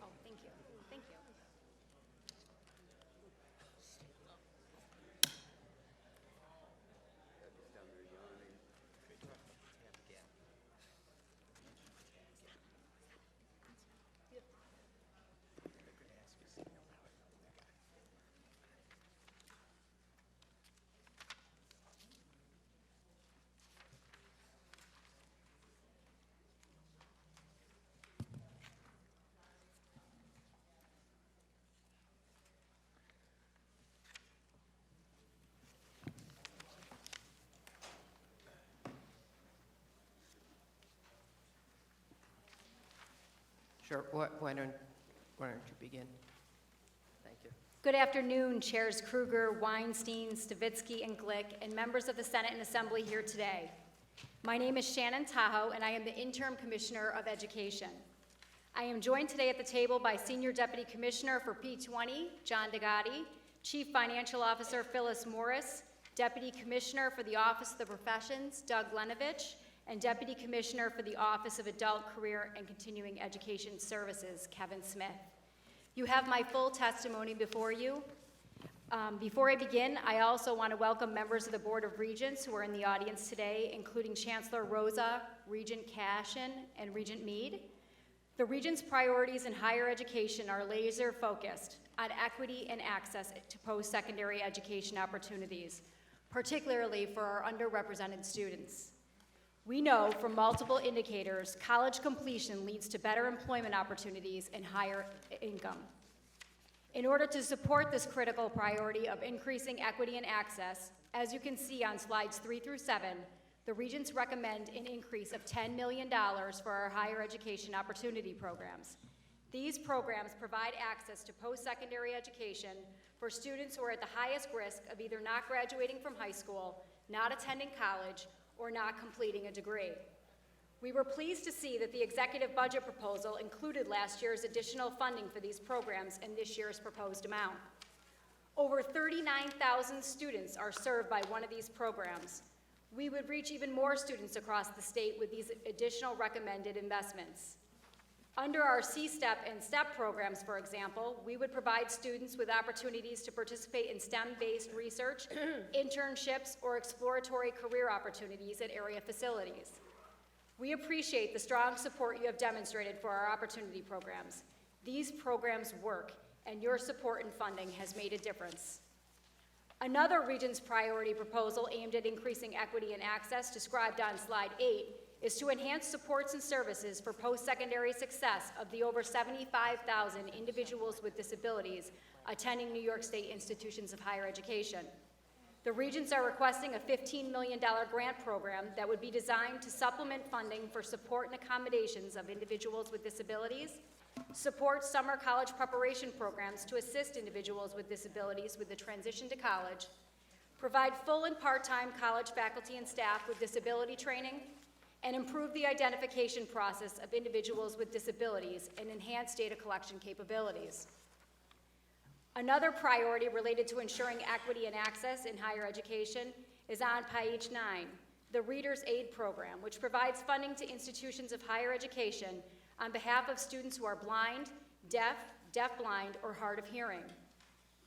Oh, thank you, thank you. Sure. Why don't you begin? Thank you. Good afternoon, Chairs Kruger, Weinstein, Stavitsky, and Glick, and members of the Senate and Assembly here today. My name is Shannon Tahoe, and I am the Interim Commissioner of Education. I am joined today at the table by Senior Deputy Commissioner for P20, John Degatti, Chief Financial Officer Phyllis Morris, Deputy Commissioner for the Office of the Professions, Doug Lenovich, and Deputy Commissioner for the Office of Adult Career and Continuing Education Services, Kevin Smith. You have my full testimony before you. Before I begin, I also want to welcome members of the Board of Regents who are in the audience today, including Chancellor Rosa, Regent Cashin, and Regent Mead. The Regents' priorities in higher education are laser-focused on equity and access to post-secondary education opportunities, particularly for our underrepresented students. We know from multiple indicators, college completion leads to better employment opportunities and higher income. In order to support this critical priority of increasing equity and access, as you can see on slides 3 through 7, the Regents recommend an increase of $10 million for our higher education opportunity programs. These programs provide access to post-secondary education for students who are at the highest risk of either not graduating from high school, not attending college, or not completing a degree. We were pleased to see that the executive budget proposal included last year's additional funding for these programs in this year's proposed amount. Over 39,000 students are served by one of these programs. We would reach even more students across the state with these additional recommended investments. Under our C-STEP and STEP programs, for example, we would provide students with opportunities to participate in STEM-based research, internships, or exploratory career opportunities at area facilities. We appreciate the strong support you have demonstrated for our opportunity programs. These programs work, and your support and funding has made a difference. Another Regents priority proposal aimed at increasing equity and access, described on slide 8, is to enhance supports and services for post-secondary success of the over 75,000 individuals with disabilities attending New York State institutions of higher education. The Regents are requesting a $15 million grant program that would be designed to supplement funding for support and accommodations of individuals with disabilities, support summer college preparation programs to assist individuals with disabilities with the transition to college, provide full and part-time college faculty and staff with disability training, and improve the identification process of individuals with disabilities and enhance data collection capabilities. Another priority related to ensuring equity and access in higher education is on page 9, the Reader's Aid Program, which provides funding to institutions of higher education on behalf of students who are blind, deaf, deafblind, or hard of hearing.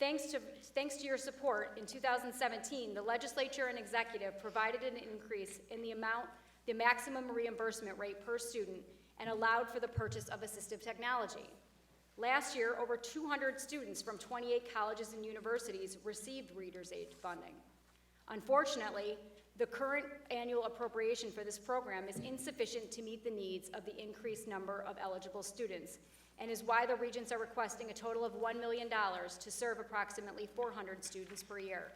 Thanks to your support, in 2017, the legislature and executive provided an increase in the maximum reimbursement rate per student and allowed for the purchase of assistive technology. Last year, over 200 students from 28 colleges and universities received Reader's Aid funding. Unfortunately, the current annual appropriation for this program is insufficient to meet the needs of the increased number of eligible students, and is why the Regents are requesting a total of $1 million to serve approximately 400 students per year.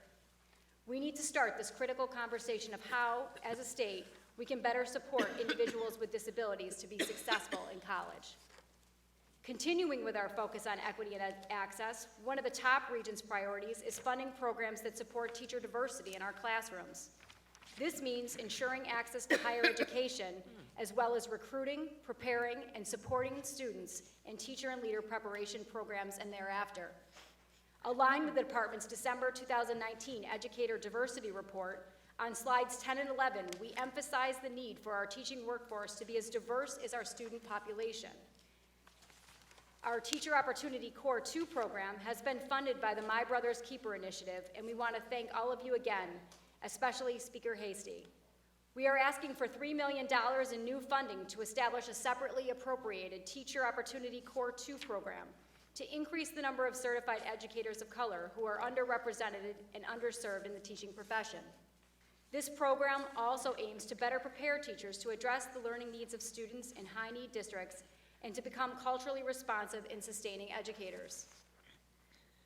We need to start this critical conversation of how, as a state, we can better support individuals with disabilities to be successful in college. Continuing with our focus on equity and access, one of the top Regents' priorities is funding programs that support teacher diversity in our classrooms. This means ensuring access to higher education, as well as recruiting, preparing, and supporting students in teacher and leader preparation programs and thereafter. Aligned with the department's December 2019 Educator Diversity Report, on slides 10 and 11, we emphasize the need for our teaching workforce to be as diverse as our student population. Our Teacher Opportunity Core 2 program has been funded by the My Brother's Keeper initiative, and we want to thank all of you again, especially Speaker Hasty. We are asking for $3 million in new funding to establish a separately appropriated Teacher Opportunity Core 2 program to increase the number of certified educators of color who are underrepresented and underserved in the teaching profession. This program also aims to better prepare teachers to address the learning needs of students in high-need districts and to become culturally responsive and sustaining educators.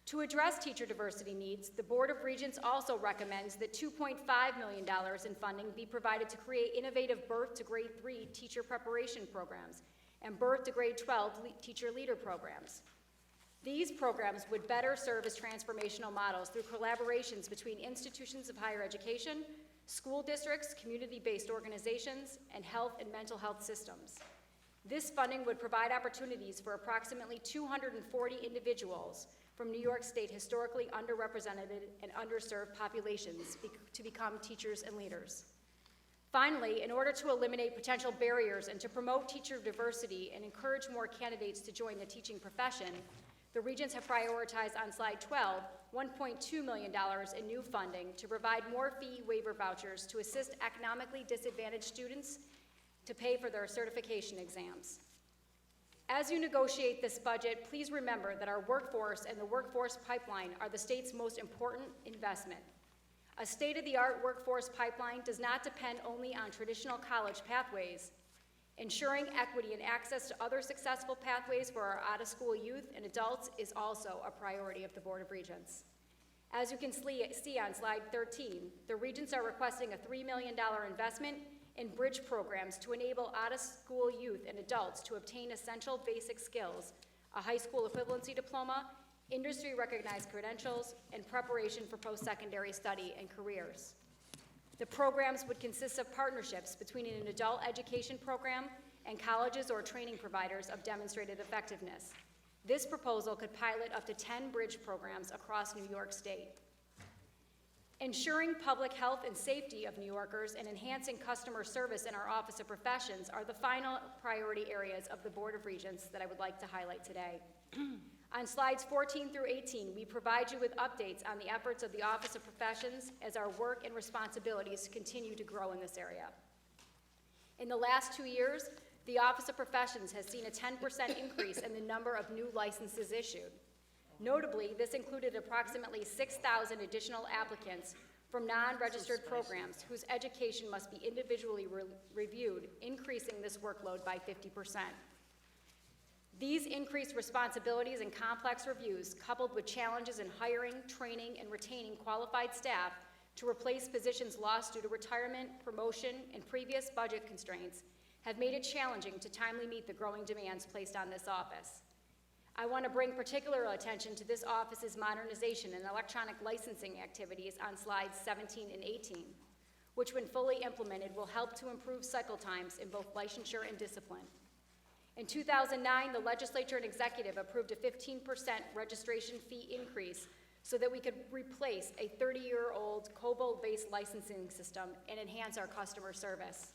To address teacher diversity needs, the Board of Regents also recommends that $2.5 million in funding be provided to create innovative birth to grade 3 teacher preparation programs and birth to grade 12 teacher leader programs. These programs would better serve as transformational models through collaborations between institutions of higher education, school districts, community-based organizations, and health and mental health systems. This funding would provide opportunities for approximately 240 individuals from New York State historically underrepresented and underserved populations to become teachers and leaders. Finally, in order to eliminate potential barriers and to promote teacher diversity and encourage more candidates to join the teaching profession, the Regents have prioritized on slide 12 $1.2 million in new funding to provide more fee waiver vouchers to assist economically disadvantaged students to pay for their certification exams. As you negotiate this budget, please remember that our workforce and the workforce pipeline are the state's most important investment. A state-of-the-art workforce pipeline does not depend only on traditional college pathways. Ensuring equity and access to other successful pathways for our out-of-school youth and adults is also a priority of the Board of Regents. As you can see on slide 13, the Regents are requesting a $3 million investment in bridge programs to enable out-of-school youth and adults to obtain essential basic skills, a high school equivalency diploma, industry-recognized credentials, and preparation for post-secondary study and careers. The programs would consist of partnerships between an adult education program and colleges or training providers of demonstrated effectiveness. This proposal could pilot up to 10 bridge programs across New York State. Ensuring public health and safety of New Yorkers and enhancing customer service in our Office of Professions are the final priority areas of the Board of Regents that I would like to highlight today. On slides 14 through 18, we provide you with updates on the efforts of the Office of Professions as our work and responsibilities continue to grow in this area. In the last 2 years, the Office of Professions has seen a 10% increase in the number of new licenses issued. Notably, this included approximately 6,000 additional applicants from non-registered programs whose education must be individually reviewed, increasing this workload by 50%. These increased responsibilities and complex reviews, coupled with challenges in hiring, training, and retaining qualified staff to replace positions lost due to retirement, promotion, and previous budget constraints, have made it challenging to timely meet the growing demands placed on this office. I want to bring particular attention to this office's modernization and electronic licensing activities on slides 17 and 18, which when fully implemented will help to improve cycle times in both licensure and discipline. In 2009, the legislature and executive approved a 15% registration fee increase so that we could replace a 30-year-old COBOL-based licensing system and enhance our customer service.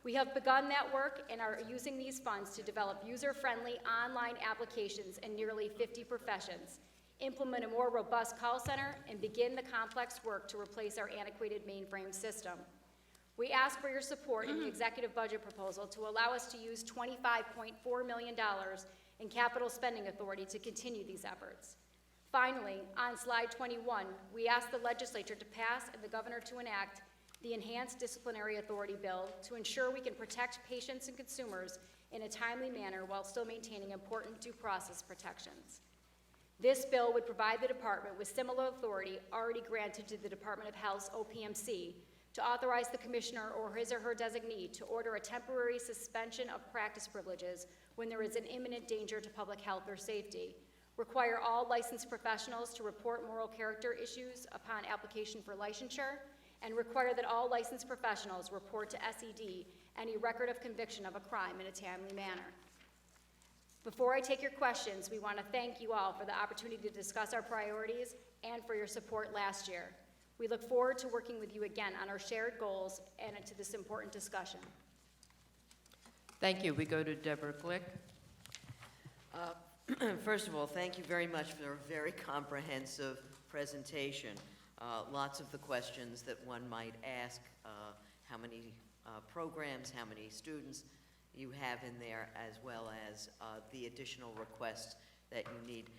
We have begun that work and are using these funds to develop user-friendly online applications in nearly 50 professions, implement a more robust call center, and begin the complex work to replace our antiquated mainframe system. We ask for your support in the executive budget proposal to allow us to use $25.4 million in capital spending authority to continue these efforts. Finally, on slide 21, we ask the legislature to pass and the governor to enact the Enhanced Disciplinary Authority Bill to ensure we can protect patients and consumers in a timely manner while still maintaining important due process protections. This bill would provide the department with similar authority already granted to the Department of Health's OPMC to authorize the commissioner or his or her designee to order a temporary suspension of practice privileges when there is an imminent danger to public health or safety, require all licensed professionals to report moral character issues upon application for licensure, and require that all licensed professionals report to SED any record of conviction of a crime in a timely manner. Before I take your questions, we want to thank you all for the opportunity to discuss our priorities and for your support last year. We look forward to working with you again on our shared goals and to this important discussion. Thank you. We go to Deborah Glick. First of all, thank you very much for a very comprehensive presentation. Lots of the questions that one might ask, how many programs, how many students you have in there, as well as the additional requests that you need.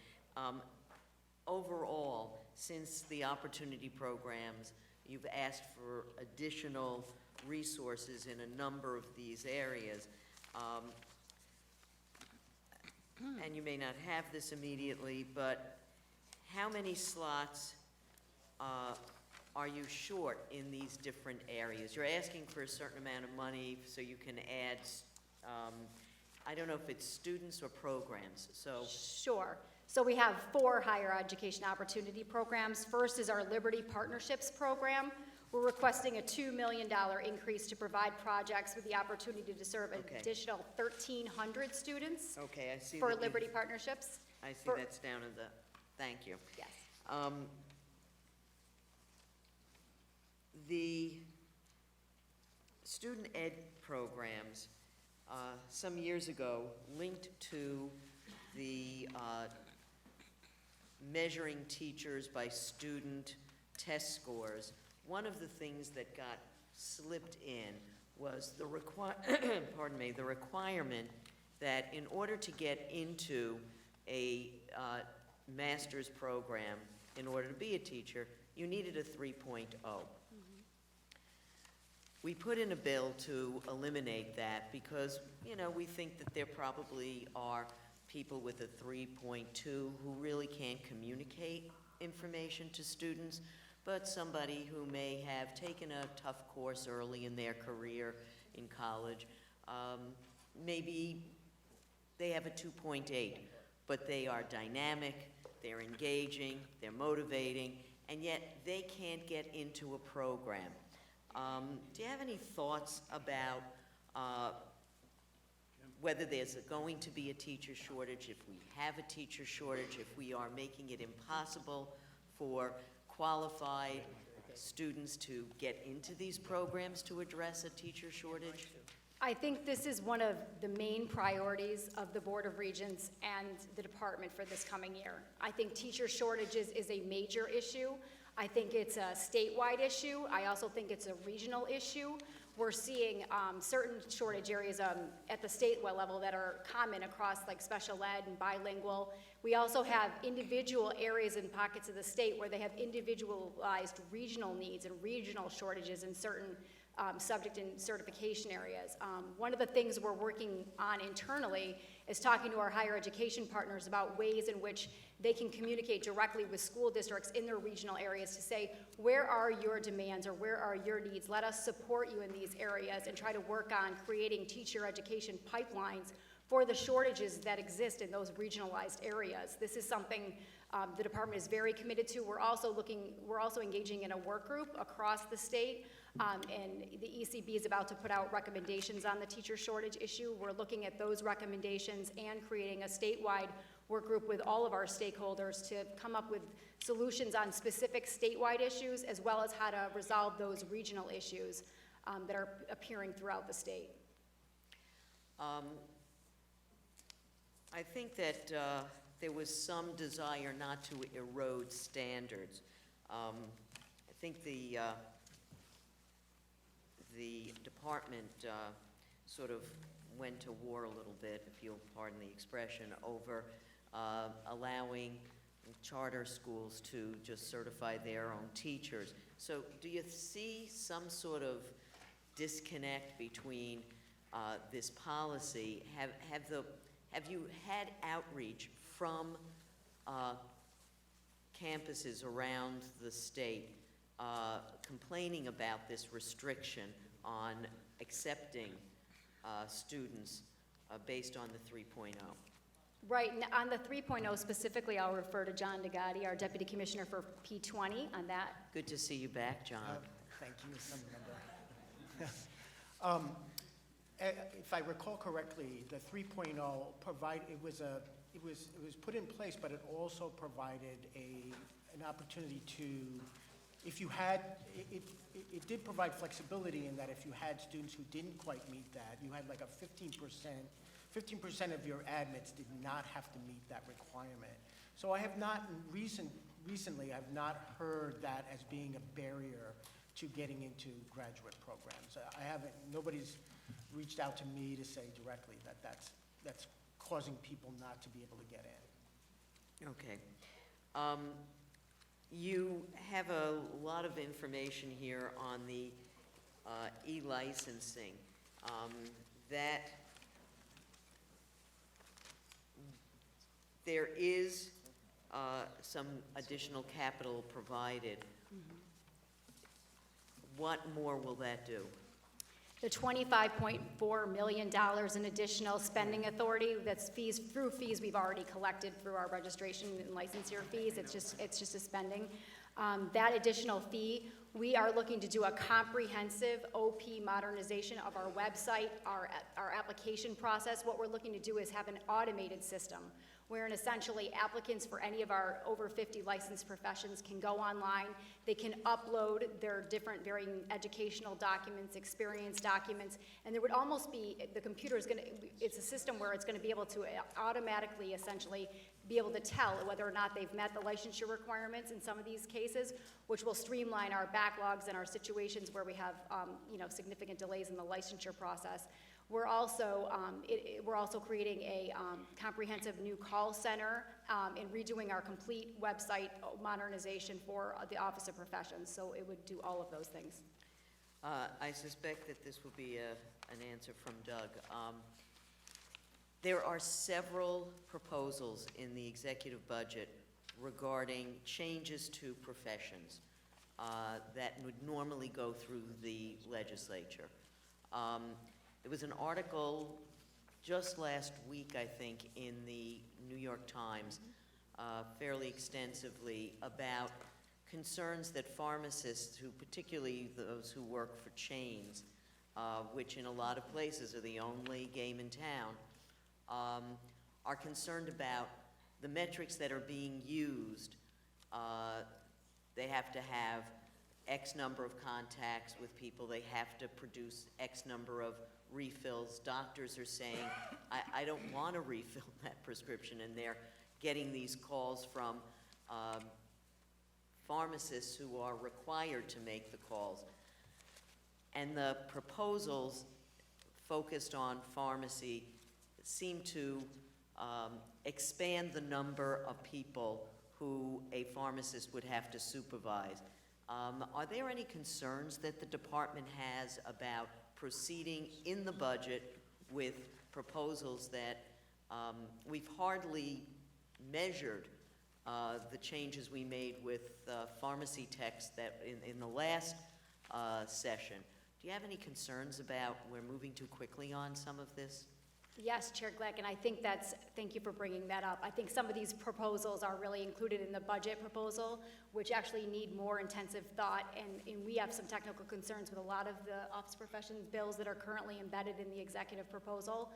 Overall, since the opportunity programs, you've asked for additional resources in a number of these areas. And you may not have this immediately, but how many slots are you short in these different areas? You're asking for a certain amount of money so you can add, I don't know if it's students or programs, so. Sure. So we have 4 higher education opportunity programs. First is our Liberty Partnerships program. We're requesting a $2 million increase to provide projects with the opportunity to serve an additional 1,300 students. Okay, I see. For that Liberty Partnerships. I see that's down in the, thank you. Yes. The student ed programs, some years ago, linked to the measuring teachers by student test scores, one of the things that got slipped in was the the requirement that in order to get into a master's program, in order to be a teacher, you needed a 3.0. We put in a bill to eliminate that because, you know, we think that there probably are people with a 3.2 who really can't communicate information to students, but somebody who may have taken a tough course early in their career in college, maybe they have a 2.8, but they are dynamic, they're engaging, they're motivating, and yet they can't get into a program. Do you have any thoughts about whether there's going to be a teacher shortage, if we have a teacher shortage, if we are making it impossible for qualified students to get into these programs to address a teacher shortage? I think this is one of the main priorities of the Board of Regents and the department for this coming year. I think teacher shortages is a major issue. I think it's a statewide issue. I also think it's a regional issue. We're seeing certain shortage areas at the statewide level that are common across like special ed and bilingual. We also have individual areas and pockets of the state where they have individualized regional needs and regional shortages in certain subject and certification areas. One of the things we're working on internally is talking to our higher education partners about ways in which they can communicate directly with school districts in their regional areas to say, where are your demands or where are your needs? Let us support you in these areas and try to work on creating teacher education pipelines for the shortages that exist in those regionalized areas. This is something the department is very committed to. We're also engaging in a work group across the state, and the ECB is about to put out recommendations on the teacher shortage issue. We're looking at those recommendations and creating a statewide work group with all of our stakeholders to come up with solutions on specific statewide issues, as well as how to resolve those regional issues that are appearing throughout the state. I think that there was some desire not to erode standards. I think the department sort of went to war a little bit, if you'll pardon the expression, over allowing charter schools to just certify their own teachers. So do you see some sort of disconnect between this policy? Have you had outreach from campuses around the state complaining about this restriction on accepting students based on the 3.0? Right, on the 3.0 specifically, I'll refer to John DeGatti, our Deputy Commissioner for P20 on that. Good to see you back, John. Thank you, Assembly Member. If I recall correctly, the 3.0 it was put in place, but it also provided an opportunity to, if you had, it did provide flexibility in that if you had students who didn't quite meet that, you had like a 15% of your admits did not have to meet that requirement. So I have not, recently, I've not heard that as being a barrier to getting into graduate programs. Nobody's reached out to me to say directly that that's causing people not to be able to get in. Okay. You have a lot of information here on the e-licensing. That there is some additional capital provided. What more will that do? The $25.4 million in additional spending authority, that's fees we've already collected through our registration and licensure fees. It's just a spending. That additional fee, we are looking to do a comprehensive OP modernization of our website, our application process. What we're looking to do is have an automated system wherein essentially applicants for any of our over 50 licensed professions can go online, they can upload their different varying educational documents, experience documents, and there would almost be, the computer is going to, it's a system where it's going to be able to automatically essentially be able to tell whether or not they've met the licensure requirements in some of these cases, which will streamline our backlogs and our situations where we have, significant delays in the licensure process. We're also, we're also creating a comprehensive new call center and redoing our complete website modernization for the Office of Professions. So it would do all of those things. I suspect that this will be an answer from Doug. There are several proposals in the executive budget regarding changes to professions that would normally go through the legislature. There was an article just last week, I think, in the New York Times, fairly extensively, about concerns that pharmacists, who particularly those who work for chains, which in a lot of places are the only game in town, are concerned about the metrics that are being used. They have to have X number of contacts with people. They have to produce X number of refills. Doctors are saying, I don't want to refill that prescription, and they're getting these calls from pharmacists who are required to make the calls. And the proposals focused on pharmacy seem to expand the number of people who a pharmacist would have to supervise. Are there any concerns that the department has about proceeding in the budget with proposals that we've hardly measured the changes we made with pharmacy techs that in the last session? Do you have any concerns about we're moving too quickly on some of this? Yes, Chair Glick, and I think thank you for bringing that up. I think some of these proposals are really included in the budget proposal, which actually need more intensive thought, and we have some technical concerns with a lot of the Office of Professions bills that are currently embedded in the executive proposal.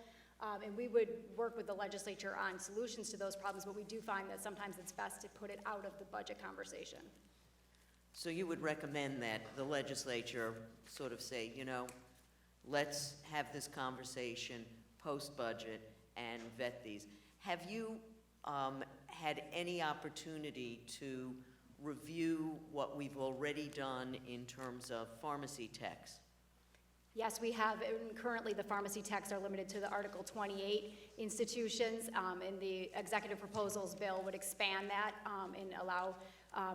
And we would work with the legislature on solutions to those problems, but we do find that sometimes it's best to put it out of the budget conversation. So you would recommend that the legislature sort of say, let's have this conversation post-budget and vet these. Have you had any opportunity to review what we've already done in terms of pharmacy techs? Yes, we have, and currently the pharmacy techs are limited to the Article 28 institutions, and the executive proposals bill would expand that and allow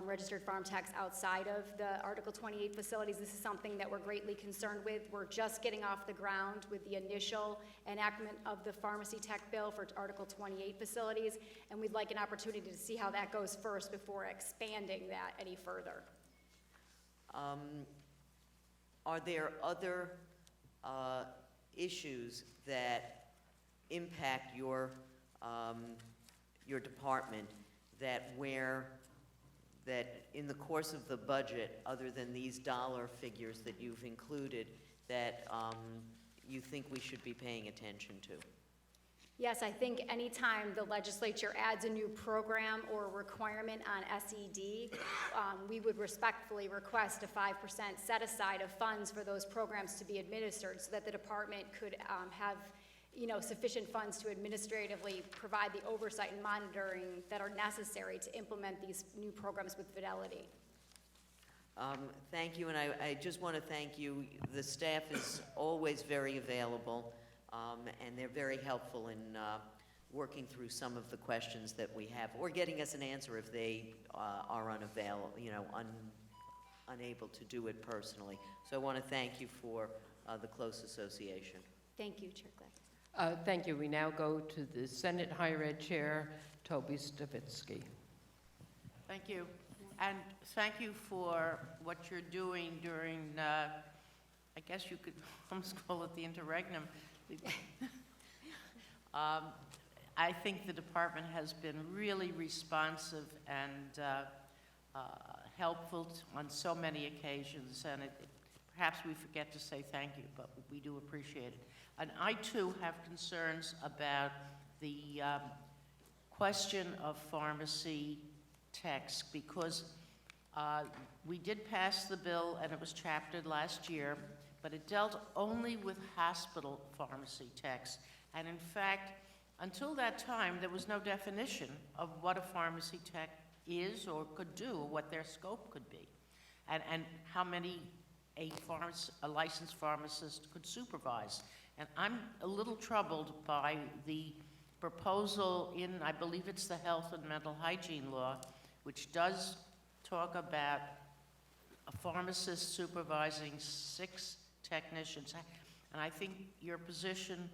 registered farm techs outside of the Article 28 facilities. This is something that we're greatly concerned with. We're just getting off the ground with the initial enactment of the pharmacy tech bill for Article 28 facilities, and we'd like an opportunity to see how that goes first before expanding that any further. Are there other issues that impact your department that in the course of the budget, other than these dollar figures that you've included, that you think we should be paying attention to? Yes, I think anytime the legislature adds a new program or requirement on SED, we would respectfully request a 5% set aside of funds for those programs to be administered so that the department could have sufficient funds to administratively provide the oversight and monitoring that are necessary to implement these new programs with fidelity. Thank you, and I just want to thank you. The staff is always very available, and they're very helpful in working through some of the questions that we have, or getting us an answer if they are unable to do it personally. So I want to thank you for the close association. Thank you, Chair Glick. Thank you. We now go to the Senate Higher Ed Chair, Toby Stavitsky. Thank you. And thank you for what you're doing during, I guess you could almost call it the interregnum. I think the department has been really responsive and helpful on so many occasions, and perhaps we forget to say thank you, but we do appreciate it. And I, too, have concerns about the question of pharmacy techs, because we did pass the bill, and it was chaptered last year, but it dealt only with hospital pharmacy techs. And in fact, until that time, there was no definition of what a pharmacy tech is or could do, or what their scope could be. and how many a licensed pharmacist could supervise. And I'm a little troubled by the proposal in, I believe it's the Health and Mental Hygiene Law, which does talk about a pharmacist supervising 6 technicians. And I think your position.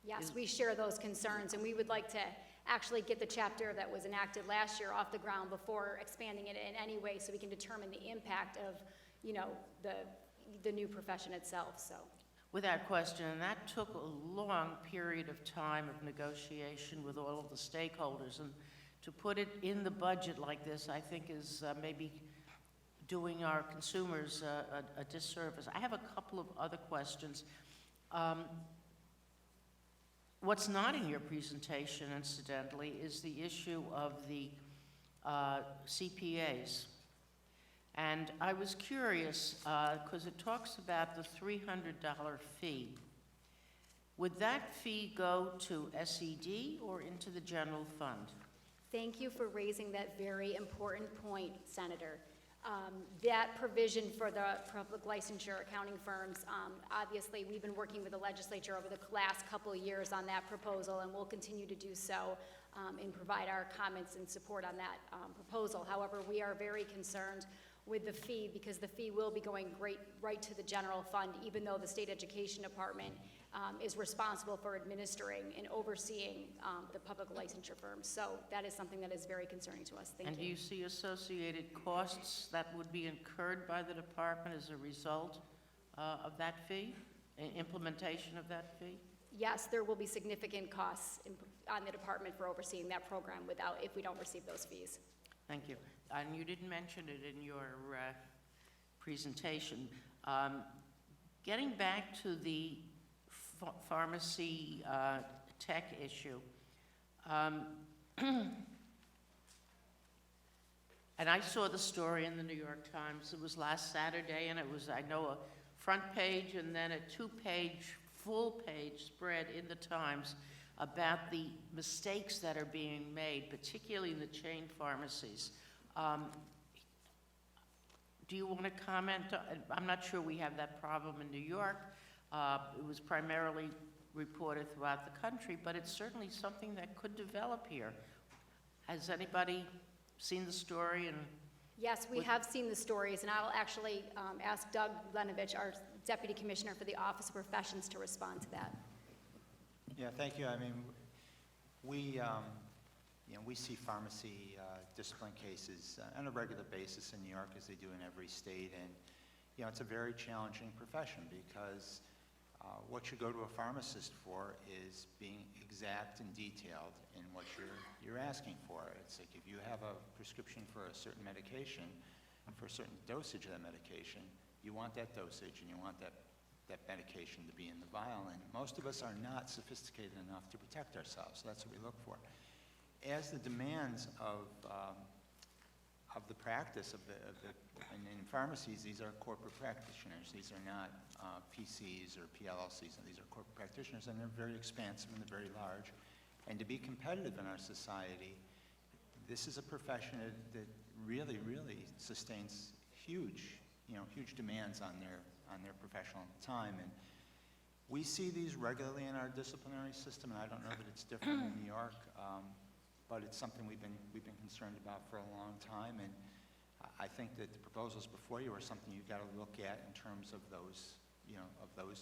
Yes, we share those concerns, and we would like to actually get the chapter that was enacted last year off the ground before expanding it in any way, so we can determine the impact of, you know, the new profession itself, so. Without question, and that took a long period of time of negotiation with all of the stakeholders, and to put it in the budget like this, I think is maybe doing our consumers a disservice. I have a couple of other questions. What's not in your presentation, incidentally, is the issue of the CPAs. And I was curious, because it talks about the $300 fee. Would that fee go to SED or into the general fund? Thank you for raising that very important point, Senator. That provision for the public licensure accounting firms, obviously, we've been working with the legislature over the last couple of years on that proposal, and we'll continue to do so and provide our comments and support on that proposal. However, we are very concerned with the fee, because the fee will be going right to the general fund, even though the State Education Department is responsible for administering and overseeing the public licensure firms. So that is something that is very concerning to us. Thank you. And do you see associated costs that would be incurred by the department as a result of that fee, implementation of that fee? Yes, there will be significant costs on the department for overseeing that program if we don't receive those fees. Thank you. And you didn't mention it in your presentation. Getting back to the pharmacy tech issue, and I saw the story in the New York Times. It was last Saturday, and it was, I know, a front page and then a 2-page, full-page spread in the Times about the mistakes that are being made, particularly in the chain pharmacies. Do you want to comment? I'm not sure we have that problem in New York. It was primarily reported throughout the country, but it's certainly something that could develop here. Has anybody seen the story? And yes, we have seen the stories, and I'll actually ask Doug Lenovich, our Deputy Commissioner for the Office of Professions, to respond to that. Yeah, thank you. I mean, we see pharmacy discipline cases on a regular basis in New York, as they do in every state, and it's a very challenging profession, because what you go to a pharmacist for is being exact and detailed in what you're asking for. It's like, if you have a prescription for a certain medication, for a certain dosage of that medication, you want that dosage and you want that medication to be in the vial, and most of us are not sophisticated enough to protect ourselves, so that's what we look for. As the demands of the practice and in pharmacies, these are corporate practitioners. These are not PCs or PLLCs, and these are corporate practitioners, and they're very expansive and they're very large. And to be competitive in our society, this is a profession that really, really sustains huge demands on their professional time. And we see these regularly in our disciplinary system, and I don't know that it's different in New York, but it's something we've been concerned about for a long time. And I think that the proposals before you are something you've got to look at in terms of those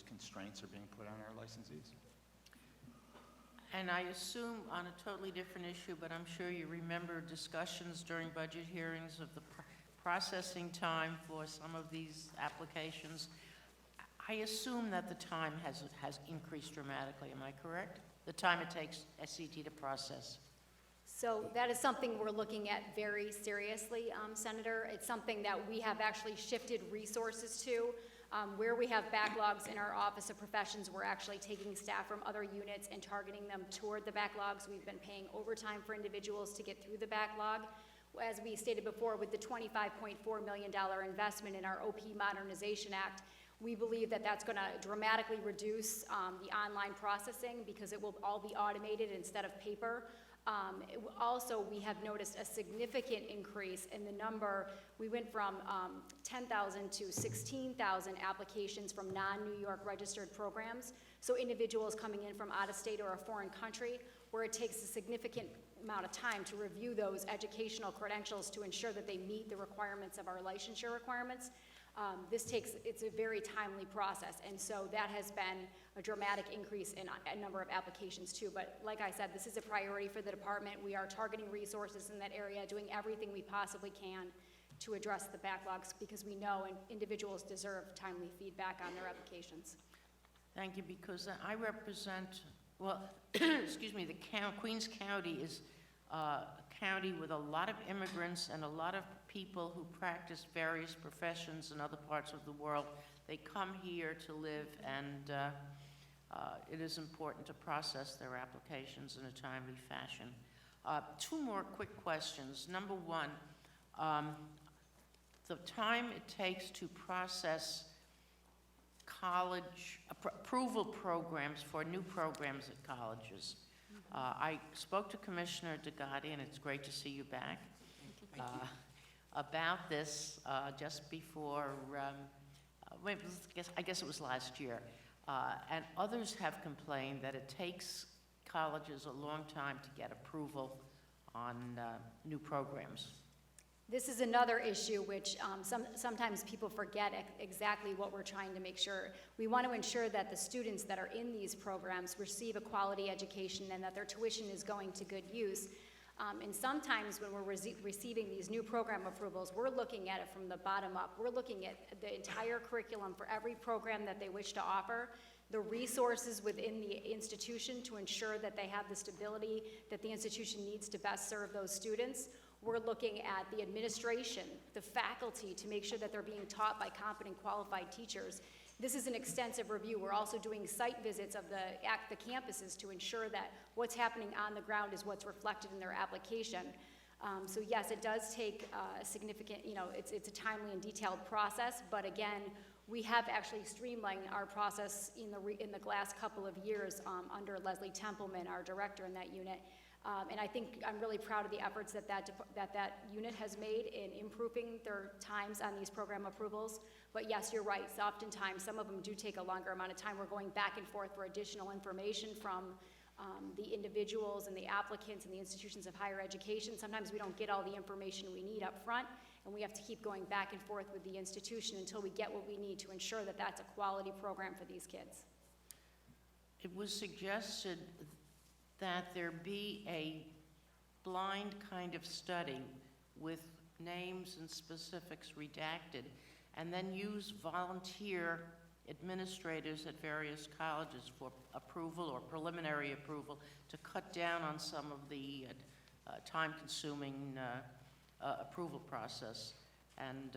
constraints are being put on our licensees. And I assume on a totally different issue, but I'm sure you remember discussions during budget hearings of the processing time for some of these applications. I assume that the time has increased dramatically. Am I correct? The time it takes SCT to process. So that is something we're looking at very seriously, Senator. It's something that we have actually shifted resources to. Where we have backlogs in our Office of Professions, we're actually taking staff from other units and targeting them toward the backlogs. We've been paying overtime for individuals to get through the backlog. As we stated before, with the $25.4 million investment in our OP Modernization Act, we believe that that's going to dramatically reduce the online processing, because it will all be automated instead of paper. Also, we have noticed a significant increase in the number. We went from 10,000 to 16,000 applications from non-New York registered programs. So individuals coming in from out of state or a foreign country, where it takes a significant amount of time to review those educational credentials to ensure that they meet the requirements of our licensure requirements. It's a very timely process, and so that has been a dramatic increase in a number of applications too. But like I said, this is a priority for the department. We are targeting resources in that area, doing everything we possibly can to address the backlogs, because we know individuals deserve timely feedback on their applications. Thank you, because I represent, well, excuse me, Queens County is a county with a lot of immigrants and a lot of people who practice various professions in other parts of the world. They come here to live, and it is important to process their applications in a timely fashion. Two more quick questions. Number one, the time it takes to process college approval programs for new programs at colleges. I spoke to Commissioner Degatti, and it's great to see you back, about this just before, I guess it was last year. And others have complained that it takes colleges a long time to get approval on new programs. This is another issue which sometimes people forget exactly what we're trying to make sure. We want to ensure that the students that are in these programs receive a quality education and that their tuition is going to good use. And sometimes when we're receiving these new program approvals, we're looking at it from the bottom up. We're looking at the entire curriculum for every program that they wish to offer, the resources within the institution to ensure that they have the stability that the institution needs to best serve those students. We're looking at the administration, the faculty, to make sure that they're being taught by competent, qualified teachers. This is an extensive review. We're also doing site visits of the campuses to ensure that what's happening on the ground is what's reflected in their application. So yes, it does take a significant, it's a timely and detailed process, but again, we have actually streamlined our process in the last couple of years under Leslie Templeman, our director in that unit. And I think I'm really proud of the efforts that unit has made in improving their times on these program approvals. But yes, you're right, so oftentimes some of them do take a longer amount of time. We're going back and forth for additional information from the individuals and the applicants and the institutions of higher education. Sometimes we don't get all the information we need up front, and we have to keep going back and forth with the institution until we get what we need to ensure that that's a quality program for these kids. It was suggested that there be a blind kind of study with names and specifics redacted, and then use volunteer administrators at various colleges for approval or preliminary approval to cut down on some of the time-consuming approval process. And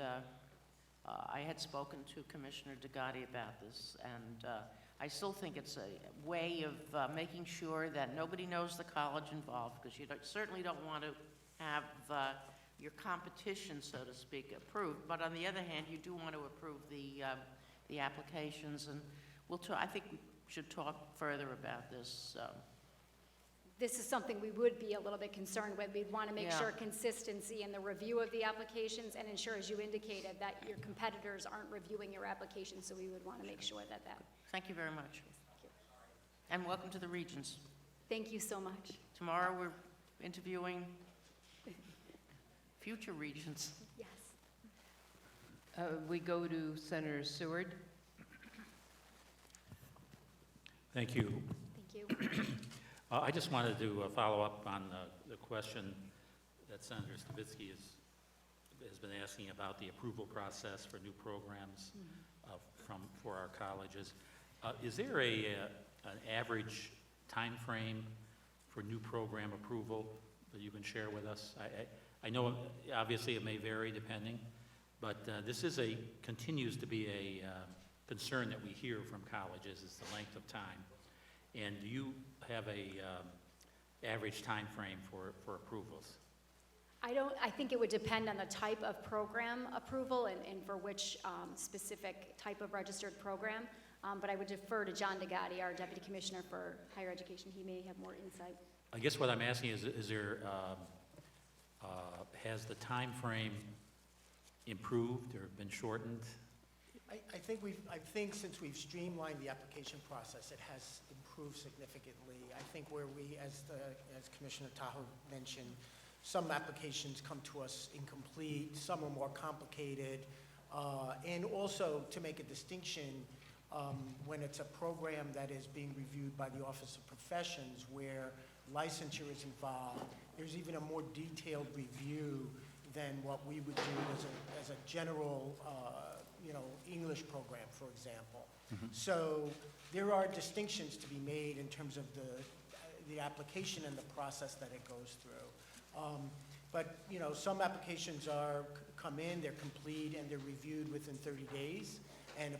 I had spoken to Commissioner Degatti about this, and I still think it's a way of making sure that nobody knows the college involved, because you certainly don't want to have your competition, so to speak, approved. But on the other hand, you do want to approve the applications, and I think we should talk further about this. This is something we would be a little bit concerned with. We'd want to make sure consistency in the review of the applications and ensure, as you indicated, that your competitors aren't reviewing your application, so we would want to make sure that. Thank you very much. And welcome to the Regents. Thank you so much. Tomorrow we're interviewing future Regents. Yes. We go to Senator Seward. Thank you. Thank you. I just wanted to follow up on the question that Senator Stavisky has been asking about the approval process for new programs for our colleges. Is there an average time frame for new program approval that you can share with us? I know obviously it may vary depending, but this continues to be a concern that we hear from colleges, is the length of time. And do you have a average time frame for approvals? I think it would depend on the type of program approval and for which specific type of registered program. But I would defer to John Degatti, our Deputy Commissioner for Higher Education. He may have more insight. I guess what I'm asking is there, has the time frame improved or been shortened? I think since we've streamlined the application process, it has improved significantly. I think where we, as Commissioner Tahoe mentioned, some applications come to us incomplete, some are more complicated, and also to make a distinction, when it's a program that is being reviewed by the Office of Professions where licensure is involved, there's even a more detailed review than what we would do as a general, English program, for example. So there are distinctions to be made in terms of the application and the process that it goes through. But, some applications come in, they're complete, and they're reviewed within 30 days, and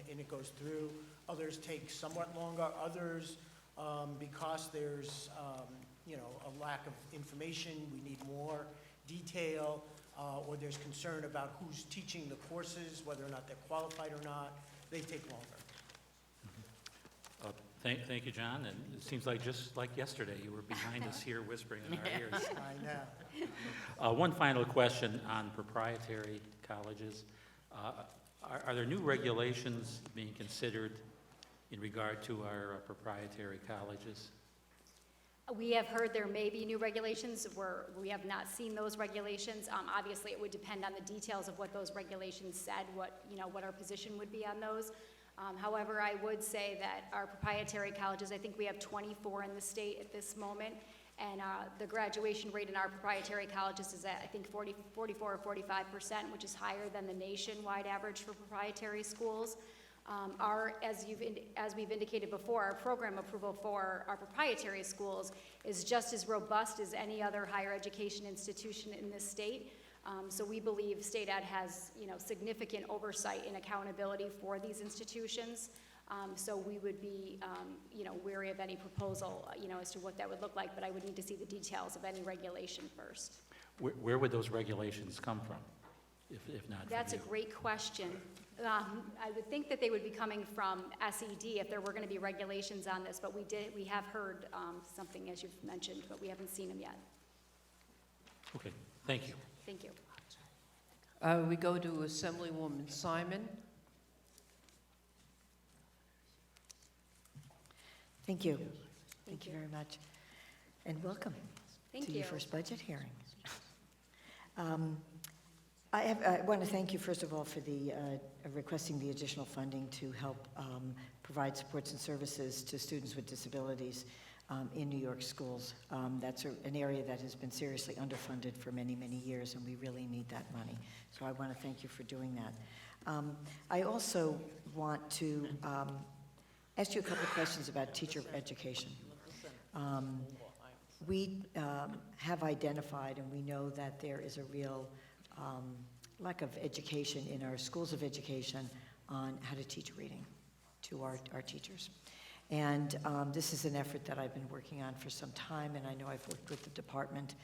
it goes through. Others take somewhat longer. Others, because there's, a lack of information, we need more detail, or there's concern about who's teaching the courses, whether or not they're qualified or not, they take longer. Thank you, John, and it seems like just like yesterday, you were behind us here whispering in our ears. I know. One final question on proprietary colleges. Are there new regulations being considered in regard to our proprietary colleges? We have heard there may be new regulations. We have not seen those regulations. Obviously, it would depend on the details of what those regulations said, what our position would be on those. However, I would say that our proprietary colleges, I think we have 24 in the state at this moment, and the graduation rate in our proprietary colleges is at, I think, 44 or 45%, which is higher than the nationwide average for proprietary schools. As we've indicated before, our program approval for our proprietary schools is just as robust as any other higher education institution in this state. So we believe State Ed has, significant oversight and accountability for these institutions. So we would be, wary of any proposal, as to what that would look like, but I would need to see the details of any regulation first. Where would those regulations come from, if not from That's a you? great question. I would think that they would be coming from SED if there were going to be regulations on this, but we have heard something, as you've mentioned, but we haven't seen them yet. Okay, thank you. Thank you. We go to Assemblywoman Simon. Thank you. Thank you very much. And welcome Thank to you. your first budget hearing. I want to thank you, first of all, for the requesting the additional funding to help provide supports and services to students with disabilities in New York schools. That's an area that has been seriously underfunded for many, many years, and we really need that money. So I want to thank you for doing that. I also want to ask you a couple of questions about teacher education. We have identified, and we know that there is a real lack of education in our schools of education on how to teach reading to our teachers. And this is an effort that I've been working on for some time, and I know I've worked with the department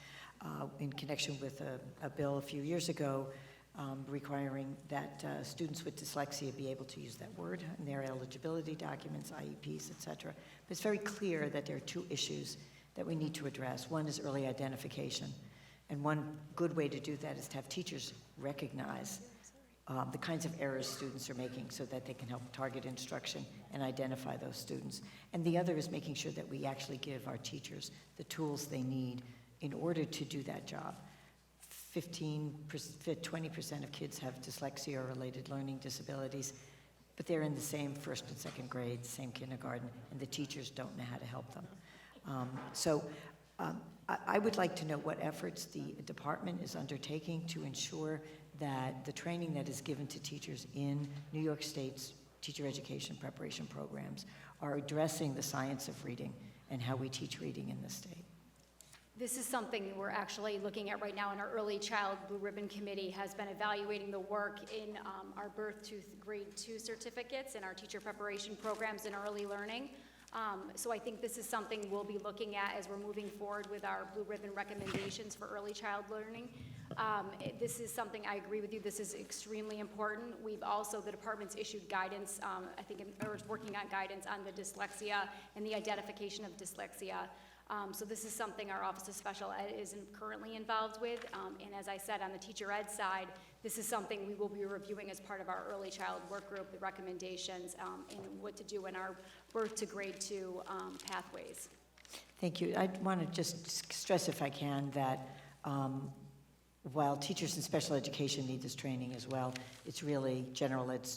in connection with a bill a few years ago requiring that students with dyslexia be able to use that word in their eligibility documents, IEPs, et cetera. But it's very clear that there are two issues that we need to address. One is early identification, and one good way to do that is to have teachers recognize the kinds of errors students are making so that they can help target instruction and identify those students. And the other is making sure that we actually give our teachers the tools they need in order to do that job. 20% of kids have dyslexia or related learning disabilities, but they're in the same first and second grade, same kindergarten, and the teachers don't know how to help them. I would like to know what efforts the department is undertaking to ensure that the training that is given to teachers in New York State's teacher education preparation programs are addressing the science of reading and how we teach reading in this state. This is something we're actually looking at right now, and our Early Child Blue Ribbon Committee has been evaluating the work in our birth to grade 2 certificates and our teacher preparation programs in early learning. So I think this is something we'll be looking at as we're moving forward with our Blue Ribbon recommendations for early child learning. This is something, I agree with you, this is extremely important. We've also, the department's issued guidance, or is working on guidance on the dyslexia and the identification of dyslexia. So this is something our Office of Special Ed isn't currently involved with. And as I said, on the teacher ed side, this is something we will be reviewing as part of our early child work group, the recommendations, and what to do in our birth to grade 2 pathways. Thank you. I want to just stress, if I can, that while teachers in special education need this training as well, it's really general ed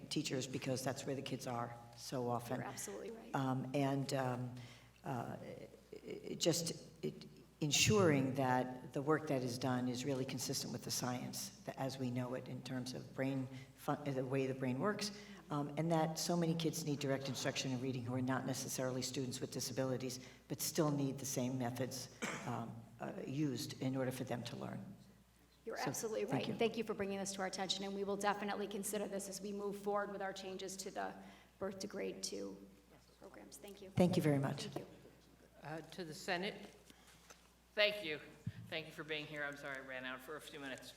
teachers, because that's where the kids are so often. You're absolutely right. Ensuring that the work that is done is really consistent with the science as we know it in terms of the way the brain works, and that so many kids need direct instruction in reading who are not necessarily students with disabilities, but still need the same methods used in order for them to learn. You're So, absolutely right. thank you. Thank you for bringing this to our attention, and we will definitely consider this as we move forward with our changes to the birth to grade 2 programs. Thank you. Thank you very much. Thank you. To the Senate, Thank you. Thank you for being here. I'm sorry I ran out for a few minutes.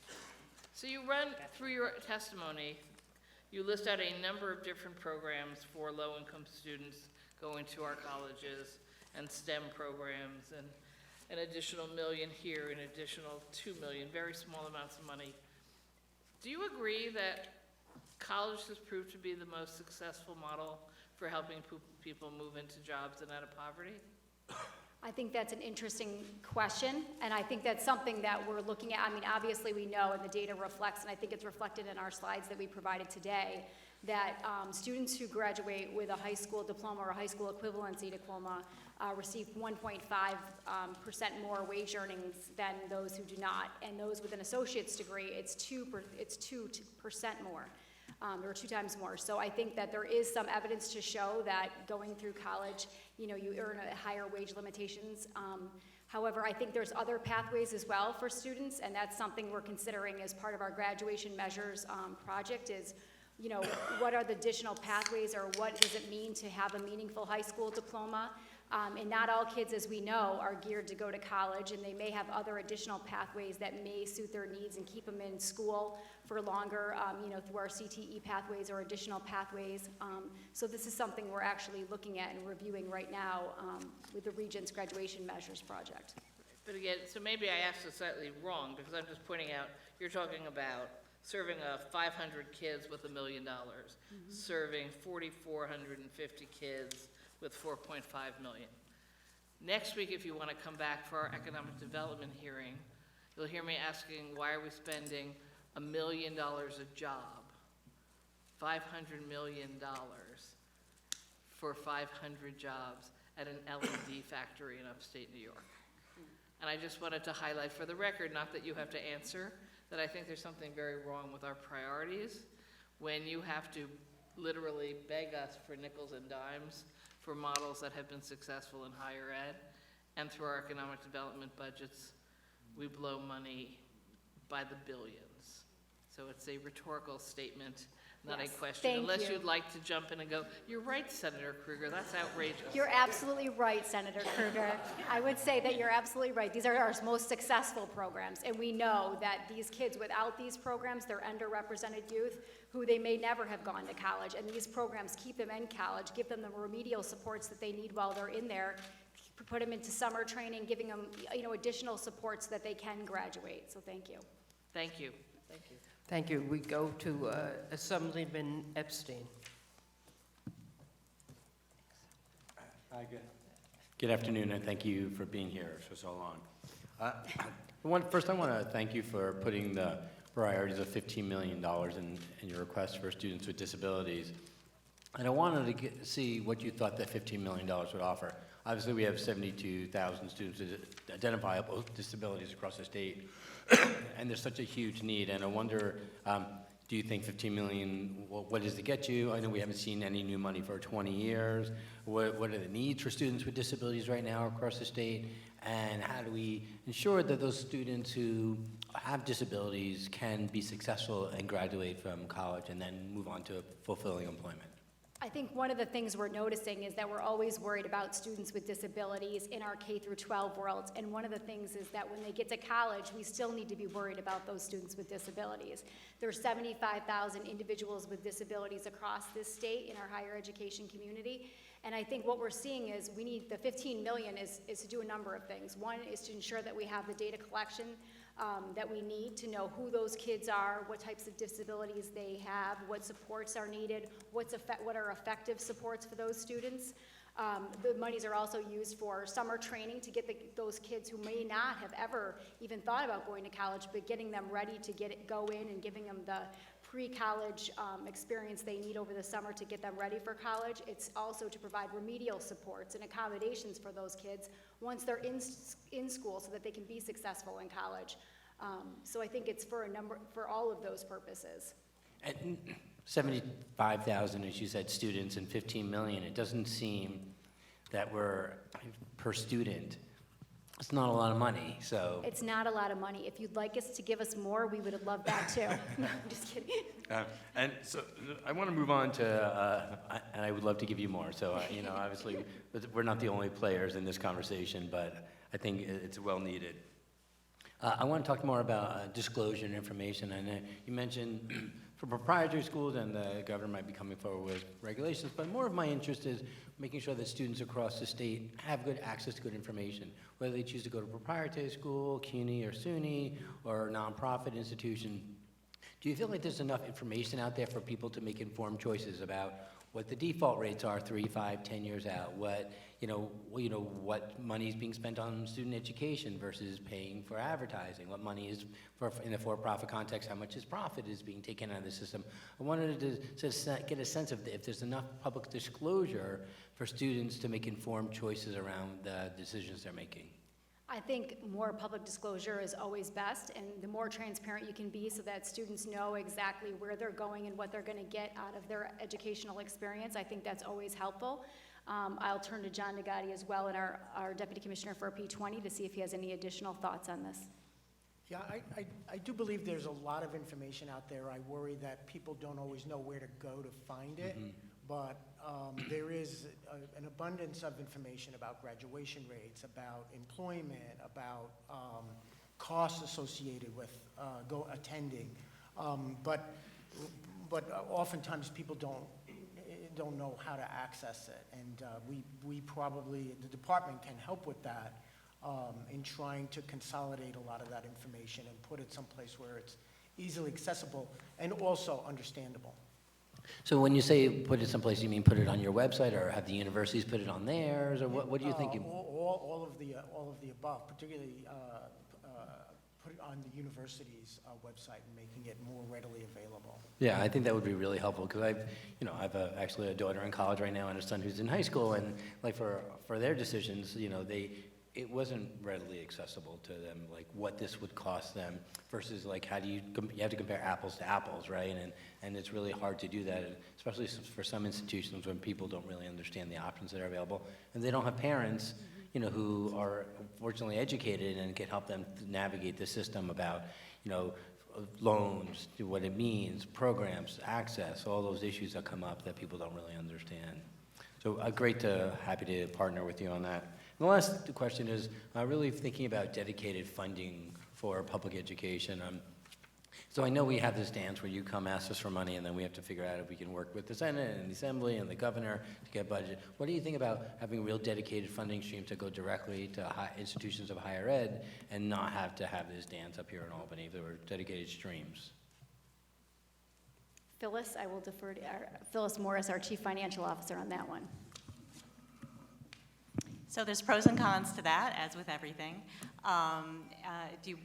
So you run through your testimony, you list out a number of different programs for low-income students going to our colleges and STEM programs, and an additional $1 million here, an additional $2 million, very small amounts of money. Do you agree that college has proved to be the most successful model for helping people move into jobs and out of poverty? I think that's an interesting question, and I think that's something that we're looking at. I mean, obviously, we know, and the data reflects, and I think it's reflected in our slides that we provided today, that students who graduate with a high school diploma or a high school equivalency diploma receive 1.5% more wage earnings than those who do not, and those with an associate's degree, it's 2% more. Or 2 times more. So I think that there is some evidence to show that going through college, you earn a higher wage limitations. However, I think there's other pathways as well for students, and that's something we're considering as part of our graduation measures project is, what are the additional pathways, or what does it mean to have a meaningful high school diploma? And not all kids, as we know, are geared to go to college, and they may have other additional pathways that may suit their needs and keep them in school for longer, through our CTE pathways or additional pathways. So this is something we're actually looking at and reviewing right now with the Regents Graduation Measures Project. But again, so maybe I asked it slightly wrong, because I'm just pointing out, you're talking about serving 500 kids with $1 million, serving 4,450 kids with $4.5 million. Next week, if you want to come back for our economic development hearing, you'll hear me asking, why are we spending $1 million a job, $500 million for 500 jobs at an LED factory in upstate New York? And I just wanted to highlight for the record, not that you have to answer, that I think there's something very wrong with our priorities when you have to literally beg us for nickels and dimes for models that have been successful in higher ed, and through our economic development budgets, we blow money by the billions. So it's a rhetorical statement, not a Yes, question. thank Unless you. you'd like to jump in and go, you're right, Senator Krueger, that's outrageous. You're absolutely right, Senator Krueger. I would say that you're absolutely right. These are our most successful programs, and we know that these kids, without these programs, they're underrepresented youth who they may never have gone to college, and these programs keep them in college, give them the remedial supports that they need while they're in there, put them into summer training, giving them, additional supports so that they can graduate. So thank you. Thank you. Thank you. thank you. We go to Assemblyman Epstein. Good afternoon, and thank you for being here for so long. First, I want to thank you for putting the priorities of $15 million in your request for students with disabilities. And I wanted to see what you thought that $15 million would offer. Obviously, we have 72,000 students with identifiable disabilities across the state, and there's such a huge need. And I wonder, do you think $15 million, what does it get you? I know we haven't seen any new money for 20 years. What are the needs for students with disabilities right now across the state? And how do we ensure that those students who have disabilities can be successful and graduate from college and then move on to fulfilling employment? I think one of the things we're noticing is that we're always worried about students with disabilities in our K through 12 world. And one of the things is that when they get to college, we still need to be worried about those students with disabilities. There are 75,000 individuals with disabilities across this state in our higher education community. And I think what we're seeing is we need, the 15 million is to do a number of things. One is to ensure that we have the data collection that we need to know who those kids are, what types of disabilities they have, what supports are needed, what are effective supports for those students. The monies are also used for summer training to get those kids who may not have ever even thought about going to college, but getting them ready to go in and giving them the pre-college experience they need over the summer to get them ready for college. It's also to provide remedial supports and accommodations for those kids once they're in school so that they can be successful in college. So I think it's for all of those purposes. And 75,000, as you said, students and 15 million, it doesn't seem that we're per student. It's not a lot of money, so. It's not a lot of money. If you'd like us to give us more, we would have loved that too. No, I'm just kidding. And so I want to move on to, and I would love to give you more. So, obviously, we're not the only players in this conversation, but I think it's well needed. I want to talk more about disclosure and information. And you mentioned for proprietary schools, and the governor might be coming forward with regulations, but more of my interest is making sure that students across the state have good access to good information, whether they choose to go to proprietary school, CUNY or SUNY, or nonprofit institution. Do you feel like there's enough information out there for people to make informed choices about what the default rates are 3, 5, 10 years out, what money is being spent on student education versus paying for advertising, what money is in the for-profit context, how much profit is being taken out of the system? I wanted to get a sense of if there's enough public disclosure for students to make informed choices around the decisions they're making. I think more public disclosure is always best, and the more transparent you can be so that students know exactly where they're going and what they're going to get out of their educational experience, I think that's always helpful. I'll turn to John Nagati as well, and our Deputy Commissioner for P20, to see if he has any additional thoughts on this. Yeah, I do believe there's a lot of information out there. I worry that people don't always know where to go to find it. Mm-hmm. But there is an abundance of information about graduation rates, about employment, about costs associated with attending. But oftentimes people don't know how to access it, and we probably, the department can help with that in trying to consolidate a lot of that information and put it someplace where it's easily accessible and also understandable. So when you say put it someplace, you mean put it on your website, or have the universities put it on theirs, or what do you think? All of the above, particularly put it on the university's website and making it more readily available. Yeah, I think that would be really helpful, because I've actually a daughter in college right now and a son who's in high school, and like for their decisions, it wasn't readily accessible to them, like what this would cost them versus like how do you have to compare apples to apples, right? And it's really hard to do that, especially for some institutions when people don't really understand the options that are available, and they don't have parents, who are fortunately educated and can help them navigate the system about, loans, what it means, programs, access, all those issues that come up that people don't really understand. So happy to partner with you on that. And the last question is really thinking about dedicated funding for public education. So I know we have this dance where you come ask us for money, and then we have to figure out if we can work with the Senate and the Assembly and the governor to get budget. What do you think about having real dedicated funding streams that go directly to institutions of higher ed and not have to have this dance up here in Albany if there were dedicated streams? Phyllis, I will defer to Phyllis Morris, our Chief Financial Officer, on that one. So there's pros and cons to that, as with everything. If you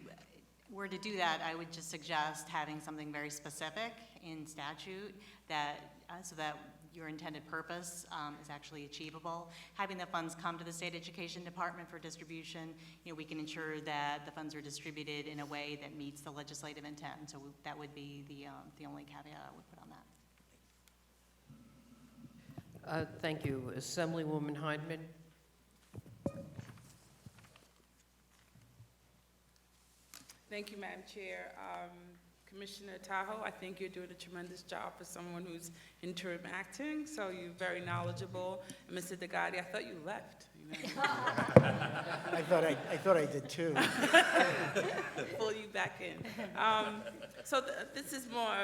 were to do that, I would just suggest having something very specific in statute so that your intended purpose is actually achievable. Having the funds come to the State Education Department for distribution, we can ensure that the funds are distributed in a way that meets the legislative intent. And so that would be the only caveat I would put on that. Thank you. Assemblywoman Heidemann. Thank you, Madam Chair. Commissioner Tahoe, I think you're doing a tremendous job for someone who's interim acting, so you're very knowledgeable. And Mr. Nagati, I thought you left. I thought I did too. Pull you back in. This is more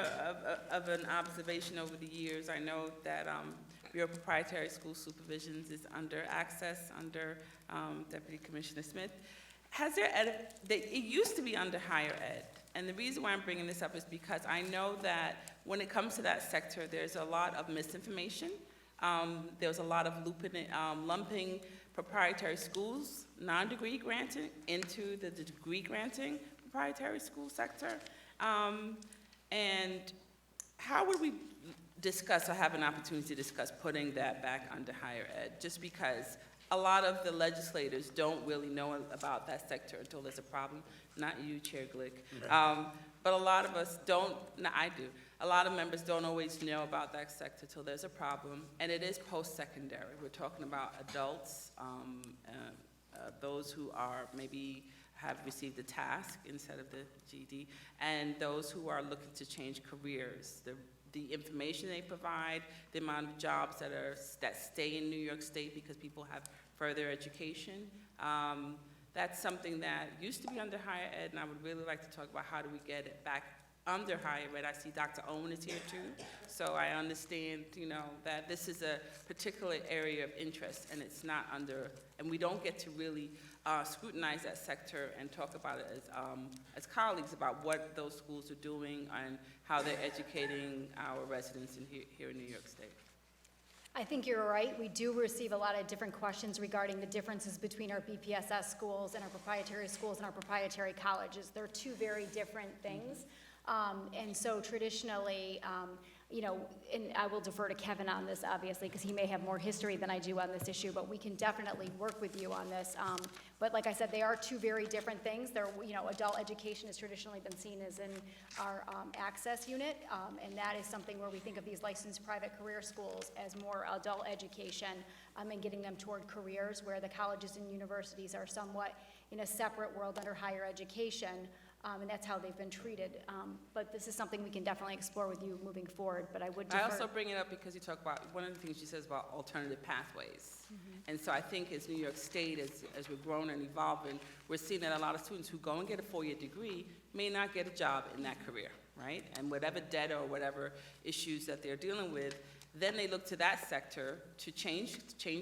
of an observation over the years. I know that Bureau of Proprietary School Supervisions is under Access, under Deputy Commissioner Smith. It used to be under higher ed, and the reason why I'm bringing this up is because I know that when it comes to that sector, there's a lot of misinformation. There's a lot of lumping proprietary schools, non-degree granting, into the degree granting proprietary school sector. And how would we discuss or have an opportunity to discuss putting that back under higher ed? Just because a lot of the legislators don't really know about that sector until there's a problem. Not you, Chair Glick. But a lot of us don't, no, I do. A lot of members don't always know about that sector till there's a problem, and it is post-secondary. We're talking about adults, those who are maybe have received a task instead of the GED, and those who are looking to change careers. The information they provide, the amount of jobs that stay in New York State because people have further education. That's something that used to be under higher ed, and I would really like to talk about how do we get it back under higher ed. I see Dr. Owen is here too, so I understand, that this is a particular area of interest, and it's not under, and we don't get to really scrutinize that sector and talk about it as colleagues about what those schools are doing and how they're educating our residents here in New York State. I think you're right. We do receive a lot of different questions regarding the differences between our BPSS schools and our proprietary schools and our proprietary colleges. They're two very different things. And so traditionally, and I will defer to Kevin on this, obviously, because he may have more history than I do on this issue, but we can definitely work with you on this. But like I said, they are two very different things. They're, adult education has traditionally been seen as in our access unit, and that is something where we think of these licensed private career schools as more adult education and getting them toward careers, where the colleges and universities are somewhat in a separate world under higher education. And that's how they've been treated. But this is something we can definitely explore with you moving forward, but I would defer. I also bring it up because you talk about, one of the things she says about alternative pathways. And so I think as New York State, as we're growing and evolving, we're seeing that a lot of students who go and get a four-year degree may not get a job in that career, right? And whatever debt or whatever issues that they're dealing with, then they look to that sector to change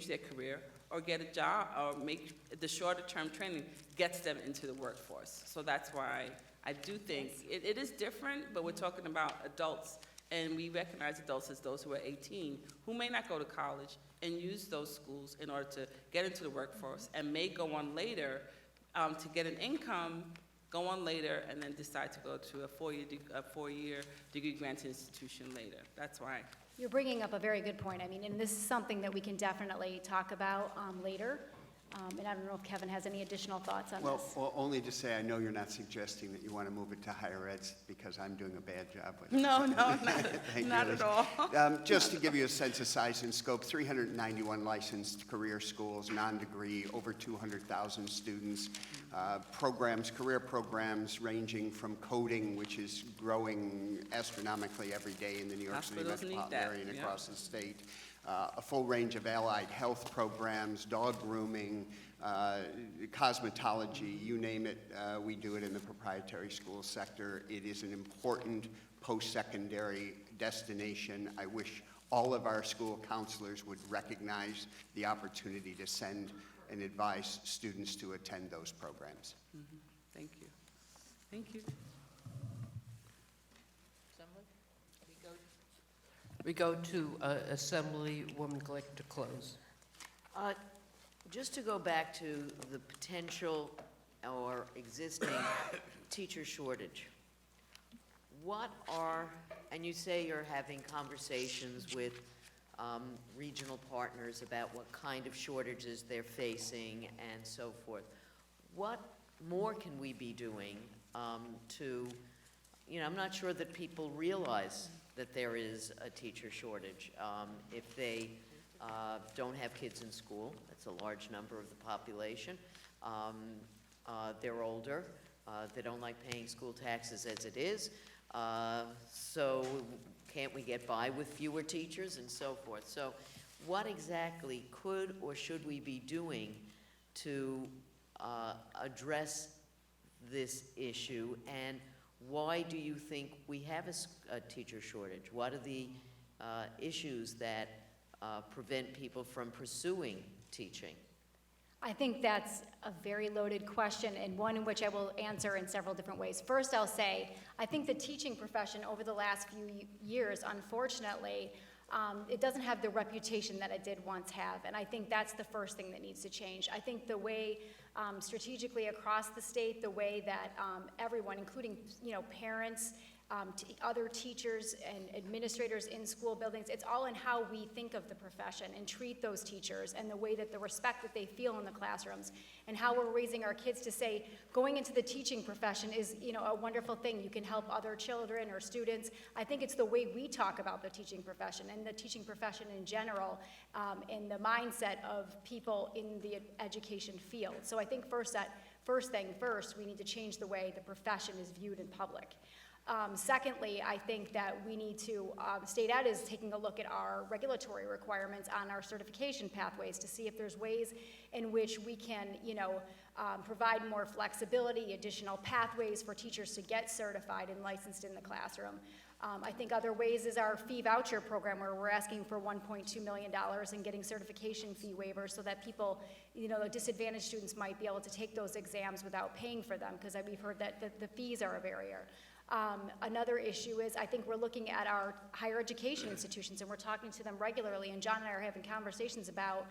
their career or get a job or make the shorter-term training gets them into the workforce. So that's why I do think it is different, but we're talking about adults, and we recognize adults as those who are 18, who may not go to college and use those schools in order to get into the workforce and may go on later to get an income, go on later, and then decide to go to a four-year degree granting institution later. That's why. You're bringing up a very good point. I mean, and this is something that we can definitely talk about later. And I don't know if Kevin has any additional thoughts on this. Well, only to say, I know you're not suggesting that you want to move it to higher ed because I'm doing a bad job with it. No, Thank not you, at all. Just to give you a sense of size and scope, 391 licensed career schools, non-degree, over 200,000 students, career programs ranging from coding, which is growing astronomically every day in the New York City Hospitals need metropolitan that, area and yeah. across the state. A full range of allied health programs, dog grooming, cosmetology, you name it, we do it in the proprietary school sector. It is an important post-secondary destination. I wish all of our school counselors would recognize the opportunity to send and advise students to attend those programs. Mm-hmm. Thank you. Thank you. We go to Assemblywoman Glick to close. Just to go back to the potential or existing teacher shortage, and you say you're having conversations with regional partners about what kind of shortages they're facing and so forth. What more can we be doing I'm not sure that people realize that there is a teacher shortage. If they don't have kids in school, that's a large number of the population. They're older. They don't like paying school taxes as it is. So can't we get by with fewer teachers and so forth? So what exactly could or should we be doing to address this issue, and why do you think we have a teacher shortage? What are the issues that prevent people from pursuing teaching? I think that's a very loaded question, and one in which I will answer in several different ways. First, I'll say, I think the teaching profession over the last few years, unfortunately, it doesn't have the reputation that it did once have, and I think that's the first thing that needs to change. I think the way strategically across the state, the way that everyone, including parents, other teachers and administrators in school buildings, it's all in how we think of the profession and treat those teachers, and the way that the respect that they feel in the classrooms, and how we're raising our kids to say going into the teaching profession is a wonderful thing. You can help other children or students. I think it's the way we talk about the teaching profession and the teaching profession in general, and the mindset of people in the education field. So I think first, we need to change the way the profession is viewed in public. Secondly, I think that we need to, State Ed is taking a look at our regulatory requirements on our certification pathways to see if there's ways in which we can, provide more flexibility, additional pathways for teachers to get certified and licensed in the classroom. I think other ways is our fee voucher program, where we're asking for $1.2 million and getting certification fee waivers so that people, the disadvantaged students might be able to take those exams without paying for them, because we've heard that the fees are a barrier. Another issue is, I think we're looking at our higher education institutions, and we're talking to them regularly, and John and I are having conversations about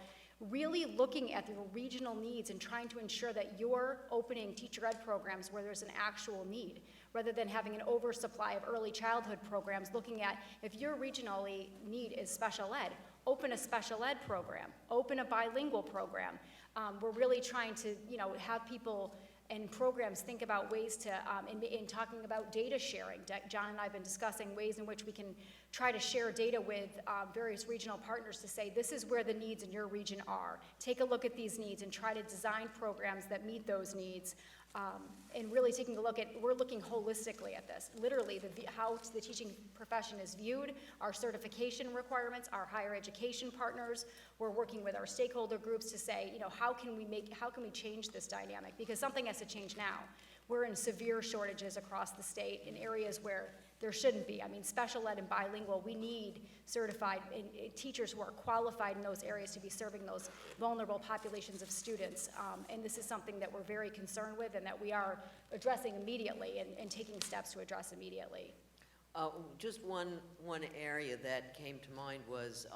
really looking at the regional needs and trying to ensure that you're opening teacher ed programs where there's an actual need, rather than having an oversupply of early childhood programs. Looking at, if your regionally need is special ed, open a special ed program, open a bilingual program. We're really trying to, have people and programs think about ways to, in talking about data sharing. John and I have been discussing ways in which we can try to share data with various regional partners to say, this is where the needs in your region are. Take a look at these needs and try to design programs that meet those needs. And really taking a look at, we're looking holistically at this. Literally, how the teaching profession is viewed, our certification requirements, our higher education partners. We're working with our stakeholder groups to say, how can we change this dynamic? Because something has to change now. We're in severe shortages across the state in areas where there shouldn't be. I mean, special ed and bilingual, we need certified teachers who are qualified in those areas to be serving those vulnerable populations of students. And this is something that we're very concerned with and that we are addressing immediately and taking steps to address immediately. Just one area that came to mind was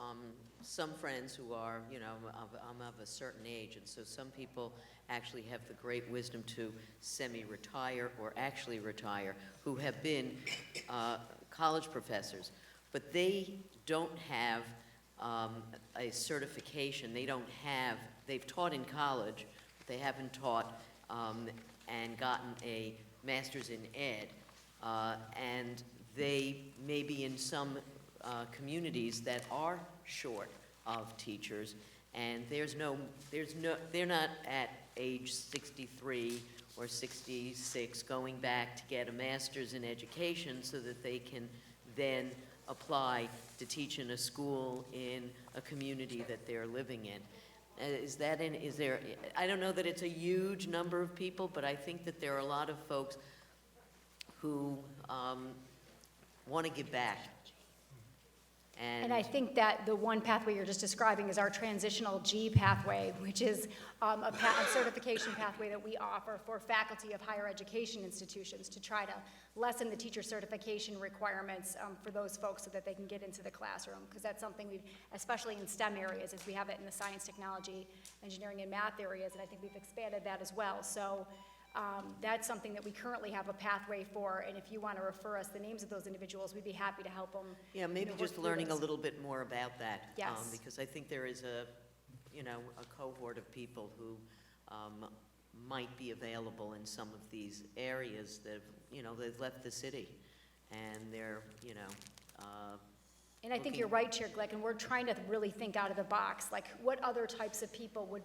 some friends who are, I'm of a certain age, and so some people actually have the great wisdom to semi-retire or actually retire, who have been college professors, but they don't have a certification. They've taught in college, but they haven't taught and gotten a master's in ed, and they may be in some communities that are short of teachers, and they're not at age 63 or 66 going back to get a master's in education so that they can then apply to teach in a school in a community that they're living in. I don't know that it's a huge number of people, but I think that there are a lot of folks who want to give back. And I think that the one pathway you're just describing is our transitional G pathway, which is a certification pathway that we offer for faculty of higher education institutions to try to lessen the teacher certification requirements for those folks so that they can get into the classroom. Because that's something especially in STEM areas, as we have it in the science, technology, engineering, and math areas, and I think we've expanded that as well. So that's something that we currently have a pathway for, and if you want to refer us the names of those individuals, we'd be happy to help them. Yeah, maybe just learning a little bit more about that. Yes. Because I think there is a cohort of people who might be available in some of these areas that, they've left the city, and they're, And I think you're right, Chair Glick, and we're trying to really think out of the box, like what other types of people would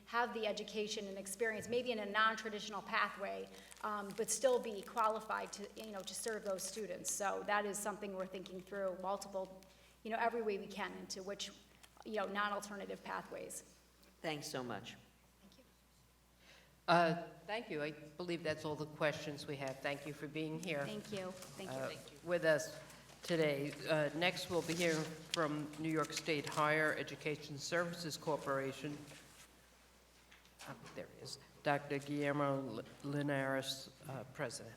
have the education and experience, maybe in a non-traditional pathway, but still be qualified to, to serve those students. So that is something we're thinking through multiple, every way we can into which, non-alternative pathways. Thanks so much. Thank you. I believe that's all the questions we have. Thank you for being here. Thank you. Thank you. With us. today. Next, we'll be hearing from New York State Higher Education Services Corporation. There he is, Dr. Guillermo Linares, President.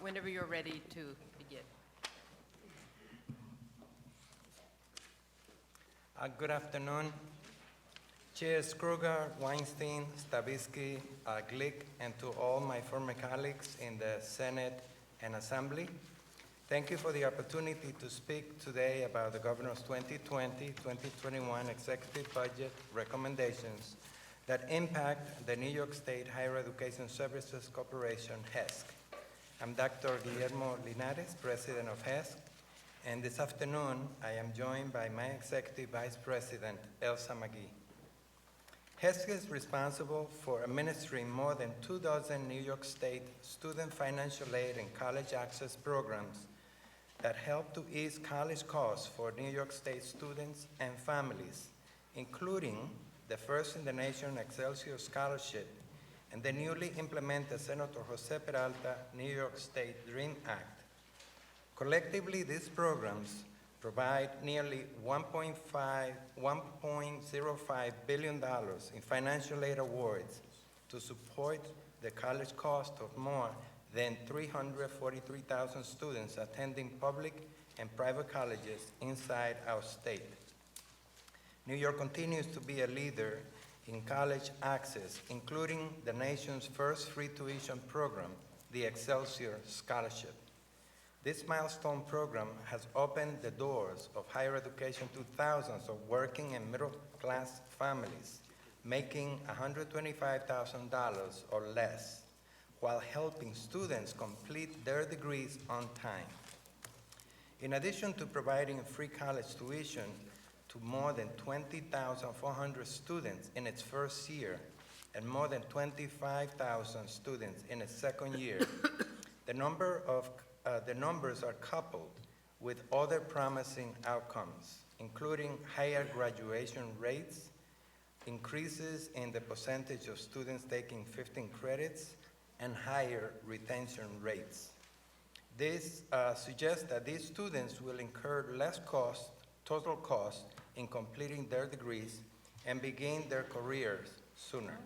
Whenever you're ready to begin. Good afternoon. Chairs Kruger, Weinstein, Stavisky, Glick, and to all my former colleagues in the Senate and Assembly. Thank you for the opportunity to speak today about the Governor's 2020-2021 executive budget recommendations that impact the New York State Higher Education Services Corporation, HESC. I'm Dr. Guillermo Linares, President of HESC, and this afternoon I am joined by my Executive Vice President, Elsa McGee. HESC is responsible for administering more than 24 New York State student financial aid and college access programs that help to ease college costs for New York State students and families, including the first in the nation Excelsior Scholarship and the newly implemented Senator Jose Peralta New York State DREAM Act. Collectively, these programs provide nearly $1.05 billion in financial aid awards to support the college cost of more than 343,000 students attending public and private colleges inside our state. New York continues to be a leader in college access, including the nation's first free tuition program, the Excelsior Scholarship. This milestone program has opened the doors of higher education to thousands of working and middle-class families, making $125,000 or less, while helping students complete their degrees on time. In addition to providing free college tuition to more than 20,400 students in its first year and more than 25,000 students in its second year, the numbers are coupled with other promising outcomes, including higher graduation rates, increases in the percentage of students taking 15 credits, and higher retention rates. This suggests that these students will incur less total cost in completing their degrees and begin their careers sooner.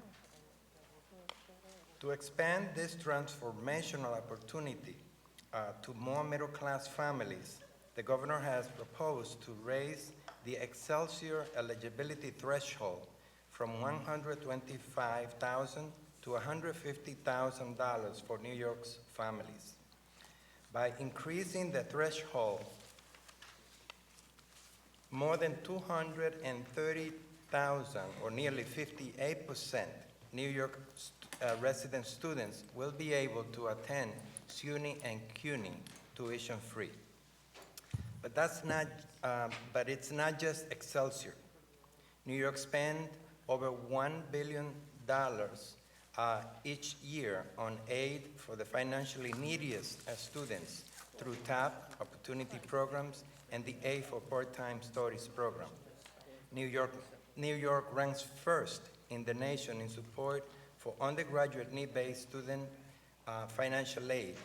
To expand this transformational opportunity to more middle-class families, the governor has proposed to raise the Excelsior eligibility threshold from $125,000 to $150,000 for New York's families. By increasing the threshold, more than 230,000, or nearly 58%, New York resident students will be able to attend SUNY and CUNY tuition-free. But it's not just Excelsior. New York spends over $1 billion each year on aid for the financially neediest students through TAP, opportunity programs, and the Aid for Part-Time Studies program. New York ranks first in the nation in support for undergraduate need-based student financial aid,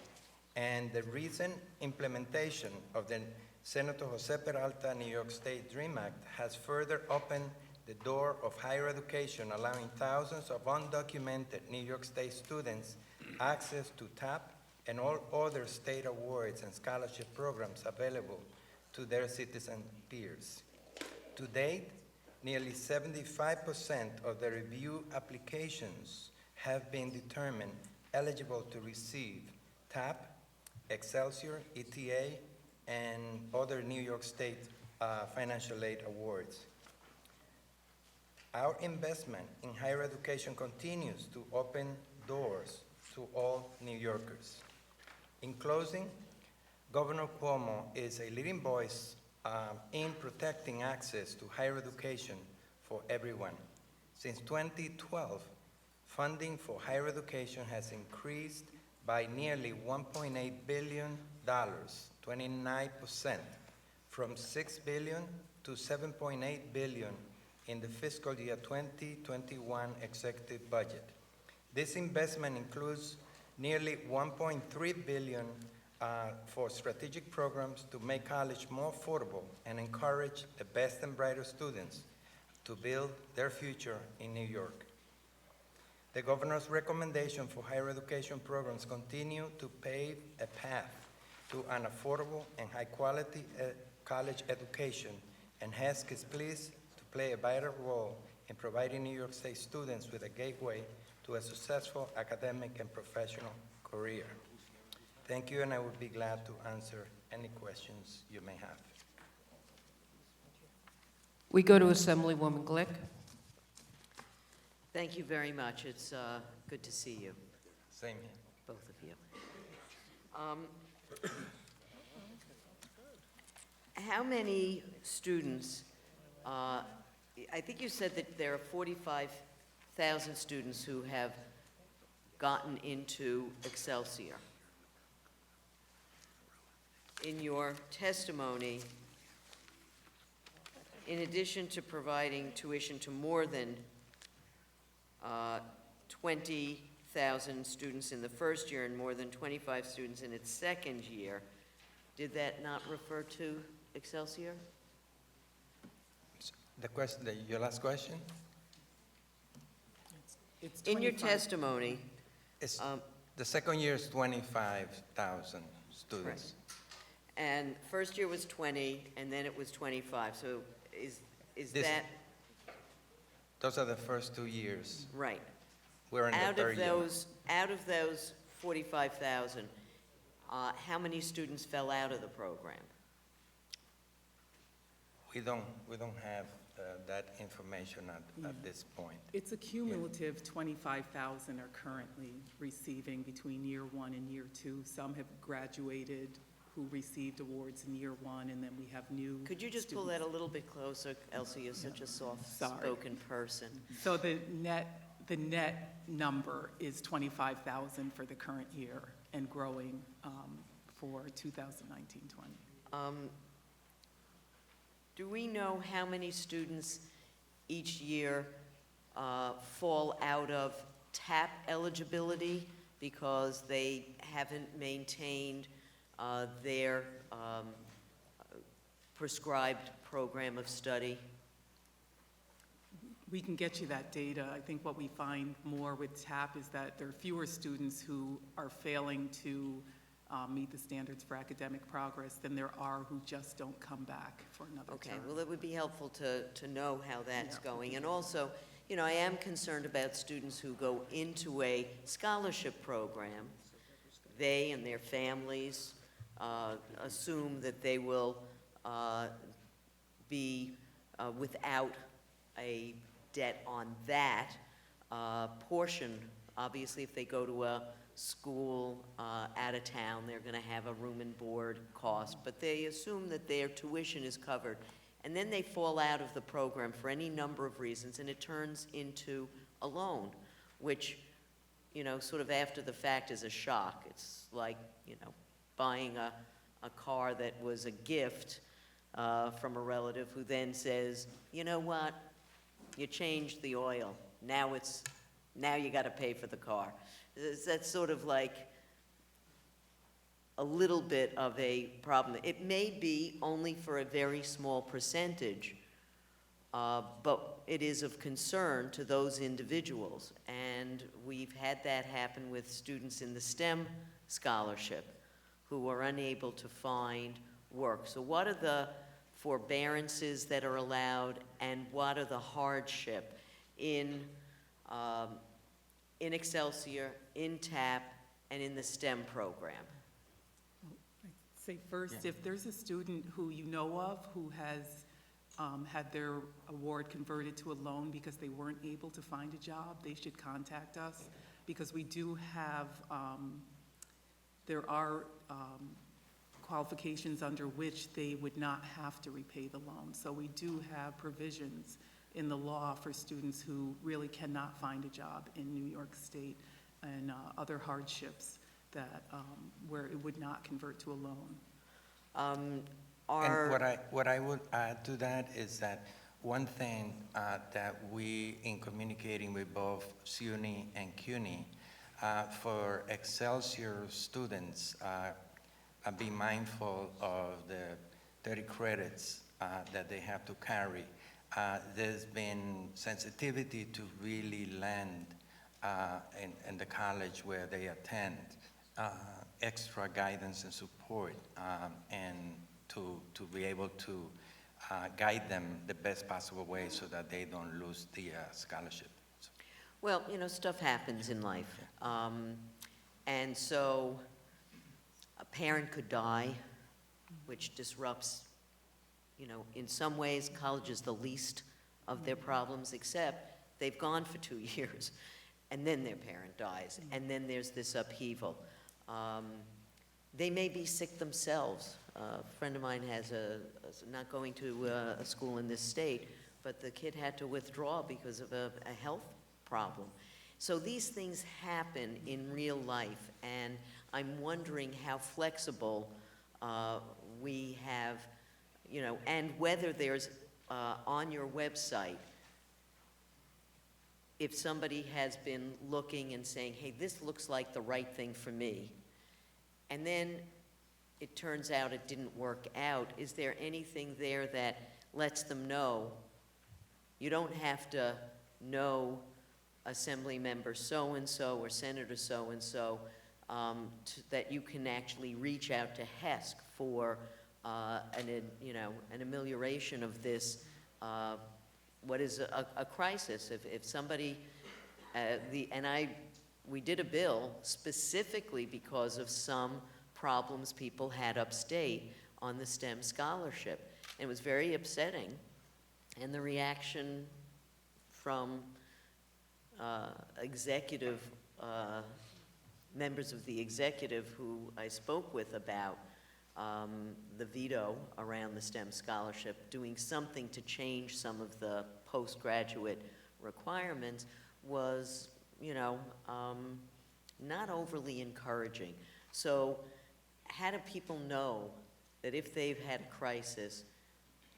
and the recent implementation of the Senator Jose Peralta New York State DREAM Act has further opened the door of higher education, allowing thousands of undocumented New York State students access to TAP and all other state awards and scholarship programs available to their citizen peers. To date, nearly 75% of the review applications have been determined eligible to receive TAP, Excelsior, ETA, and other New York State financial aid awards. Our investment in higher education continues to open doors to all New Yorkers. In closing, Governor Cuomo is a leading voice in protecting access to higher education for everyone. Since 2012, funding for higher education has increased by nearly $1.8 billion, 29%, from $6 billion to $7.8 billion in the fiscal year 2021 executive budget. This investment includes nearly $1.3 billion for strategic programs to make college more affordable and encourage the best and brightest students to build their future in New York. The governor's recommendation for higher education programs continue to pave a path to an affordable and high-quality college education, and HESC is pleased to play a vital role in providing New York State students with a gateway to a successful academic and professional career. Thank you, and I would be glad to answer any questions you may have. We go to Assemblywoman Glick. Thank you very much. It's good to see you, Same here. both of you. How many students, I think you said that there are 45,000 students who have gotten into Excelsior. In your testimony, in addition to providing tuition to more than 20,000 students in the first year and more than 25 students in its second year, did that not refer to Excelsior? The question, your last question? It's In your 25. testimony, It's, the second year is 25,000 students. and first year was 20, and then it was 25, so is This- that, Those are the first 2 years. right? We're in the third year. Out of those 45,000, how many students fell out of the program? We don't have that information at this point. It's a cumulative 25,000 are currently receiving between year one and year two. Some have graduated who received awards in year one, and then we have new Could you just pull that a little bit closer, Elsie? You're such a soft-spoken person. So the net number is 25,000 for the current year and growing for 2019-20. Do we know how many students each year fall out of TAP eligibility because they haven't maintained their prescribed program of study? We can get you that data. I think what we find more with TAP is that there are fewer students who are failing to meet the standards for academic progress than there are who just don't come back for another Okay, term. well, it would be helpful to know how that's going. And also, you know, I am concerned about students who go into a scholarship program. They and their families assume that they will be without a debt on that portion. Obviously, if they go to a school out of town, they're going to have a room and board cost, but they assume that their tuition is covered. And then they fall out of the program for any number of reasons, and it turns into a loan, which, you know, sort of after the fact is a shock. It's like, you know, buying a car that was a gift from a relative who then says, you know what, you changed the oil. Now you got to pay for the car. That's sort of like a little bit of a problem. It may be only for a very small percentage, but it is of concern to those individuals. And we've had that happen with students in the STEM scholarship who are unable to find work. So what are the forbearances that are allowed, and what are the hardship in Excelsior, in TAP, and in the STEM program? Say first, if there's a student who you know of who has had their award converted to a loan because they weren't able to find a job, they should contact us, because we do have, there are qualifications under which they would not have to repay the loan. So we do have provisions in the law for students who really cannot find a job in New York State and other hardships that, where it would not convert to a loan. And what I would add to that is that one thing that we, in communicating with both SUNY and CUNY, for Excelsior students, be mindful of the 30 credits that they have to carry. There's been sensitivity to really land in the college where they attend, extra guidance and support, and to be able to guide them the best possible way so that they don't lose the scholarship. Well, you know, stuff happens in life. And so a parent could die, which disrupts, you know, in some ways, college is the least of their problems, except they've gone for 2 years, and then their parent dies, and then there's this upheaval. They may be sick themselves. A friend of mine has not going to a school in this state, but the kid had to withdraw because of a health problem. So these things happen in real life, and I'm wondering how flexible we have, you know, and whether there's on your website, if somebody has been looking and saying, hey, this looks like the right thing for me, and then it turns out it didn't work out, is there anything there that lets them know you don't have to know Assembly Member so-and-so or Senator so-and-so, that you can actually reach out to HESC for an amelioration of this, what is a crisis. If somebody, we did a bill specifically because of some problems people had upstate on the STEM scholarship. And it was very upsetting. And the reaction from executive, members of the executive who I spoke with about the veto around the STEM scholarship, doing something to change some of the postgraduate requirements was, you know, not overly encouraging. So how do people know that if they've had a crisis,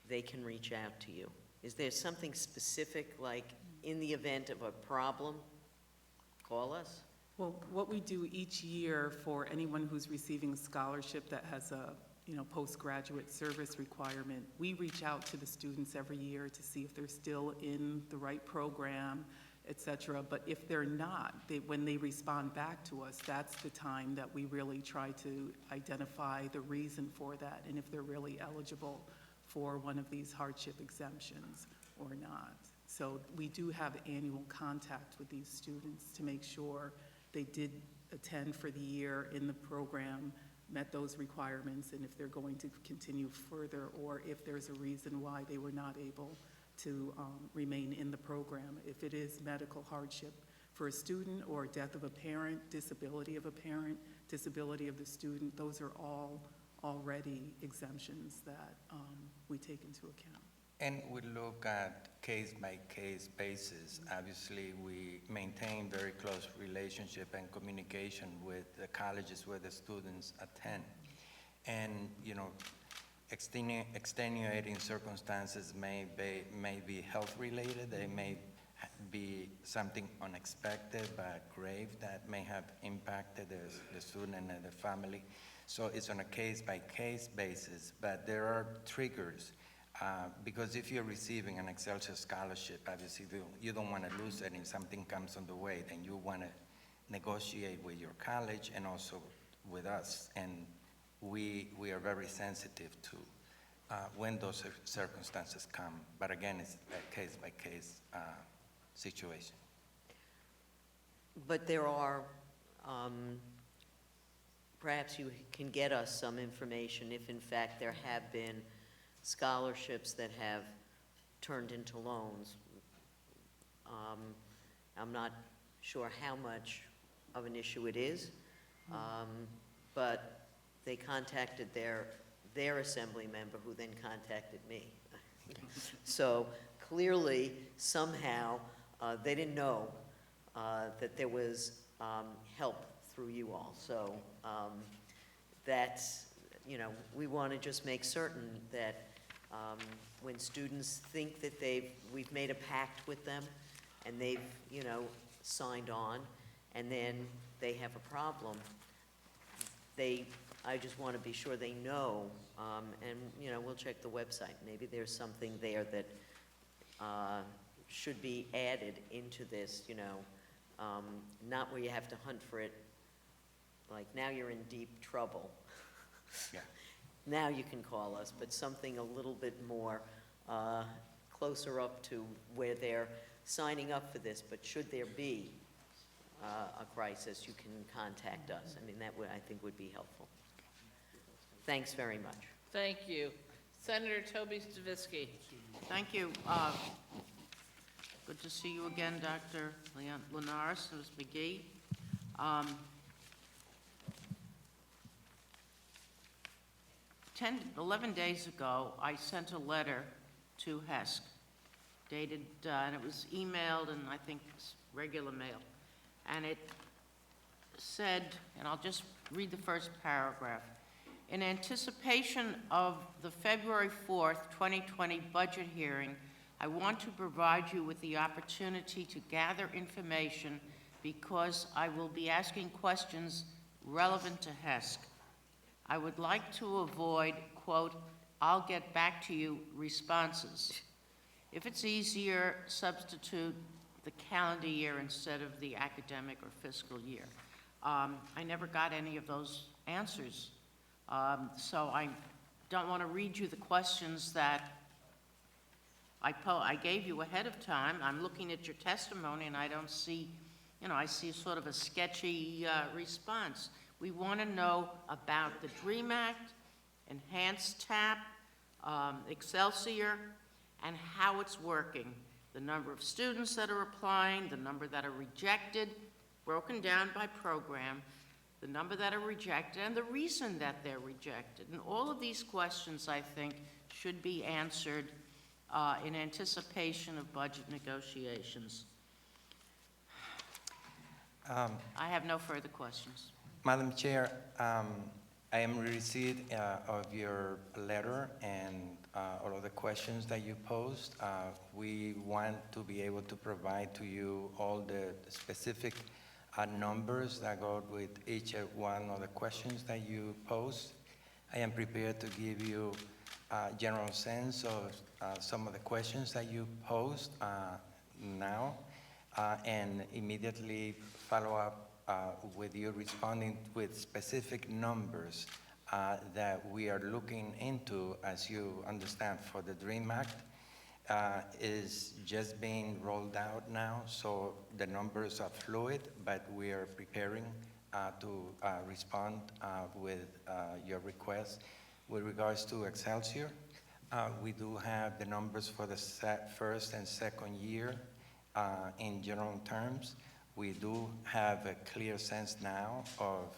they can reach out to you? Is there something specific, like in the event of a problem, call us? Well, what we do each year for anyone who's receiving a scholarship that has a, you know, postgraduate service requirement, we reach out to the students every year to see if they're still in the right program, et cetera. But if they're not, when they respond back to us, that's the time that we really try to identify the reason for that and if they're really eligible for one of these hardship exemptions or not. So we do have annual contact with these students to make sure they did attend for the year in the program, met those requirements, and if they're going to continue further, or if there's a reason why they were not able to remain in the program. If it is medical hardship for a student, or death of a parent, disability of a parent, disability of the student, those are all already exemptions that we take into account. And we look at case-by-case basis. Obviously, we maintain very close relationship and communication with the colleges where the students attend. And, you know, extenuating circumstances may be health-related. They may be something unexpected but grave that may have impacted the student and the family. So it's on a case-by-case basis, but there are triggers. Because if you're receiving an Excelsior scholarship, obviously you don't want to lose it, and if something comes on the way, then you want to negotiate with your college and also with us. And we are very sensitive when those circumstances come. But again, it's a case-by-case situation. But there are, perhaps you can get us some information if in fact there have been scholarships that have turned into loans. I'm not sure how much of an issue it is, but they contacted their assembly member, who then contacted me. So clearly, somehow, they didn't know that there was help through you all. So that's, we want to just make certain that when students think that we've made a pact with them and they've, signed on, and then they have a problem, I just want to be sure they know, and, we'll check the website. Maybe there's something there that should be added into this, not where you have to hunt for it, like now you're in deep trouble. Yeah. Now you can call us, but something a little bit more closer up to where they're signing up for this, but should there be a crisis, you can contact us. I mean, that would, I think, would be helpful. Thanks very much. Thank you. Senator Toby Stavisky. Thank you. Good to see you again, Dr. Linares, Ms. McGee. 11 days ago, I sent a letter to HESC, dated, and it was emailed and I think it's regular mail. And it said, and I'll just read the first paragraph. In anticipation of the February 4th, 2020 budget hearing, I want to provide you with the opportunity to gather information because I will be asking questions relevant to HESC. I would like to avoid, quote, "I'll get back to you" responses. If it's easier, substitute the calendar year instead of the academic or fiscal year. I never got any of those answers. So I don't want to read you the questions that I gave you ahead of time. I'm looking at your testimony and I don't see, I see sort of a sketchy response. We want to know about the DREAM Act, Enhanced TAP, Excelsior, and how it's working. The number of students that are applying, the number that are rejected, broken down by program, the number that are rejected, and the reason that they're rejected. And all of these questions, I think, should be answered in anticipation of budget negotiations. I have no further questions. Madam Chair, I am receipt of your letter and all of the questions that you posed. We want to be able to provide to you all the specific numbers that go with each one of the questions that you posed. I am prepared to give you a general sense of some of the questions that you posed now and immediately follow up with you responding with specific numbers that we are looking into, as you understand, for the DREAM Act is just being rolled out now, so the numbers are fluid, but we are preparing to respond with your request. With regards to Excelsior, we do have the numbers for the first and second year in general terms. We do have a clear sense now of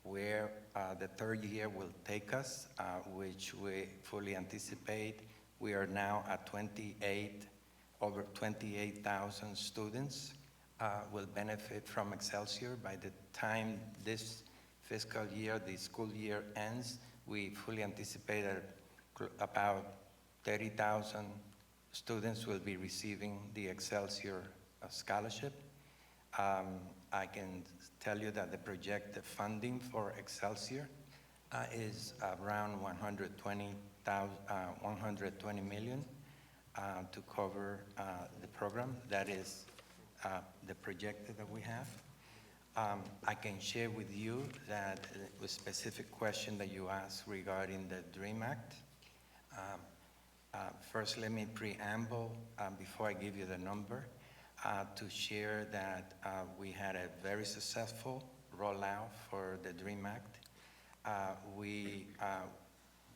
where the third year will take us, which we fully anticipate. We are now at over 28,000 students will benefit from Excelsior. By the time this fiscal year, the school year ends, we fully anticipate that about 30,000 students will be receiving the Excelsior scholarship. I can tell you that the projected funding for Excelsior is around 120 million to cover the program. That is the projected that we have. I can share with you that the specific question that you asked regarding the DREAM Act, First, let me preamble, before I give you the number, to share that we had a very successful rollout for the DREAM Act. We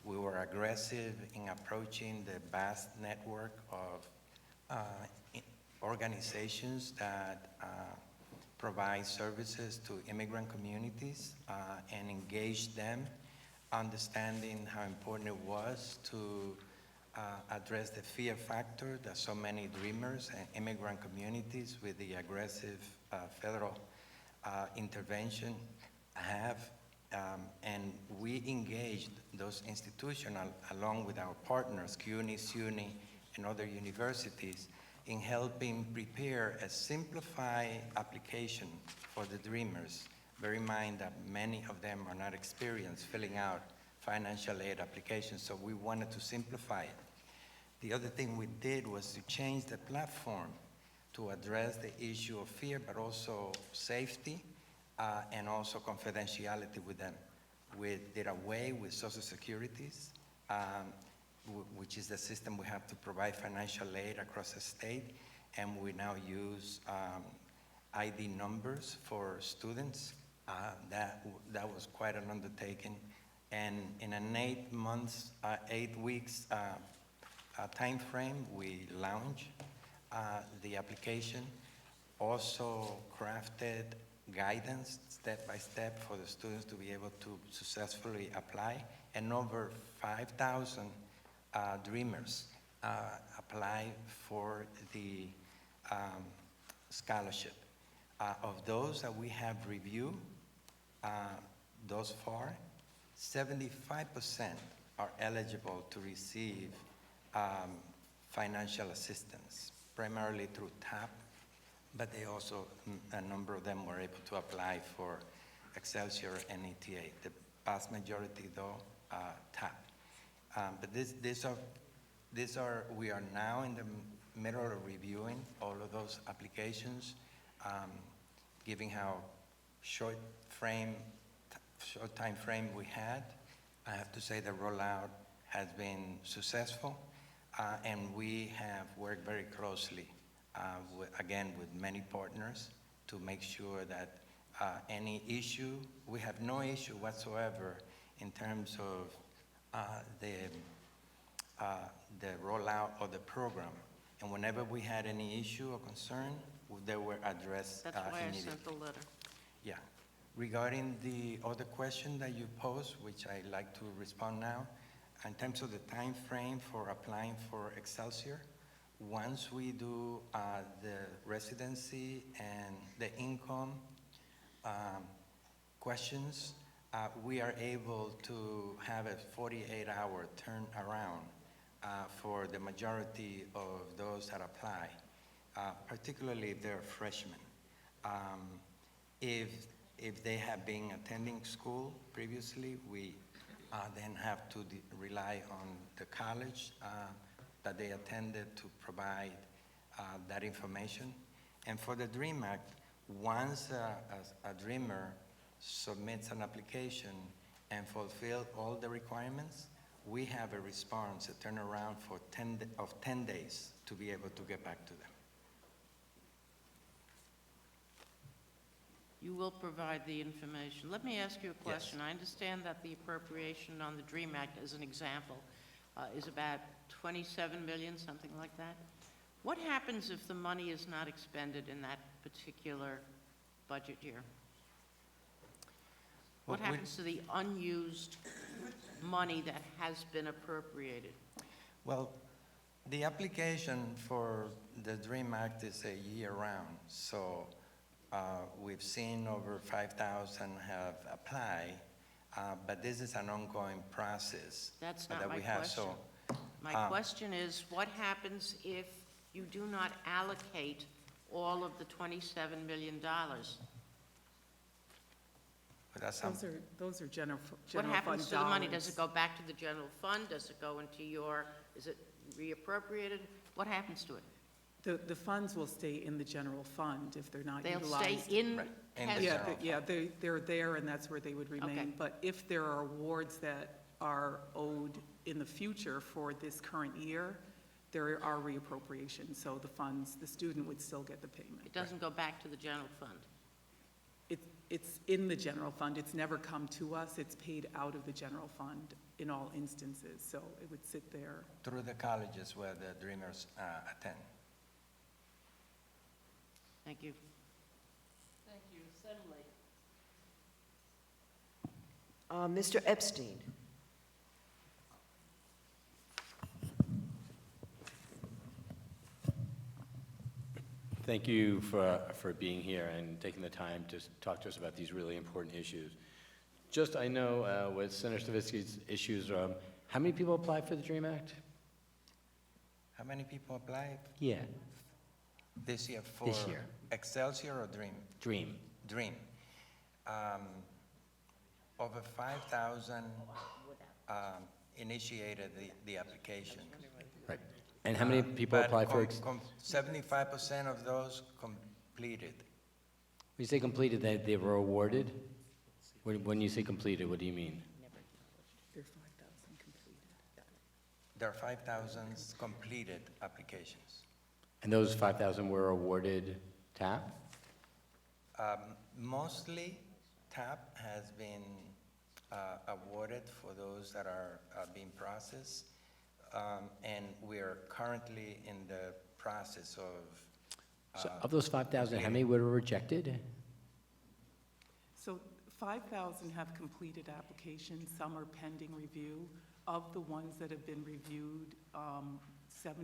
were aggressive in approaching the vast network of organizations that provide services to immigrant communities and engage them, understanding how important it was to address the fear factor that so many dreamers and immigrant communities with the aggressive federal intervention have. And we engaged those institutions along with our partners, CUNY, SUNY, and other universities in helping prepare a simplified application for the dreamers. Bear in mind that many of them are not experienced filling out financial aid applications, so we wanted to simplify it. The other thing we did was to change the platform to address the issue of fear, but also safety and also confidentiality with them. We did away with Social Securities, which is the system we have to provide financial aid across the state, and we now use ID numbers for students. That was quite an undertaking. And in an 8 weeks time frame, we launched the application, also crafted guidance step by step for the students to be able to successfully apply, and over 5,000 dreamers apply for the scholarship. Of those that we have reviewed thus far, 75% are eligible to receive financial assistance, primarily through TAP, but they also, a number of them were able to apply for Excelsior and ETA. The vast majority, though, TAP. But we are now in the middle of reviewing all of those applications, given how short time frame we had. I have to say the rollout has been successful, and we have worked very closely, again, with many partners to make sure that any issue, we have no issue whatsoever in terms of the rollout of the program. And whenever we had any issue or concern, they were addressed That's why I immediately. sent the letter. Yeah. Regarding the other question that you posed, which I'd like to respond now, in terms of the time frame for applying for Excelsior, once we do the residency and the income questions, we are able to have a 48-hour turnaround for the majority of those that apply, particularly if they're freshmen. If they have been attending school previously, we then have to rely on the college that they attended to provide that information. And for the DREAM Act, once a dreamer submits an application and fulfills all the requirements, we have a response, a turnaround for 10 days to be able to get back to them. You will provide the information. Let me ask you a question. I understand that the appropriation on the DREAM Act, as an example, is about 27 million, something like that. What happens if the money is not expended in that particular budget year? What happens to the unused money that has been appropriated? Well, the application for the DREAM Act is a year-round, so we've seen over 5,000 have applied, but this is an ongoing process. That's that not my we have. question. So, My question is, what happens if you do not allocate all of the $27 million? but that's Those are general What fund dollars. happens to the money? Does it go back to the general fund? Does it go into is it reappropriated? What happens to it? The funds will stay in the general fund if they're not They'll utilized. stay in, In the Yeah, general they're there, and that's where they would remain. Okay. But if there are awards that are owed in the future for this current year, there are reappropriations, so the funds, the student would still get the payment. It doesn't go back to the general fund. It's in the general fund, it's never come to us, it's paid out of the general fund in all instances, so it would sit there. Through the colleges where the Dreamers attend. Thank you. Thank you. Assembly. Mr. Epstein. Thank you for being here and taking the time to talk to us about these really important issues. Just, I know with Senator Stavisky's issues, how many people applied for the DREAM Act? How many people applied Yeah. this year for This year. Excelsior or Dream? DREAM. Dream. Over 5,000 initiated the application. Right. And how many people But applied for? 75% of those completed. When you say completed, they were awarded? When you say completed, what do you mean? There are 5,000 completed. There are 5,000 completed applications. And those 5,000 were awarded TAP? Mostly, TAP has been awarded for those that are being processed. And we're currently in the process of. So of those 5,000, how many were rejected? So 5,000 have completed applications, some are pending review. Of the ones that have been reviewed, 75%,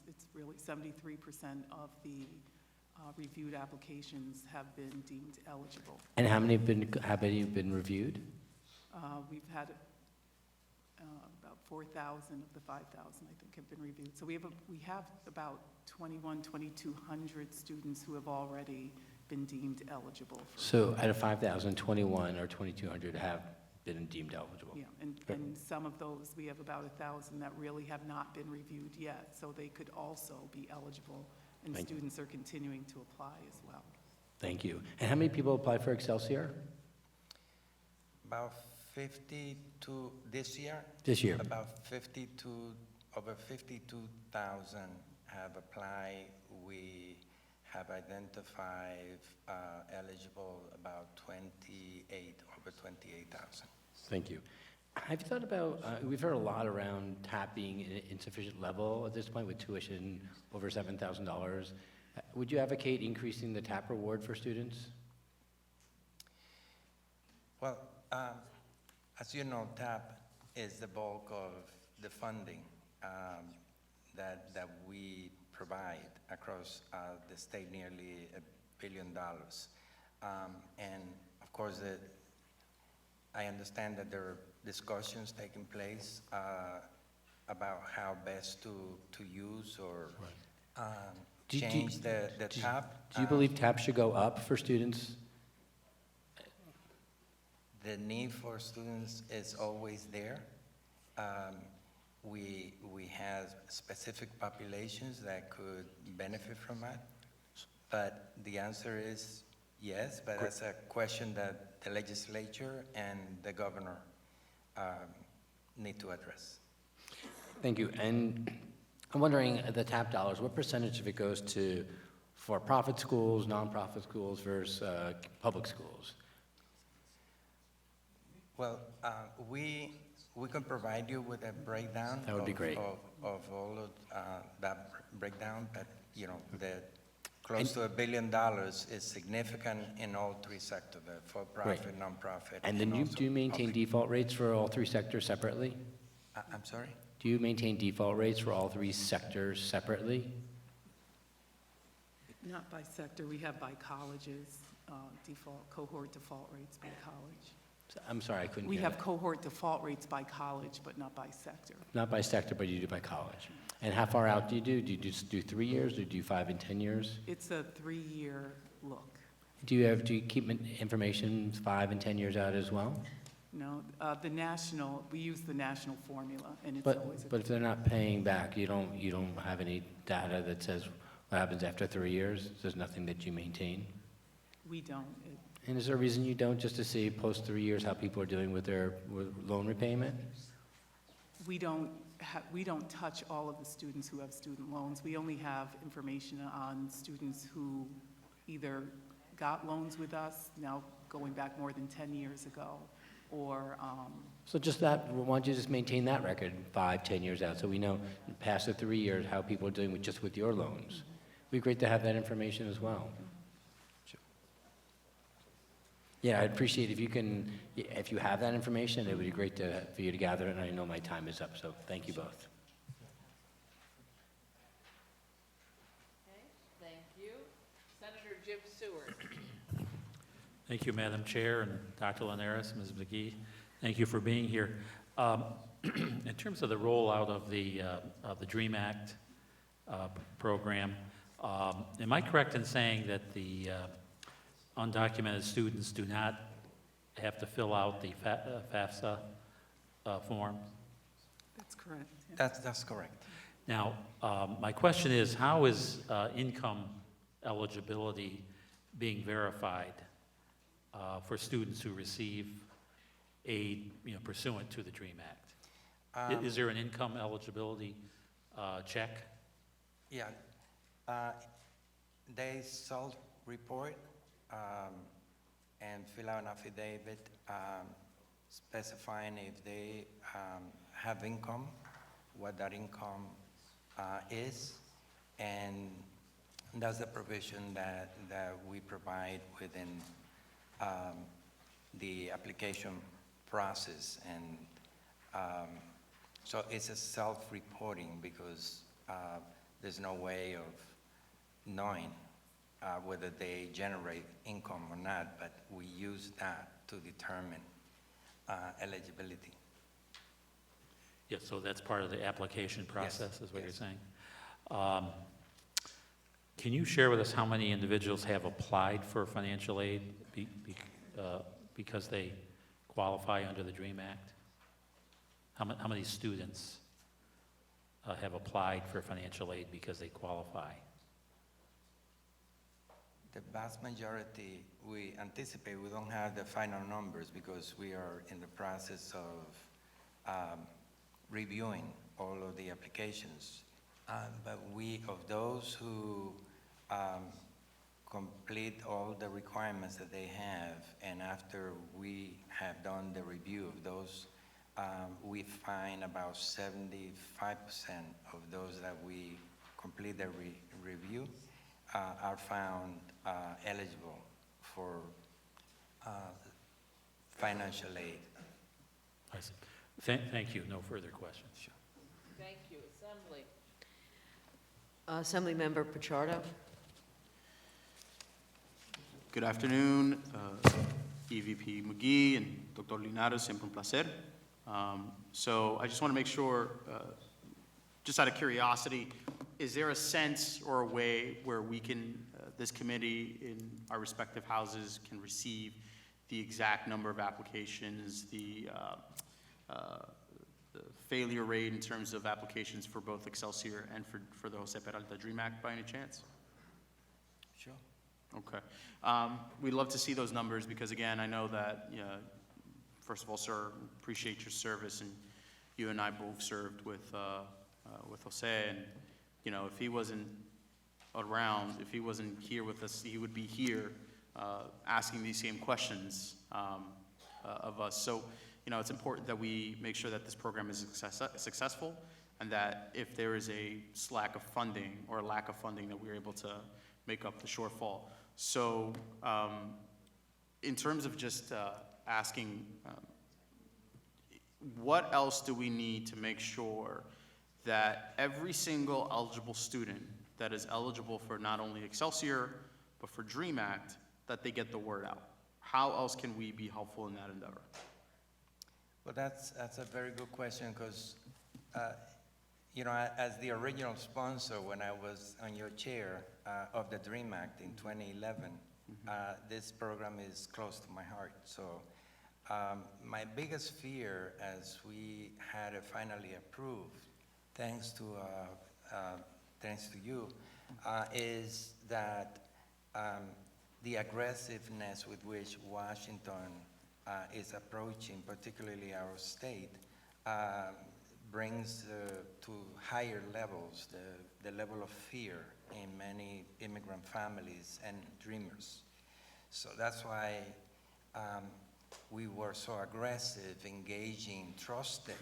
it's really 73% of the reviewed applications have been deemed eligible. And how many have been reviewed? We've had about 4,000 of the 5,000, I think, have been reviewed. So we have about 2,200 students who have already been deemed eligible. So out of 5,000, 21 or 2,200 have been deemed eligible? Yeah, and some of those, we have about 1,000 that really have not been reviewed yet, so they could also be eligible, and Thank you. students are continuing to apply as well. Thank you. And how many people applied for Excelsior? About 52 this year. This year. About over 52,000 have applied. We have identified eligible about over 28,000. Thank you. Have you thought about, we've heard a lot around TAP being an insufficient level at this point with tuition over $7,000. Would you advocate increasing the TAP reward for students? Well, as you know, TAP is the bulk of the funding that we provide across the state, nearly $1 billion. And of course, I understand that there are discussions taking place about how best to use or change the TAP. Do you believe TAP should go up for students? The need for students is always there. We have specific populations that could benefit from that, but the answer is yes, but that's a question that the legislature and the governor need to address. Thank you. And I'm wondering, the TAP dollars, what percentage of it goes to for-profit schools, nonprofit schools versus public schools? Well, we can provide you with a breakdown. That would be great. Of all of that breakdown, but you know, the close to $1 billion is significant in all three sectors, the for-profit, nonprofit. And then do you maintain public. default rates for all three sectors separately? I'm sorry? Do you maintain default rates for all three sectors separately? Not by sector, we have by colleges, cohort default rates by college. I'm sorry, I couldn't We hear have that. cohort default rates by college, but not by sector. Not by sector, but you do by college. And how far out do you do? Do you just do 3 years, or do you 5 and 10 years? It's a 3-year look. Do you keep information 5 and 10 years out as well? No, we use the national formula, and it's always. But if they're not paying back, you don't have any data that says what happens after 3 years? There's nothing that you maintain? We don't. And is there a reason you don't, just to see post 3 years how people are doing with their loan repayment? We don't touch all of the students who have student loans. We only have information on students who either got loans with us, now going back more than 10 years ago, or, So just that, why don't you just maintain that record 5, 10 years out, so we know past the 3 years how people are doing just with your loans? It'd be great to have that information as well. Yeah, I'd appreciate if you have that information, it would be great for you to gather it, and I know my time is up, so thank you both. Okay, thank you. Senator Jim Seward. Thank you, Madam Chair, and Dr. Linares, Ms. McGee. Thank you for being here. In terms of the rollout of the DREAM Act program, am I correct in saying that the undocumented students do not have to fill out the FAFSA form? that's correct. That's correct. Now, my question is, how is income eligibility being verified for students who receive aid, pursuant to the DREAM Act? Is there an income eligibility check? Yeah. They self-report and fill out an affidavit specifying if they have income, what that income is, and that's the provision that we provide within the application process. And so it's a self-reporting because there's no way of knowing whether they generate income or not, but we use that to determine eligibility. Yeah, so that's part of the application process, is what you're saying. Can you share with us how many individuals have applied for financial aid because they qualify under the DREAM Act? How many students have applied for financial aid because they qualify? The vast majority, we anticipate, we don't have the final numbers because we are in the process of reviewing all of the applications. But of those who complete all the requirements that they have, and after we have done the review of those, we find about 75% of those that we complete the review are found eligible for financial aid. I see. Thank you. No further questions. Sure. Thank you. Assembly. Assemblymember Pichardo. Good afternoon, EVP McGee and Dr. Linares, siempre un placer. So I just want to make sure, just out of curiosity, is there a sense or a way where we can, this committee in our respective houses can receive the exact number of applications, the failure rate in terms of applications for both Excelsior and for the Jose Peralta DREAM Act by any chance? Sure. Okay. We'd love to see those numbers because, again, I know that, first of all, sir, appreciate your service, and you and I both served with Jose, and, if he wasn't around, if he wasn't here with us, he would be here asking these same questions of us. So, it's important that we make sure that this program is successful, and that if there is a slack of funding or a lack of funding, that we're able to make up the shortfall. So, in terms of just asking, what else do we need to make sure that every single eligible student that is eligible for not only Excelsior, but for DREAM Act, that they get the word out? How else can we be helpful in that endeavor? Well, that's a very good question because, as the original sponsor when I was on your chair of the DREAM Act in 2011, this program is close to my heart. So my biggest fear as we had it finally approved, thanks to you, is that the aggressiveness with which Washington is approaching, particularly our state, brings to higher levels the level of fear in many immigrant families and dreamers. So that's why we were so aggressive, engaging trusted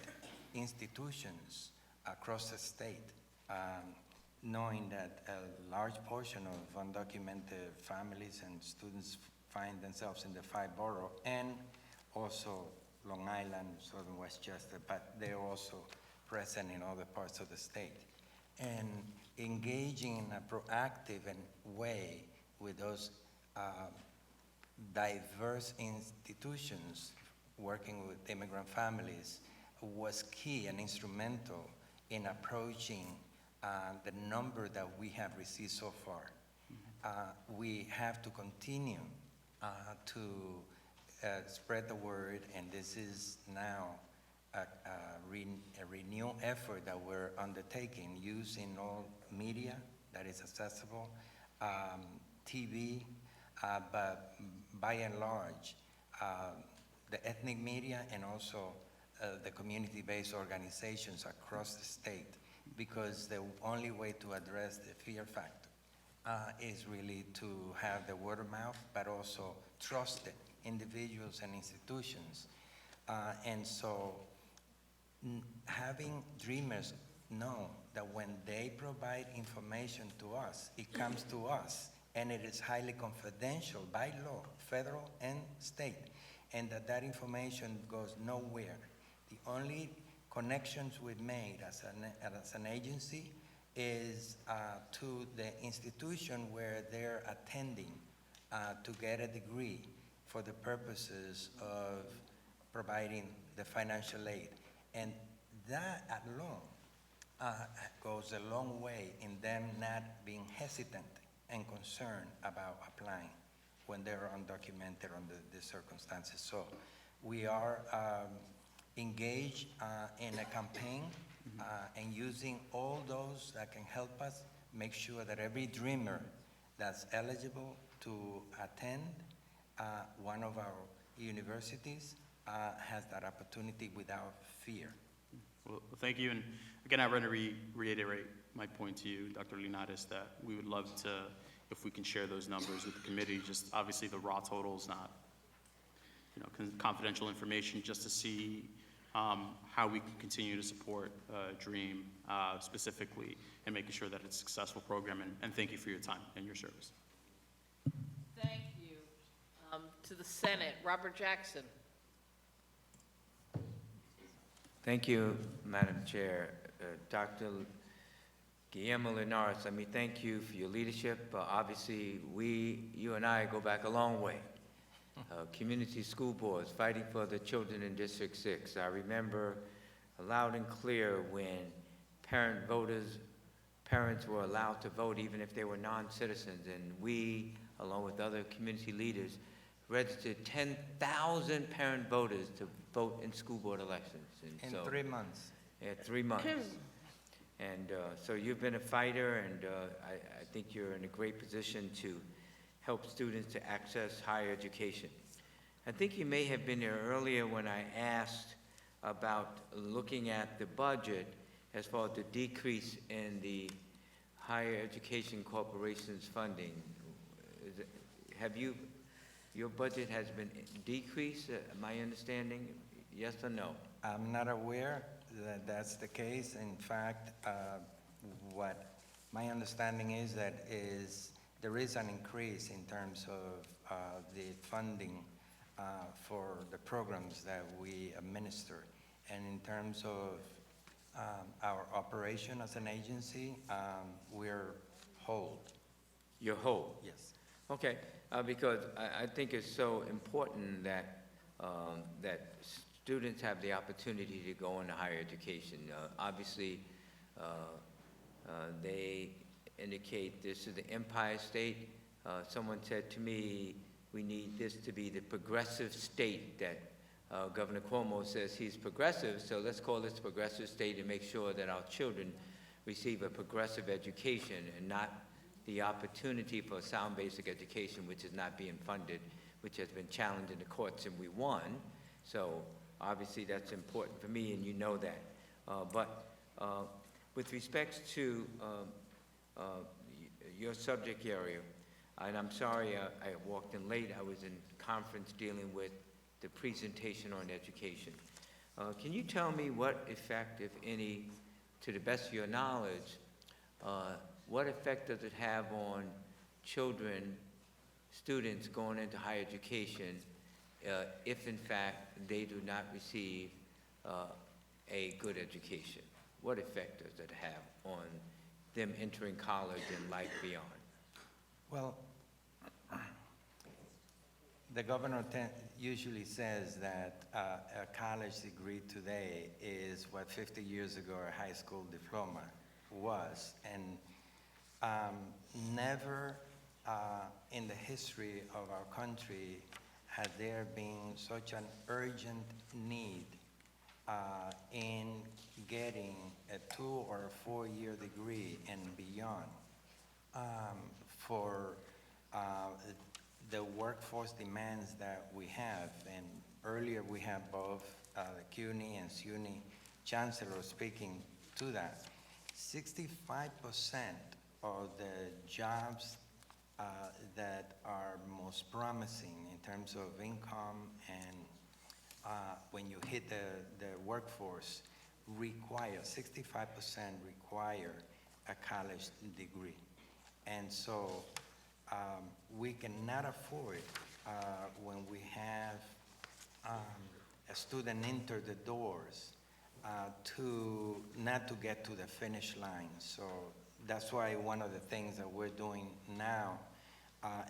institutions across the state, knowing that a large portion of undocumented families and students find themselves in the 5 borough and also Long Island, Southern Westchester, but they're also present in other parts of the state. And engaging in a proactive way with those diverse institutions working with immigrant families was key and instrumental in approaching the number that we have received so far. We have to continue to spread the word, and this is now a renewed effort that we're undertaking using all media that is accessible, TV, but by and large, the ethnic media and also the community-based organizations across the state, because the only way to address the fear factor is really to have the word of mouth, but also trusted individuals and institutions. And so having dreamers know that when they provide information to us, it comes to us, and it is highly confidential by law, federal and state, and that information goes nowhere. The only connections we've made as an agency is to the institution where they're attending to get a degree for the purposes of providing the financial aid. And that alone goes a long way in them not being hesitant and concerned about applying when they're undocumented under these circumstances. So we are engaged in a campaign and using all those that can help us make sure that every dreamer that's eligible to attend one of our universities has that opportunity without fear. Well, thank you. And again, I want to reiterate my point to you, Dr. Linares, that we would love to, if we can share those numbers with the committee, just obviously the raw total is not, confidential information, just to see how we can continue to support DREAM specifically and making sure that it's a successful program. And thank you for your time and your service. Thank you. To the Senate, Robert Jackson. Thank you, Madam Chair. Dr. Guillermo Linares, let me thank you for your leadership. Obviously, you and I go back a long way. Community school boards fighting for the children in District 6. I remember loud and clear when parents were allowed to vote even if they were non-citizens, and we, along with other community leaders, registered 10,000 parent voters to vote in school board elections. In 3 months. Yeah, 3 months. And so you've been a fighter, and I think you're in a great position to help students to access higher education. I think you may have been here earlier when I asked about looking at the budget as far as the decrease in the Higher Education Corporation's funding. Your budget has been decreased, my understanding, yes or no? I'm not aware that that's the case. In fact, what my understanding is that there is an increase in terms of the funding for the programs that we administer. And in terms of our operation as an agency, we're whole. You're whole? Yes. Okay, because I think it's so important that students have the opportunity to go into higher education. Obviously, they indicate this is the Empire State. Someone said to me, we need this to be the progressive state that Governor Cuomo says he's progressive, so let's call this progressive state and make sure that our children receive a progressive education and not the opportunity for sound basic education, which is not being funded, which has been challenged in the courts, and we won. So obviously that's important for me, and you know that. But with respect to your subject area, and I'm sorry I walked in late, I was in conference dealing with the presentation on education. Can you tell me what effect, if any, to the best of your knowledge, what effect does it have on children, students going into higher education, if in fact they do not receive a good education? What effect does it have on them entering college and life beyond? Well, the governor usually says that a college degree today is what 50 years ago a high school diploma was. And never in the history of our country had there been such an urgent need in getting a 2 or a 4-year degree and beyond for the workforce demands that we have. And earlier we had both the CUNY and SUNY chancellors speaking to that. 65% of the jobs that are most promising in terms of income and when you hit the workforce require, 65% require a college degree. And so we cannot afford when we have a student enter the doors to not to get to the finish line. So that's why one of the things that we're doing now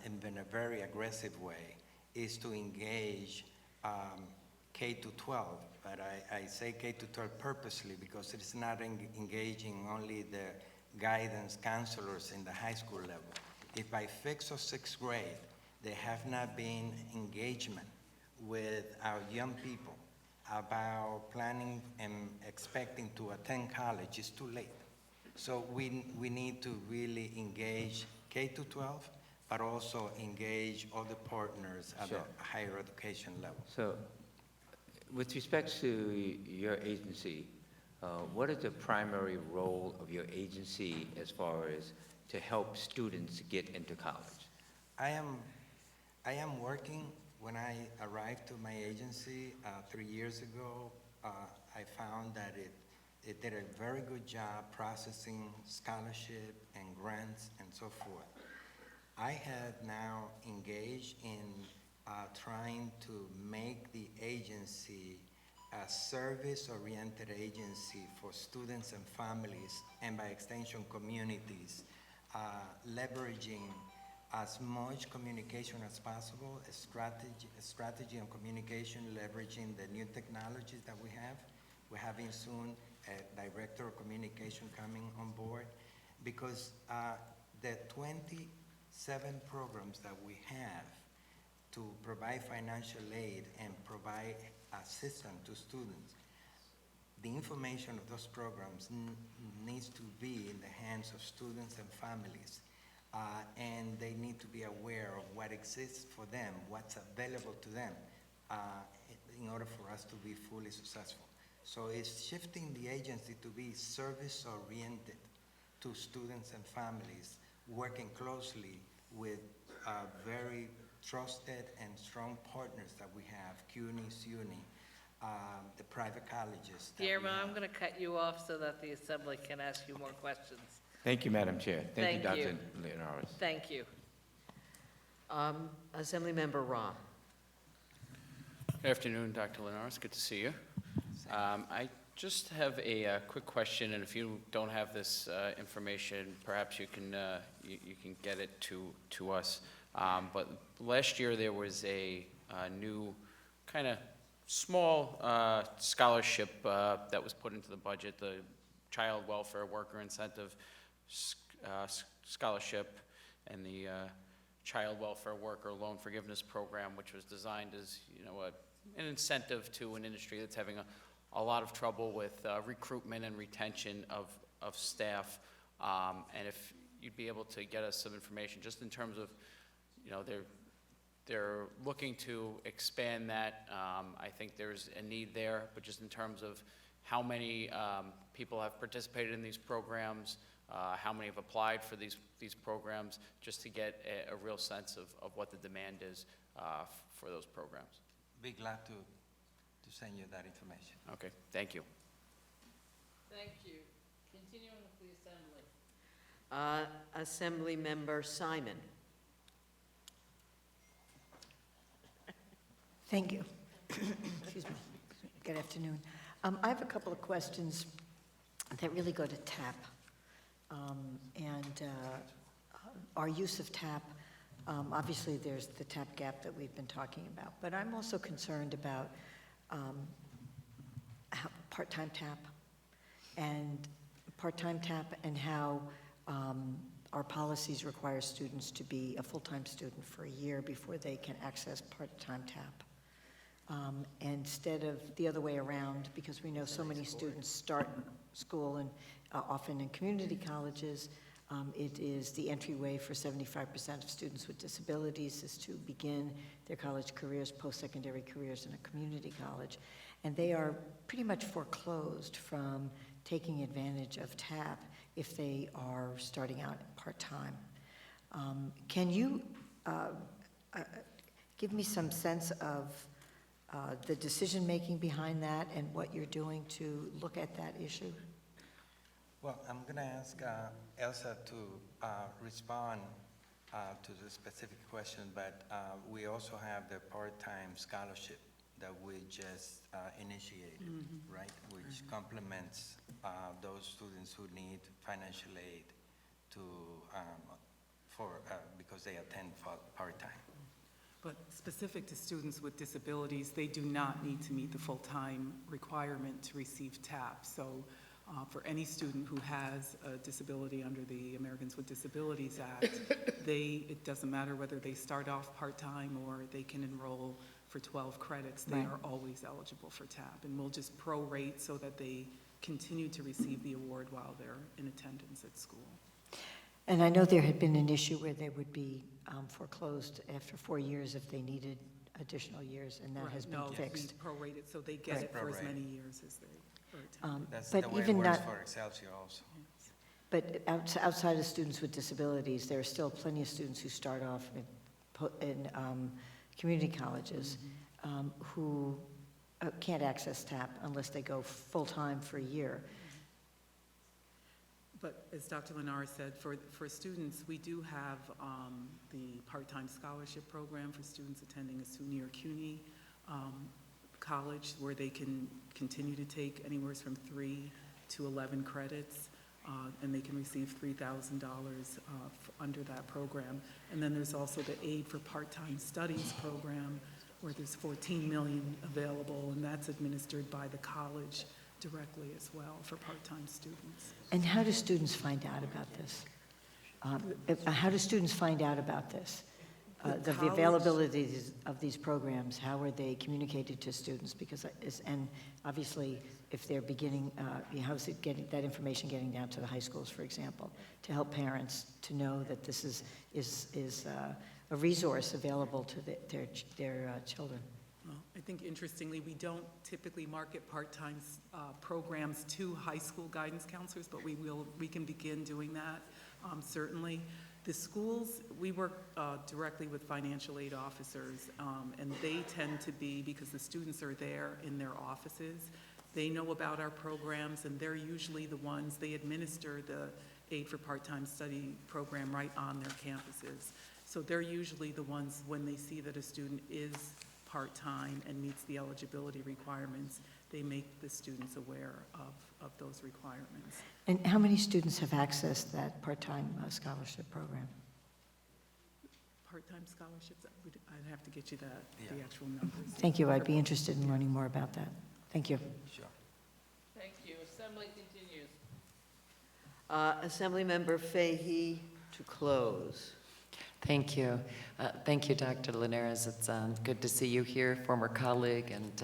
in a very aggressive way is to engage K to 12, but I say K to 12 purposely because it's not engaging only the guidance counselors in the high school level. If by 5th or 6th grade, there have not been engagement with our young people about planning and expecting to attend college, it's too late. So we need to really engage K to 12, but also engage other partners at Sure. the higher education level. So, with respect to your agency, what is the primary role of your agency as far as to help students get into college? I am working. When I arrived to my agency 3 years ago, I found that it did a very good job processing scholarship and grants and so forth. I have now engaged in trying to make the agency a service-oriented agency for students and families, and by extension communities, leveraging as much communication as possible, a strategy on communication, leveraging the new technologies that we have. We're having soon a director of communication coming on board, because the 27 programs that we have to provide financial aid and provide assistance to students, the information of those programs needs to be in the hands of students and families. And they need to be aware of what exists for them, what's available to them, in order for us to be fully successful. So it's shifting the agency to be service-oriented to students and families, working closely with very trusted and strong partners that we have, CUNY, SUNY, the private colleges. Guillermo, I'm going to cut you off so that the Assembly can ask you more questions. Thank you, Madam Chair. Thank you, Thank you. Dr. Leonaris. Thank you. Assemblymember Ra. Good afternoon, Dr. Linares. Good to see you. I just have a quick question, and if you don't have this information, perhaps you can get it to us. But last year there was a new kind of small scholarship that was put into the budget, the Child Welfare Worker Incentive Scholarship and the Child Welfare Worker Loan Forgiveness Program, which was designed as, an incentive to an industry that's having a lot of trouble with recruitment and retention of staff. And if you'd be able to get us some information, just in terms of, you know, they're looking to expand that. I think there's a need there, but just in terms of how many people have participated in these programs, how many have applied for these programs, just to get a real sense of what the demand is for those programs. Be glad to send you that information. Okay, thank you. Thank you. Continuing with the assembly. Assembly Member Simon. Thank you. Excuse me. Good afternoon. I have a couple of questions that really go to TAP and our use of TAP. Obviously, there's the TAP gap that we've been talking about, but I'm also concerned about part-time TAP and how our policies require students to be a full-time student for a year before they can access part-time TAP. Instead of the other way around, because we know so many students start school and often in community colleges, it is the entryway for 75% of students with disabilities is to begin their college careers, post-secondary careers in a community college. And they are pretty much foreclosed from taking advantage of TAP if they are starting out part-time. Can you give me some sense of the decision-making behind that and what you're doing to look at that issue? Well, I'm going to ask Elsa to respond to the specific question, but we also have the part-time scholarship that we just initiated, right? Which complements those students who need financial aid to, because they attend part-time. But specific to students with disabilities, they do not need to meet the full-time requirement to receive TAP. So for any student who has a disability under the Americans with Disabilities Act, it doesn't matter whether they start off part-time or they can enroll for 12 credits, they are always eligible for TAP. And we'll just prorate so that they continue to receive the award while they're in attendance at school. And I know there had been an issue where they would be foreclosed after 4 years if they needed additional years, and that has been fixed. No, we prorated, so they get it for as many years as they are. That's but the way it even works not, for Excelsior also. but outside of students with disabilities, there are still plenty of students who start off in community colleges who can't access TAP unless they go full-time for a year. But as Dr. Linares said, for students, we do have the part-time scholarship program for students attending a SUNY or CUNY college where they can continue to take anywhere from 3 to 11 credits, and they can receive $3,000 under that program. And then there's also the Aid for Part-Time Studies program where there's $14 million available, and that's administered by the college directly as well for part-time students. And how do students find out about this? How do students find out about this? The availability of these programs, how are they communicated to students? Because, and obviously, if they're beginning, how is it getting, that information getting down to the high schools, for example, to help parents to know that this is a resource available to their children? Well, I think interestingly, we don't typically market part-time programs to high school guidance counselors, but we can begin doing that, certainly. The schools, we work directly with financial aid officers, and they tend to be, because the students are there in their offices, they know about our programs, and they're usually the ones, they administer the Aid for Part-Time Study program right on their campuses. So they're usually the ones, when they see that a student is part-time and meets the eligibility requirements, they make the students aware of those requirements. And how many students have accessed that part-time scholarship program? Part-time scholarships, I'd have to get you the actual numbers. Thank you. I'd be interested in learning more about that. Thank you. Sure. Thank you. Assembly continues. Assemblymember Fahy to close. Thank you. Thank you, Dr. Linares. It's good to see you here, former colleague, and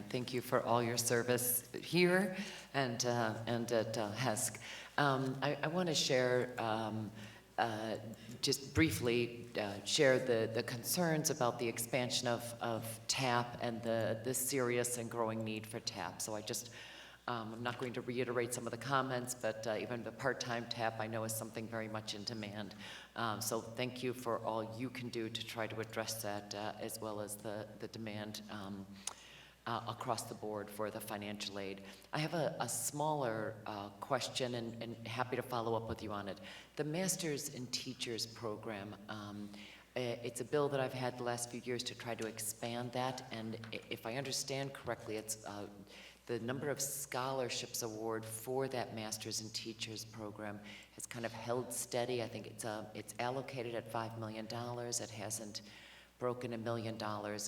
thank you for all your service here and at HESC. I want to share, just briefly, share the concerns about the expansion of TAP and the serious and growing need for TAP. So I'm not going to reiterate some of the comments, but even the part-time TAP I know is something very much in demand. So thank you for all you can do to try to address that, as well as the demand across the board for the financial aid. I have a smaller question and happy to follow up with you on it. The Masters in Teachers program, it's a bill that I've had the last few years to try to expand that, and if I understand correctly, it's the number of scholarships award for that Masters in Teachers program has kind of held steady. I think it's allocated at $5 million. It hasn't broken $1 million,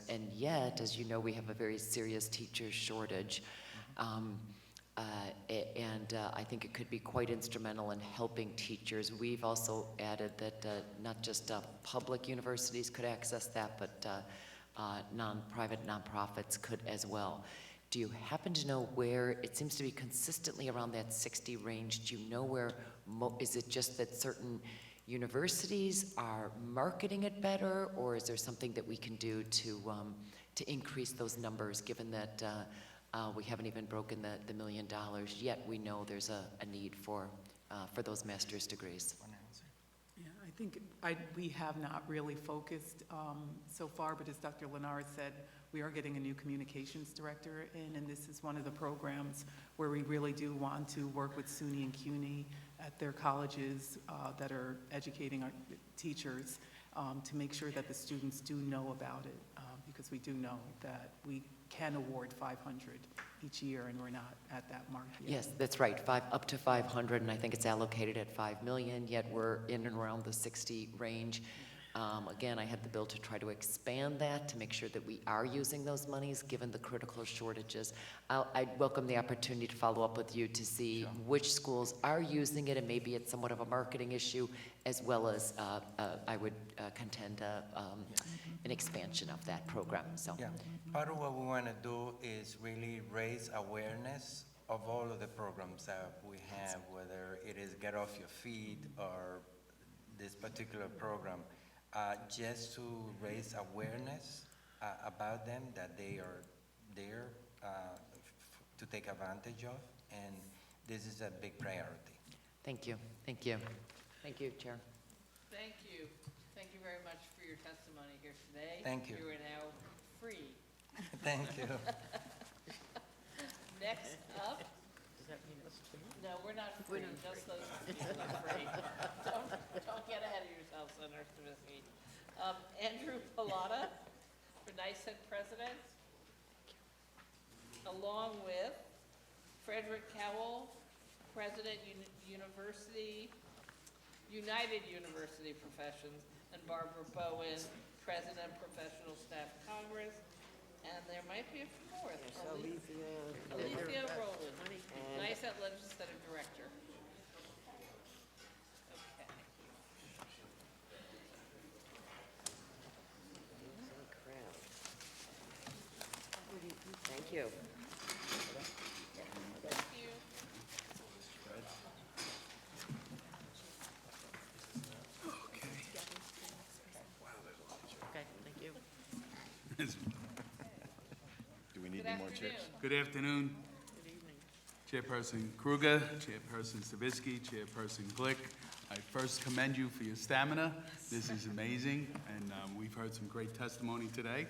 and yet, as you know, we have a very serious teacher shortage. And I think it could be quite instrumental in helping teachers. We've also added that not just public universities could access that, but private nonprofits could as well. Do you happen to know where, it seems to be consistently around that 60 range, do you know where, is it just that certain universities are marketing it better, or is there something that we can do to increase those numbers, given that we haven't even broken the $1 million, yet we know there's a need for those master's degrees? Yeah, I think we have not really focused so far, but as Dr. Linares said, we are getting a new communications director in, and this is one of the programs where we really do want to work with SUNY and CUNY at their colleges that are educating our teachers to make sure that the students do know about it, because we do know that we can award 500 each year, and we're not at that mark yet. Yes, that's right, up to 500, and I think it's allocated at 5 million, yet we're in and around the 60 range. Again, I had the bill to try to expand that to make sure that we are using those monies, given the critical shortages. I'd welcome the opportunity to follow up with you to see which schools are using it, and maybe it's somewhat of a marketing issue, as well as I would contend an expansion of that program. So, Yeah, part of what we want to do is really raise awareness of all of the programs that we have, whether it is Get Off Your Feet or this particular program. Just to raise awareness about them, that they are there to take advantage of, and this is a big priority. thank you, thank you. Thank you, Chair. Thank you. Thank you very much for your testimony here today. Thank you. You are now free. Thank you. Next up. Does that mean us too? No, we're not free, just those people are free. Don't get ahead of yourself, Senator Stavisky. Andrew Pallotta for NYSED President, along with Frederick Cowell, President United University Professions, and Barbara Bowen, President Professional Staff Congress. And there might be a few more. Alicia Rowland, NYSED Legislative Director. Okay. Thank you. Thank you. Okay, thank you. Do we need Good any more chairs? afternoon. Good afternoon. Chairperson Kruger, Chairperson Stavisky, Chairperson Glick. I first commend you for your stamina. This is amazing, and we've heard some great testimony today.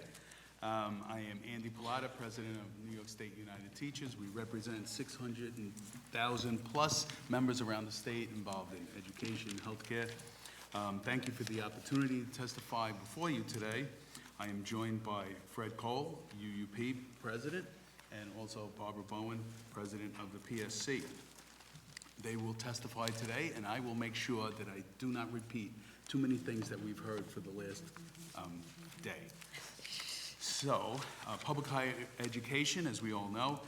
I am Andy Pallotta, President of New York State United Teachers. We represent 600,000 plus members around the state involved in education and healthcare. Thank you for the opportunity to testify before you today. I am joined by Fred Cole, UUP President, and also Barbara Bowen, President of the PSC. They will testify today, and I will make sure that I do not repeat too many things that we've heard for the last day. So, public higher education, as we all know,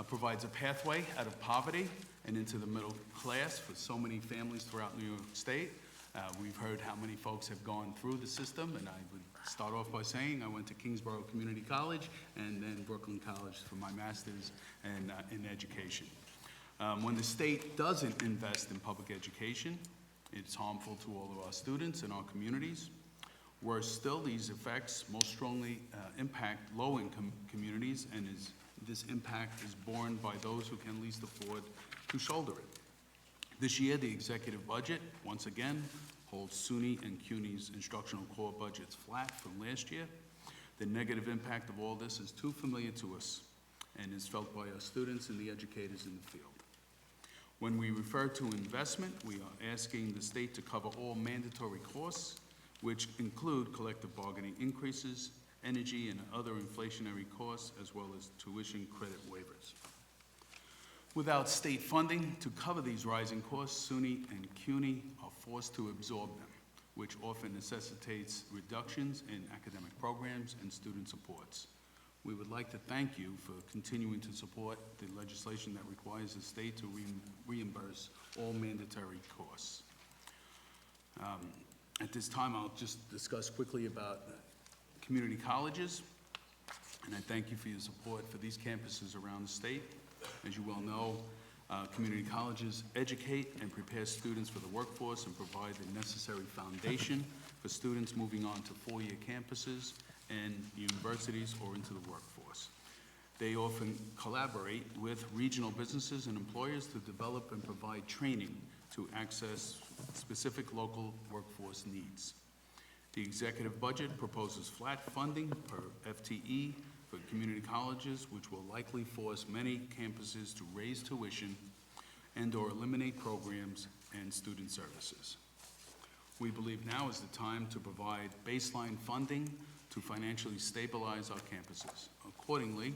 provides a pathway out of poverty and into the middle class for so many families throughout New York State. We've heard how many folks have gone through the system, and I would start off by saying I went to Kingsborough Community College and then Brooklyn College for my master's in education. When the state doesn't invest in public education, it's harmful to all of our students and our communities. Worse still, these effects most strongly impact low-income communities, and this impact is borne by those who can least afford to shoulder it. This year, the executive budget, once again, holds SUNY and CUNY's instructional core budgets flat from last year. The negative impact of all this is too familiar to us and is felt by our students and the educators in the field. When we refer to investment, we are asking the state to cover all mandatory costs, which include collective bargaining increases, energy and other inflationary costs, as well as tuition credit waivers. Without state funding to cover these rising costs, SUNY and CUNY are forced to absorb them, which often necessitates reductions in academic programs and student supports. We would like to thank you for continuing to support the legislation that requires the state to reimburse all mandatory costs. At this time, I'll just discuss quickly about community colleges, and I thank you for your support for these campuses around the state. As you well know, community colleges educate and prepare students for the workforce and provide the necessary foundation for students moving on to four-year campuses and universities or into the workforce. They often collaborate with regional businesses and employers to develop and provide training to access specific local workforce needs. The executive budget proposes flat funding per FTE for community colleges, which will likely force many campuses to raise tuition and/or eliminate programs and student services. We believe now is the time to provide baseline funding to financially stabilize our campuses. Accordingly,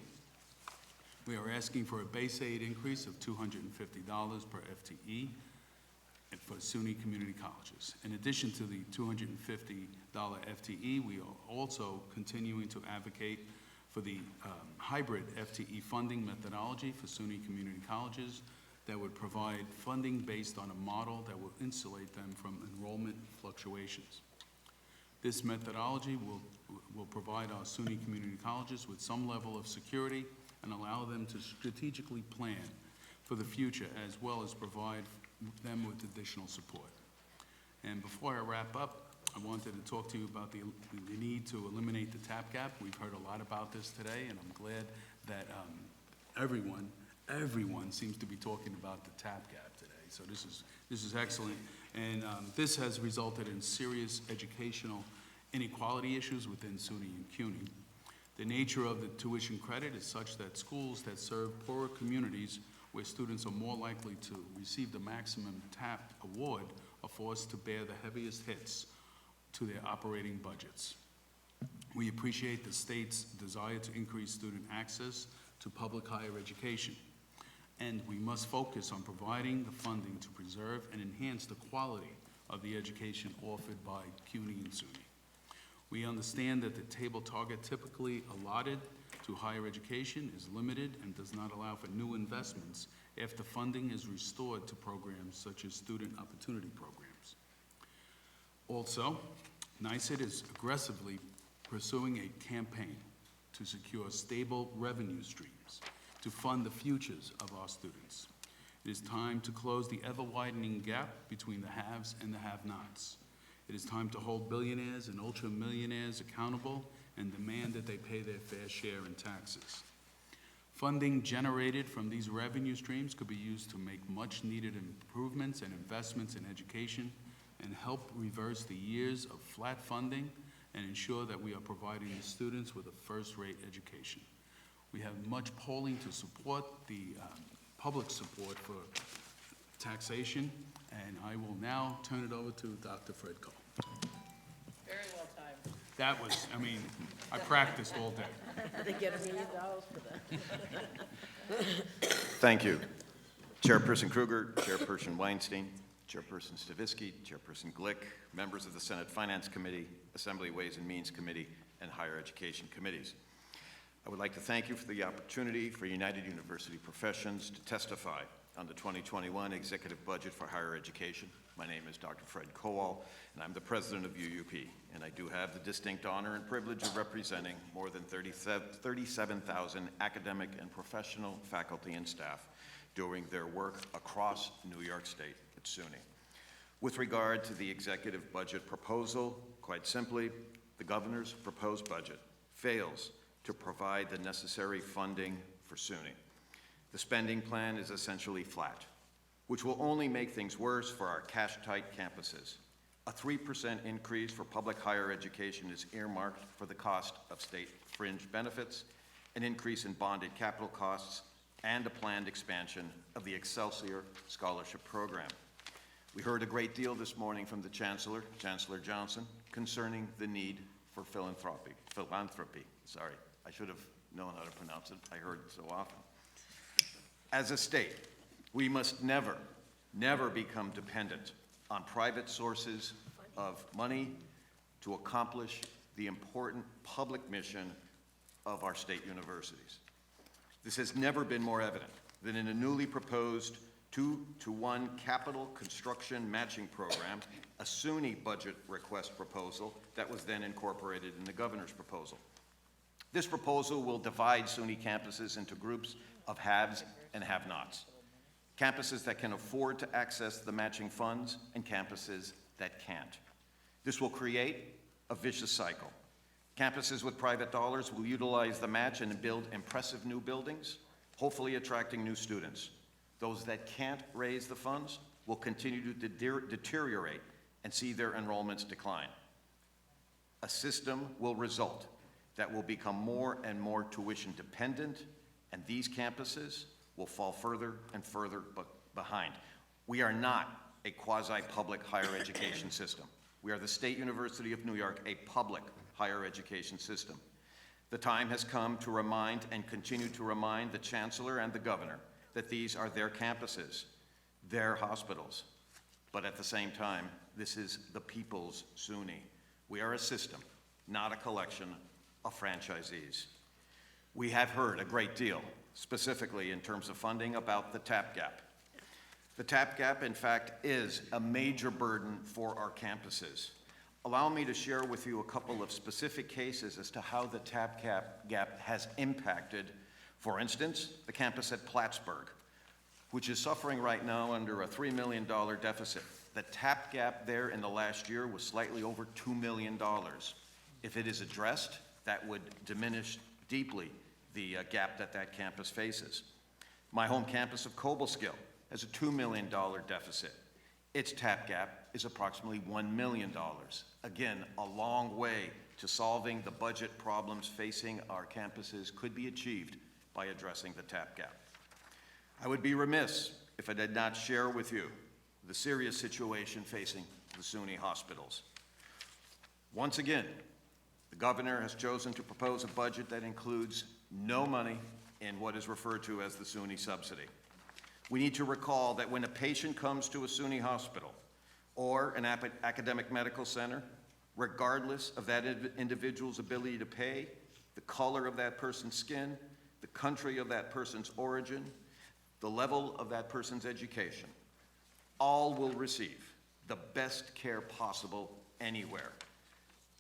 we are asking for a base aid increase of $250 per FTE for SUNY community colleges. In addition to the $250 FTE, we are also continuing to advocate for the hybrid FTE funding methodology for SUNY community colleges that would provide funding based on a model that will insulate them from enrollment fluctuations. This methodology will provide our SUNY community colleges with some level of security and allow them to strategically plan for the future, as well as provide them with additional support. And before I wrap up, I wanted to talk to you about the need to eliminate the TAP gap. We've heard a lot about this today, and I'm glad that everyone seems to be talking about the TAP gap today. So this is excellent, and this has resulted in serious educational inequality issues within SUNY and CUNY. The nature of the tuition credit is such that schools that serve poorer communities where students are more likely to receive the maximum TAP award are forced to bear the heaviest hits to their operating budgets. We appreciate the state's desire to increase student access to public higher education, and we must focus on providing the funding to preserve and enhance the quality of the education offered by CUNY and SUNY. We understand that the table target typically allotted to higher education is limited and does not allow for new investments after funding is restored to programs such as student opportunity programs. Also, NYSED is aggressively pursuing a campaign to secure stable revenue streams to fund the futures of our students. It is time to close the ever-widening gap between the haves and the have-nots. It is time to hold billionaires and ultra-millionaires accountable and demand that they pay their fair share in taxes. Funding generated from these revenue streams could be used to make much-needed improvements and investments in education and help reverse the years of flat funding and ensure that we are providing the students with a first-rate education. We have much polling to support the public support for taxation, and I will now turn it over to Dr. Fred Cole. Very well timed. That was, I mean, I practiced all day. They get $1 million for that. Thank you. Chairperson Kruger, Chairperson Weinstein, Chairperson Stavisky, Chairperson Glick, members of the Senate Finance Committee, Assembly Ways and Means Committee, and Higher Education Committees. I would like to thank you for the opportunity for United University Professions to testify on the 2021 executive budget for higher education. My name is Dr. Fred Kowal, and I'm the president of UUP. And I do have the distinct honor and privilege of representing more than 37,000 academic and professional faculty and staff doing their work across New York State at SUNY. With regard to the executive budget proposal, quite simply, the governor's proposed budget fails to provide the necessary funding for SUNY. The spending plan is essentially flat, which will only make things worse for our cash-tight campuses. A 3% increase for public higher education is earmarked for the cost of state fringe benefits, an increase in bonded capital costs, and a planned expansion of the Excelsior Scholarship Program. We heard a great deal this morning from the Chancellor, Chancellor Johnson, concerning the need for philanthropy. Sorry, I should have known how to pronounce it. I heard it so often. As a state, we must never become dependent on private sources of money to accomplish the important public mission of our state universities. This has never been more evident than in a newly proposed 2-to-1 capital construction matching program, a SUNY budget request proposal that was then incorporated in the governor's proposal. This proposal will divide SUNY campuses into groups of haves and have-nots. Campuses that can afford to access the matching funds and campuses that can't. This will create a vicious cycle. Campuses with private dollars will utilize the match and build impressive new buildings, hopefully attracting new students. Those that can't raise the funds will continue to deteriorate and see their enrollments decline. A system will result that will become more and more tuition dependent, and these campuses will fall further and further behind. We are not a quasi-public higher education system. We are the State University of New York, a public higher education system. The time has come to remind and continue to remind the Chancellor and the Governor that these are their campuses, their hospitals. But at the same time, this is the people's SUNY. We are a system, not a collection of franchisees. We have heard a great deal, specifically in terms of funding, about the TAP gap. The TAP gap, in fact, is a major burden for our campuses. Allow me to share with you a couple of specific cases as to how the TAP gap has impacted, for instance, the campus at Plattsburgh, which is suffering right now under a $3 million deficit. The TAP gap there in the last year was slightly over $2 million. If it is addressed, that would diminish deeply the gap that campus faces. My home campus of Cobleskill has a $2 million deficit. Its TAP gap is approximately $1 million. Again, a long way to solving the budget problems facing our campuses could be achieved by addressing the TAP gap. I would be remiss if I did not share with you the serious situation facing the SUNY hospitals. Once again, the governor has chosen to propose a budget that includes no money in what is referred to as the SUNY subsidy. We need to recall that when a patient comes to a SUNY hospital or an academic medical center, regardless of that individual's ability to pay, the color of that person's skin, the country of that person's origin, the level of that person's education, all will receive the best care possible anywhere.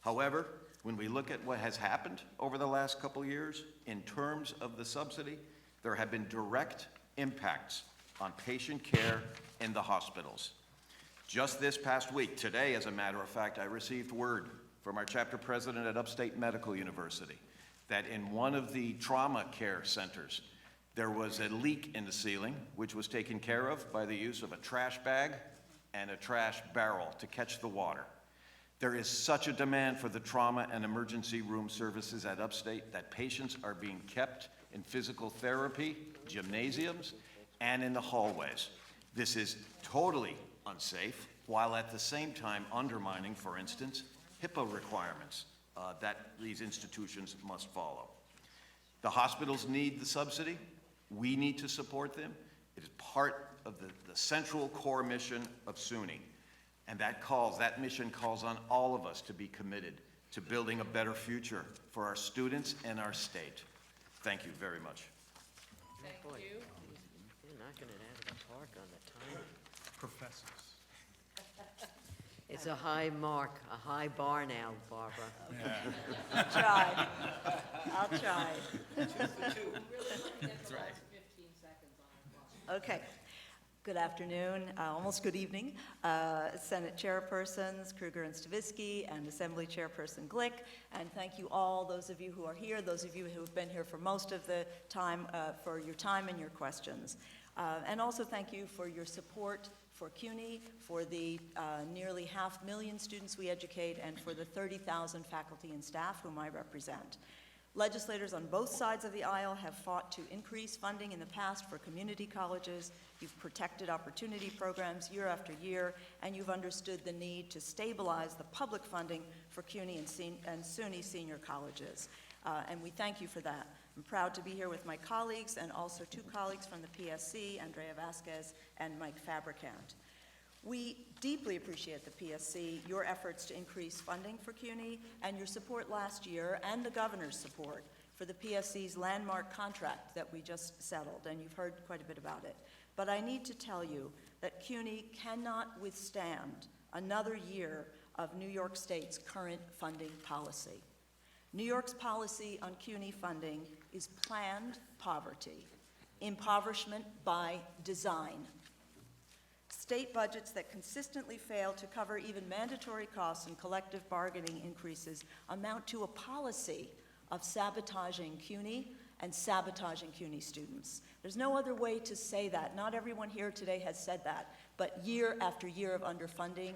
However, when we look at what has happened over the last couple of years, in terms of the subsidy, there have been direct impacts on patient care in the hospitals. Just this past week, today, as a matter of fact, I received word from our chapter president at Upstate Medical University that in one of the trauma care centers, there was a leak in the ceiling, which was taken care of by the use of a trash bag and a trash barrel to catch the water. There is such a demand for the trauma and emergency room services at Upstate that patients are being kept in physical therapy, gymnasiums, and in the hallways. This is totally unsafe, while at the same time undermining, for instance, HIPAA requirements that these institutions must follow. The hospitals need the subsidy. We need to support them. It is part of the central core mission of SUNY. And that mission calls on all of us to be committed to building a better future for our students and our state. Thank you very much. Thank you. knocking it out of the park on the timing. Professors. It's a high mark, a high bar now, Barbara. Yeah. I'll try. I'll try. That's right. Okay. Good afternoon, almost good evening. Senate Chairpersons Kruger and Stavisky and Assembly Chairperson Glick. And thank you all, those of you who are here, those of you who have been here for most of the time, for your time and your questions. And also thank you for your support for CUNY, for the nearly 500,000 students we educate, and for the 30,000 faculty and staff whom I represent. Legislators on both sides of the aisle have fought to increase funding in the past for community colleges. You've protected opportunity programs year after year, and you've understood the need to stabilize the public funding for CUNY and SUNY senior colleges. And we thank you for that. I'm proud to be here with my colleagues and also two colleagues from the PSC, Andrea Vasquez and Mike Fabricant. We deeply appreciate the PSC, your efforts to increase funding for CUNY, and your support last year, and the governor's support for the PSC's landmark contract that we just settled, and you've heard quite a bit about it. But I need to tell you that CUNY cannot withstand another year of New York State's current funding policy. New York's policy on CUNY funding is planned poverty, impoverishment by design. State budgets that consistently fail to cover even mandatory costs and collective bargaining increases amount to a policy of sabotaging CUNY and sabotaging CUNY students. There's no other way to say that. Not everyone here today has said that, but year after year of underfunding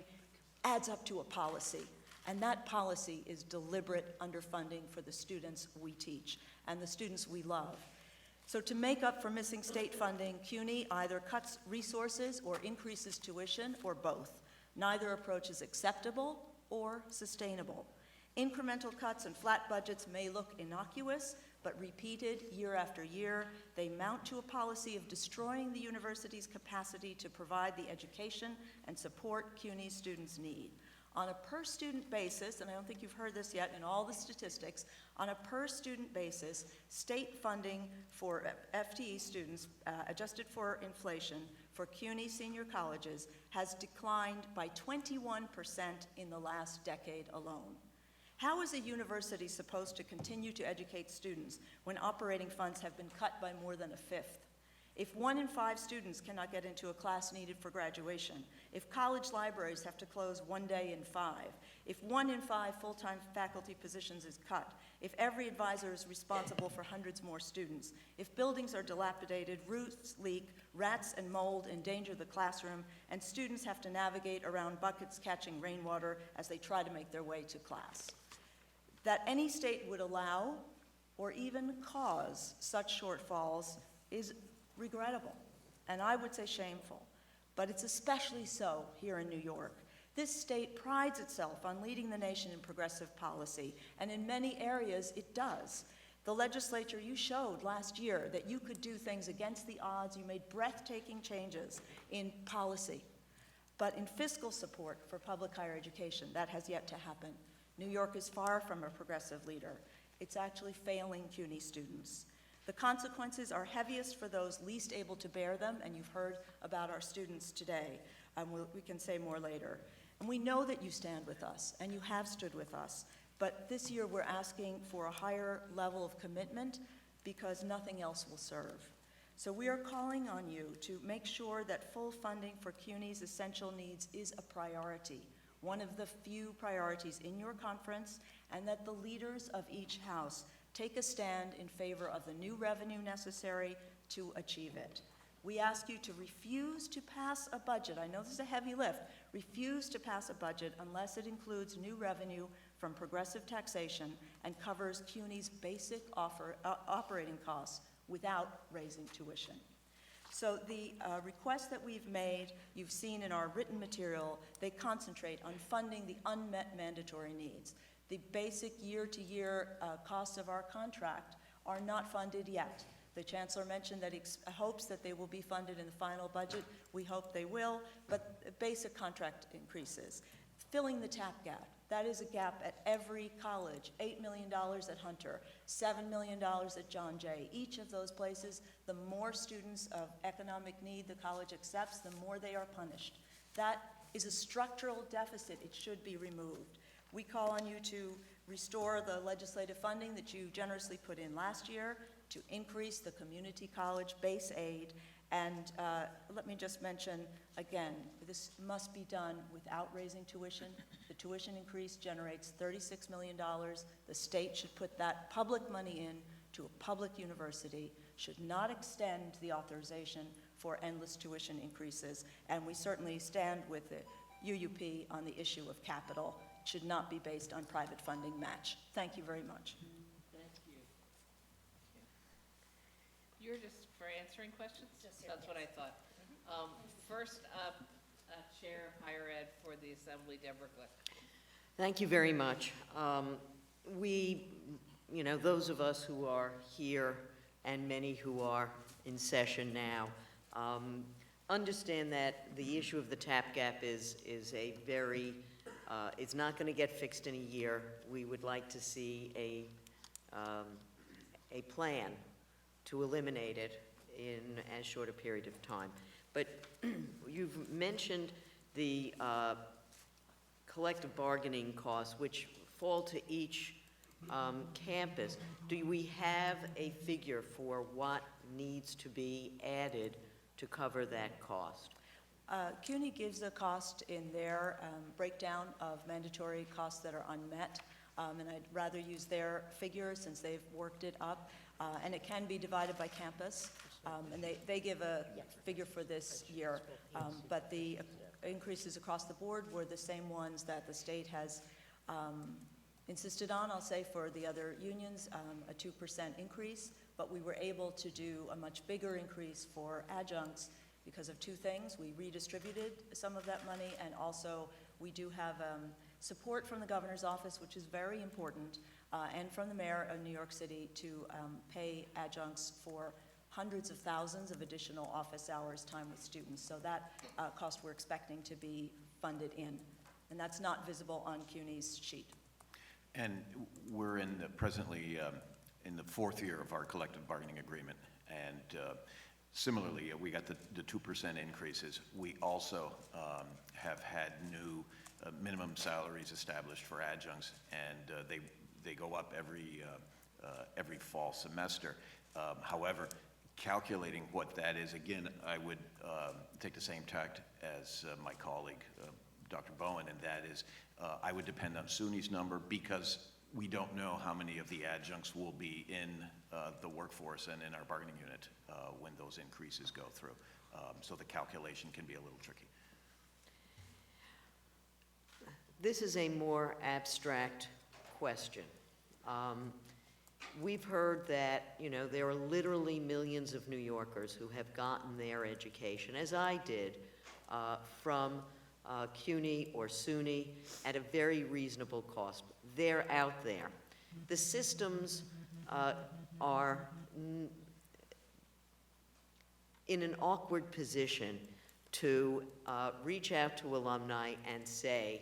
adds up to a policy. And that policy is deliberate underfunding for the students we teach and the students we love. So to make up for missing state funding, CUNY either cuts resources or increases tuition, or both. Neither approach is acceptable or sustainable. Incremental cuts and flat budgets may look innocuous, but repeated year after year, they mount to a policy of destroying the university's capacity to provide the education and support CUNY students need. On a per-student basis, and I don't think you've heard this yet in all the statistics, on a per-student basis, state funding for FTE students, adjusted for inflation, for CUNY senior colleges has declined by 21% in the last decade alone. How is a university supposed to continue to educate students when operating funds have been cut by more than a fifth? If 1 in 5 students cannot get into a class needed for graduation, if college libraries have to close 1 day in 5, if 1 in 5 full-time faculty positions is cut, if every advisor is responsible for hundreds more students, if buildings are dilapidated, roofs leak, rats and mold endanger the classroom, and students have to navigate around buckets catching rainwater as they try to make their way to class. That any state would allow or even cause such shortfalls is regrettable, and I would say shameful, but it's especially so here in New York. This state prides itself on leading the nation in progressive policy, and in many areas it does. The legislature, you showed last year that you could do things against the odds. You made breathtaking changes in policy, but in fiscal support for public higher education, that has yet to happen. New York is far from a progressive leader. It's actually failing CUNY students. The consequences are heaviest for those least able to bear them, and you've heard about our students today. We can say more later. And we know that you stand with us, and you have stood with us, but this year we're asking for a higher level of commitment because nothing else will serve. So we are calling on you to make sure that full funding for CUNY's essential needs is a priority, one of the few priorities in your conference, and that the leaders of each house take a stand in favor of the new revenue necessary to achieve it. We ask you to refuse to pass a budget. I know this is a heavy lift. Refuse to pass a budget unless it includes new revenue from progressive taxation and covers CUNY's basic operating costs without raising tuition. So the requests that we've made, you've seen in our written material, they concentrate on funding the unmet mandatory needs. The basic year-to-year costs of our contract are not funded yet. The Chancellor mentioned that he hopes that they will be funded in the final budget. We hope they will, but basic contract increases. Filling the TAP gap. That is a gap at every college. $8 million at Hunter, $7 million at John Jay. Each of those places, the more students of economic need the college accepts, the more they are punished. That is a structural deficit. It should be removed. We call on you to restore the legislative funding that you generously put in last year, to increase the community college base aid. And let me just mention, again, this must be done without raising tuition. The tuition increase generates $36 million. The state should put that public money in to a public university, should not extend the authorization for endless tuition increases. And we certainly stand with the UUP on the issue of capital. It should not be based on private funding match. Thank you very much. Thank you. You're just for answering questions? That's what I thought. First up, Chair of Higher Ed for the Assembly, Deborah Glick. Thank you very much. Those of us who are here and many who are in session now, understand that the issue of the TAP gap is a very, it's not going to get fixed in a year. We would like to see a plan to eliminate it in as short a period of time. But you've mentioned the collective bargaining costs, which fall to each campus. Do we have a figure for what needs to be added to cover that cost? CUNY gives a cost in their breakdown of mandatory costs that are unmet, and I'd rather use their figure since they've worked it up, and it can be divided by campus, and they give a figure for this year, but the increases across the board were the same ones that the state has insisted on, I'll say, for the other unions, a 2% increase, but we were able to do a much bigger increase for adjuncts because of two things. We redistributed some of that money, and also we do have support from the governor's office, which is very important, and from the mayor of New York City to pay adjuncts for hundreds of thousands of additional office hours time with students. So that cost we're expecting to be funded in, and that's not visible on CUNY's sheet. And we're presently in the fourth year of our collective bargaining agreement, and similarly, we got the 2% increases. We also have had new minimum salaries established for adjuncts, and they go up every fall semester. However, calculating what that is, again, I would take the same tact as my colleague, Dr. Bowen, and that is I would depend on SUNY's number because we don't know how many of the adjuncts will be in the workforce and in our bargaining unit when those increases go through. So the calculation can be a little tricky. This is a more abstract question. We've heard that, there are literally millions of New Yorkers who have gotten their education, as I did, from CUNY or SUNY at a very reasonable cost. They're out there. The systems are in an awkward position to reach out to alumni and say,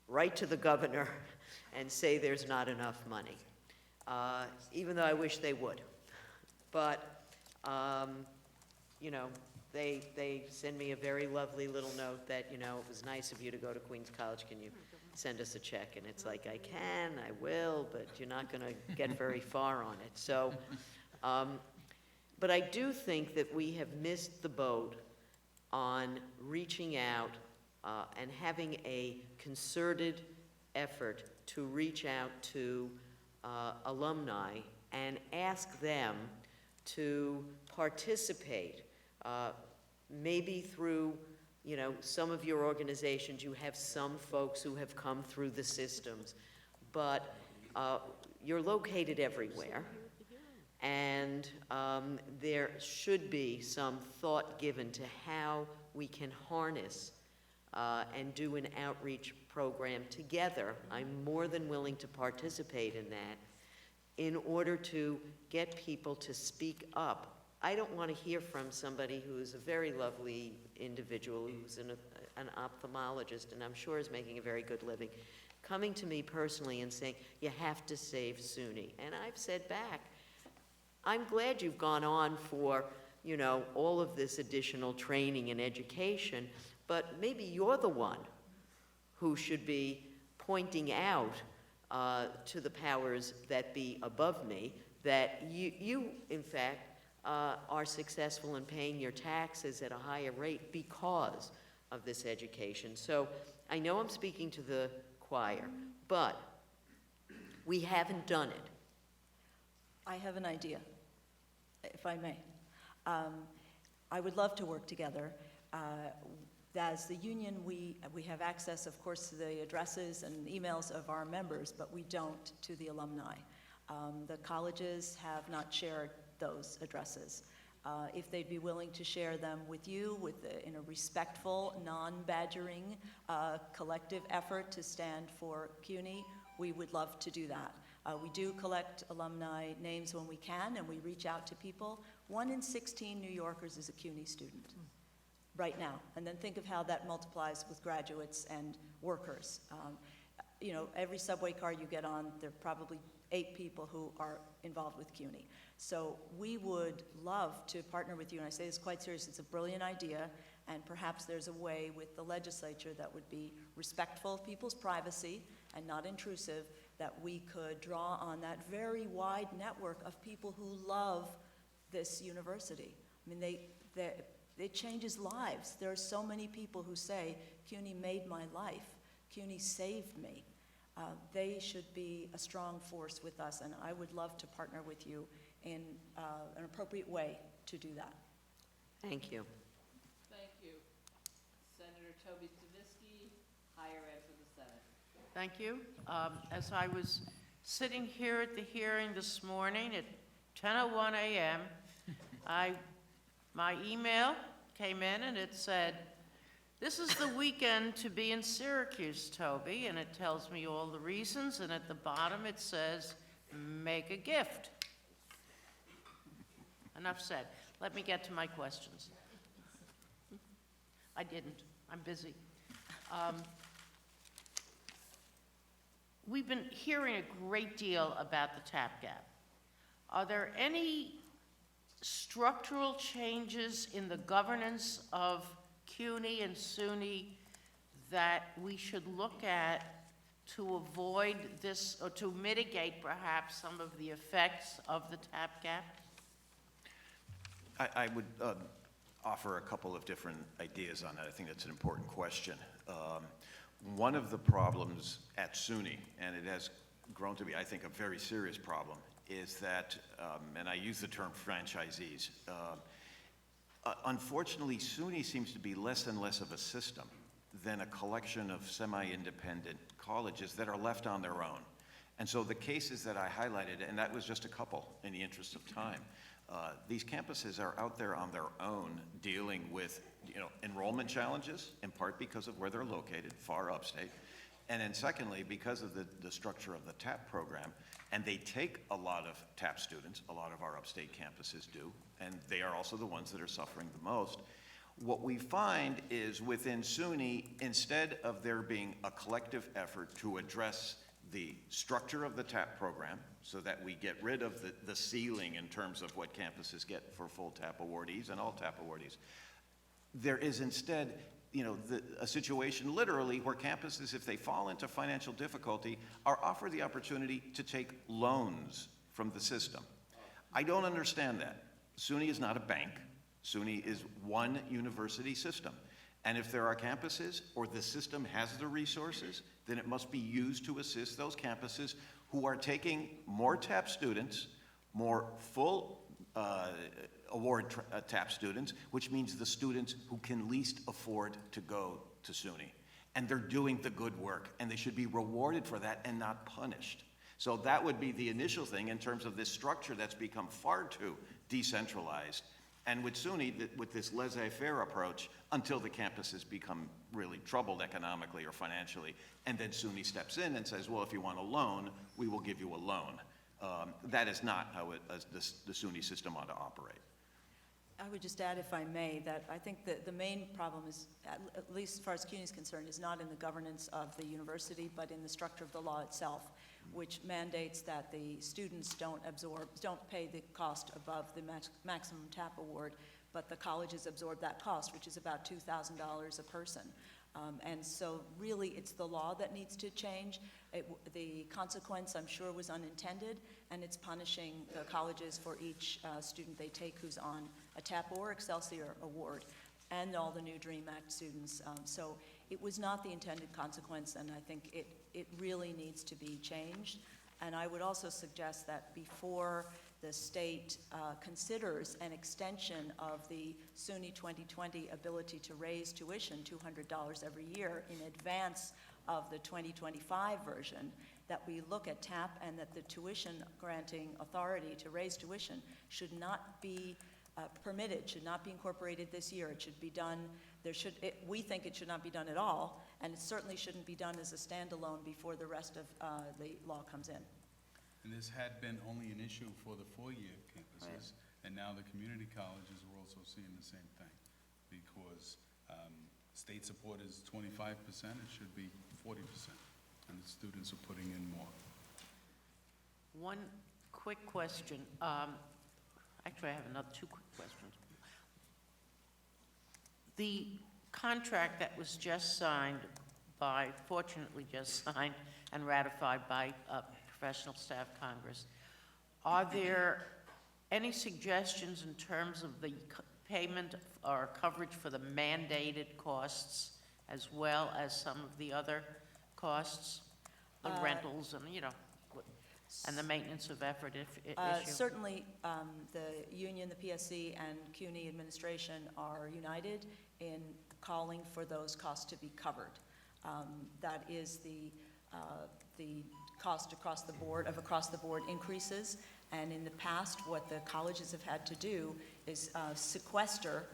write to the governor and say there's not enough money, even though I wish they would. But, they send me a very lovely little note that, it was nice of you to go to Queens College. Can you send us a check? And it's like, I can, I will, but you're not going to get very far on it. So, but I do think that we have missed the boat on reaching out and having a concerted effort to reach out to alumni and ask them to participate, maybe through, some of your organizations, you have some folks who have come through the systems, but you're located everywhere, and there should be some thought given to how we can harness and do an outreach program together. I'm more than willing to participate in that in order to get people to speak up I don't want to hear from somebody who's a very lovely individual, who's an ophthalmologist, and I'm sure is making a very good living, coming to me personally and saying, you have to save SUNY. And I've said back, I'm glad you've gone on for, you know, all of this additional training and education, but maybe you're the one who should be pointing out to the powers that be above me that you in fact, are successful in paying your taxes at a higher rate because of this education. So I know I'm speaking to the choir, but we haven't done it. I have an idea, if I may. I would love to work together. As the union, we have access, of course, to the addresses and emails of our members, but we don't to the alumni. The colleges have not shared those addresses. If they'd be willing to share them with you in a respectful, non-badgering, collective effort to stand for CUNY, we would love to do that. We do collect alumni names when we can, and we reach out to people. 1 in 16 New Yorkers is a CUNY student right now. And then think of how that multiplies with graduates and workers. You know, every subway car you get on, there are probably 8 people who are involved with CUNY. So we would love to partner with you, and I say this quite serious, it's a brilliant idea, and perhaps there's a way with the legislature that would be respectful of people's privacy and not intrusive, that we could draw on that very wide network of people who love this university. I mean, it changes lives. There are so many people who say, CUNY made my life, CUNY saved me. They should be a strong force with us, and I would love to partner with you in an appropriate way to do that. Thank you. Thank you. Senator Toby Stavisky, Higher Ed for the Senate. Thank you. As I was sitting here at the hearing this morning at 10:01 a.m., my email came in and it said, "This is the weekend to be in Syracuse, Toby," and it tells me all the reasons, and at the bottom it says, "Make a gift." Enough said. Let me get to my questions. I didn't. I'm busy. We've been hearing a great deal about the TAP gap. Are there any structural changes in the governance of CUNY and SUNY that we should look at to avoid this, or to mitigate perhaps some of the effects of the TAP gap? I would offer a couple of different ideas on that. I think that's an important question. One of the problems at SUNY, and it has grown to be, I think, a very serious problem, is that, and I use the term franchisees, unfortunately, SUNY seems to be less and less of a system than a collection of semi-independent colleges that are left on their own. And so the cases that I highlighted, and that was just a couple in the interest of time, these campuses are out there on their own dealing with, enrollment challenges, in part because of where they're located, far upstate, and then secondly, because of the structure of the TAP program, and they take a lot of TAP students, a lot of our upstate campuses do, and they are also the ones that are suffering the most. What we find is within SUNY, instead of there being a collective effort to address the structure of the TAP program so that we get rid of the ceiling in terms of what campuses get for full TAP awardees and all TAP awardees, there is instead a situation literally where campuses, if they fall into financial difficulty, are offered the opportunity to take loans from the system. I don't understand that. SUNY is not a bank. SUNY is one university system. And if there are campuses or the system has the resources, then it must be used to assist those campuses who are taking more TAP students, more full award TAP students, which means the students who can least afford to go to SUNY. And they're doing the good work, and they should be rewarded for that and not punished. So that would be the initial thing in terms of this structure that's become far too decentralized. And with SUNY, with this laissez-faire approach, until the campuses become really troubled economically or financially, and then SUNY steps in and says, well, if you want a loan, we will give you a loan. That is not how the SUNY system ought to operate. I would just add, if I may, that I think that the main problem is, at least as far as CUNY is concerned, is not in the governance of the university, but in the structure of the law itself, which mandates that the students don't pay the cost above the maximum TAP award, but the colleges absorb that cost, which is about $2,000 a person. And so really, it's the law that needs to change. The consequence, I'm sure, was unintended, and it's punishing the colleges for each student they take who's on a TAP or Excelsior award, and all the new DREAM Act students. So it was not the intended consequence, and I think it really needs to be changed. And I would also suggest that before the state considers an extension of the SUNY 2020 ability to raise tuition $200 every year in advance of the 2025 version, that we look at TAP and that the tuition granting authority to raise tuition should not be permitted, should not be incorporated this year. It should be done, we think it should not be done at all, and it certainly shouldn't be done as a standalone before the rest of the law comes in. And this had been only an issue for the four-year campuses, and now the community colleges are also seeing the same thing, because state support is 25%, it should be 40%, and the students are putting in more. One quick question. Actually, I have two quick questions. The contract that was just signed fortunately just signed and ratified by Professional Staff Congress, are there any suggestions in terms of the payment or coverage for the mandated costs as well as some of the other costs, the rentals and, and the maintenance of effort issue? Certainly, the union, the PSC, and CUNY administration are united in calling for those costs to be covered. That is the cost across the board increases. And in the past, what the colleges have had to do is sequester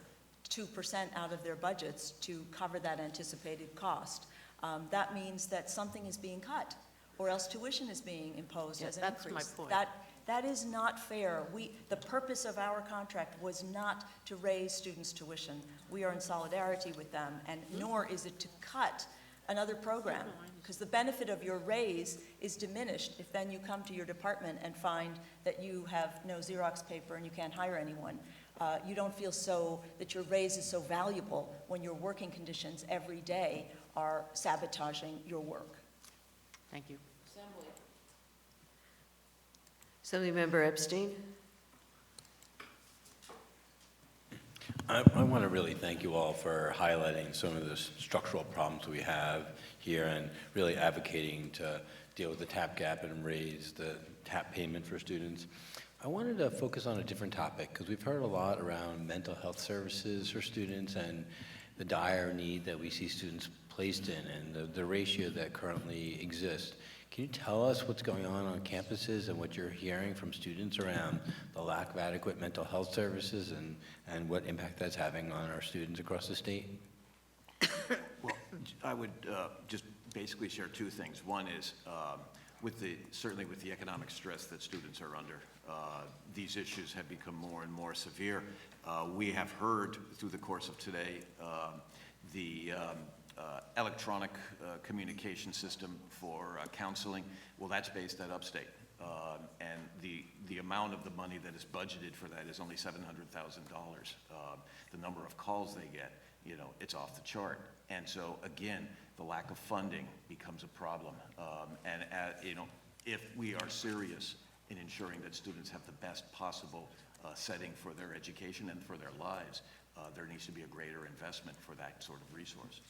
2% out of their budgets to cover that anticipated cost. That means that something is being cut, or else tuition is being imposed as an increase. That's my point. That is not fair. The purpose of our contract was not to raise students' tuition. We are in solidarity with them, and nor is it to cut another program, because the benefit of your raise is diminished if then you come to your department and find that you have no Xerox paper and you can't hire anyone. You don't feel that your raise is so valuable when your working conditions every day are sabotaging your work. Thank you. Assemblymember Epstein? I want to really thank you all for highlighting some of the structural problems we have here and really advocating to deal with the TAP gap and raise the TAP payment for students. I wanted to focus on a different topic because we've heard a lot around mental health services for students and the dire need that we see students placed in and the ratio that currently exists. Can you tell us what's going on campuses and what you're hearing from students around the lack of adequate mental health services and what impact that's having on our students across the state? Well, I would just basically share two things. One is certainly with the economic stress that students are under, these issues have become more and more severe. We have heard through the course of today the electronic communication system for counseling. Well, that's based at Upstate. And the amount of the money that is budgeted for that is only $700,000. The number of calls they get, it's off the chart. And so, again, the lack of funding becomes a problem. If we are serious in ensuring that students have the best possible setting for their education and for their lives, there needs to be a greater investment for that sort of resource.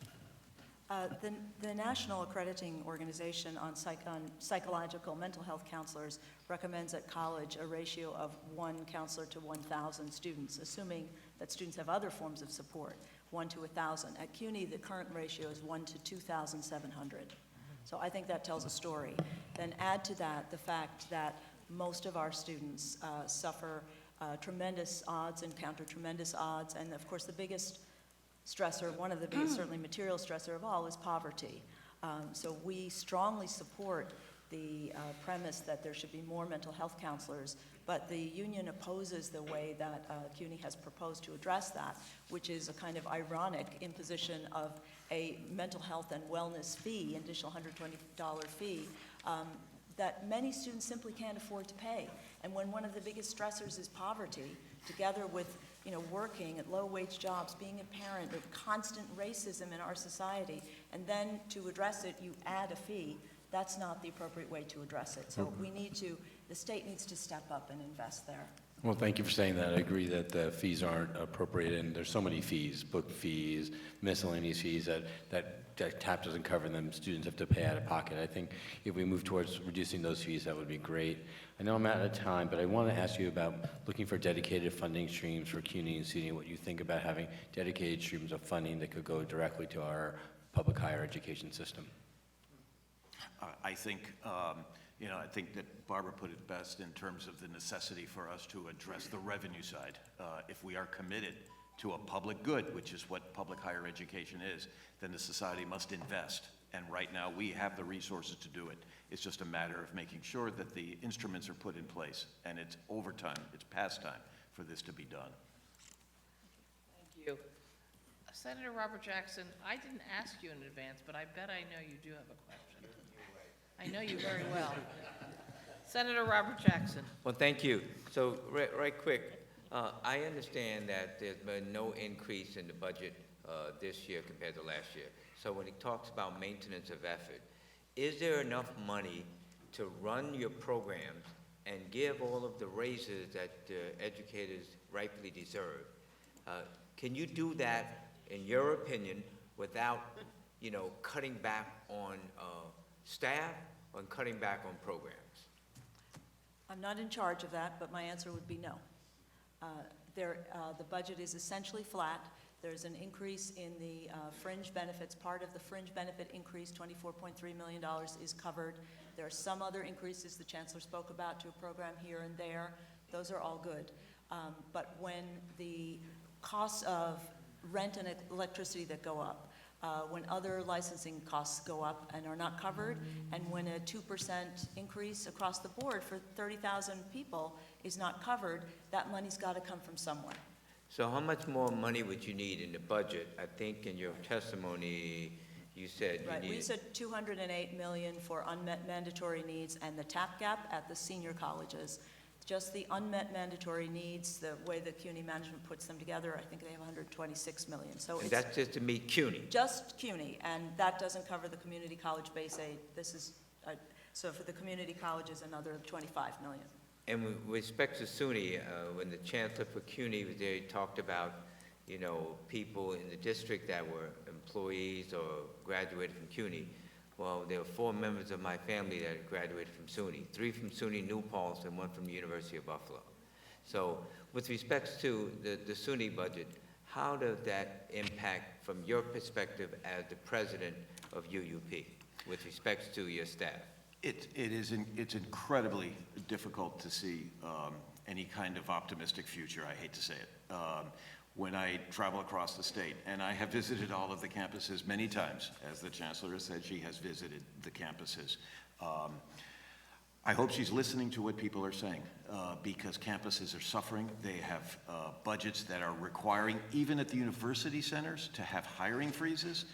The National Accrediting Organization on Psychological Mental Health Counselors recommends at college a ratio of 1 counselor to 1,000 students, assuming that students have other forms of support, 1 to 1,000. At CUNY, the current ratio is 1 to 2,700. So I think that tells a story. Then add to that the fact that most of our students suffer tremendous odds, encounter tremendous odds, and of course the biggest stressor, one of the biggest, certainly material stressor of all, is poverty. So we strongly support the premise that there should be more mental health counselors, but the union opposes the way that CUNY has proposed to address that, which is a kind of ironic imposition of a mental health and wellness fee, an additional $120 fee, that many students simply can't afford to pay. And when one of the biggest stressors is poverty, together with working at low-wage jobs, being a parent, the constant racism in our society, and then to address it, you add a fee, that's not the appropriate way to address it. So the state needs to step up and invest there. Well, thank you for saying that. I agree that the fees aren't appropriate, and there's so many fees, book fees, miscellaneous fees, that TAP doesn't cover them. Students have to pay out of pocket. I think if we move towards reducing those fees, that would be great. I know I'm out of time, but I want to ask you about looking for dedicated funding streams for CUNY and SUNY, what you think about having dedicated streams of funding that could go directly to our public higher education system. I think, I think that Barbara put it best in terms of the necessity for us to address the revenue side. If we are committed to a public good, which is what public higher education is, then the society must invest. And right now, we have the resources to do it. It's just a matter of making sure that the instruments are put in place, and it's overtime, it's past time for this to be done. Thank you. Senator Robert Jackson, I didn't ask you in advance, but I bet I know you do have a question. I know you very well. Senator Robert Jackson. Well, thank you. So, right quick, I understand that there's been no increase in the budget this year compared to last year. So when he talks about maintenance of effort, is there enough money to run your programs and give all of the raises that educators rightfully deserve? Can you do that, in your opinion, without, cutting back on staff or cutting back on programs? I'm not in charge of that, but my answer would be no. The budget is essentially flat. There's an increase in the fringe benefits. Part of the fringe benefit increase, $24.3 million, is covered. There are some other increases the Chancellor spoke about to a program here and there. Those are all good. But when the costs of rent and electricity that go up, when other licensing costs go up and are not covered, and when a 2% increase across the board for 30,000 people is not covered, that money's got to come from somewhere. So how much more money would you need in the budget? I think in your testimony, you said you Right, needed... we said $208 million for unmet mandatory needs and the TAP gap at the senior colleges. Just the unmet mandatory needs, the way the CUNY management puts them together, I think they have $126 million. So And it's that's just to meet CUNY? just CUNY, and that doesn't cover the community college base aid. This is, so for the community colleges, another $25 million. And with respect to SUNY, when the Chancellor for CUNY was there, he talked about, people in the district that were employees or graduated from CUNY. Well, there were 4 members of my family that graduated from SUNY, 3 from SUNY New Paltz and 1 from the University of Buffalo. So with respect to the SUNY budget, how does that impact from your perspective as the president of UUP with respect to your staff? It's incredibly difficult to see any kind of optimistic future, I hate to say it. When I travel across the state, and I have visited all of the campuses many times, as the Chancellor has said, she has visited the campuses. I hope she's listening to what people are saying, because campuses are suffering. They have budgets that are requiring, even at the university centers, to have hiring freezes.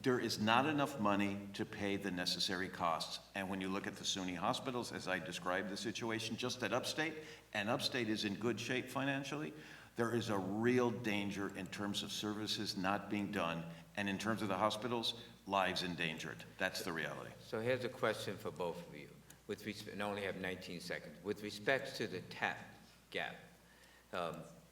There is not enough money to pay the necessary costs. And when you look at the SUNY hospitals, as I described the situation just at Upstate, and Upstate is in good shape financially, there is a real danger in terms of services not being done, and in terms of the hospitals, lives endangered. That's the reality. So here's a question for both of you. And I only have 19 seconds. With respect to the TAP gap,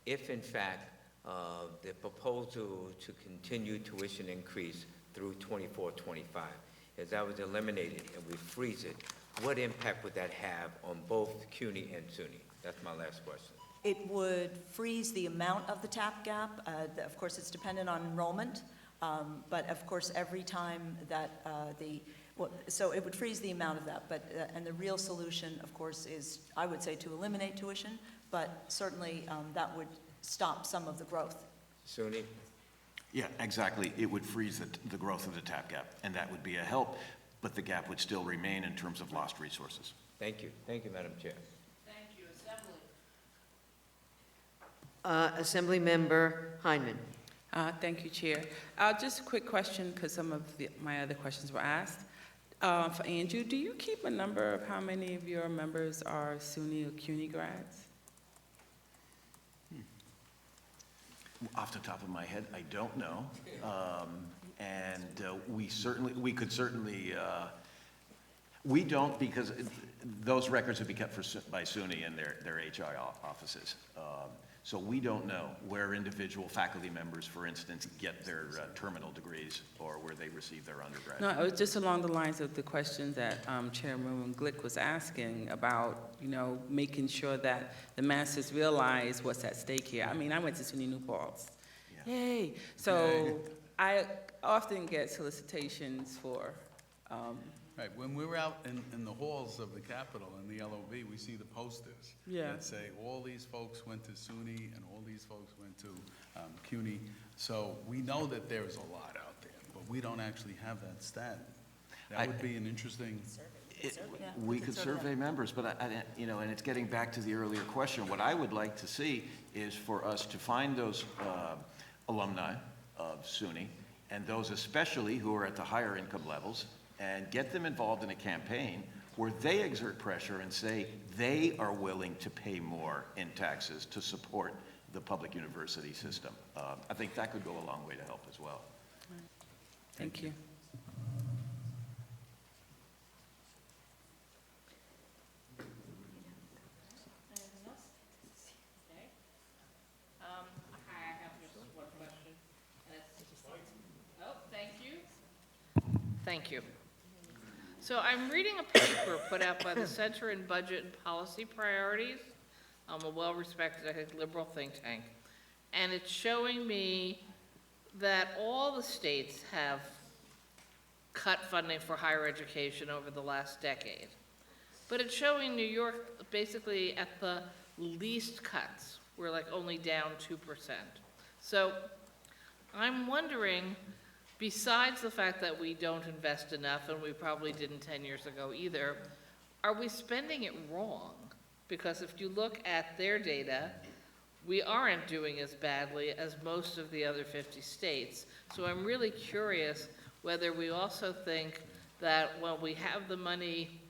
if in fact the proposal to continue tuition increase through 24-25, if that was eliminated and we freeze it, what impact would that have on both CUNY and SUNY? That's my last question. It would freeze the amount of the TAP gap. Of course, it's dependent on enrollment, but of course, every time that so it would freeze the amount of that. But and the real solution, of course, is, I would say, to eliminate tuition, but certainly that would stop some of the growth. SUNY? Yeah, exactly. It would freeze the growth of the TAP gap, and that would be a help, but the gap would still remain in terms of lost resources. Thank you. Thank you, Madam Chair. Thank you, Assembly. Assemblymember Heineman. Thank you, Chair. Just a quick question, because some of my other questions were asked. For Andrew, do you keep a number of how many of your members are SUNY or CUNY grads? Off the top of my head, I don't know. We could certainly, we don't, because those records would be kept by SUNY and their HI offices. So we don't know where individual faculty members, for instance, get their terminal degrees or where they receive their undergrad. No, it was just along the lines of the questions that Chairwoman Glick was asking about, making sure that the masters realize what's at stake here. I mean, I went to SUNY New Paltz. Yeah. Yay! So I often get solicitations for. Right, when we're out in the halls of the Capitol in the LOB, we see the posters that say all these folks went to SUNY and all these folks went to CUNY. So we know that there's a lot out there, but we don't actually have that stat. That would be an interesting. We could survey members, but and it's getting back to the earlier question. What I would like to see is for us to find those alumni of SUNY, and those especially who are at the higher income levels, and get them involved in a campaign where they exert pressure and say they are willing to pay more in taxes to support the public university system. I think that could go a long way to help as well. Thank you. Thank you. So I'm reading a paper put out by the Center in Budget and Policy Priorities, a well-respected, I think, liberal think tank. And it's showing me that all the states have cut funding for higher education over the last decade. But it's showing New York basically at the least cuts. We're like only down 2%. So I'm wondering, besides the fact that we don't invest enough, and we probably didn't 10 years ago either, are we spending it wrong? Because if you look at their data, we aren't doing as badly as most of the other 50 states. So I'm really curious whether we also think that when we have the money,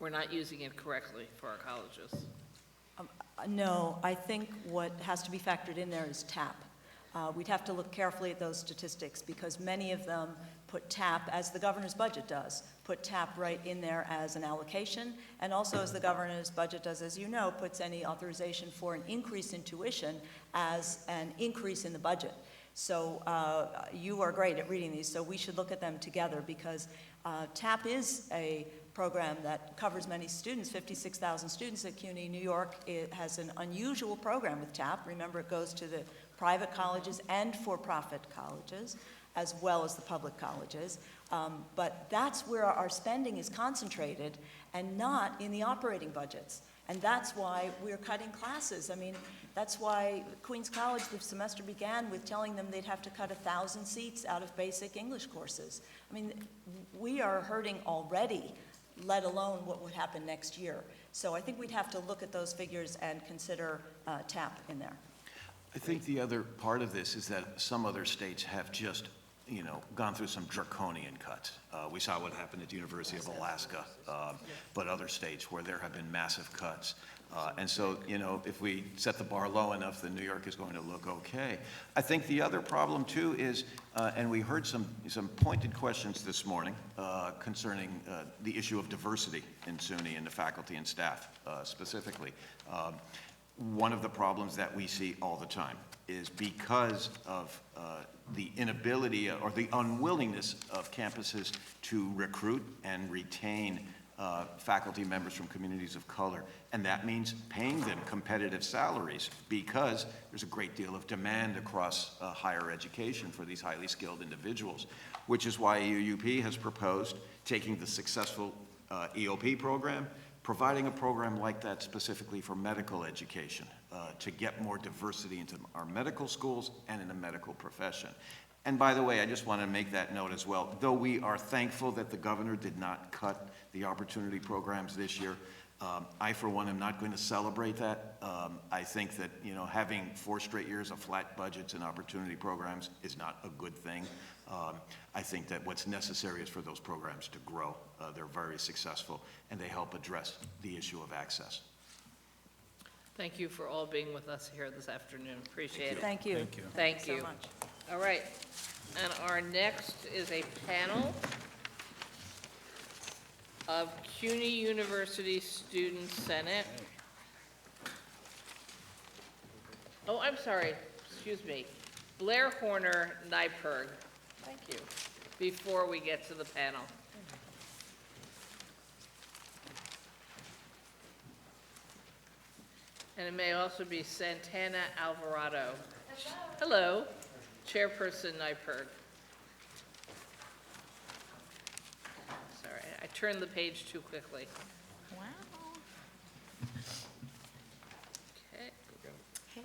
we're not using it correctly for our colleges. No, I think what has to be factored in there is TAP. We'd have to look carefully at those statistics because many of them put TAP, as the governor's budget does, put TAP right in there as an allocation, and also as the governor's budget does, as you know, puts any authorization for an increase in tuition as an increase in the budget. So you are great at reading these, so we should look at them together because TAP is a program that covers many students, 56,000 students at CUNY. New York, it has an unusual program with TAP. Remember, it goes to the private colleges and for-profit colleges, as well as the public colleges. But that's where our spending is concentrated and not in the operating budgets. And that's why we're cutting classes. I mean, that's why Queens College, the semester began with telling them they'd have to cut 1,000 seats out of basic English courses. I mean, we are hurting already, let alone what would happen next year. So I think we'd have to look at those figures and consider TAP in there. I think the other part of this is that some other states have just, gone through some draconian cuts. We saw what happened at the University of Alaska, but other states where there have been massive cuts. And so, if we set the bar low enough, then New York is going to look okay. I think the other problem too is, and we heard some pointed questions this morning concerning the issue of diversity in SUNY and the faculty and staff specifically. One of the problems that we see all the time is because of the inability or the unwillingness of campuses to recruit and retain faculty members from communities of color. And that means paying them competitive salaries because there's a great deal of demand across higher education for these highly skilled individuals, which is why UUP has proposed taking the successful EOP program, providing a program like that specifically for medical education to get more diversity into our medical schools and in the medical profession. And by the way, I just want to make that note as well. Though we are thankful that the governor did not cut the opportunity programs this year, I, for one, am not going to celebrate that. I think that, having 4 straight years of flat budgets and opportunity programs is not a good thing. I think that what's necessary is for those programs to grow. They're very successful, and they help address the issue of access. Thank you for all being with us here this afternoon. Appreciate it. Thank you. Thank you. Thank you so much. All right. And our next is a panel of CUNY University Student Senate. Oh, I'm sorry. Excuse me. Blair Horner, NYPIRG. Thank you. Before we get to the panel. And it may also be Santana Alvarado. Hello. Chairperson NYPIRG. Sorry, I turned the page too quickly. Wow. Okay.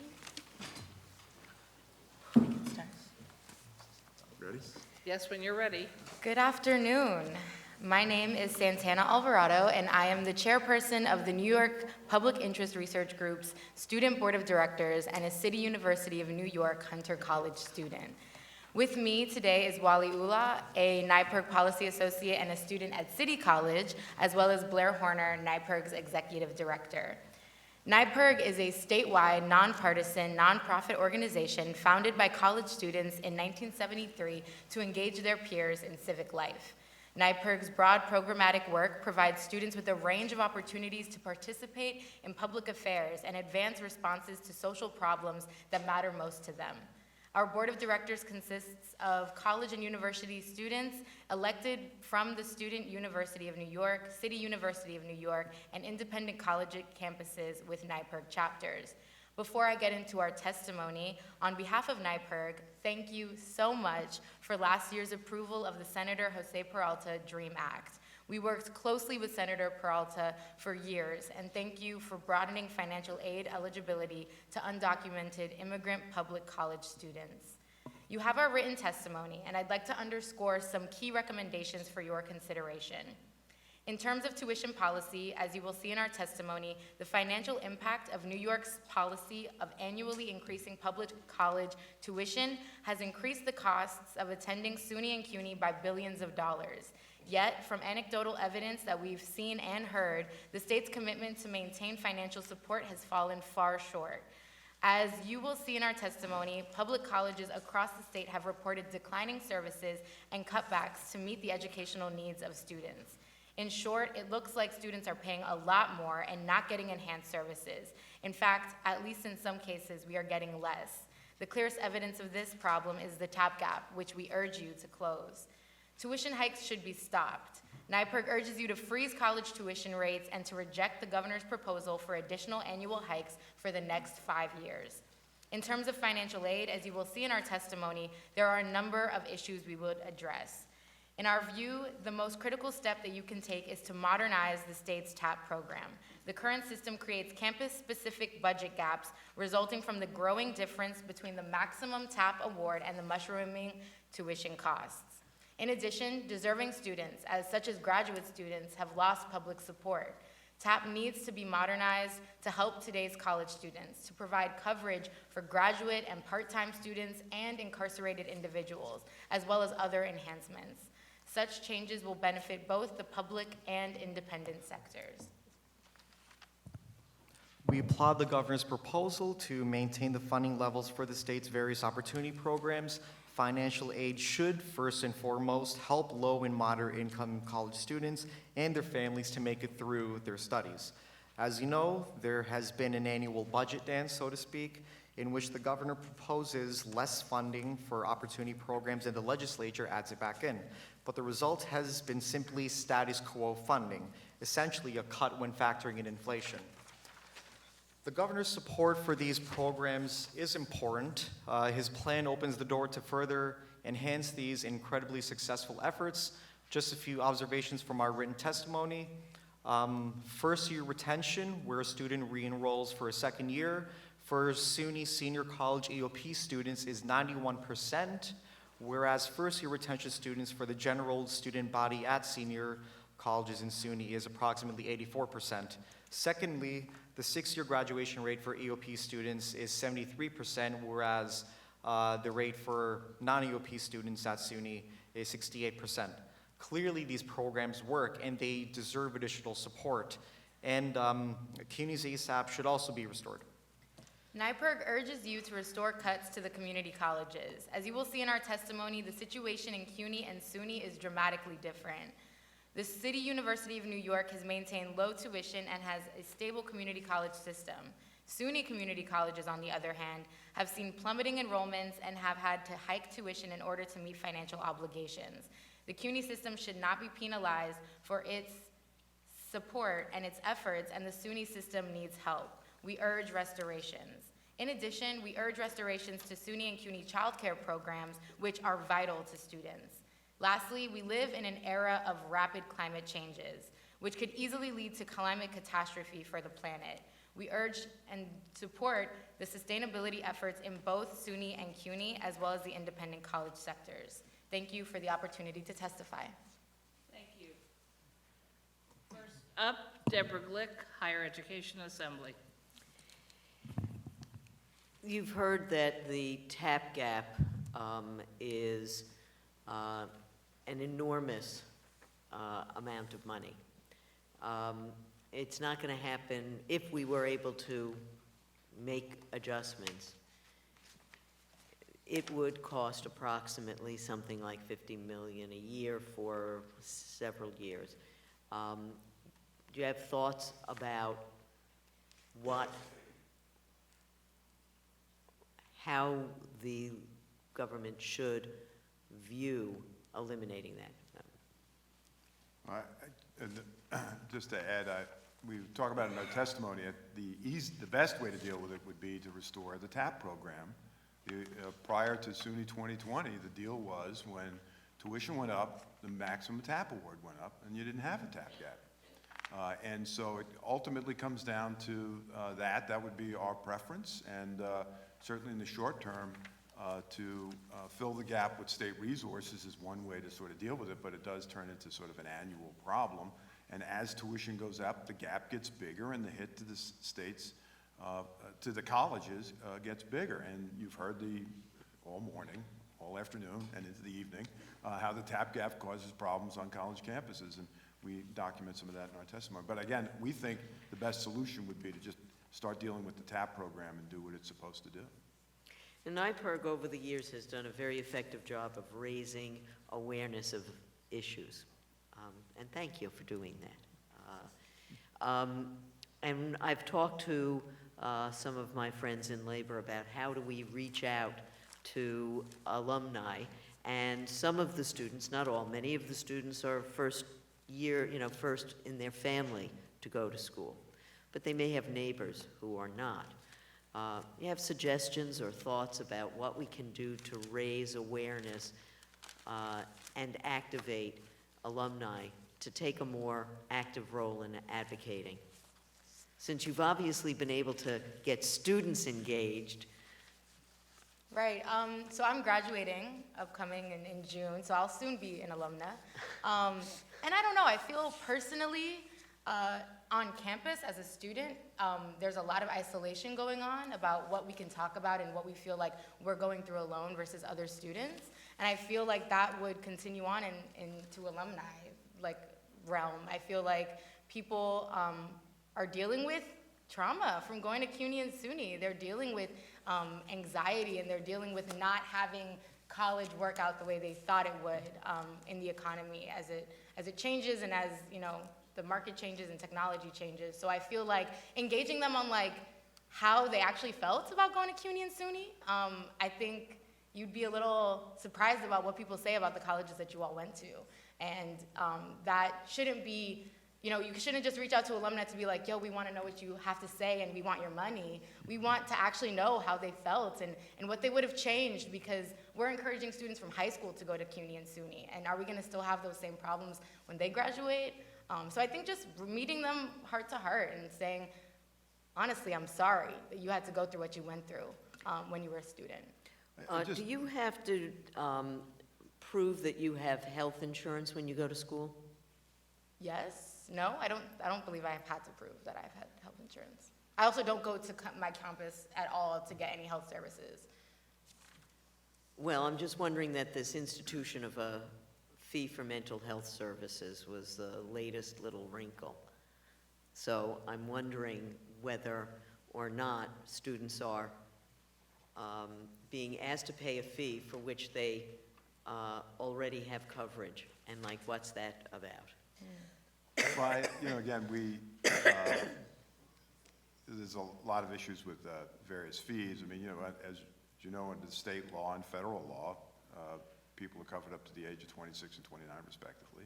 Ready? Yes, when you're ready. Good afternoon. My name is Santana Alvarado, and I am the chairperson of the New York Public Interest Research Group's Student Board of Directors and a City University of New York Hunter College student. With me today is Wally Ula, a NYPIRG Policy Associate and a student at City College, as well as Blair Horner, NYPIRG's Executive Director. NYPIRG is a statewide, nonpartisan, nonprofit organization founded by college students in 1973 to engage their peers in civic life. NYPIRG's broad programmatic work provides students with a range of opportunities to participate in public affairs and advance responses to social problems that matter most to them. Our board of directors consists of college and university students elected from the Student University of New York, City University of New York, and independent college campuses with NYPIRG chapters. Before I get into our testimony, on behalf of NYPIRG, thank you so much for last year's approval of the Senator Jose Peralta DREAM Act. We worked closely with Senator Peralta for years, and thank you for broadening financial aid eligibility to undocumented immigrant public college students. You have our written testimony, and I'd like to underscore some key recommendations for your consideration. In terms of tuition policy, as you will see in our testimony, the financial impact of New York's policy of annually increasing public college tuition has increased the costs of attending SUNY and CUNY by billions of dollars. Yet, from anecdotal evidence that we've seen and heard, the state's commitment to maintain financial support has fallen far short. As you will see in our testimony, public colleges across the state have reported declining services and cutbacks to meet the educational needs of students. In short, it looks like students are paying a lot more and not getting enhanced services. In fact, at least in some cases, we are getting less. The clearest evidence of this problem is the TAP gap, which we urge you to close. Tuition hikes should be stopped. NYPIRG urges you to freeze college tuition rates and to reject the governor's proposal for additional annual hikes for the next 5 years. In terms of financial aid, as you will see in our testimony, there are a number of issues we would address. In our view, the most critical step that you can take is to modernize the state's TAP program. The current system creates campus-specific budget gaps resulting from the growing difference between the maximum TAP award and the mushrooming tuition costs. In addition, deserving students, such as graduate students, have lost public support. TAP needs to be modernized to help today's college students, to provide coverage for graduate and part-time students and incarcerated individuals, as well as other enhancements. Such changes will benefit both the public and independent sectors. We applaud the governor's proposal to maintain the funding levels for the state's various opportunity programs. Financial aid should, first and foremost, help low and moderate income college students and their families to make it through their studies. As you know, there has been an annual budget dance, so to speak, in which the governor proposes less funding for opportunity programs and the legislature adds it back in. But the result has been simply status quo funding, essentially a cut when factoring in inflation. The governor's support for these programs is important. His plan opens the door to further enhance these incredibly successful efforts. Just a few observations from our written testimony. First-year retention, where a student re-enrolls for a second year, for SUNY senior college EOP students is 91%, whereas first-year retention students for the general student body at senior colleges in SUNY is approximately 84%. Secondly, the 6-year graduation rate for EOP students is 73%, whereas the rate for non-EOP students at SUNY is 68%. Clearly, these programs work, and they deserve additional support. And CUNY's ASAP should also be restored. NYPIRG urges you to restore cuts to the community colleges. As you will see in our testimony, the situation in CUNY and SUNY is dramatically different. The City University of New York has maintained low tuition and has a stable community college system. SUNY community colleges, on the other hand, have seen plummeting enrollments and have had to hike tuition in order to meet financial obligations. The CUNY system should not be penalized for its support and its efforts, and the SUNY system needs help. We urge restorations. In addition, we urge restorations to SUNY and CUNY childcare programs, which are vital to students. Lastly, we live in an era of rapid climate changes, which could easily lead to climate catastrophe for the planet. We urge and support the sustainability efforts in both SUNY and CUNY, as well as the independent college sectors. Thank you for the opportunity to testify. Thank you. First up, Deborah Glick, Higher Education Assembly. You've heard that the TAP gap is an enormous amount of money. It's not going to happen if we were able to make adjustments. It would cost approximately something like $50 million a year for several years. Do you have thoughts about how the government should view eliminating that? Just to add, we talk about in our testimony, the best way to deal with it would be to restore the TAP program. Prior to SUNY 2020, the deal was when tuition went up, the maximum TAP award went up, and you didn't have a TAP gap. And so it ultimately comes down to that would be our preference, and certainly in the short term, to fill the gap with state resources is one way to sort of deal with it, but it does turn into sort of an annual problem. And as tuition goes up, the gap gets bigger, and the hit to the states, to the colleges, gets bigger. And you've heard all morning, all afternoon, and into the evening, how the TAP gap causes problems on college campuses, and we document some of that in our testimony. But again, we think the best solution would be to just start dealing with the TAP program and do what it's supposed to do. And NYPIRG over the years has done a very effective job of raising awareness of issues. And thank you for doing that. And I've talked to some of my friends in labor about how do we reach out to alumni. And some of the students, not all, many of the students are first in their family to go to school. But they may have neighbors who are not. You have suggestions or thoughts about what we can do to raise awareness and activate alumni to take a more active role in advocating? Since you've obviously been able to get students engaged. Right, so I'm graduating upcoming in June, so I'll soon be an alumna. And I don't know, I feel personally on campus as a student, there's a lot of isolation going on about what we can talk about and what we feel like we're going through alone versus other students. And I feel like that would continue on into alumni realm. I feel like people are dealing with trauma from going to CUNY and SUNY. They're dealing with anxiety, and they're dealing with not having college work out the way they thought it would in the economy as it changes and as the market changes and technology changes. So I feel like engaging them on how they actually felt about going to CUNY and SUNY, I think you'd be a little surprised about what people say about the colleges that you all went to. And that shouldn't be, you shouldn't just reach out to alumni to be like, yo, we want to know what you have to say and we want your money. We want to actually know how they felt and what they would have changed, because we're encouraging students from high school to go to CUNY and SUNY. And are we going to still have those same problems when they graduate? So I think just meeting them heart to heart and saying, honestly, I'm sorry that you had to go through what you went through when you were a student. Do you have to prove that you have health insurance when you go to school? Yes. No, I don't believe I have had to prove that I've had health insurance. I also don't go to my campus at all to get any health services. Well, I'm just wondering that this institution of a fee for mental health services was the latest little wrinkle. So I'm wondering whether or not students are being asked to pay a fee for which they already have coverage, and like, what's that about? By, again, there's a lot of issues with various fees. I mean, as you know, under the state law and federal law, people are covered up to the age of 26 and 29 respectively.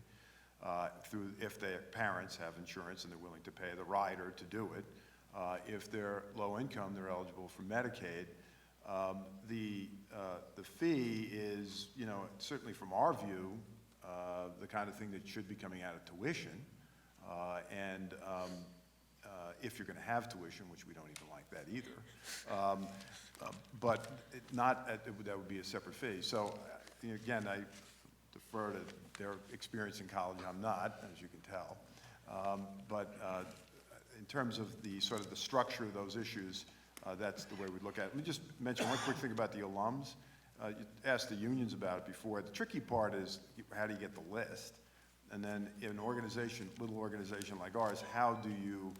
If their parents have insurance and they're willing to pay the rider to do it. If they're low income, they're eligible for Medicaid. The fee is, certainly from our view, the kind of thing that should be coming out of tuition. If you're going to have tuition, which we don't even like that either, but that would be a separate fee. So again, I defer to their experience in college. I'm not, as you can tell. But in terms of the sort of the structure of those issues, that's the way we look at it. Let me just mention one quick thing about the alums. You asked the unions about it before. The tricky part is how do you get the list? And then in an organization, little organization like ours, how do you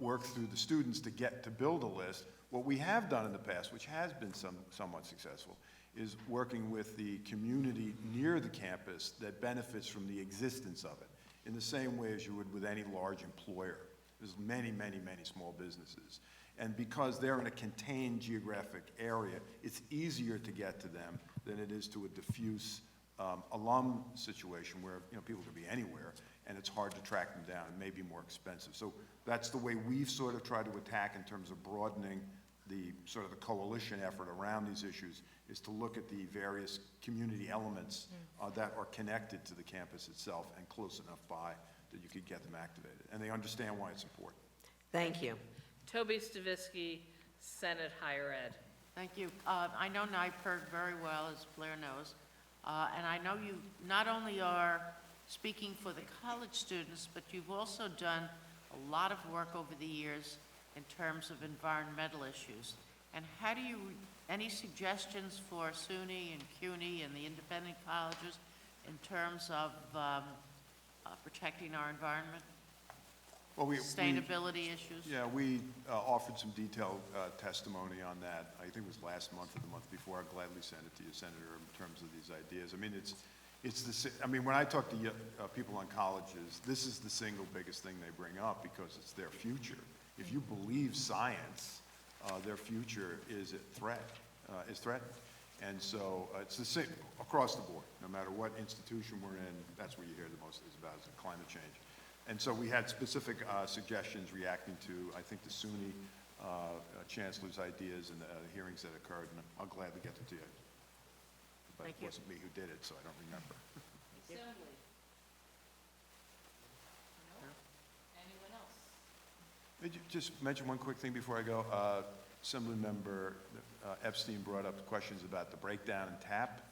work through the students to build a list? What we have done in the past, which has been somewhat successful, is working with the community near the campus that benefits from the existence of it, in the same way as you would with any large employer. There's many, many, many small businesses. And because they're in a contained geographic area, it's easier to get to them than it is to a diffuse alum situation where people can be anywhere and it's hard to track them down. It may be more expensive. So that's the way we've sort of tried to attack in terms of broadening the sort of the coalition effort around these issues, is to look at the various community elements that are connected to the campus itself and close enough by that you could get them activated. And they understand why it's important. Thank you. Toby Stavisky, Senate Higher Ed. Thank you. I know NYPIRG very well, as Blair knows, and I know you not only are speaking for the college students, but you've also done a lot of work over the years in terms of environmental issues. And how do you, any suggestions for SUNY and CUNY and the independent colleges in terms of protecting our environment? Well, sustainability issues? Yeah, we offered some detailed testimony on that. I think it was last month or the month before. I'll gladly send it to you, Senator, in terms of these ideas. I mean, when I talk to people on colleges, this is the single biggest thing they bring up because it's their future. If you believe science, their future is threatened. And so it's the same across the board. No matter what institution we're in, that's what you hear the most is about is climate change. And so we had specific suggestions reacting to, I think, the SUNY chancellor's ideas and the hearings that occurred, and I'll gladly get them to you. But it wasn't me who did it, so I don't remember. Assembly. No? Anyone else? Did you just mention one quick thing before I go? Assemblymember Epstein brought up questions about the breakdown in TAP.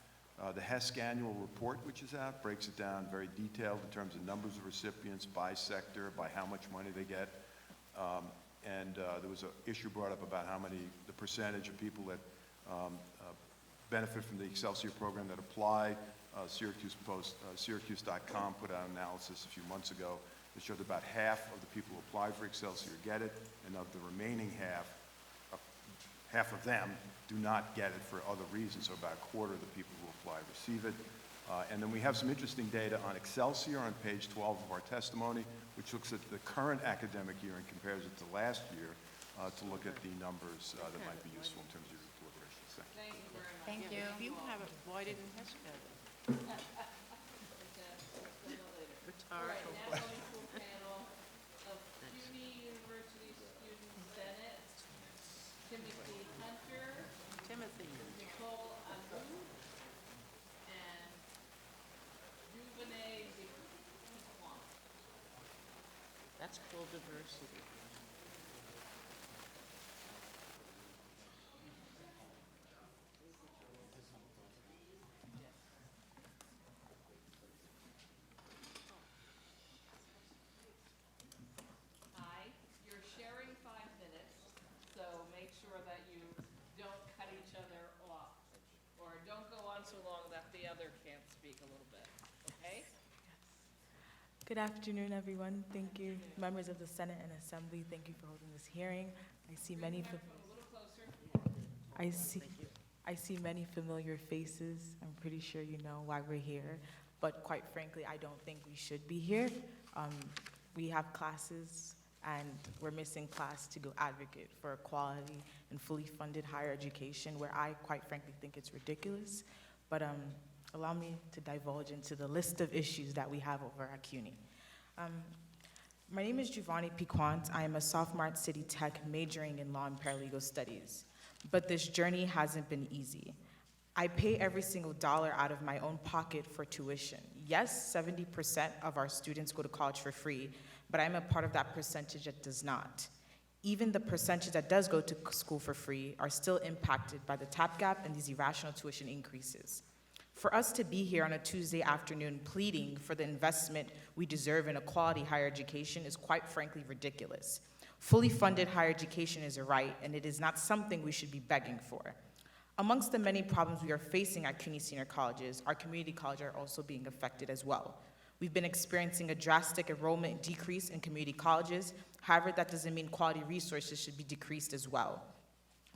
The HESC annual report, which is out, breaks it down very detailed in terms of numbers of recipients by sector, by how much money they get. There was an issue brought up about the percentage of people that benefit from the Excelsior program that apply. Syracuse.com put out an analysis a few months ago that showed about half of the people who apply for Excelsior get it, and of the remaining half of them do not get it for other reasons. So about a quarter of the people who apply receive it. And then we have some interesting data on Excelsior on page 12 of our testimony, which looks at the current academic year and compares it to last year to look at the numbers that might be useful in terms of your deliberations. Thank you. Thank you. If you have it, why didn't HESC have it? All right, now going to a panel of CUNY University Student Senate, Timothy Hunter, Nicole Abu, and Duvernay Dequan. That's called diversity. other can't speak a little bit, okay? Good afternoon, everyone. Thank you, members of the Senate and Assembly. Thank you for holding this hearing. I see many. I see many familiar faces. I'm pretty sure you know why we're here, but quite frankly, I don't think we should be here. We have classes, and we're missing class to go advocate for a quality and fully funded higher education, where I quite frankly think it's ridiculous. But allow me to divulge into the list of issues that we have over at CUNY. My name is Giovanni Piquant. I am a sophomore at City Tech majoring in law and paralegal studies. But this journey hasn't been easy. I pay every single dollar out of my own pocket for tuition. Yes, 70% of our students go to college for free, but I'm a part of that percentage that does not. Even the percentage that does go to school for free are still impacted by the TAP gap and these irrational tuition increases. For us to be here on a Tuesday afternoon pleading for the investment we deserve in a quality higher education is quite frankly ridiculous. Fully funded higher education is a right, and it is not something we should be begging for. Amongst the many problems we are facing at CUNY senior colleges, our community colleges are also being affected as well. We've been experiencing a drastic enrollment decrease in community colleges. However, that doesn't mean quality resources should be decreased as well.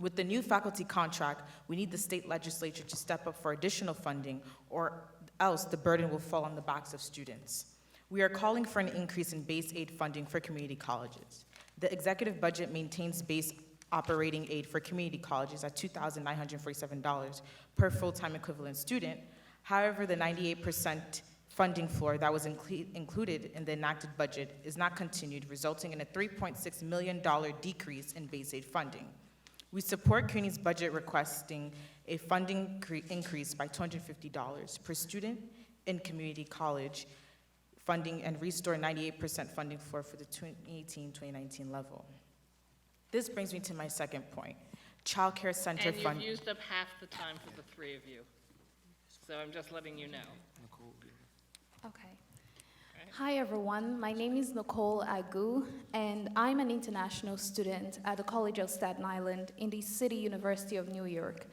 With the new faculty contract, we need the state legislature to step up for additional funding, or else the burden will fall on the backs of students. We are calling for an increase in base aid funding for community colleges. The executive budget maintains base operating aid for community colleges at $2,947 per full-time equivalent student. However, the 98% funding floor that was included in the enacted budget is not continued, resulting in a $3.6 million decrease in base aid funding. We support CUNY's budget requesting a funding increase by $250 per student in community college funding and restore 98% funding floor for the 2018-2019 level. This brings me to my second point, Child Care Center And funding. you've used up half the time for the three of you, so I'm just letting you know. Okay. Hi, everyone. My name is Nicole Agu, and I'm an international student at the College of Staten Island in the City University of New York.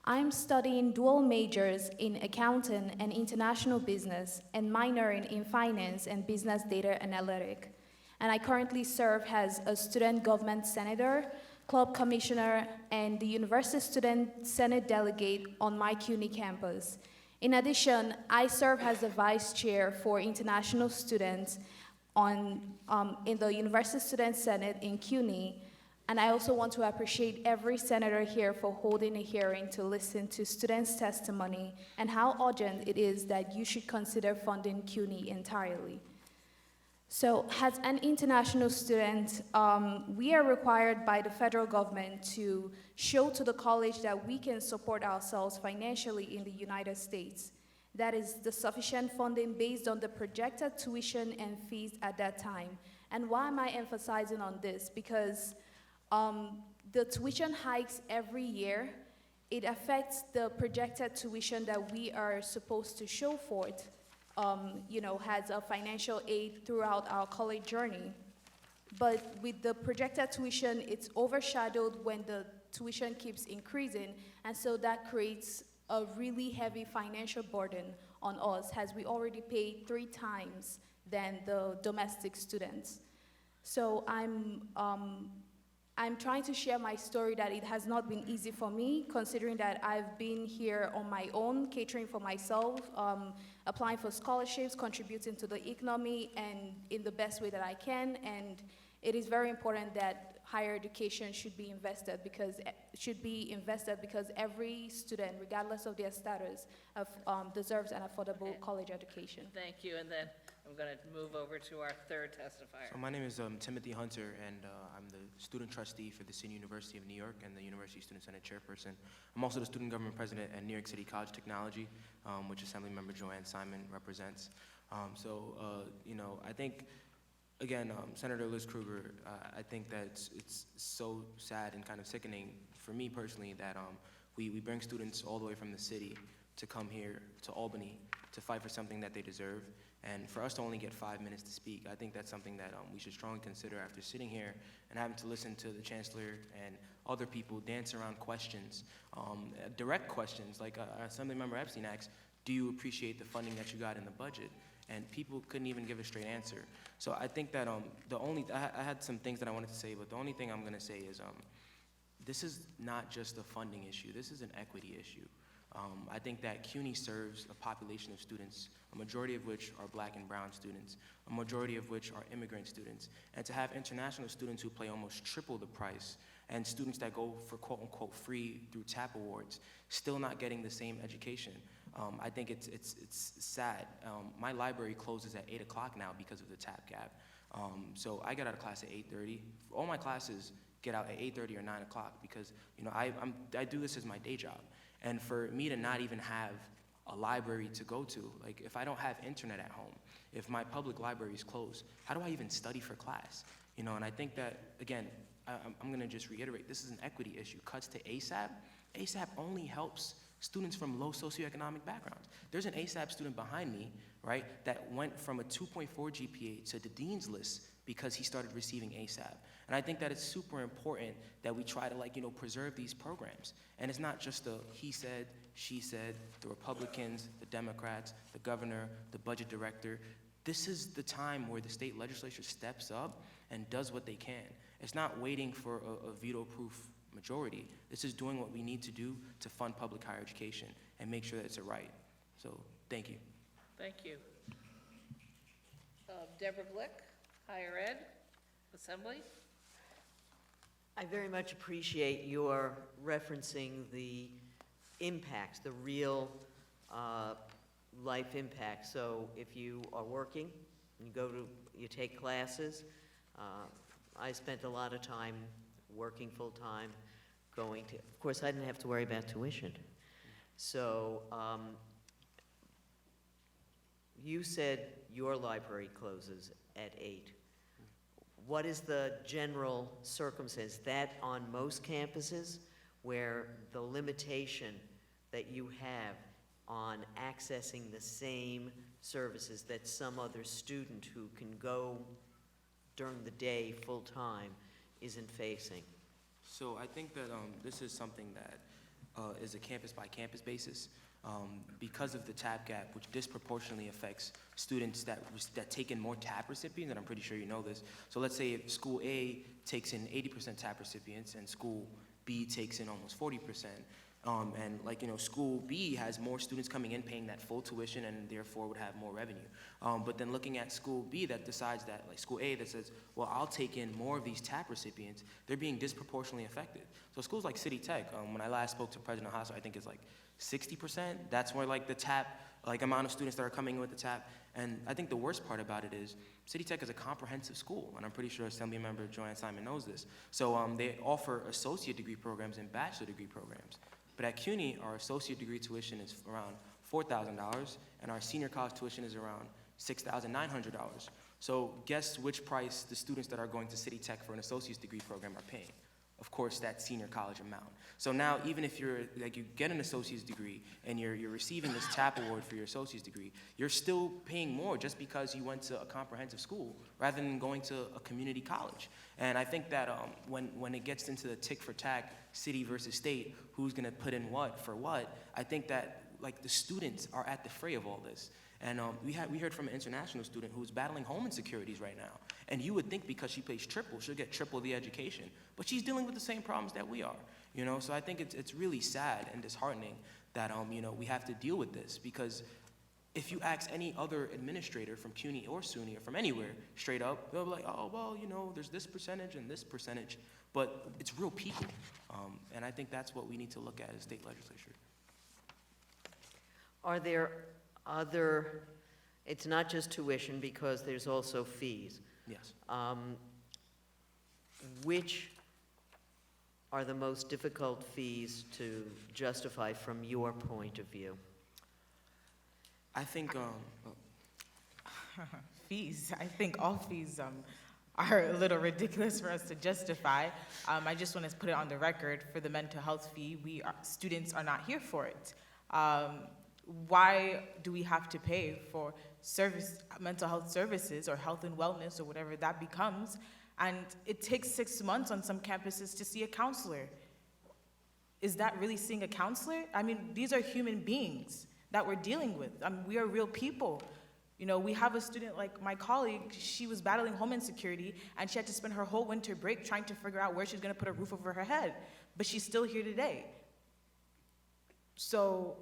I'm studying dual majors in accounting and international business and minoring in finance and business data analytic. And I currently serve as a student government senator, club commissioner, and the University Student Senate delegate on my CUNY campus. In addition, I serve as the vice chair for international students in the University Student Senate in CUNY. And I also want to appreciate every senator here for holding a hearing to listen to students' testimony and how urgent it is that you should consider funding CUNY entirely. So as an international student, we are required by the federal government to show to the college that we can support ourselves financially in the United States. That is the sufficient funding based on the projected tuition and fees at that time. And why am I emphasizing on this? Because the tuition hikes every year. It affects the projected tuition that we are supposed to show for it. Has a financial aid throughout our college journey. But with the projected tuition, it's overshadowed when the tuition keeps increasing, and so that creates a really heavy financial burden on us, as we already pay 3 times than the domestic students. So I'm trying to share my story that it has not been easy for me, considering that I've been here on my own, catering for myself, applying for scholarships, contributing to the economy, and in the best way that I can. And it is very important that higher education should be invested because every student, regardless of their status, deserves an affordable college education. Thank you, and then I'm going to move over to our third testifier. So my name is Timothy Hunter, and I'm the student trustee for the City University of New York and the University Student Senate chairperson. I'm also the student government president at New York City College Technology, which Assemblymember Joanne Simon represents. I think, again, Senator Liz Krueger, I think that it's so sad and kind of sickening for me personally that we bring students all the way from the city to come here to Albany to fight for something that they deserve. And for us to only get 5 minutes to speak, I think that's something that we should strongly consider after sitting here and having to listen to the Chancellor and other people dance around questions, direct questions, like Assemblymember Epstein asked, do you appreciate the funding that you got in the budget? And people couldn't even give a straight answer. So I think that I had some things that I wanted to say, but the only thing I'm gonna say is this is not just a funding issue, this is an equity issue. I think that CUNY serves a population of students, a majority of which are black and brown students, a majority of which are immigrant students. And to have international students who pay almost triple the price, and students that go for quote-unquote free through TAP awards, still not getting the same education. I think it's sad. My library closes at 8 o'clock now because of the TAP gap. So I get out of class at 8:30. All my classes get out at 8:30 or 9 o'clock because I do this as my day job. And for me to not even have a library to go to, like if I don't have internet at home, if my public library is closed, how do I even study for class? And I think that, again, I'm gonna just reiterate, this is an equity issue. Cuts to ASAP. ASAP only helps students from low socioeconomic backgrounds. There's an ASAP student behind me, right, that went from a 2.4 GPA to the dean's list because he started receiving ASAP. And I think that it's super important that we try to preserve these programs. And it's not just the he said, she said, the Republicans, the Democrats, the governor, the budget director. This is the time where the state legislature steps up and does what they can. It's not waiting for a veto-proof majority. This is doing what we need to do to fund public higher education and make sure that it's a right. So, thank you. Thank you. Deborah Glick, Higher Ed, Assembly. I very much appreciate your referencing the impacts, the real life impact. So if you are working, you take classes. I spent a lot of time working full-time, of course, I didn't have to worry about tuition. So you said your library closes at 8. What is the general circumstance? That on most campuses where the limitation that you have on accessing the same services that some other student who can go during the day full-time isn't facing? So I think that this is something that is a campus-by-campus basis. Because of the TAP gap, which disproportionately affects students that take in more TAP recipients, and I'm pretty sure you know this. So let's say if school A takes in 80% TAP recipients and school B takes in almost 40%, and school B has more students coming in paying that full tuition and therefore would have more revenue. But then looking at school B that decides that, like school A that says, well, I'll take in more of these TAP recipients, they're being disproportionately affected. So schools like City Tech, when I last spoke to President Hasso, I think it's like 60%. That's where the TAP, amount of students that are coming in with the TAP. And I think the worst part about it is City Tech is a comprehensive school, and I'm pretty sure Assemblymember Joanne Simon knows this. So they offer associate degree programs and bachelor degree programs. But at CUNY, our associate degree tuition is around $4,000, and our senior college tuition is around $6,900. So guess which price the students that are going to City Tech for an associate's degree program are paying? Of course, that senior college amount. So now, even if you get an associate's degree and you're receiving this TAP award for your associate's degree, you're still paying more just because you went to a comprehensive school rather than going to a community college. And I think that when it gets into the tick for tack, city versus state, who's gonna put in what for what, I think that the students are at the fray of all this. And we heard from an international student who's battling home insecurities right now. And you would think because she pays triple, she'll get triple the education. But she's dealing with the same problems that we are. So I think it's really sad and disheartening that we have to deal with this, because if you ask any other administrator from CUNY or SUNY or from anywhere straight up, they'll be like, oh, well, there's this percentage and this percentage. But it's real people. And I think that's what we need to look at as state legislature. Are there it's not just tuition because there's also fees. Yes. Which are the most difficult fees to justify from your point of view? I think, Fees, I think all fees are a little ridiculous for us to justify. I just want to put it on the record, for the mental health fee, students are not here for it. why do we have to pay for mental health services or health and wellness or whatever that becomes? And it takes 6 months on some campuses to see a counselor. Is that really seeing a counselor? I mean, these are human beings that we're dealing with. We are real people. You know, we have a student like my colleague, she was battling home insecurity, and she had to spend her whole winter break trying to figure out where she's gonna put a roof over her head. But she's still here today. So,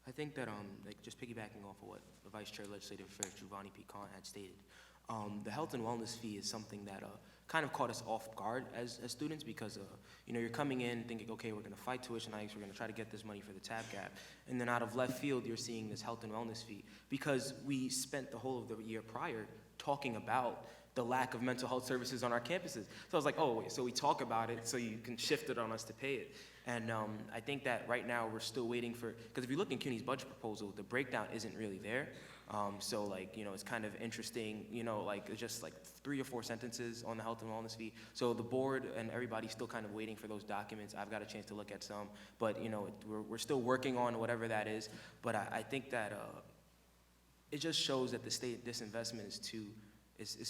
I think that, like, just piggybacking off of what the Vice Chair Legislative Affairs Giovanni Piquant had stated, the health and wellness fee is something that kind of caught us off guard as students because, you know, you're coming in thinking, okay, we're going to fight tuition hikes, we're going to try to get this money for the TAP gap, and then out of left field, you're seeing this health and wellness fee because we spent the whole of the year prior talking about the lack of mental health services on our campuses. So I was like, oh, wait, so we talk about it so you can shift it on us to pay it. And I think that right now we're still waiting for, because if you look in CUNY's budget proposal, the breakdown isn't really there. So like, you know, it's kind of interesting, you know, like it's just like 3 or 4 sentences on the health and wellness fee. So the board and everybody's still kind of waiting for those documents. I've got a chance to look at some, but you know, we're still working on whatever that is. But I think that it just shows that the state disinvestment is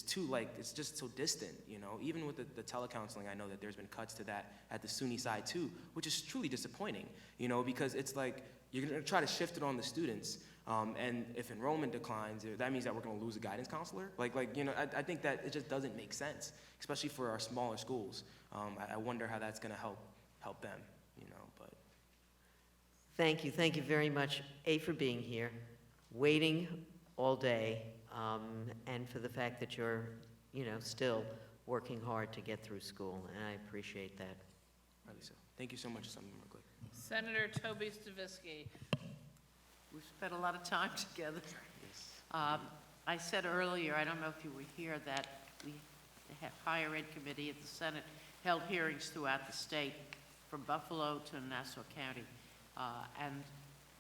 too, like, it's just so distant, you know? Even with the telecounseling, I know that there's been cuts to that at the SUNY side too, which is truly disappointing, you know, because it's like, you're gonna try to shift it on the students, and if enrollment declines, that means that we're gonna lose a guidance counselor. Like, you know, I think that it just doesn't make sense, especially for our smaller schools. I wonder how that's gonna help them, you know, but. Thank you very much, A, for being here, waiting all day, and for the fact that you're, you know, still working hard to get through school, and I appreciate that. Rightly so. Thank you so much, Assemblyman Glick. Senator Toby Stavisky. We've spent a lot of time together. I said earlier, I don't know if you were here, that the Higher Ed Committee at the Senate held hearings throughout the state, from Buffalo to Nassau County. And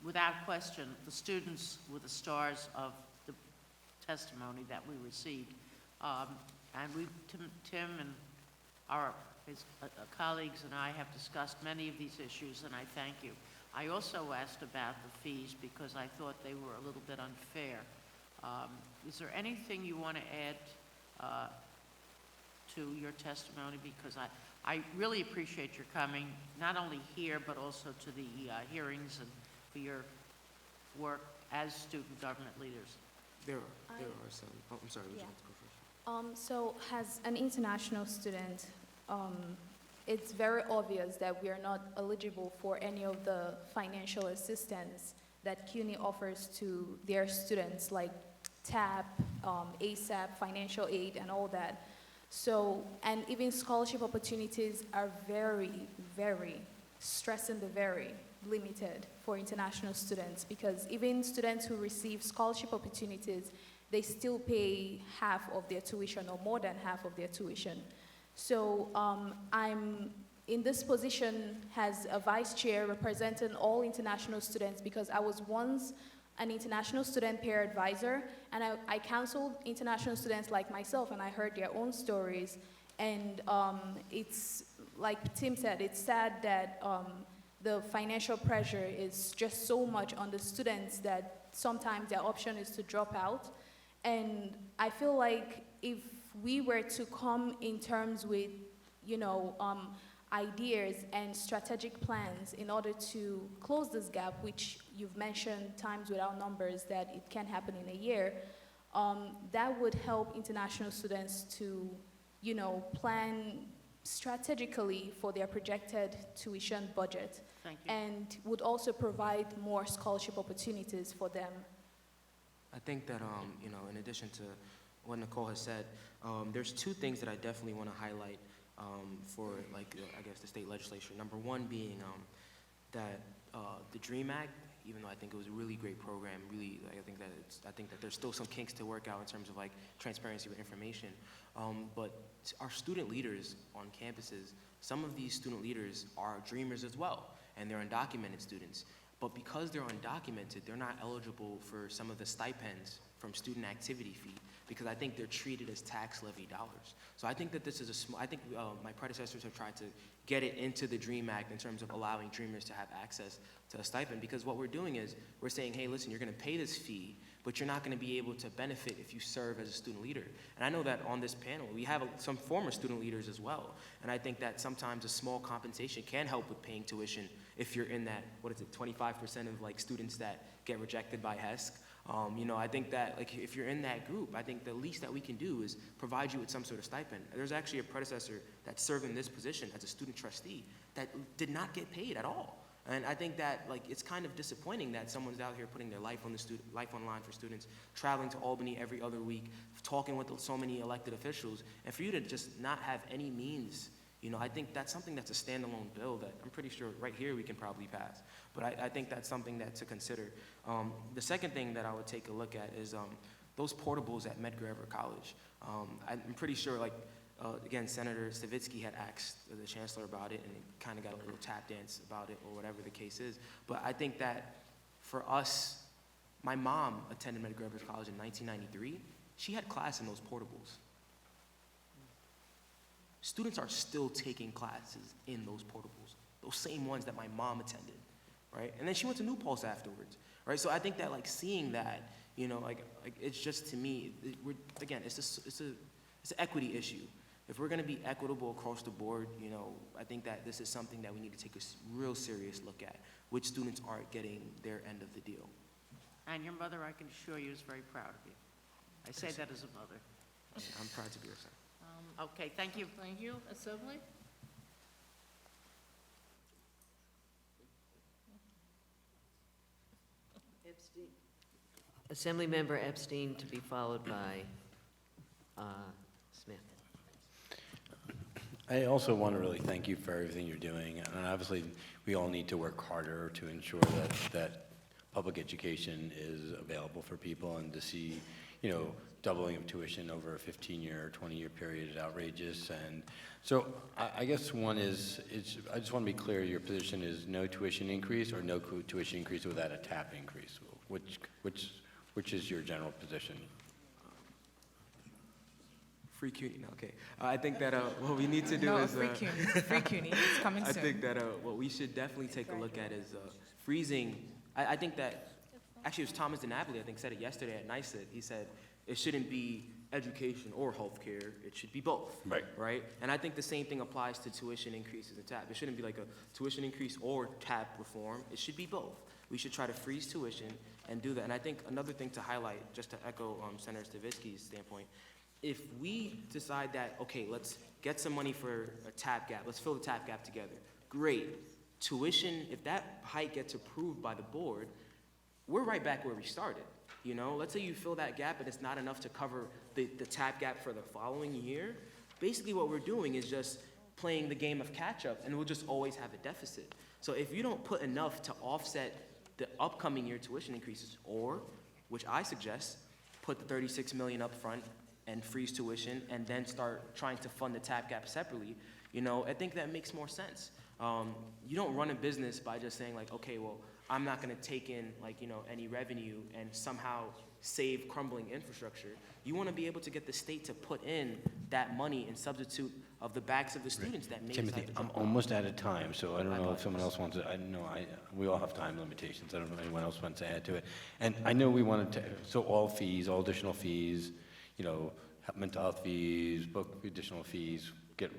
without question, the students were the stars of the testimony that we received. And Tim and his colleagues and I have discussed many of these issues, and I thank you. I also asked about the fees because I thought they were a little bit unfair. Is there anything you want to add to your testimony? Because I really appreciate your coming, not only here, but also to the hearings and for your work as student government leaders. There are some, oh, I'm sorry, would you like to go first? So as an international student, it's very obvious that we are not eligible for any of the financial assistance that CUNY offers to their students, like TAP, ASAP, financial aid, and all that. So, and even scholarship opportunities are very, very, stressing the very, limited for international students, because even students who receive scholarship opportunities, they still pay half of their tuition or more than half of their tuition. So I'm in this position as a vice chair representing all international students, because I was once an international student peer advisor, and I counseled international students like myself, and I heard their own stories. And it's, like Tim said, it's sad that the financial pressure is just so much on the students that sometimes their option is to drop out. And I feel like if we were to come in terms with, you know, ideas and strategic plans in order to close this gap, which you've mentioned times without numbers that it can happen in a year, that would help international students to, you know, plan strategically for their projected tuition budget. Thank you. And would also provide more scholarship opportunities for them. I think that, you know, in addition to what Nicole has said, there's 2 things that I definitely want to highlight for, like, I guess, the state legislature. Number one being that the DREAM Act, even though I think it was a really great program, really, I think that there's still some kinks to work out in terms of, like, transparency with information. But our student leaders on campuses, some of these student leaders are dreamers as well, and they're undocumented students. but because they're undocumented, they're not eligible for some of the stipends from student activity fee, because I think they're treated as tax levy dollars. So I think that this is I think my predecessors have tried to get it into the DREAM Act in terms of allowing Dreamers to have access to a stipend, because what we're doing is we're saying, hey, listen, you're gonna pay this fee, but you're not gonna be able to benefit if you serve as a student leader. And I know that on this panel, we have some former student leaders as well. And I think that sometimes a small compensation can help with paying tuition if you're in that, 25% of like students that get rejected by HESC. You know, I think that like if you're in that group, I think the least that we can do is provide you with some sort of stipend. There's actually a predecessor that served in this position as a student trustee that did not get paid at all. And I think that like it's kind of disappointing that someone's out here putting their life on life on line for students, traveling to Albany every other week, talking with so many elected officials, and for you to just not have any means. You know, I think that's something that's a standalone bill that I'm pretty sure right here we can probably pass. But I think that's something that to consider. The second thing that I would take a look at is those portables at Medgar Evers College. I'm pretty sure, like, again, Senator Stavitsky had asked the chancellor about it, and it kind of got a little tap dance about it, or whatever the case is. But I think that for us, my mom attended Medgar Evers College in 1993. She had class in those portables. Students are still taking classes in those portables, those same ones that my mom attended, right? And then she went to New Paltz afterwards, right? So I think that like seeing that, you know, like it's just to me, it's an equity issue. If we're gonna be equitable across the board, you know, I think that this is something that we need to take a real serious look at, which students aren't getting their end of the deal. And your mother, I can assure you, is very proud of you. I say that as a mother. I'm proud to be your son. Okay, thank you. Thank you. Assembly? Epstein. Assemblymember Epstein to be followed by Smith. I also want to really thank you for everything you're doing. And obviously, we all need to work harder to ensure that public education is available for people, and to see, you know, doubling of tuition over a 15-year, 20-year period is outrageous. And so I guess one is I just want to be clear, your position is no tuition increase or no tuition increase without a TAP increase. Which is your general position? Free CUNY, no, okay. I think that what we need to do is... free CUNY, it's coming soon. I think that what we should definitely take a look at is freezing. I think that, actually it was Thomas DiNapoli, I think, said it yesterday at NYSET. He said it shouldn't be education or healthcare, it should be both. Right? And I think the same thing applies to tuition increases and TAP. It shouldn't be like a tuition increase or TAP reform, it should be both. We should try to freeze tuition and do that. And I think another thing to highlight, just to echo Senator Stavitsky's standpoint, if we decide that, okay, let's get some money for a TAP gap, let's fill the TAP gap together, great. Tuition, if that hike gets approved by the board, we're right back where we started. You know, let's say you fill that gap and it's not enough to cover the TAP gap for the following year. Basically what we're doing is just playing the game of catch up, and we'll just always have a deficit. So if you don't put enough to offset the upcoming year tuition increases, or, which I suggest, put the $36 million up front and freeze tuition, and then start trying to fund the TAP gap separately, you know, I think that makes more sense. You don't run a business by just saying like, okay, well, I'm not gonna take in like, you know, any revenue and somehow save crumbling infrastructure. You wanna be able to get the state to put in that money in substitute of the backs of the students that make Timothy, I'm almost out of time, so I don't know if someone else wants to, we all have time limitations. I don't know if anyone else wants to add to it. And I know we wanted to, so all fees, all additional fees, you know, mental health fees, book additional fees,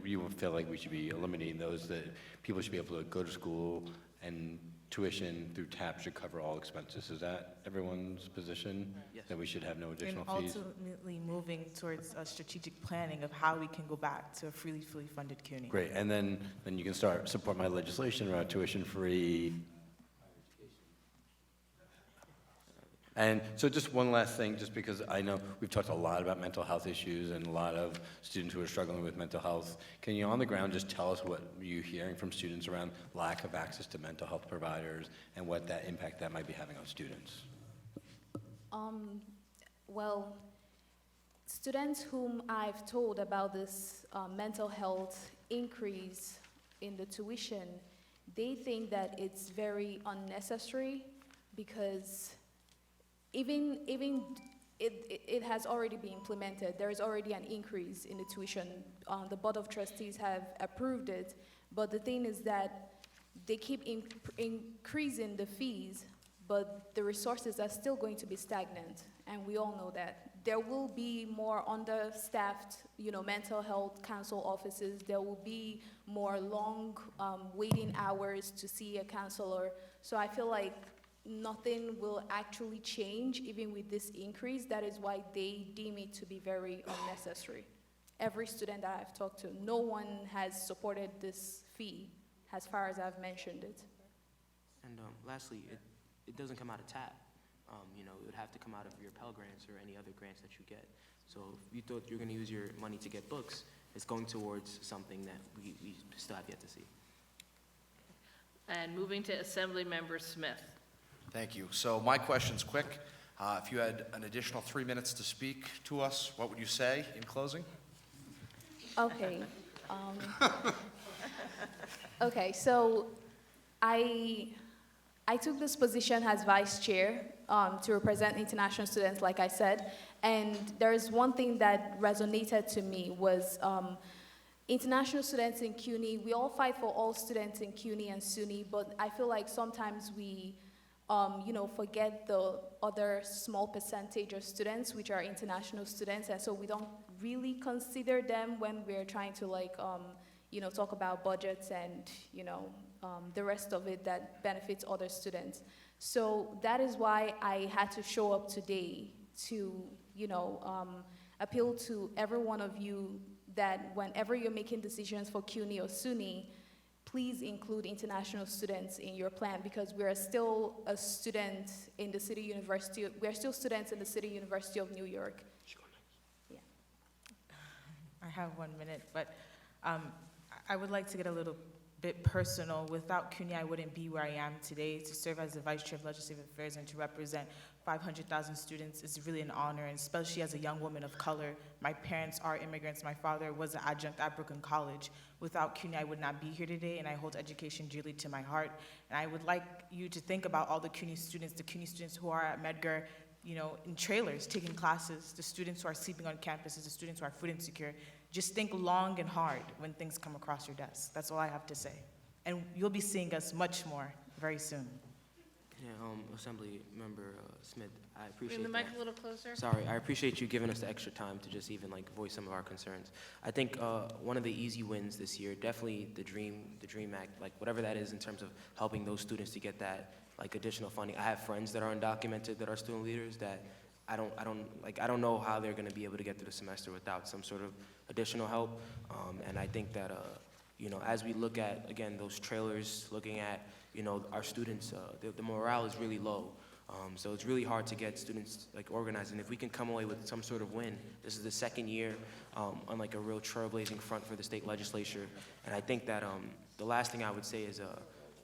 you feel like we should be eliminating those, that people should be able to go to school, and tuition through TAP should cover all expenses. Is that everyone's position? Yes. That we should have no additional And fees? ultimately moving towards a strategic planning of how we can go back to a fully funded CUNY. Great, and then you can support my legislation around tuition-free. And so just one last thing, just because I know we've talked a lot about mental health issues and a lot of students who are struggling with mental health. Can you on the ground just tell us what you're hearing from students around lack of access to mental health providers and what that impact that might be having on students? Well, students whom I've told about this mental health increase in the tuition, they think that it's very unnecessary because even it has already been implemented. There is already an increase in the tuition. The Board of Trustees have approved it, but the thing is that they keep increasing the fees, but the resources are still going to be stagnant, and we all know that. There will be more understaffed, mental health council offices. There will be more long waiting hours to see a counselor. So I feel like nothing will actually change even with this increase. That is why they deem it to be very unnecessary. Every student that I've talked to, no one has supported this fee as far as I've mentioned it. And lastly, it doesn't come out of TAP. It would have to come out of your Pell Grants or any other grants that you get. So if you thought you're going to use your money to get books, it's going towards something that we still have yet to see. And moving to Assembly Member Smith. Thank you. So my question's quick. If you had an additional 3 minutes to speak to us, what would you say in closing? Okay. Okay, so I took this position as vice chair to represent international students, like I said, and there is one thing that resonated to me was international students in CUNY. We all fight for all students in CUNY and SUNY, but I feel like sometimes we forget the other small percentage of students, which are international students, and so we don't really consider them when we're trying to talk about budgets and, the rest of it that benefits other students. So that is why I had to show up today to, appeal to every one of you that whenever you're making decisions for CUNY or SUNY, please include international students in your plan because we are still a student in the City University. We are still students in the City University of New York. Yeah. I have 1 minute, but I would like to get a little bit personal. Without CUNY, I wouldn't be where I am today. To serve as the Vice Chair of Legislative Affairs and to represent 500,000 students is really an honor, and especially as a young woman of color. My parents are immigrants. My father was an adjunct at Brooklyn College. Without CUNY, I would not be here today, and I hold education dearly to my heart. And I would like you to think about all the CUNY students who are at Medgar, in trailers taking classes, the students who are sleeping on campuses, the students who are food insecure. Just think long and hard when things come across your desk. That's all I have to say. And you'll be seeing us much more very soon. Yeah, Assembly Member Smith, I appreciate Bring the mic that. a little closer. Sorry, I appreciate you giving us the extra time to just even voice some of our concerns. I think one of the easy wins this year, definitely the Dream Act, whatever that is in terms of helping those students to get that additional funding. I have friends that are undocumented that are student leaders that I don't know how they're going to be able to get through the semester without some sort of additional help. And I think that as we look at again those trailers, looking at our students, the morale is really low. So it's really hard to get students organized. And if we can come away with some sort of win, this is the second year on a real trailblazing front for the state legislature. And I think that the last thing I would say is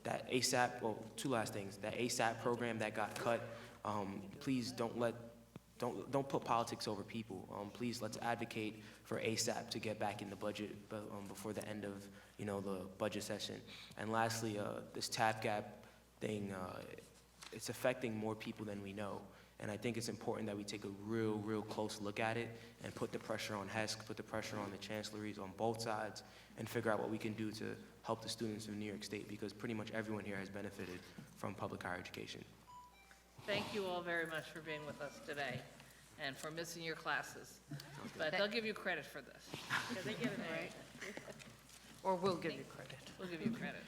that ASAP. Well, two last things. That ASAP program that got cut. Please don't put politics over people. Please let's advocate for ASAP to get back in the budget before the end of the budget session. And lastly, this TAP gap thing, it's affecting more people than we know. And I think it's important that we take a real close look at it and put the pressure on HESC, put the pressure on the chancelleries on both sides, and figure out what we can do to help the students of New York State, because pretty much everyone here has benefited from public higher education. Thank you all very much for being with us today and for missing your classes. But they'll give you credit for this. Yeah, they get it right. Or we'll give you credit. We'll give you credit.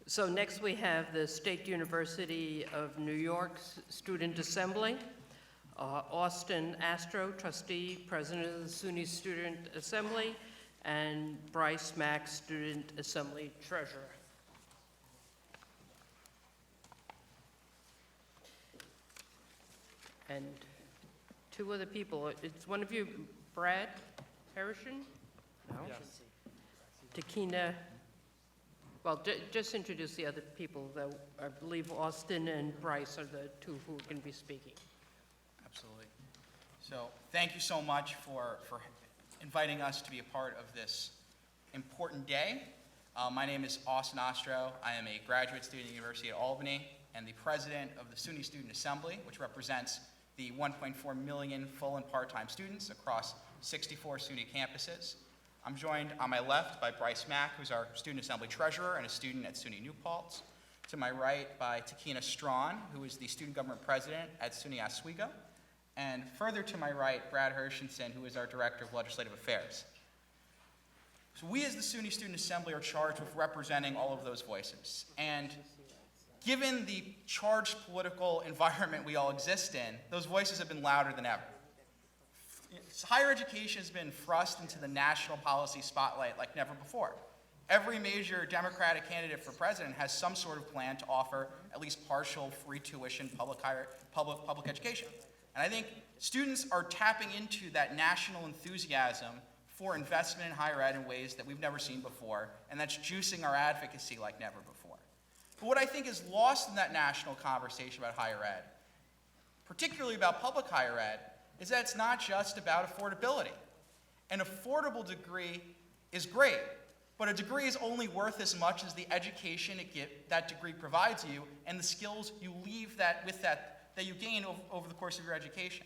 So next we have the State University of New York's Student Assembly. Austin Astro, trustee, president of the SUNY Student Assembly, and Bryce Mack, Student Assembly treasurer. And two other people. It's one of you, Brad Harrison? No? Yes. Takina. Well, just introduce the other people, though. I believe Austin and Bryce are the two who are going to be speaking. Absolutely. So thank you so much for inviting us to be a part of this important day. My name is Austin Ostro. I am a graduate student at the University of Albany and the president of the SUNY Student Assembly, which represents the 1.4 million full and part-time students across 64 SUNY campuses. I'm joined on my left by Bryce Mack, who's our Student Assembly treasurer and a student at SUNY New Paltz. To my right by Takina Strawn, who is the student government president at SUNY Oswego. And further to my right, Brad Hershenson, who is our director of legislative affairs. So we as the SUNY Student Assembly are charged with representing all of those voices. And given the charged political environment we all exist in, those voices have been louder than ever. Higher education has been thrust into the national policy spotlight like never before. Every major Democratic candidate for president has some sort of plan to offer at least partial free tuition public education. And I think students are tapping into that national enthusiasm for investment in higher ed in ways that we've never seen before, and that's juicing our advocacy like never before. But what I think is lost in that national conversation about higher ed, particularly about public higher ed, is that it's not just about affordability. An affordable degree is great, but a degree is only worth as much as the education that degree provides you and the skills you leave that you gain over the course of your education.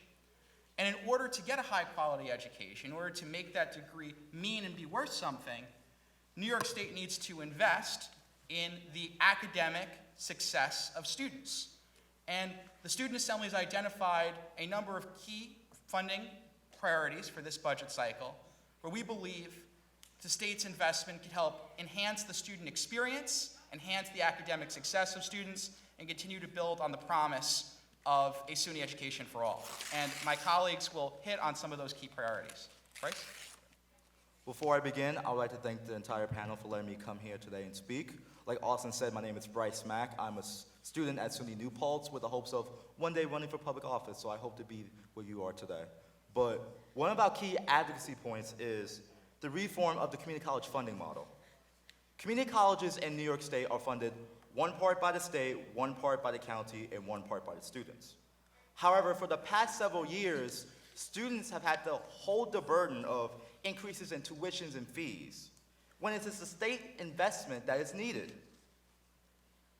And in order to get a high quality education, in order to make that degree mean and be worth something, New York State needs to invest in the academic success of students. And the Student Assembly has identified a number of key funding priorities for this budget cycle, where we believe the state's investment could help enhance the student experience, enhance the academic success of students, and continue to build on the promise of a SUNY education for all. And my colleagues will hit on some of those key priorities. Bryce? Before I begin, I would like to thank the entire panel for letting me come here today and speak. Like Austin said, my name is Bryce Mack. I'm a student at SUNY New Paltz with the hopes of one day running for public office, so I hope to be where you are today. But one of our key advocacy points is the reform of the community college funding model. Community colleges in New York State are funded one part by the state, one part by the county, and one part by the students. However, for the past several years, students have had to hold the burden of increases in tuitions and fees, when it's a state investment that is needed.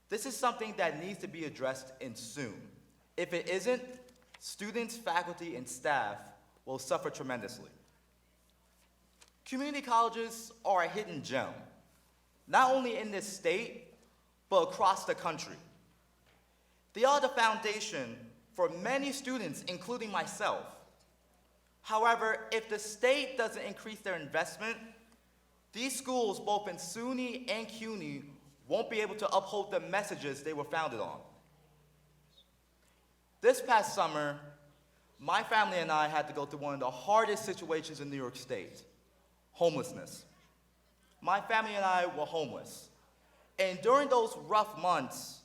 This is something that needs to be addressed and soon. If it isn't, students, faculty, and staff will suffer tremendously. Community colleges are a hidden gem, not only in this state, but across the country. They are the foundation for many students, including myself. However, if the state doesn't increase their investment, these schools, both in SUNY and CUNY, won't be able to uphold the messages they were founded on. This past summer, my family and I had to go through one of the hardest situations in New York State, homelessness. My family and I were homeless. And during those rough months,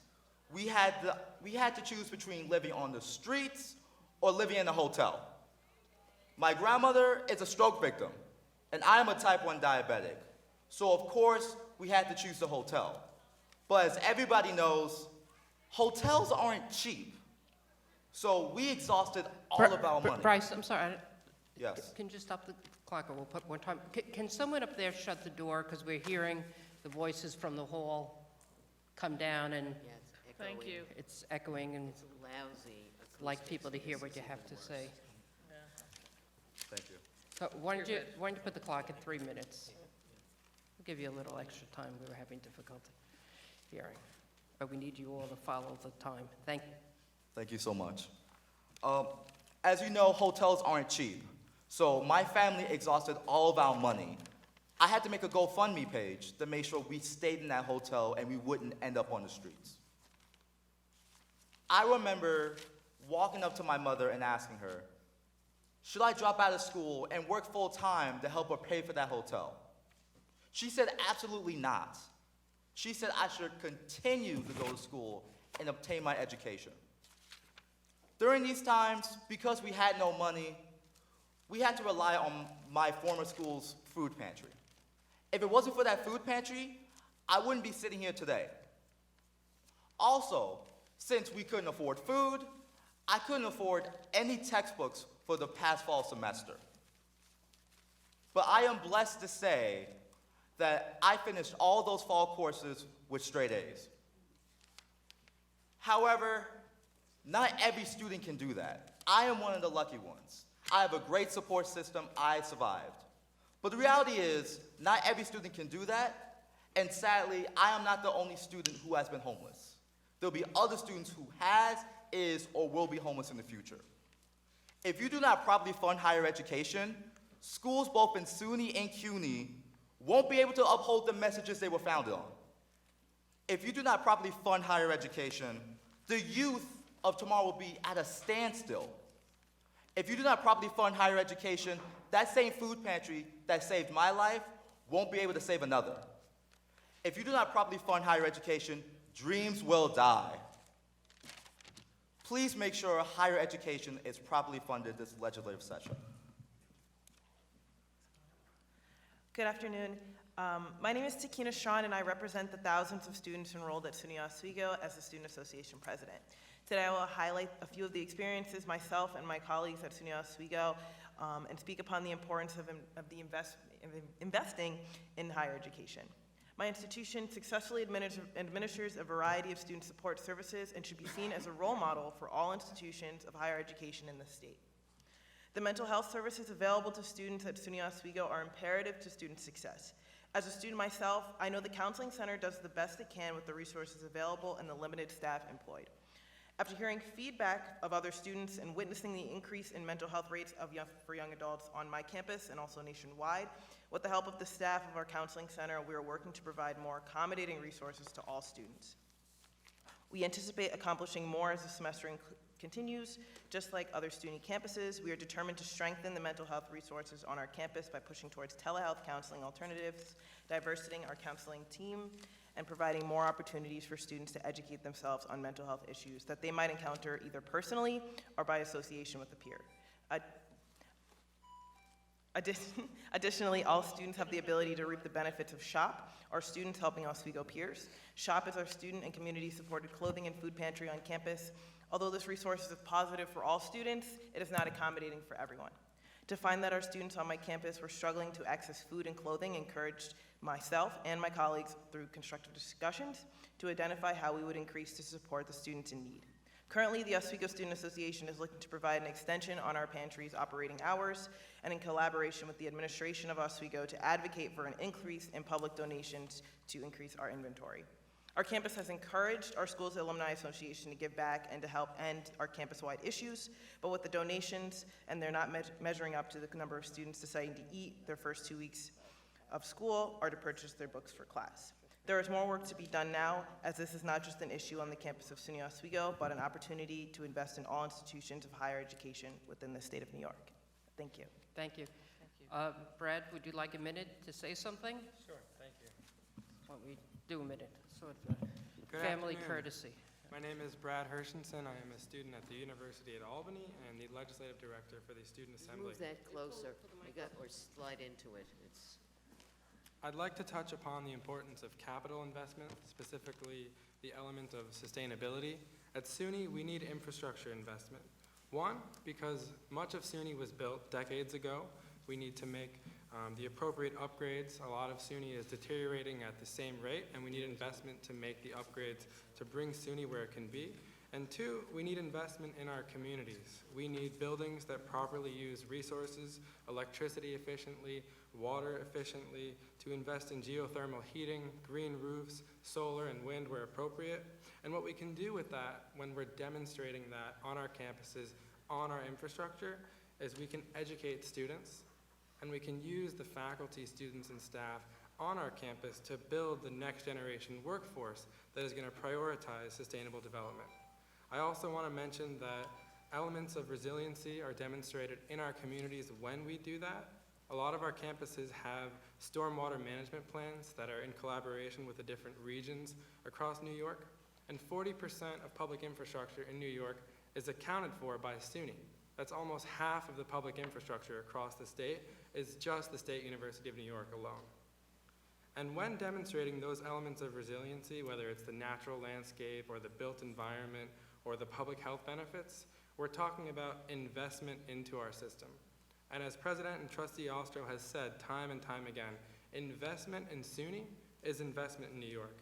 we had to choose between living on the streets or living in a hotel. My grandmother is a stroke victim, and I am a type 1 diabetic. So of course, we had to choose the hotel. But as everybody knows, hotels aren't cheap. So we exhausted all of our money. Bryce, I'm sorry. Yes. Can you just stop the clock, or we'll put one time? Can someone up there shut the door, because we're hearing the voices from the hall come down, and Thank you. it's echoing, and It's lousy. like people to hear what you have to say. Thank you. So why don't you put the clock at 3 minutes? We'll give you a little extra time. We were having difficulty hearing. But we need you all to follow the time. Thank you. Thank you so much. As you know, hotels aren't cheap. So my family exhausted all of our money. I had to make a GoFundMe page to make sure we stayed in that hotel and we wouldn't end up on the streets. I remember walking up to my mother and asking her, should I drop out of school and work full time to help her pay for that hotel? She said absolutely not. She said I should continue to go to school and obtain my education. During these times, because we had no money, we had to rely on my former school's food pantry. If it wasn't for that food pantry, I wouldn't be sitting here today. Also, since we couldn't afford food, I couldn't afford any textbooks for the past fall semester. But I am blessed to say that I finished all those fall courses with straight A's. However, not every student can do that. I am one of the lucky ones. I have a great support system. I survived. But the reality is, not every student can do that, and sadly, I am not the only student who has been homeless. There'll be other students who has, is, or will be homeless in the future. If you do not properly fund higher education, schools both in SUNY and CUNY won't be able to uphold the messages they were founded on. If you do not properly fund higher education, the youth of tomorrow will be at a standstill. If you do not properly fund higher education, that same food pantry that saved my life won't be able to save another. If you do not properly fund higher education, dreams will die. Please make sure higher education is properly funded this legislative session. Good afternoon. My name is Takina Shawn, and I represent the thousands of students enrolled at SUNY Oswego as the Student Association President. Today I will highlight a few of the experiences myself and my colleagues at SUNY Oswego and speak upon the importance of investing in higher education. My institution successfully administers a variety of student support services and should be seen as a role model for all institutions of higher education in the state. The mental health services available to students at SUNY Oswego are imperative to student success. As a student myself, I know the Counseling Center does the best it can with the resources available and the limited staff employed. After hearing feedback of other students and witnessing the increase in mental health rates for young adults on my campus and also nationwide, with the help of the staff of our Counseling Center, we are working to provide more accommodating resources to all students. We anticipate accomplishing more as the semester continues. Just like other SUNY campuses, we are determined to strengthen the mental health resources on our campus by pushing towards telehealth counseling alternatives, diversitying our counseling team, and providing more opportunities for students to educate themselves on mental health issues that they might encounter either personally or by association with a peer. Additionally, all students have the ability to reap the benefits of SHOP, our Students Helping Oswego Peers. SHOP is our student and community-supported clothing and food pantry on campus. Although this resource is positive for all students, it is not accommodating for everyone. To find that our students on my campus were struggling to access food and clothing encouraged myself and my colleagues through constructive discussions to identify how we would increase to support the students in need. Currently, the Oswego Student Association is looking to provide an extension on our pantry's operating hours and in collaboration with the administration of Oswego to advocate for an increase in public donations to increase our inventory. Our campus has encouraged our school's alumni association to give back and to help end our campus-wide issues, but with the donations and they're not measuring up to the number of students deciding to eat their first 2 weeks of school or to purchase their books for class. There is more work to be done now, as this is not just an issue on the campus of SUNY Oswego, but an opportunity to invest in all institutions of higher education within the state of New York. Thank you. Thank you. Brad, would you like a minute to say something? Sure, thank you. Why don't we do a minute, sort of Good family afternoon. courtesy. My name is Brad Hershenson. I am a student at the University at Albany and the Legislative Director for the Student Assembly. Move that closer, or slide into it. I'd like to touch upon the importance of capital investment, specifically the element of sustainability. At SUNY, we need infrastructure investment. One, because much of SUNY was built decades ago. We need to make the appropriate upgrades. A lot of SUNY is deteriorating at the same rate, and we need investment to make the upgrades to bring SUNY where it can be. And two, we need investment in our communities. We need buildings that properly use resources, electricity efficiently, water efficiently, to invest in geothermal heating, green roofs, solar and wind where appropriate. And what we can do with that when we're demonstrating that on our campuses, on our infrastructure, is we can educate students, and we can use the faculty, students, and staff on our campus to build the next generation workforce that is going to prioritize sustainable development. I also want to mention that elements of resiliency are demonstrated in our communities when we do that. A lot of our campuses have stormwater management plans that are in collaboration with the different regions across New York, and 40% of public infrastructure in New York is accounted for by SUNY. That's almost half of the public infrastructure across the state is just the State University of New York alone. And when demonstrating those elements of resiliency, whether it's the natural landscape or the built environment or the public health benefits, we're talking about investment into our system. And as President and Trustee Ostro has said time and time again, investment in SUNY is investment in New York,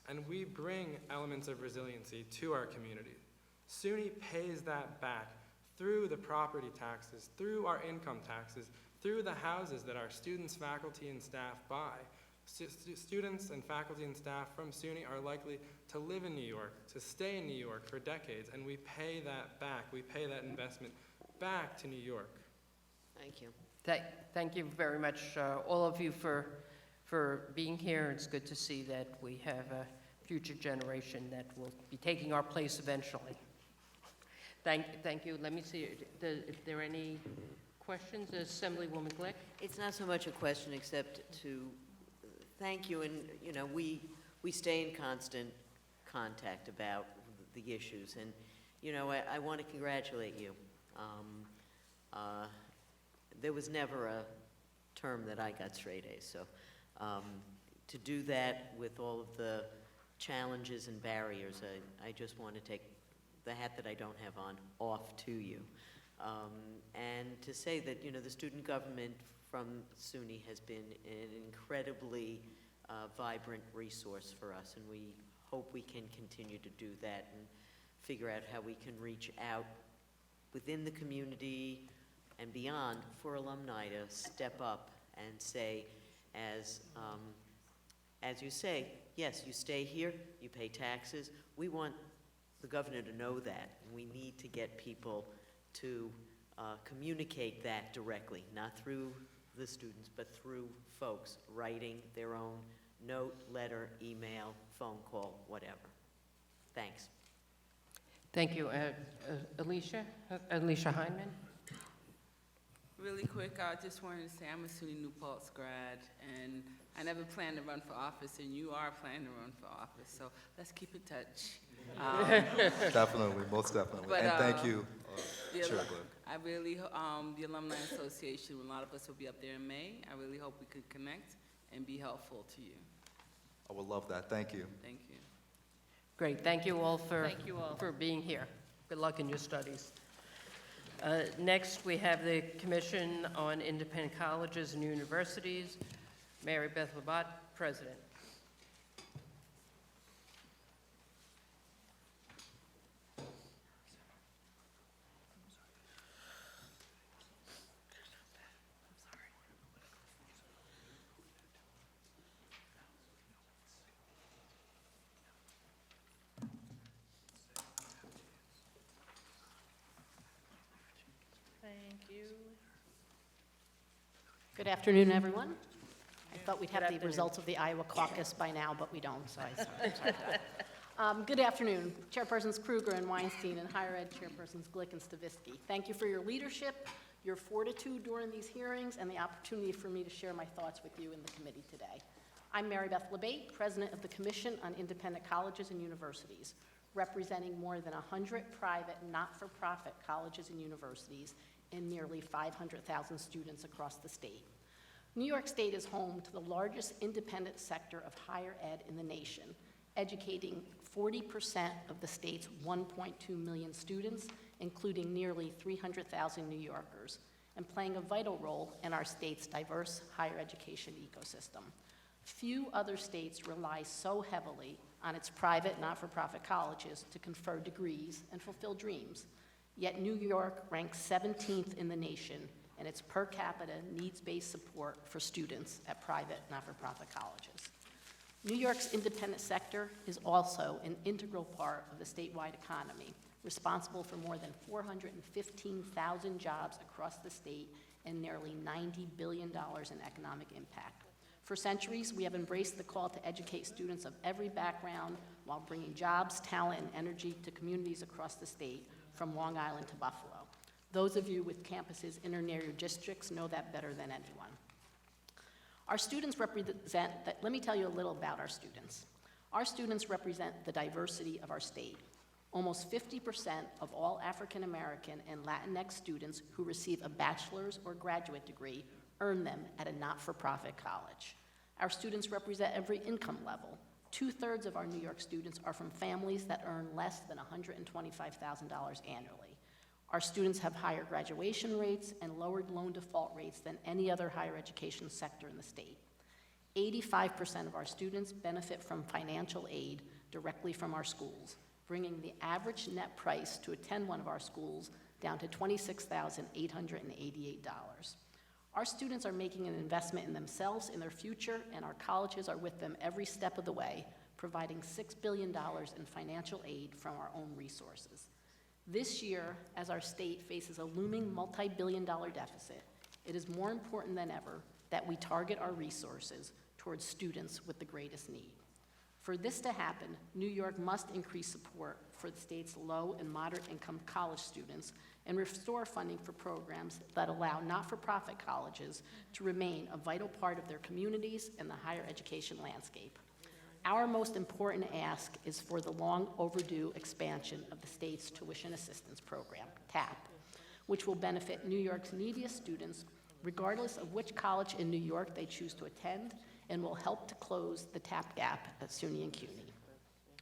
and we bring elements of resiliency to our community. SUNY pays that back through the property taxes, through our income taxes, through the houses that our students, faculty, and staff buy. Students and faculty and staff from SUNY are likely to live in New York, to stay in New York for decades, and we pay that back. We pay that investment back to New York. Thank you. Thank you very much, all of you, for being here. It's good to see that we have a future generation that will be taking our place eventually. Thank you. Let me see, if there are any questions, Assemblywoman Glick? It's not so much a question except to thank you, and, you know, we stay in constant contact about the issues, and, you know, I want to congratulate you. There was never a term that I got straight A's, so to do that with all of the challenges and barriers, I just want to take the hat that I don't have on off to you. And to say that, you know, the student government from SUNY has been an incredibly vibrant resource for us, and we hope we can continue to do that and figure out how we can reach out within the community and beyond for alumni to step up and say, as you say, yes, you stay here, you pay taxes. We want the governor to know that, and we need to get people to communicate that directly, not through the students, but through folks writing their own note, letter, email, phone call, whatever. Thanks. Thank you. Alicia Heineman? Really quick, I just wanted to say I'm a SUNY New Paltz grad, and I never planned to run for office, and you are planning to run for office, so let's keep in touch. Definitely, most definitely. But, and thank you, Chair Glick. I really, the Alumni Association, a lot of us will be up there in May. I really hope we could connect and be helpful to you. I would love that. Thank you. Thank you. Great. Thank you all for being here. Good luck in your studies. Next, we have the Commission on Independent Colleges and Universities. Mary Beth Labat, President. Thank you. Good afternoon, everyone. I thought we'd Good have the afternoon. results of the Iowa caucus by now, but we don't, so I'm sorry for that. Good afternoon, Chairpersons Kruger and Weinstein, and Higher Ed Chairpersons Glick and Stavisky. Thank you for your leadership, your fortitude during these hearings, and the opportunity for me to share my thoughts with you in the committee today. I'm Mary Beth Labate, President of the Commission on Independent Colleges and Universities, representing more than 100 private, not-for-profit colleges and universities and nearly 500,000 students across the state. New York State is home to the largest independent sector of higher ed in the nation, educating 40% of the state's 1.2 million students, including nearly 300,000 New Yorkers, and playing a vital role in our state's diverse higher education ecosystem. Few other states rely so heavily on its private, not-for-profit colleges to confer degrees and fulfill dreams. Yet New York ranks 17th in the nation in its per capita needs-based support for students at private, not-for-profit colleges. New York's independent sector is also an integral part of the statewide economy, responsible for more than 415,000 jobs across the state and nearly $90 billion in economic impact. For centuries, we have embraced the call to educate students of every background while bringing jobs, talent, and energy to communities across the state, from Long Island to Buffalo. Those of you with campuses in or near your districts know that better than anyone. Our students represent, let me tell you a little about our students. Our students represent the diversity of our state. Almost 50% of all African American and Latinx students who receive a bachelor's or graduate degree earn them at a not-for-profit college. Our students represent every income level. 2/3 of our New York students are from families that earn less than $125,000 annually. Our students have higher graduation rates and lowered loan default rates than any other higher education sector in the state. 85% of our students benefit from financial aid directly from our schools, bringing the average net price to attend one of our schools down to $26,888. Our students are making an investment in themselves, in their future, and our colleges are with them every step of the way, providing $6 billion in financial aid from our own resources. This year, as our state faces a looming multi-billion-dollar deficit, it is more important than ever that we target our resources towards students with the greatest need. For this to happen, New York must increase support for the state's low and moderate income college students and restore funding for programs that allow not-for-profit colleges to remain a vital part of their communities and the higher education landscape. Our most important ask is for the long overdue expansion of the state's tuition assistance program, TAP, which will benefit New York's neediest students regardless of which college in New York they choose to attend, and will help to close the TAP gap at SUNY and CUNY.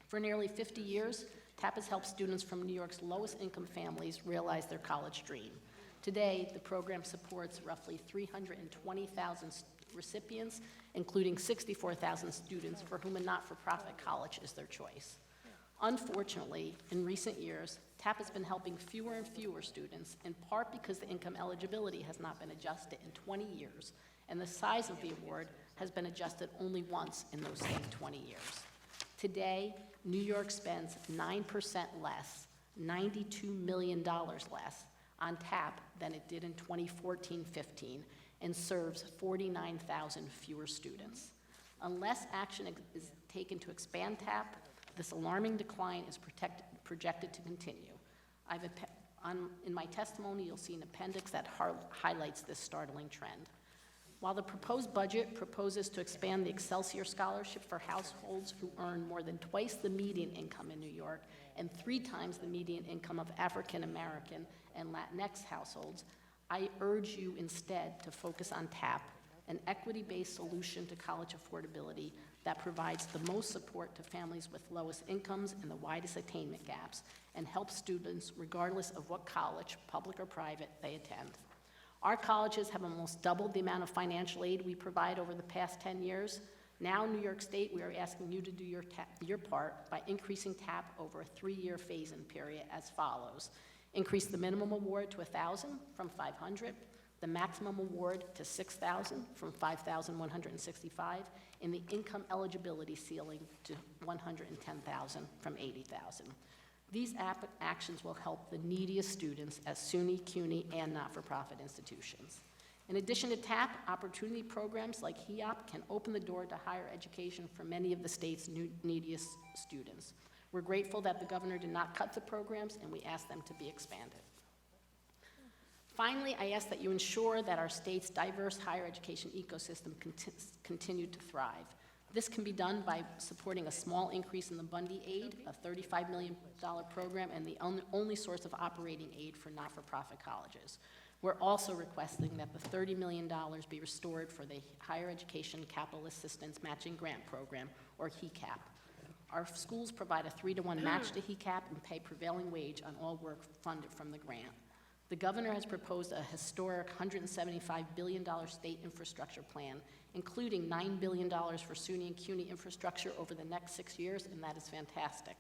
For nearly 50 years, TAP has helped students from New York's lowest income families realize their college dream. Today, the program supports roughly 320,000 recipients, including 64,000 students for whom a not-for-profit college is their choice. Unfortunately, in recent years, TAP has been helping fewer and fewer students, in part because the income eligibility has not been adjusted in 20 years, and the size of the award has been adjusted only once in those same 20 years. Today, New York spends 9% less, $92 million less, on TAP than it did in 2014-15, and serves 49,000 fewer students. Unless action is taken to expand TAP, this alarming decline is projected to continue. In my testimony, you'll see an appendix that highlights this startling trend. While the proposed budget proposes to expand the Excelsior Scholarship for households who earn more than twice the median income in New York and 3 times the median income of African American and Latinx households, I urge you instead to focus on TAP, an equity-based solution to college affordability that provides the most support to families with lowest incomes and the widest attainment gaps, and helps students regardless of what college, public or private, they attend. Our colleges have almost doubled the amount of financial aid we provide over the past 10 years. Now, New York State, we are asking you to do your part by increasing TAP over a 3-year phase-in period as follows. Increase the minimum award to $1,000 from $500, the maximum award to $6,000 from $5,165, and the income eligibility ceiling to $110,000 from $80,000. These actions will help the neediest students at SUNY, CUNY, and not-for-profit institutions. In addition to TAP, opportunity programs like HEOP can open the door to higher education for many of the state's neediest students. We're grateful that the governor did not cut the programs, and we ask them to be expanded. Finally, I ask that you ensure that our state's diverse higher education ecosystem continue to thrive. This can be done by supporting a small increase in the Bundy aid, a $35 million program, and the only source of operating aid for not-for-profit colleges. We're also requesting that the $30 million be restored for the Higher Education Capital Assistance Matching Grant Program, or HECAP. Our schools provide a 3-to-1 match to HECAP and pay prevailing wage on all work funded from the grant. The governor has proposed a historic $175 billion state infrastructure plan, including $9 billion for SUNY and CUNY infrastructure over the next 6 years, and that is fantastic.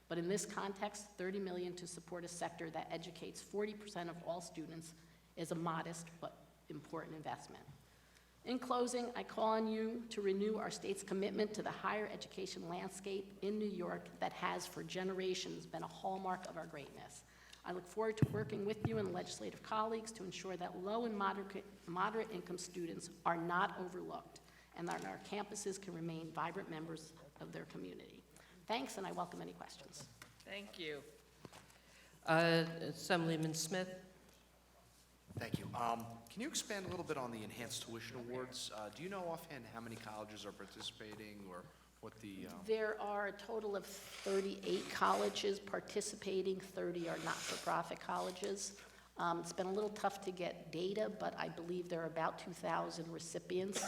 But in this context, $30 million to support a sector that educates 40% of all students is a modest but important investment. In closing, I call on you to renew our state's commitment to the higher education landscape in New York that has for generations been a hallmark of our greatness. I look forward to working with you and legislative colleagues to ensure that low and moderate income students are not overlooked and that our campuses can remain vibrant members of their community. Thanks, and I welcome any questions. Thank you. Assemblyman Smith. Thank you. Can you expand a little bit on the enhanced tuition awards? Do you know offhand how many colleges are participating, or what the... There are a total of 38 colleges participating, 30 are not-for-profit colleges. It's been a little tough to get data, but I believe there are about 2,000 recipients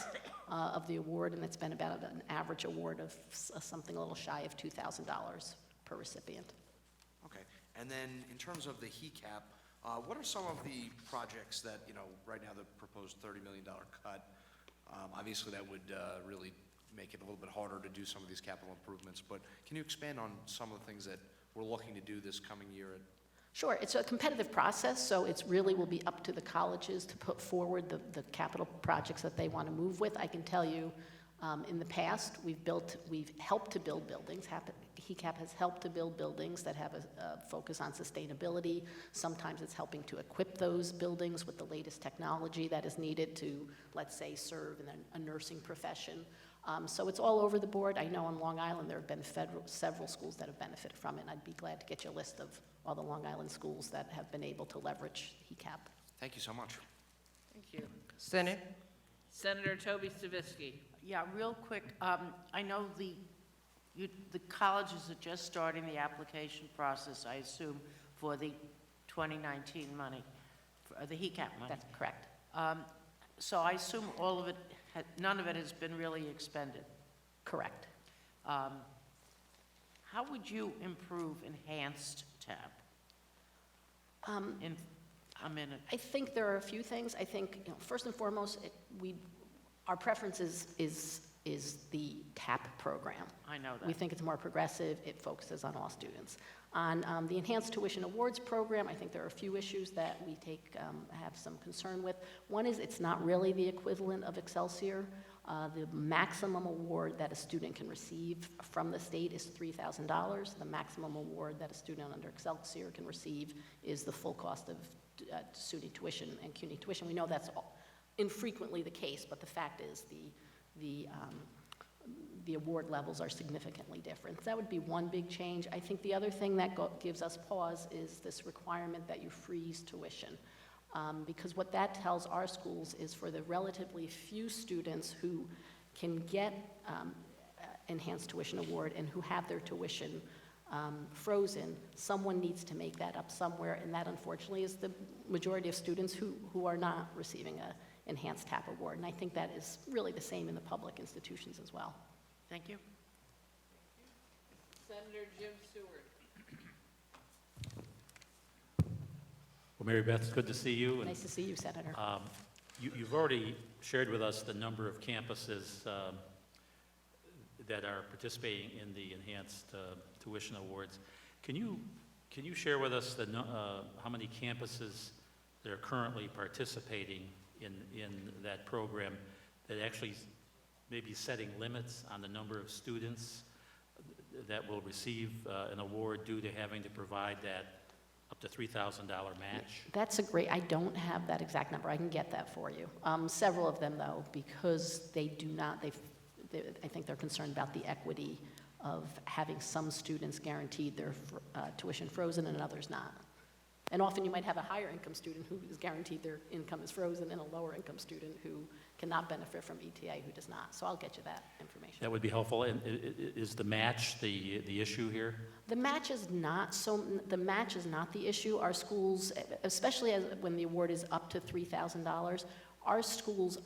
of the award, and it's been about an average award of something a little shy of $2,000 per recipient. Okay. And then in terms of the HECAP, what are some of the projects that, right now the proposed $30 million cut, Obviously, that would really make it a little bit harder to do some of these capital improvements, but can you expand on some of the things that we're looking to do this coming year? Sure, it's a competitive process, so it's really will be up to the colleges to put forward the capital projects that they want to move with. I can tell you, in the past, we've helped to build buildings. HECAP has helped to build buildings that have a focus on sustainability. Sometimes it's helping to equip those buildings with the latest technology that is needed to, let's say, serve in a nursing profession. So it's all over the board. I know on Long Island there have been several schools that have benefited from it, and I'd be glad to get you a list of all the Long Island schools that have been able to leverage HECAP. Thank you so much. Thank you. Senate? Senator Toby Stavisky. Yeah, real quick, I know the colleges are just starting the application process, I assume, for the 2019 money, for the HECAP money. That's correct. So I assume all of it, none of it has been really expended. Correct. How would you improve enhanced TAP? In a minute. I think there are a few things. I think, first and foremost, our preference is the TAP program. I know that. We think it's more progressive. It focuses on all students. On the Enhanced Tuition Awards program, I think there are a few issues that we have some concern with. One is it's not really the equivalent of Excelsior. The maximum award that a student can receive from the state is $3,000. The maximum award that a student under Excelsior can receive is the full cost of SUNY tuition and CUNY tuition. We know that's infrequently the case, but the fact is the award levels are significantly different. That would be one big change. I think the other thing that gives us pause is this requirement that you freeze tuition. Because what that tells our schools is for the relatively few students who can get enhanced tuition award and who have their tuition frozen, someone needs to make that up somewhere, and that unfortunately is the majority of students who are not receiving an enhanced TAP award. And I think that is really the same in the public institutions as well. Thank you. Senator Jim Seward. Well, Mary Beth, it's good to see you. Nice to see you, Senator. You've already shared with us the number of campuses that are participating in the enhanced tuition awards. Can you share with us how many campuses that are currently participating in that program that actually may be setting limits on the number of students that will receive an award due to having to provide that up to $3,000 match? That's I don't have that exact number. I can get that for you. Several of them, though, because they do not, I think they're concerned about the equity of having some students guaranteed their tuition frozen and others not. And often you might have a higher income student who is guaranteed their income is frozen and a lower income student who cannot benefit from ETA who does not. So I'll get you that information. That would be helpful. And is the match the issue here? The match is not the issue. Our schools, especially when the award is up to $3,000, our schools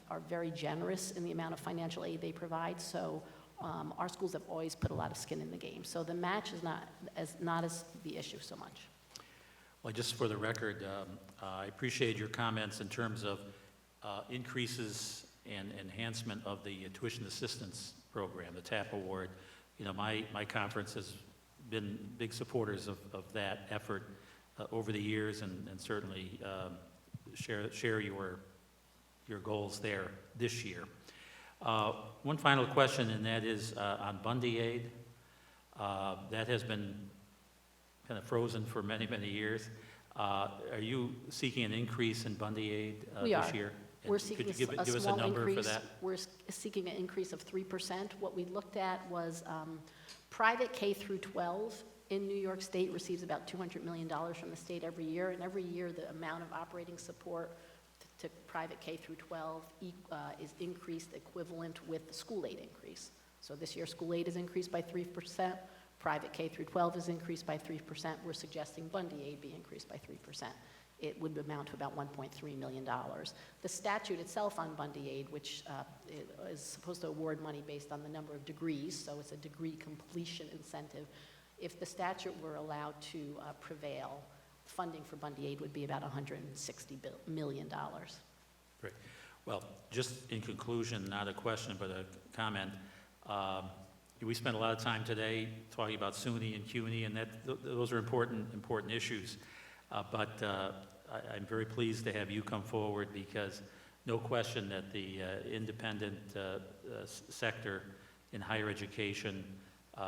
are very generous in the amount of financial aid they provide. So our schools have always put a lot of skin in the game. So the match is not as the issue so much. Well, just for the record, I appreciate your comments in terms of increases and enhancement of the tuition assistance program, the TAP award. You know, my conference has been big supporters of that effort over the years, and certainly share your goals there this year. One final question, and that is on Bundy Aid. That has been kind of frozen for many, many years. Are you seeking an increase in Bundy Aid this year? We're seeking Could you give us a small number increase. for that? We're seeking an increase of 3%. What we looked at was private K through 12 in New York State receives about $200 million from the state every year, and every year the amount of operating support to private K through 12 is increased equivalent with the school aid increase. So this year school aid is increased by 3%. Private K through 12 is increased by 3%. We're suggesting Bundy Aid be increased by 3%. It would amount to about $1.3 million. The statute itself on Bundy Aid, which is supposed to award money based on the number of degrees, so it's a degree completion incentive. If the statute were allowed to prevail, funding for Bundy Aid would be about $160 million. Great. Well, just in conclusion, not a question, but a comment. We spent a lot of time today talking about SUNY and CUNY, and those are important issues. But I'm very pleased to have you come forward, because no question that the independent sector in higher education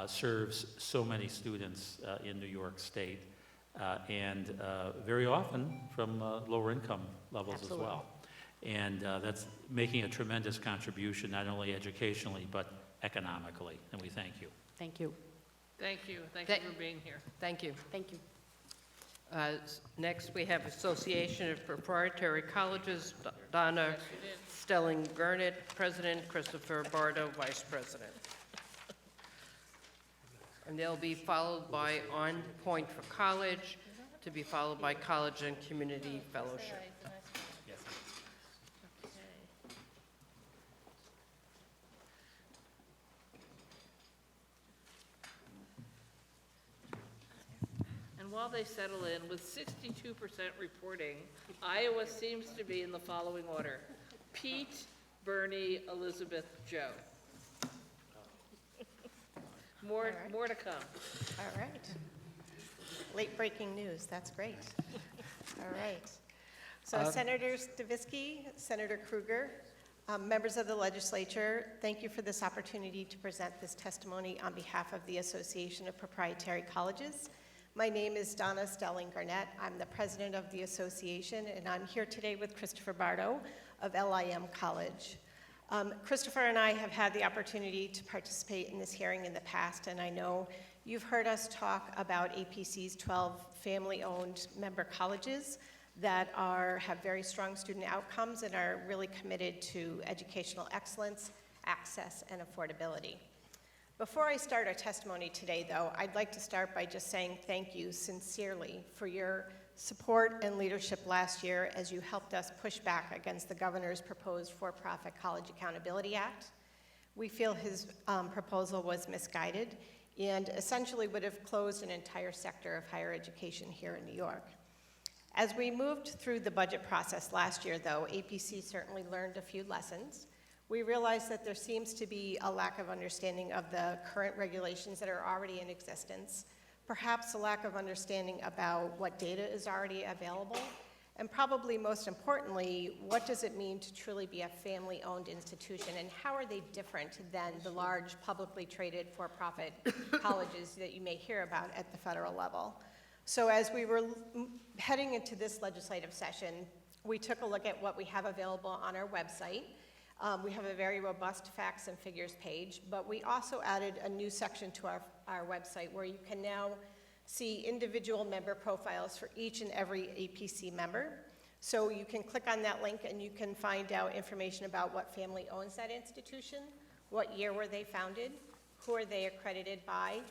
serves so many students in New York State, and very often from lower income levels as well. And that's making a tremendous contribution, not only educationally, but economically, and we thank you. Thank you. Thank you. Thank you for being here. Thank you. Thank you. Next, we have Association of Proprietary Colleges, Donna Stelling Gurnett, President, Christopher Bardo, Vice President. And they'll be followed by On Point for College, to be followed by College and Community Fellowship. And while they settle in, with 62% reporting, Iowa seems to be in the following order: Pete, Bernie, Elizabeth, Joe. More to come. All right. Late breaking news, that's great. All right. So Senator Stavisky, Senator Krueger, members of the legislature, thank you for this opportunity to present this testimony on behalf of the Association of Proprietary Colleges. My name is Donna Stelling Gurnett. I'm the president of the association, and I'm here today with Christopher Bardo of LIM College. Christopher and I have had the opportunity to participate in this hearing in the past, and I know you've heard us talk about APC's 12 family-owned member colleges that have very strong student outcomes and are really committed to educational excellence, access, and affordability. Before I start our testimony today, though, I'd like to start by just saying thank you sincerely for your support and leadership last year as you helped us push back against the governor's proposed For-Profit College Accountability Act. We feel his proposal was misguided and essentially would have closed an entire sector of higher education here in New York. As we moved through the budget process last year, though, APC certainly learned a few lessons. We realized that there seems to be a lack of understanding of the current regulations that are already in existence, perhaps a lack of understanding about what data is already available, and probably most importantly, what does it mean to truly be a family-owned institution, and how are they different than the large publicly traded for-profit colleges that you may hear about at the federal level. So as we were heading into this legislative session, we took a look at what we have available on our website. We have a very robust facts and figures page, but we also added a new section to our website where you can now see individual member profiles for each and every APC member. So you can click on that link and you can find out information about what family owns that institution, what year were they founded, who are they accredited by.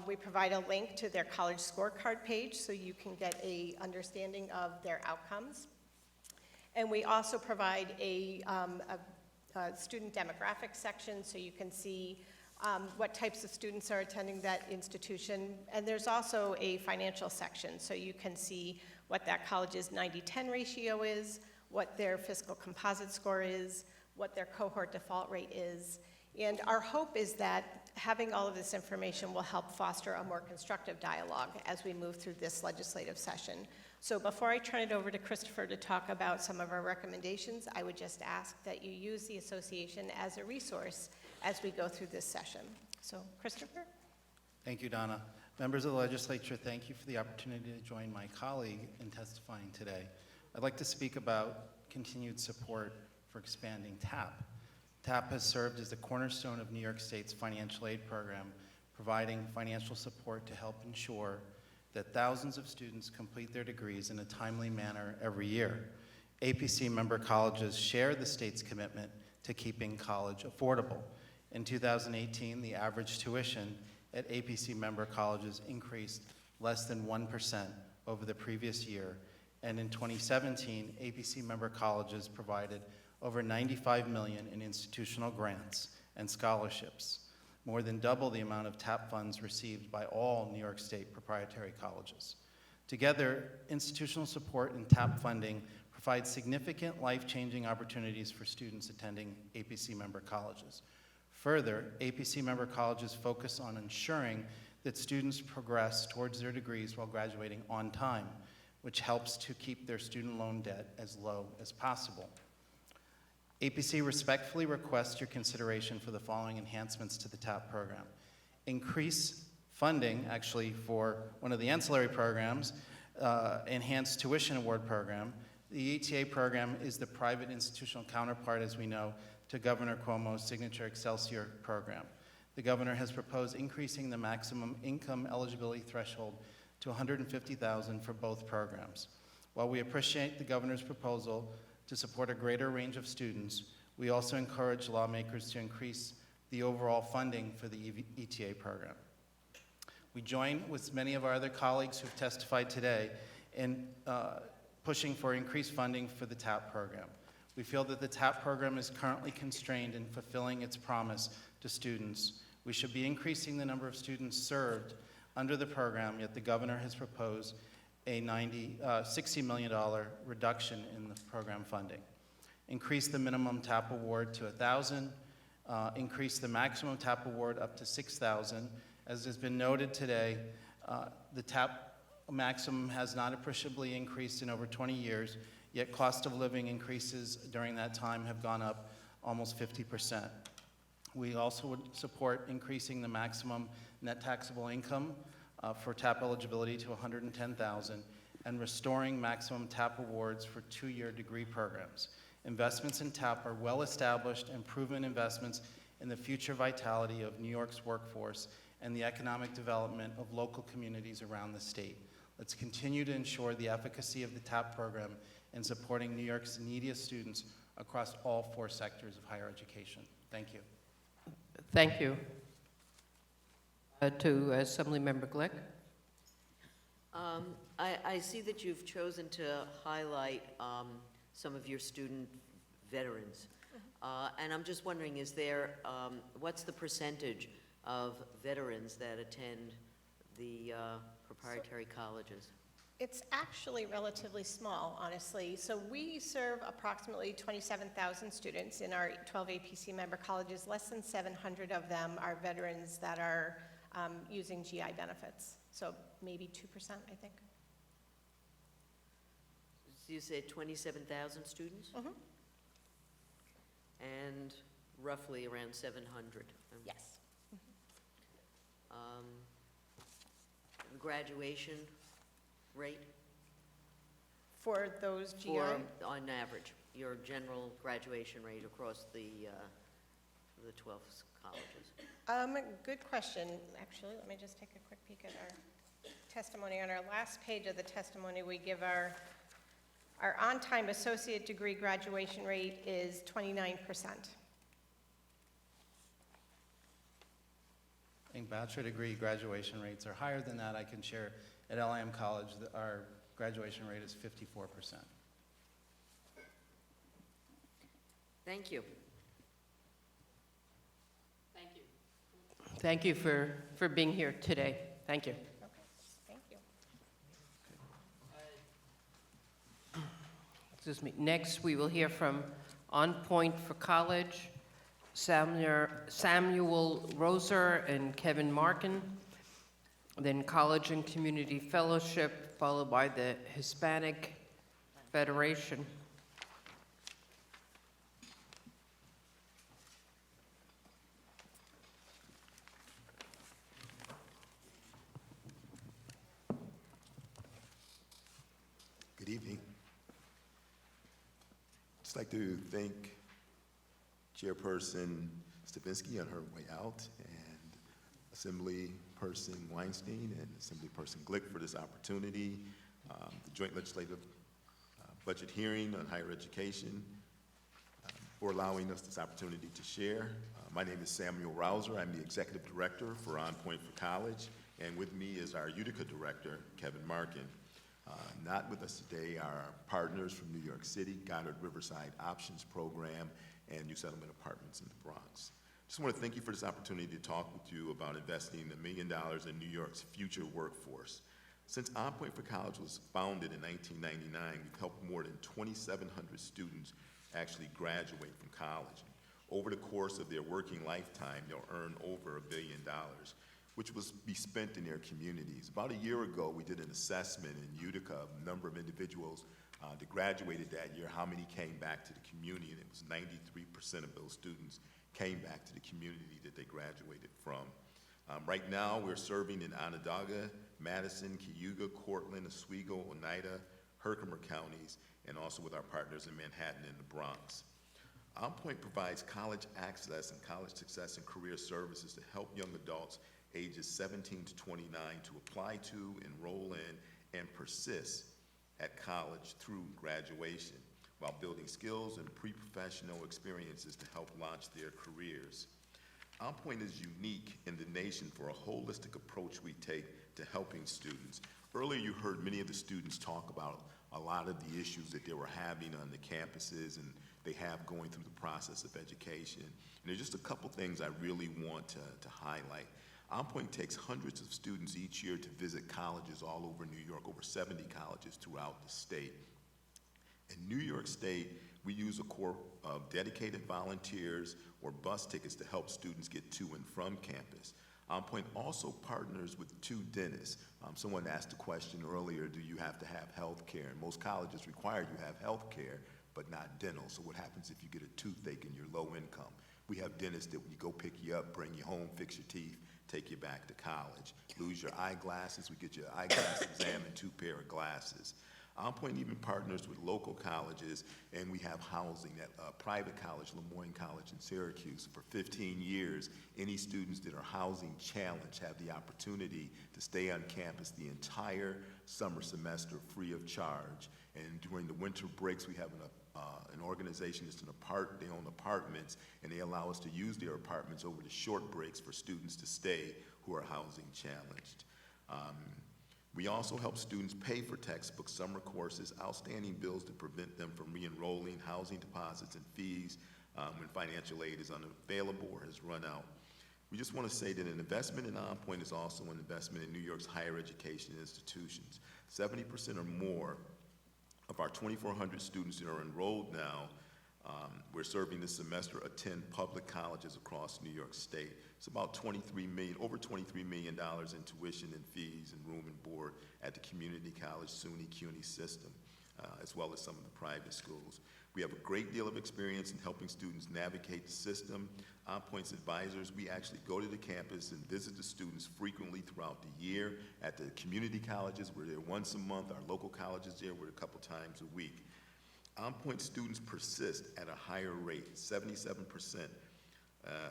We provide a link to their college scorecard page so you can get an understanding of their outcomes. And we also provide a student demographics section so you can see what types of students are attending that institution. And there's also a financial section so you can see what that college's 90-10 ratio is, what their fiscal composite score is, what their cohort default rate is. And our hope is that having all of this information will help foster a more constructive dialogue as we move through this legislative session. So before I turn it over to Christopher to talk about some of our recommendations, I would just ask that you use the association as a resource as we go through this session. So, Christopher? Thank you, Donna. Members of the legislature, thank you for the opportunity to join my colleague in testifying today. I'd like to speak about continued support for expanding TAP. TAP has served as the cornerstone of New York State's financial aid program, providing financial support to help ensure that thousands of students complete their degrees in a timely manner every year. APC member colleges share the state's commitment to keeping college affordable. In 2018, the average tuition at APC member colleges increased less than 1% over the previous year, and in 2017, APC member colleges provided over $95 million in institutional grants and scholarships, more than double the amount of TAP funds received by all New York State proprietary colleges. Together, institutional support and TAP funding provides significant life-changing opportunities for students attending APC member colleges. Further, APC member colleges focus on ensuring that students progress towards their degrees while graduating on time, which helps to keep their student loan debt as low as possible. APC respectfully requests your consideration for the following enhancements to the TAP program. Increase funding, actually, for one of the ancillary programs, Enhanced Tuition Award Program. The ETA program is the private institutional counterpart, as we know, to Governor Cuomo's signature Excelsior program. The governor has proposed increasing the maximum income eligibility threshold to $150,000 for both programs. While we appreciate the governor's proposal to support a greater range of students, we also encourage lawmakers to increase the overall funding for the ETA program. We join with many of our other colleagues who've testified today in pushing for increased funding for the TAP program. We feel that the TAP program is currently constrained in fulfilling its promise to students. We should be increasing the number of students served under the program, yet the governor has proposed a $60 million reduction in the program funding. Increase the minimum TAP award to $1,000, increase the maximum TAP award up to $6,000. As has been noted today, the TAP maximum has not appreciably increased in over 20 years, yet cost of living increases during that time have gone up almost 50%. We also would support increasing the maximum net taxable income for TAP eligibility to $110,000 and restoring maximum TAP awards for 2-year degree programs. Investments in TAP are well-established and proven investments in the future vitality of New York's workforce and the economic development of local communities around the state. Let's continue to ensure the efficacy of the TAP program in supporting New York's neediest students across all 4 sectors of higher education. Thank you. Thank you. To Assemblymember Glick. I see that you've chosen to highlight some of your student veterans. And I'm just wondering, is there, what's the percentage of veterans that attend the proprietary colleges? It's actually relatively small, honestly. So we serve approximately 27,000 students in our 12 APC member colleges. Less than 700 of them are veterans that are using GI benefits. So maybe 2%, I think. So you said 27,000 students? Mm-hmm. And roughly around 700? Yes. Graduation rate? For those GI? For, on average, your general graduation rate across the 12 colleges? Good question. Actually, let me just take a quick peek at our testimony. On our last page of the testimony, we give our on-time associate degree graduation rate is 29%. I think bachelor degree graduation rates are higher than that. I can share at LIM College that our graduation rate is 54%. Thank you. Thank you. Thank you for being here today. Thank you. Okay, thank you. Excuse me. Next, we will hear from On Point for College, Samuel Roser and Kevin Markin. Then College and Community Fellowship, followed by the Hispanic Federation. Good evening. Just like to thank Chairperson Stavinsky on her way out, and Assemblyperson Weinstein and Assemblyperson Glick for this opportunity, the Joint Legislative Budget Hearing on Higher Education, for allowing us this opportunity to share. My name is Samuel Rouser. I'm the Executive Director for On Point for College, and with me is our Utica Director, Kevin Markin. Not with us today are our partners from New York City, Goddard Riverside Options Program, and New Settlement Apartments in the Bronx. Just want to thank you for this opportunity to talk with you about investing $1 million in New York's future workforce. Since On Point for College was founded in 1999, we've helped more than 2,700 students actually graduate from college. Over the course of their working lifetime, they'll earn over $1 billion, which will be spent in their communities. About a year ago, we did an assessment in Utica of the number of individuals that graduated that year, how many came back to the community, and it was 93% of those students came back to the community that they graduated from. Right now, we're serving in Onondaga, Madison, Cayuga, Cortland, Oswego, Oneida, Herkimer counties, and also with our partners in Manhattan and the Bronx. On Point provides college access and college success and career services to help young adults ages 17 to 29 to apply to, enroll in, and persist at college through graduation, while building skills and pre-professional experiences to help launch their careers. On Point is unique in the nation for a holistic approach we take to helping students. Earlier you heard many of the students talk about a lot of the issues that they were having on the campuses and they have going through the process of education. And there's just a couple things I really want to highlight. On Point takes hundreds of students each year to visit colleges all over New York, over 70 colleges throughout the state. In New York State, we use a corps of dedicated volunteers or bus tickets to help students get to and from campus. On Point also partners with 2 dentists. Someone asked a question earlier, do you have to have health care? And most colleges require you have health care, but not dental. So what happens if you get a toothache and you're low income? We have dentists that we go pick you up, bring you home, fix your teeth, take you back to college. Lose your eyeglasses, we get you an eyeglass exam and 2 pair of glasses. On Point even partners with local colleges, and we have housing at a private college, Lemoyne College in Syracuse. For 15 years, any students that are housing challenged have the opportunity to stay on campus the entire summer semester free of charge. And during the winter breaks, we have an organization that's they own apartments, and they allow us to use their apartments over the short breaks for students to stay who are housing challenged. We also help students pay for textbooks, summer courses, outstanding bills to prevent them from re-enrolling, housing deposits and fees when financial aid is unavailable or has run out. We just want to say that an investment in On Point is also an investment in New York's higher education institutions. 70% or more of our 2,400 students that are enrolled now, we're serving this semester, attend public colleges across New York State. It's about over $23 million in tuition and fees and room and board at the community college, SUNY CUNY system, as well as some of the private schools. We have a great deal of experience in helping students navigate the system. On Point's advisors, we actually go to the campus and visit the students frequently throughout the year. At the community colleges, we're there once a month. Our local colleges there, we're a couple times a week. On Point students persist at a higher rate, 77%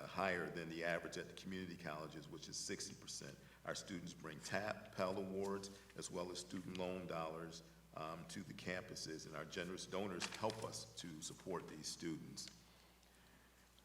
higher than the average at the community colleges, which is 60%. Our students bring TAP, Pell Awards, as well as student loan dollars to the campuses, and our generous donors help us to support these students.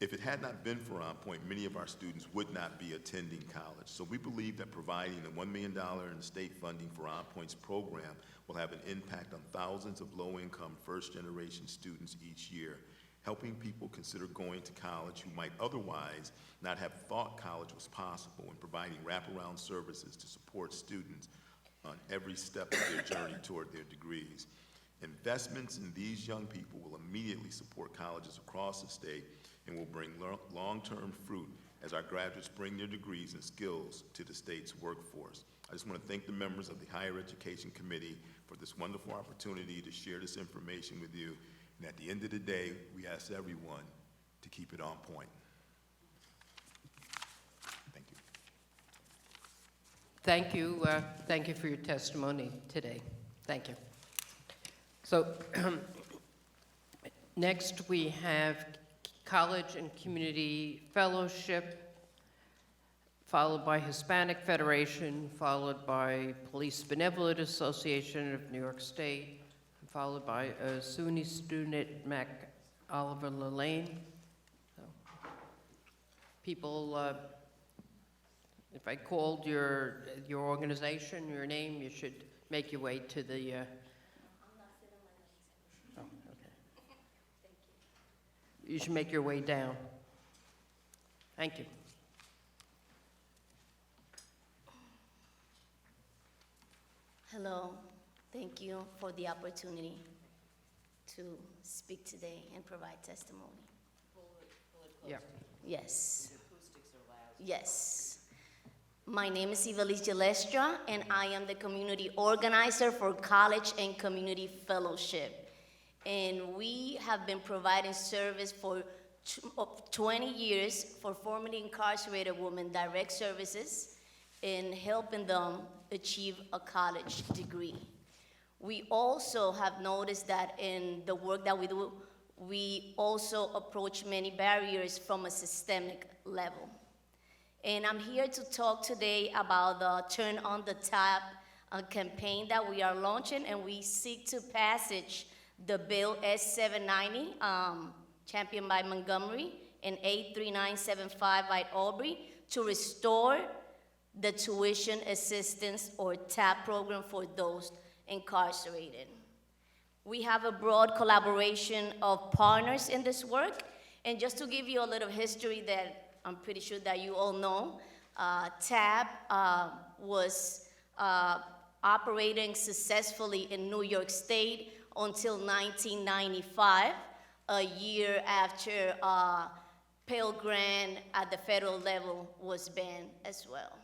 If it had not been for On Point, many of our students would not be attending college. So we believe that providing the $1 million in state funding for On Point's program will have an impact on thousands of low-income first-generation students each year, helping people consider going to college who might otherwise not have thought college was possible, and providing wraparound services to support students on every step of their journey toward their degrees. Investments in these young people will immediately support colleges across the state and will bring long-term fruit as our graduates bring their degrees and skills to the state's workforce. I just want to thank the members of the Higher Education Committee for this wonderful opportunity to share this information with you. And at the end of the day, we ask everyone to keep it on point. Thank you. Thank you. Thank you for your testimony today. Thank you. So next we have College and Community Fellowship, followed by Hispanic Federation, followed by Police Benevolent Association of New York State, followed by a SUNY student at Mac Oliver Lane. So, people, if I called your organization, your name, you should make your way to the. Oh, okay. You should make your way down. Thank you. Hello, thank you for the opportunity to speak today and provide testimony. Yeah. Yes. Yes. My name is Ivelisse Gillestra, and I am the community organizer for College and Community Fellowship. And we have been providing service for 20 years for formerly incarcerated women, direct services, in helping them achieve a college degree. We also have noticed that in the work that we do, we also approach many barriers from a systemic level. And I'm here to talk today about the Turn on the Tap campaign that we are launching, and we seek to passage the bill S790, championed by Montgomery, and 83975 by Aubrey, to restore the tuition assistance or TAP program for those incarcerated. We have a broad collaboration of partners in this work, and just to give you a little history that I'm pretty sure that you all know, TAP was operating successfully in New York State until 1995, a year after Pell Grant at the federal level was banned as well.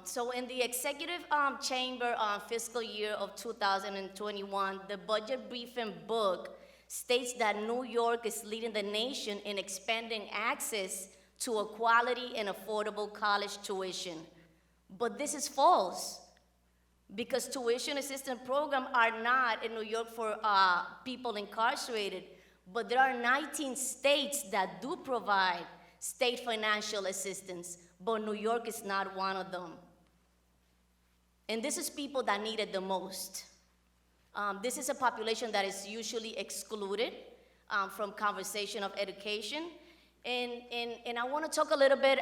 So in the executive chamber fiscal year of 2021, the budget briefing book states that New York is leading the nation in expanding access to a quality and affordable college tuition. But this is false, because tuition assistance programs are not in New York for people incarcerated, but there are 19 states that do provide state financial assistance, but New York is not one of them. And this is people that need it the most. This is a population that is usually excluded from conversation of education. And I want to talk a little bit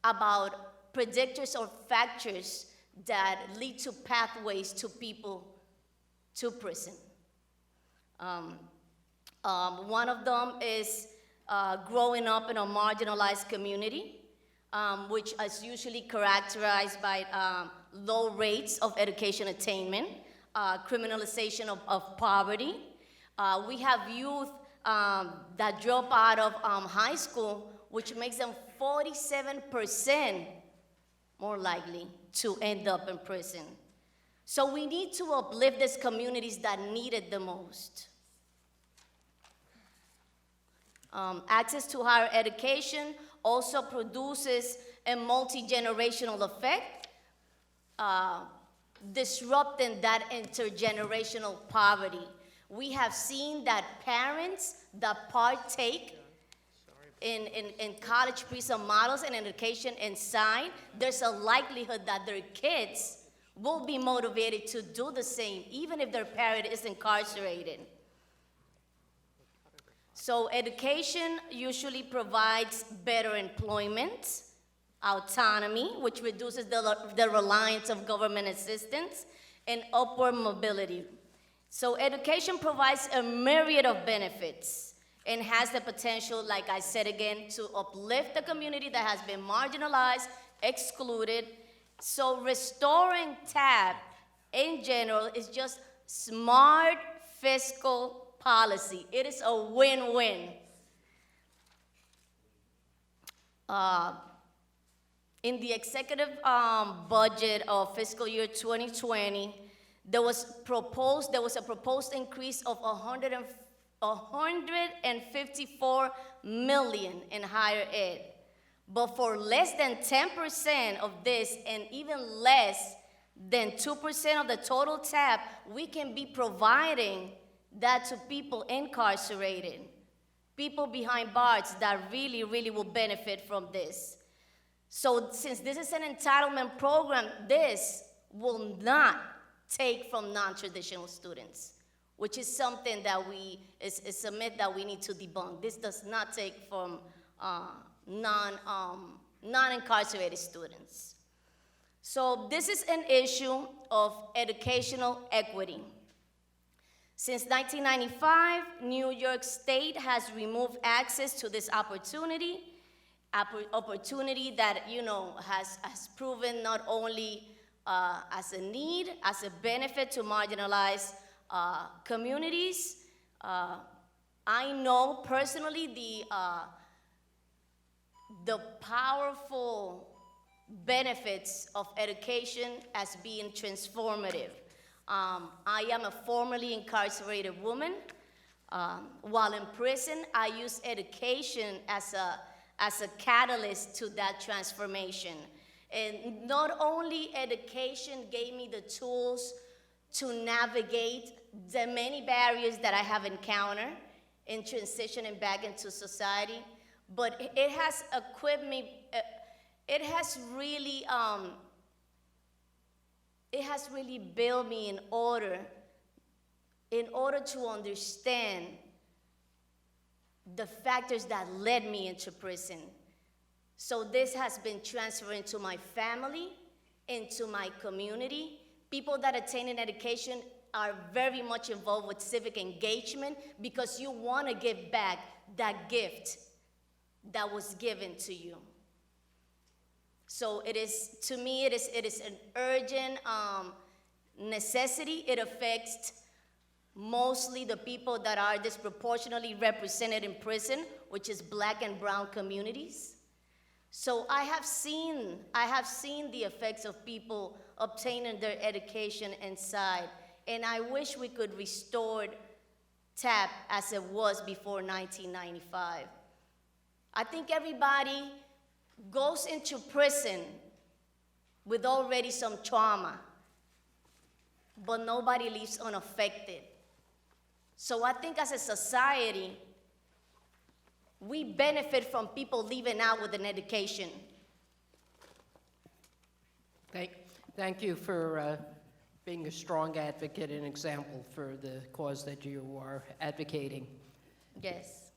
about predictors or factors that lead to pathways to people to prison. One of them is growing up in a marginalized community, which is usually characterized by low rates of education attainment, criminalization of poverty. We have youth that drop out of high school, which makes them 47% more likely to end up in prison. So we need to uplift these communities that need it the most. Access to higher education also produces a multi-generational effect, disrupting that intergenerational poverty. We have seen that parents that partake in college prison models and education inside, there's a likelihood that their kids will be motivated to do the same, even if their parent is incarcerated. So education usually provides better employment, autonomy, which reduces the reliance of government assistance, and upward mobility. So education provides a myriad of benefits and has the potential, like I said again, to uplift the community that has been marginalized, excluded. So restoring TAP in general is just smart fiscal policy. It is a win-win. In the executive budget of fiscal year 2020, there was a proposed increase of $154 million in higher ed. But for less than 10% of this, and even less than 2% of the total TAP, we can be providing that to people incarcerated, people behind bars that really, really will benefit from this. So since this is an entitlement program, this will not take from non-traditional students, which is something that is a myth that we need to debunk. This does not take from non-incarcerated students. So this is an issue of educational equity. Since 1995, New York State has removed access to this opportunity, opportunity that, has proven not only as a need, as a benefit to marginalized communities. I know personally the powerful benefits of education as being transformative. I am a formerly incarcerated woman. While in prison, I used education as a catalyst to that transformation. And not only education gave me the tools to navigate the many barriers that I have encountered in transitioning back into society, but it has equipped me, it has really built me in order to understand the factors that led me into prison. So this has been transferring to my family, into my community. People that attain an education are very much involved with civic engagement because you want to give back that gift that was given to you. So to me, it is an urgent necessity. It affects mostly the people that are disproportionately represented in prison, which is Black and brown communities. So I have seen the effects of people obtaining their education inside, and I wish we could restore TAP as it was before 1995. I think everybody goes into prison with already some trauma, but nobody leaves unaffected. So I think as a society, we benefit from people leaving out with an education. Thank you for being a strong advocate and example for the cause that you are advocating. Yes.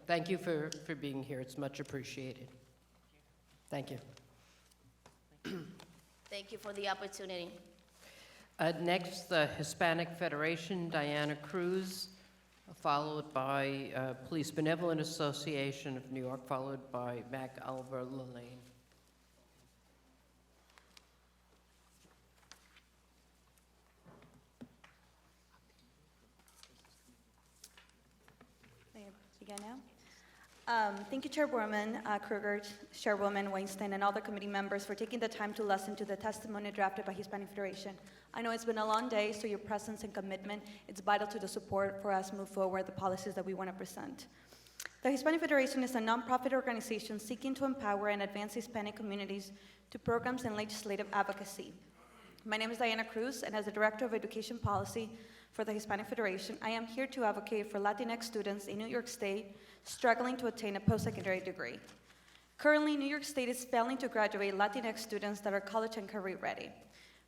Thank you for being here. It's much appreciated. Thank you. Thank you for the opportunity. Next, the Hispanic Federation, Diana Cruz, followed by Police Benevolent Association of New York, followed by Mac Alva Lalaine. Begin now. Thank you, Chairwoman Kruger, Chairwoman Weinstein, and all the committee members for taking the time to listen to the testimony drafted by Hispanic Federation. I know it's been a long day, so your presence and commitment is vital to the support for us move forward the policies that we want to present. The Hispanic Federation is a nonprofit organization seeking to empower and advance Hispanic communities to programs and legislative advocacy. My name is Diana Cruz, and as the Director of Education Policy for the Hispanic Federation, I am here to advocate for Latinx students in New York State struggling to attain a post-secondary degree. Currently, New York State is failing to graduate Latinx students that are college and career ready.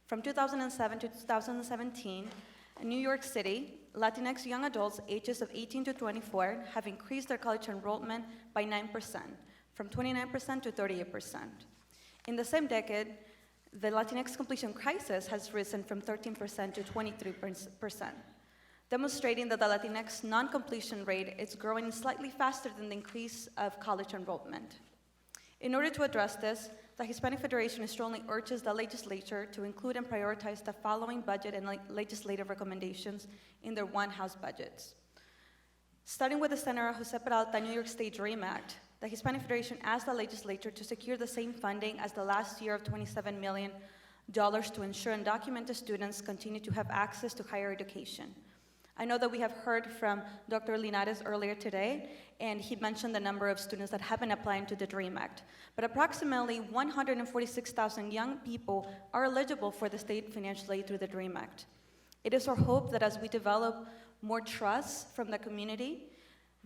From 2007 to 2017, in New York City, Latinx young adults ages of 18 to 24 have increased their college enrollment by 9%, from 29% to 38%. In the same decade, the Latinx completion crisis has risen from 13% to 23%, demonstrating that the Latinx non-completion rate is growing slightly faster than the increase of college enrollment. In order to address this, the Hispanic Federation strongly urges the legislature to include and prioritize the following budget and legislative recommendations in their one-house budgets. Starting with the Senator Jose Peralta New York State DREAM Act, the Hispanic Federation asked the legislature to secure the same funding as the last year of $27 million to ensure undocumented students continue to have access to higher education. I know that we have heard from Dr. Linares earlier today, and he mentioned the number of students that have been applying to the DREAM Act. But approximately 146,000 young people are eligible for the state financial aid through the DREAM Act. It is our hope that as we develop more trust from the community,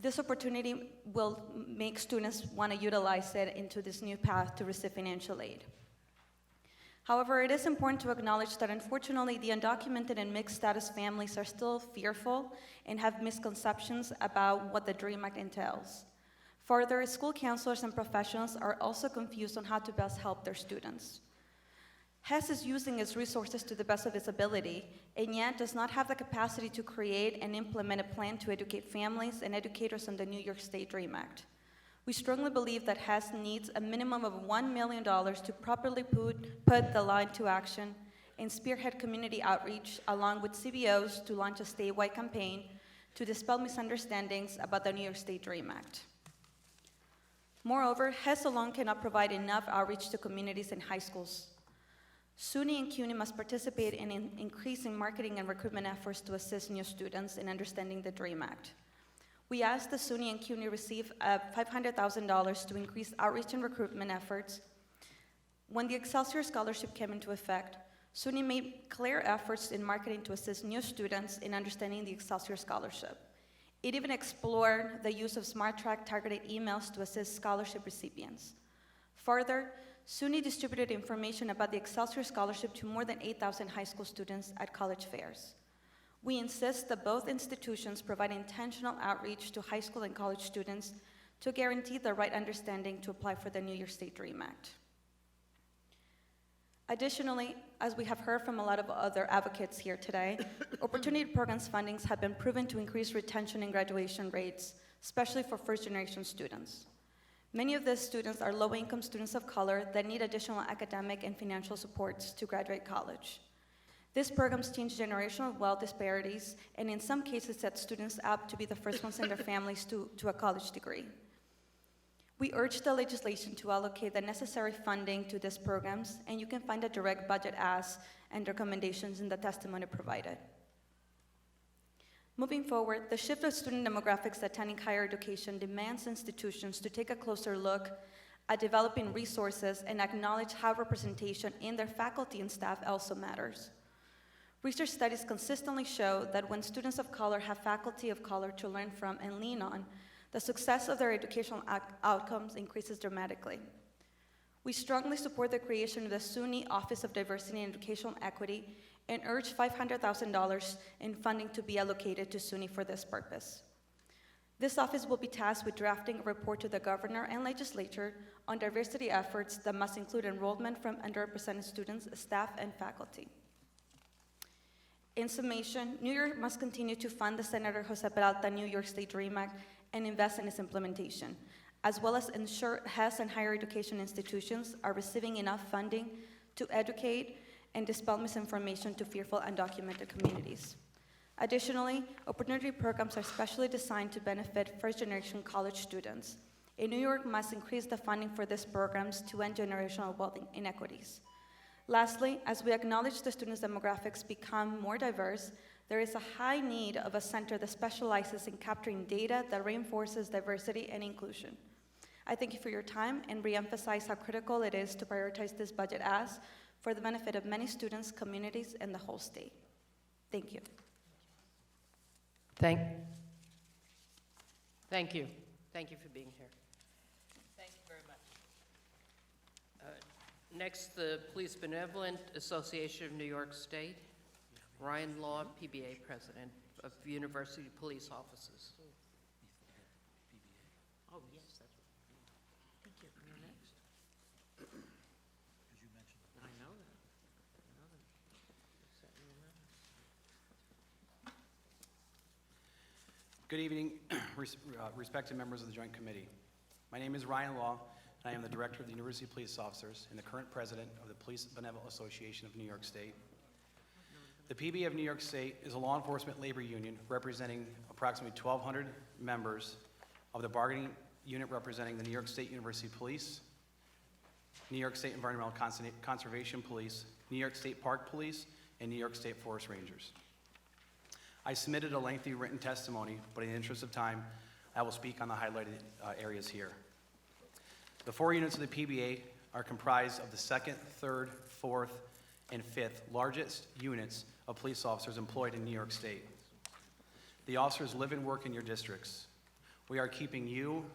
this opportunity will make students want to utilize it into this new path to receive financial aid. However, it is important to acknowledge that unfortunately the undocumented and mixed status families are still fearful and have misconceptions about what the DREAM Act entails. Further, school counselors and professionals are also confused on how to best help their students. HES is using its resources to the best of its ability, and yet does not have the capacity to create and implement a plan to educate families and educators on the New York State DREAM Act. We strongly believe that Hess needs a minimum of $1 million to properly put the law into action and spearhead community outreach along with CBOs to launch a statewide campaign to dispel misunderstandings about the New York State DREAM Act. Moreover, Hess alone cannot provide enough outreach to communities and high schools. SUNY and CUNY must participate in increasing marketing and recruitment efforts to assist new students in understanding the DREAM Act. We asked the SUNY and CUNY receive $500,000 to increase outreach and recruitment efforts. When the Excelsior Scholarship came into effect, SUNY made clear efforts in marketing to assist new students in understanding the Excelsior Scholarship. It even explored the use of SmartTrack targeted emails to assist scholarship recipients. Further, SUNY distributed information about the Excelsior Scholarship to more than 8,000 high school students at college fairs. We insist that both institutions provide intentional outreach to high school and college students to guarantee the right understanding to apply for the New York State DREAM Act. Additionally, as we have heard from a lot of other advocates here today, Opportunity Programs fundings have been proven to increase retention and graduation rates, especially for first-generation students. Many of these students are low-income students of color that need additional academic and financial supports to graduate college. These programs change generational wealth disparities and in some cases set students up to be the first ones in their families to a college degree. We urge the legislation to allocate the necessary funding to these programs, and you can find a direct budget ask and recommendations in the testimony provided. Moving forward, the shift of student demographics attending higher education demands institutions to take a closer look at developing resources and acknowledge how representation in their faculty and staff also matters. Research studies consistently show that when students of color have faculty of color to learn from and lean on, the success of their educational outcomes increases dramatically. We strongly support the creation of the SUNY Office of Diversity and Educational Equity and urge $500,000 in funding to be allocated to SUNY for this purpose. This office will be tasked with drafting a report to the governor and legislature on diversity efforts that must include enrollment from underrepresented students, staff, and faculty. In summation, New York must continue to fund the Senator Jose Peralta New York State DREAM Act and invest in its implementation, as well as ensure Hess and higher education institutions are receiving enough funding to educate and dispel misinformation to fearful undocumented communities. Additionally, opportunity programs are specially designed to benefit first-generation college students. And New York must increase the funding for these programs to end generational wealth inequities. Lastly, as we acknowledge the students' demographics become more diverse, there is a high need of a center that specializes in capturing data that reinforces diversity and inclusion. I thank you for your time and reemphasize how critical it is to prioritize this budget ask for the benefit of many students, communities, and the whole state. Thank you. Thank you. Thank you for being here. Thank you very much. Next, the Police Benevolent Association of New York State. Ryan Law, PBA President of University Police Officers. Oh, yes, that's right. Thank you. You're next. I know that. Good evening, respected members of the Joint Committee. My name is Ryan Law, and I am the Director of the University Police Officers and the current President of the Police Benevolent Association of New York State. The PBA of New York State is a law enforcement labor union representing approximately 1,200 members of the bargaining unit representing the New York State University Police, New York State Environmental Conservation Police, New York State Park Police, and New York State Forest Rangers. I submitted a lengthy written testimony, but in the interest of time, I will speak on the highlighted areas here. The 4 units of the PBA are comprised of the 2nd, 3rd, 4th, and 5th largest units of police officers employed in New York State. The officers live and work in your districts. We are keeping you,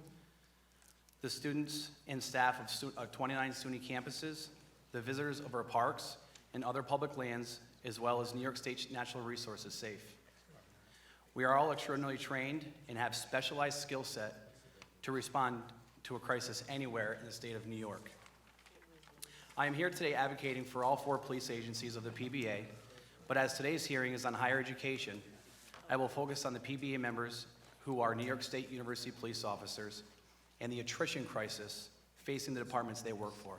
the students and staff of 29 SUNY campuses, the visitors of our parks and other public lands, as well as New York State natural resources safe. We are all extraordinarily trained and have specialized skill set to respond to a crisis anywhere in the state of New York. I am here today advocating for all 4 police agencies of the PBA, but as today's hearing is on higher education, I will focus on the PBA members who are New York State University police officers and the attrition crisis facing the departments they work for.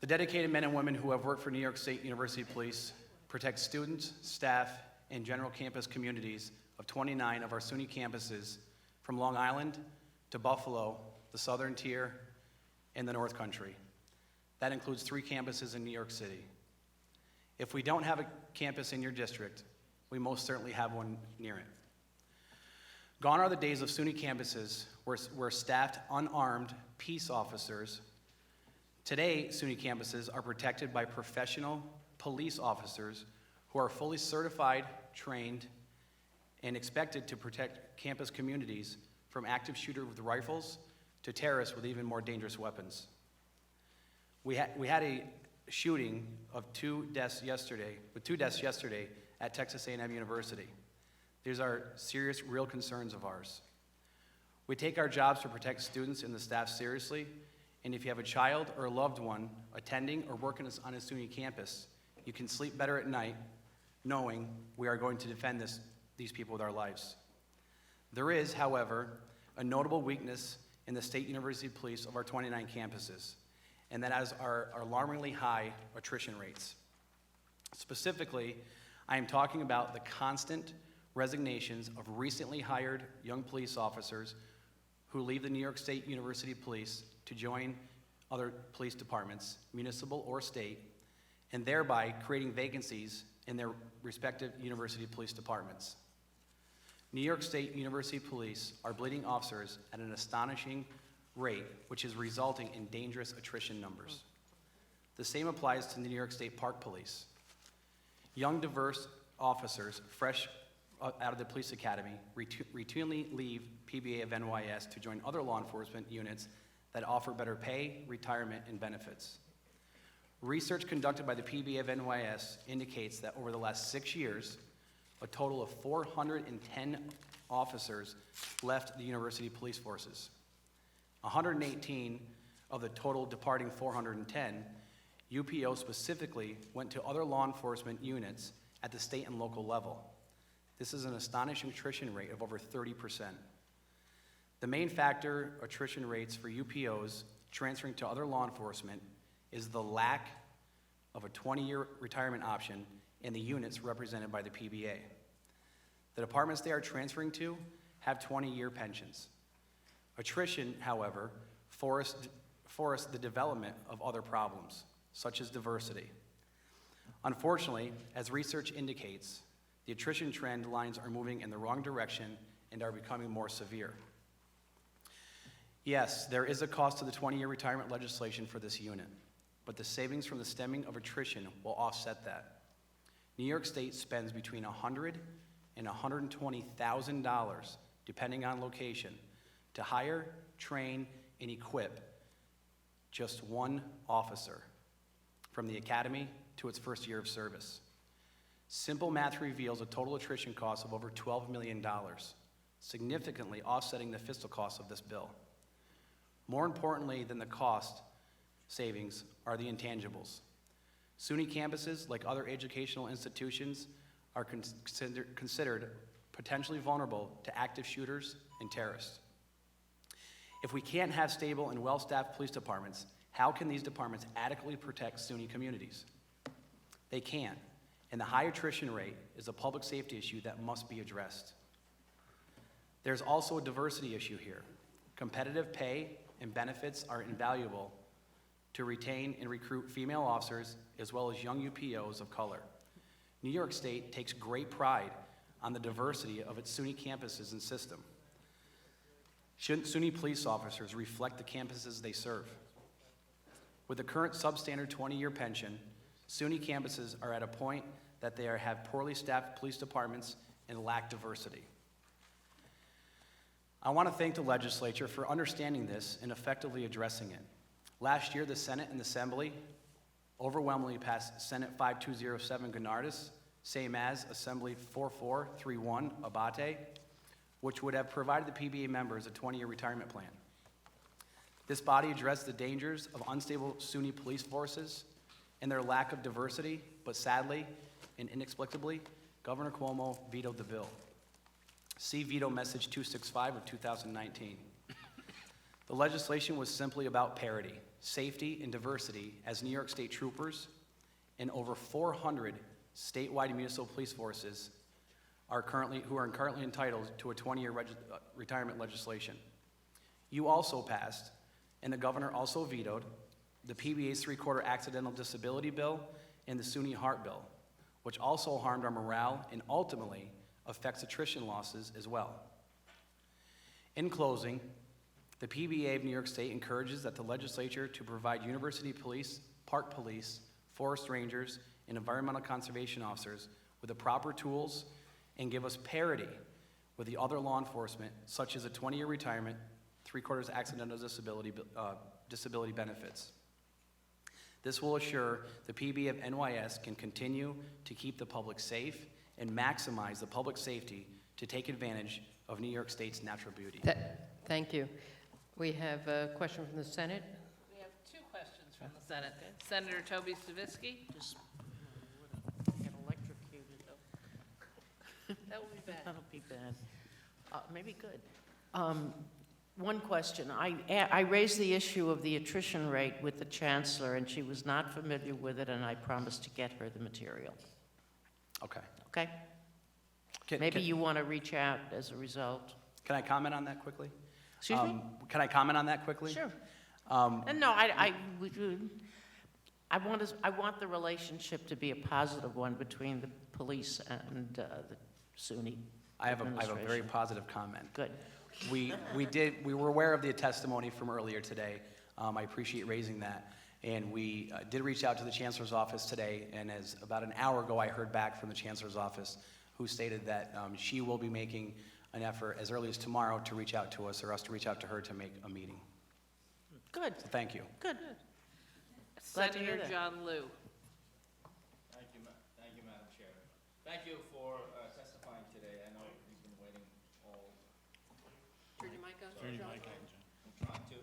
The dedicated men and women who have worked for New York State University Police protect students, staff, and general campus communities of 29 of our SUNY campuses from Long Island to Buffalo, the Southern Tier, and the North Country. That includes 3 campuses in New York City. If we don't have a campus in your district, we most certainly have one near it. Gone are the days of SUNY campuses where staffed, unarmed peace officers. Today, SUNY campuses are protected by professional police officers who are fully certified, trained, and expected to protect campus communities from active shooters with rifles to terrorists with even more dangerous weapons. We had a shooting of 2 deaths yesterday at Texas A&M University. These are serious, real concerns of ours. We take our jobs to protect students and the staff seriously, and if you have a child or a loved one attending or working on a SUNY campus, you can sleep better at night knowing we are going to defend these people with our lives. There is, however, a notable weakness in the State University Police of our 29 campuses, and that is our alarmingly high attrition rates. Specifically, I am talking about the constant resignations of recently hired young police officers who leave the New York State University Police to join other police departments, municipal or state, and thereby creating vacancies in their respective university police departments. New York State University Police are bleeding officers at an astonishing rate, which is resulting in dangerous attrition numbers. The same applies to the New York State Park Police. Young, diverse officers, fresh out of the police academy, routinely leave PBA of NYS to join other law enforcement units that offer better pay, retirement, and benefits. Research conducted by the PBA of NYS indicates that over the last 6 years, a total of 410 officers left the university police forces. 118 of the total departing 410, UPO specifically went to other law enforcement units at the state and local level. This is an astonishing attrition rate of over 30%. The main factor attrition rates for UPOs transferring to other law enforcement is the lack of a 20-year retirement option in the units represented by the PBA. The departments they are transferring to have 20-year pensions. Attrition, however, forests the development of other problems, such as diversity. Unfortunately, as research indicates, the attrition trend lines are moving in the wrong direction and are becoming more severe. Yes, there is a cost to the 20-year retirement legislation for this unit, but the savings from the stemming of attrition will offset that. New York State spends between $100,000 and $120,000, depending on location, to hire, train, and equip just one officer from the academy to its first year of service. Simple math reveals a total attrition cost of over $12 million, significantly offsetting the fiscal cost of this bill. More importantly than the cost savings are the intangibles. SUNY campuses, like other educational institutions, are considered potentially vulnerable to active shooters and terrorists. If we can't have stable and well-staffed police departments, how can these departments adequately protect SUNY communities? They can't, and the high attrition rate is a public safety issue that must be addressed. There's also a diversity issue here. Competitive pay and benefits are invaluable to retain and recruit female officers as well as young UPOs of color. New York State takes great pride on the diversity of its SUNY campuses and system. Shouldn't SUNY police officers reflect the campuses they serve? With the current substandard 20-year pension, SUNY campuses are at a point that they have poorly staffed police departments and lack diversity. I want to thank the legislature for understanding this and effectively addressing it. Last year, the Senate and Assembly overwhelmingly passed Senate 5207 Gennardis, same as Assembly 4431 Abate, which would have provided the PBA members a 20-year retirement plan. This body addressed the dangers of unstable SUNY police forces and their lack of diversity, but sadly and inexplicably, Governor Cuomo vetoed the bill. See Veto Message 265 of 2019. The legislation was simply about parity, safety, and diversity as New York State troopers and over 400 statewide municipal police forces who are currently entitled to a 20-year retirement legislation. You also passed, and the governor also vetoed, the PBA's 3-quarter accidental disability bill and the SUNY HART bill, which also harmed our morale and ultimately affects attrition losses as well. In closing, the PBA of New York State encourages that the legislature to provide university police, park police, forest rangers, and environmental conservation officers with the proper tools and give us parity with the other law enforcement, such as a 20-year retirement, 3/4 accidental disability benefits. This will assure the PBA of NYS can continue to keep the public safe and maximize the public safety to take advantage of New York State's natural beauty. Thank you. We have a question from the Senate. We have 2 questions from the Senate. Senator Toby Stavisky. Get electrocuted. That will be bad. That'll be bad. Maybe good. One question. I raised the issue of the attrition rate with the chancellor, and she was not familiar with it, and I promised to get her the material. Okay. Okay? Maybe you want to reach out as a result. Can I comment on that quickly? Excuse me? Can I comment on that quickly? Sure. And no, I want the relationship to be a positive one between the police and the SUNY I have a very administration. positive comment. Good. We were aware of the testimony from earlier today. I appreciate raising that. And we did reach out to the Chancellor's office today, and as about an hour ago, I heard back from the Chancellor's office, who stated that she will be making an effort as early as tomorrow to reach out to us, or us to reach out to her to make a meeting. Good. So thank you. Good. Glad to hear Senator that. John Liu. Thank you, Madam Chair. Thank you for testifying today. I know you've been waiting all. Turn your mic on. Sorry, John. I'm trying to.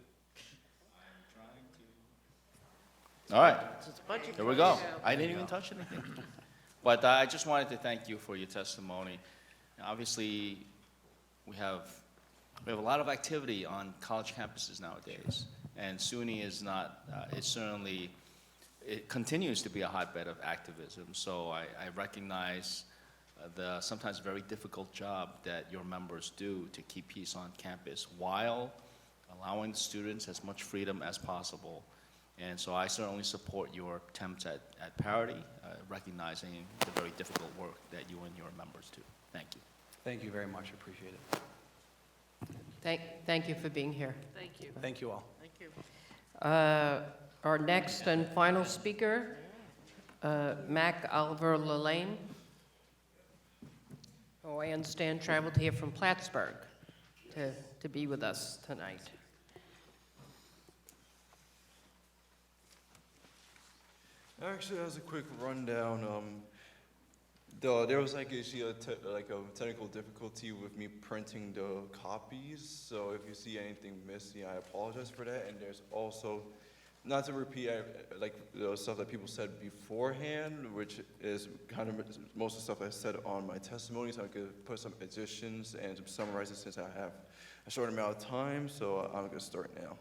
All right. It's budget There we go. time. I didn't even touch anything. But I just wanted to thank you for your testimony. Obviously, we have a lot of activity on college campuses nowadays, and SUNY is not. It continues to be a hotbed of activism. So I recognize the sometimes very difficult job that your members do to keep peace on campus while allowing students as much freedom as possible. And so I certainly support your attempts at parity, recognizing the very difficult work that you and your members do. Thank you. Thank you very much. Appreciate it. Thank you for being here. Thank you. Thank you all. Thank you. Our next and final speaker, Mac Oliver Lalaine, who I understand traveled here from Plattsburgh to be with us tonight. Actually, as a quick rundown, there was like actually a technical difficulty with me printing the copies. So if you see anything missing, I apologize for that. And there's also, not to repeat like the stuff that people said beforehand, which is kind of most of the stuff I said on my testimony. So I could put some additions and to summarize it since I have a short amount of time. So I'm gonna start now.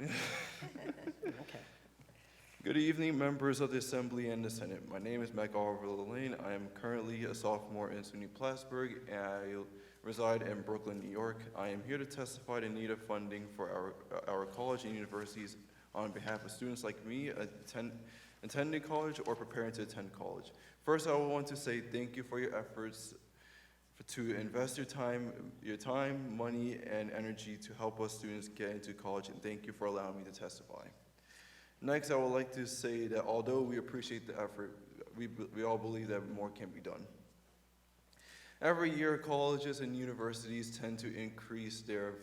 Okay. Good evening, members of the Assembly and the Senate. My name is Mac Oliver Lalaine. I am currently a sophomore in SUNY Plattsburgh, and I reside in Brooklyn, New York. I am here to testify the need of funding for our college and universities on behalf of students like me attending college or preparing to attend college. First, I want to say thank you for your efforts to invest your time, money, and energy to help us students get into college, and thank you for allowing me to testify. Next, I would like to say that although we appreciate the effort, we all believe that more can be done. Every year, colleges and universities tend to increase their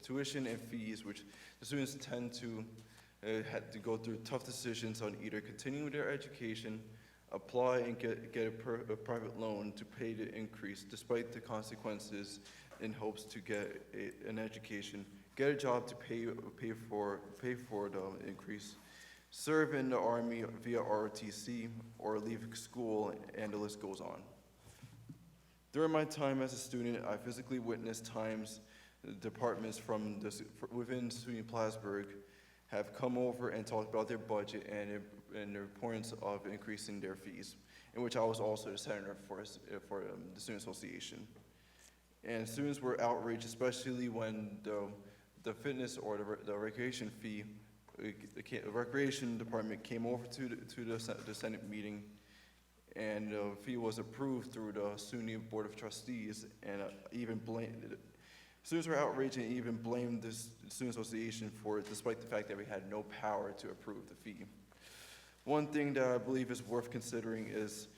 tuition and fees, which the students tend to have to go through tough decisions on either continuing their education, apply and get a private loan to pay the increase, despite the consequences, in hopes to get an education, get a job to pay for the increase, serve in the Army via ROTC, or leave school, and the list goes on. During my time as a student, I physically witnessed times departments from within SUNY Plattsburgh have come over and talked about their budget and the importance of increasing their fees, in which I was also the senator for the Student Association. And students were outraged, especially when the fitness or the recreation fee, the recreation department came over to the Senate meeting, and the fee was approved through the SUNY Board of Trustees, and students were outraged and even blamed the Student Association for it, despite the fact that we had no power to approve the fee. One thing that I believe is worth considering is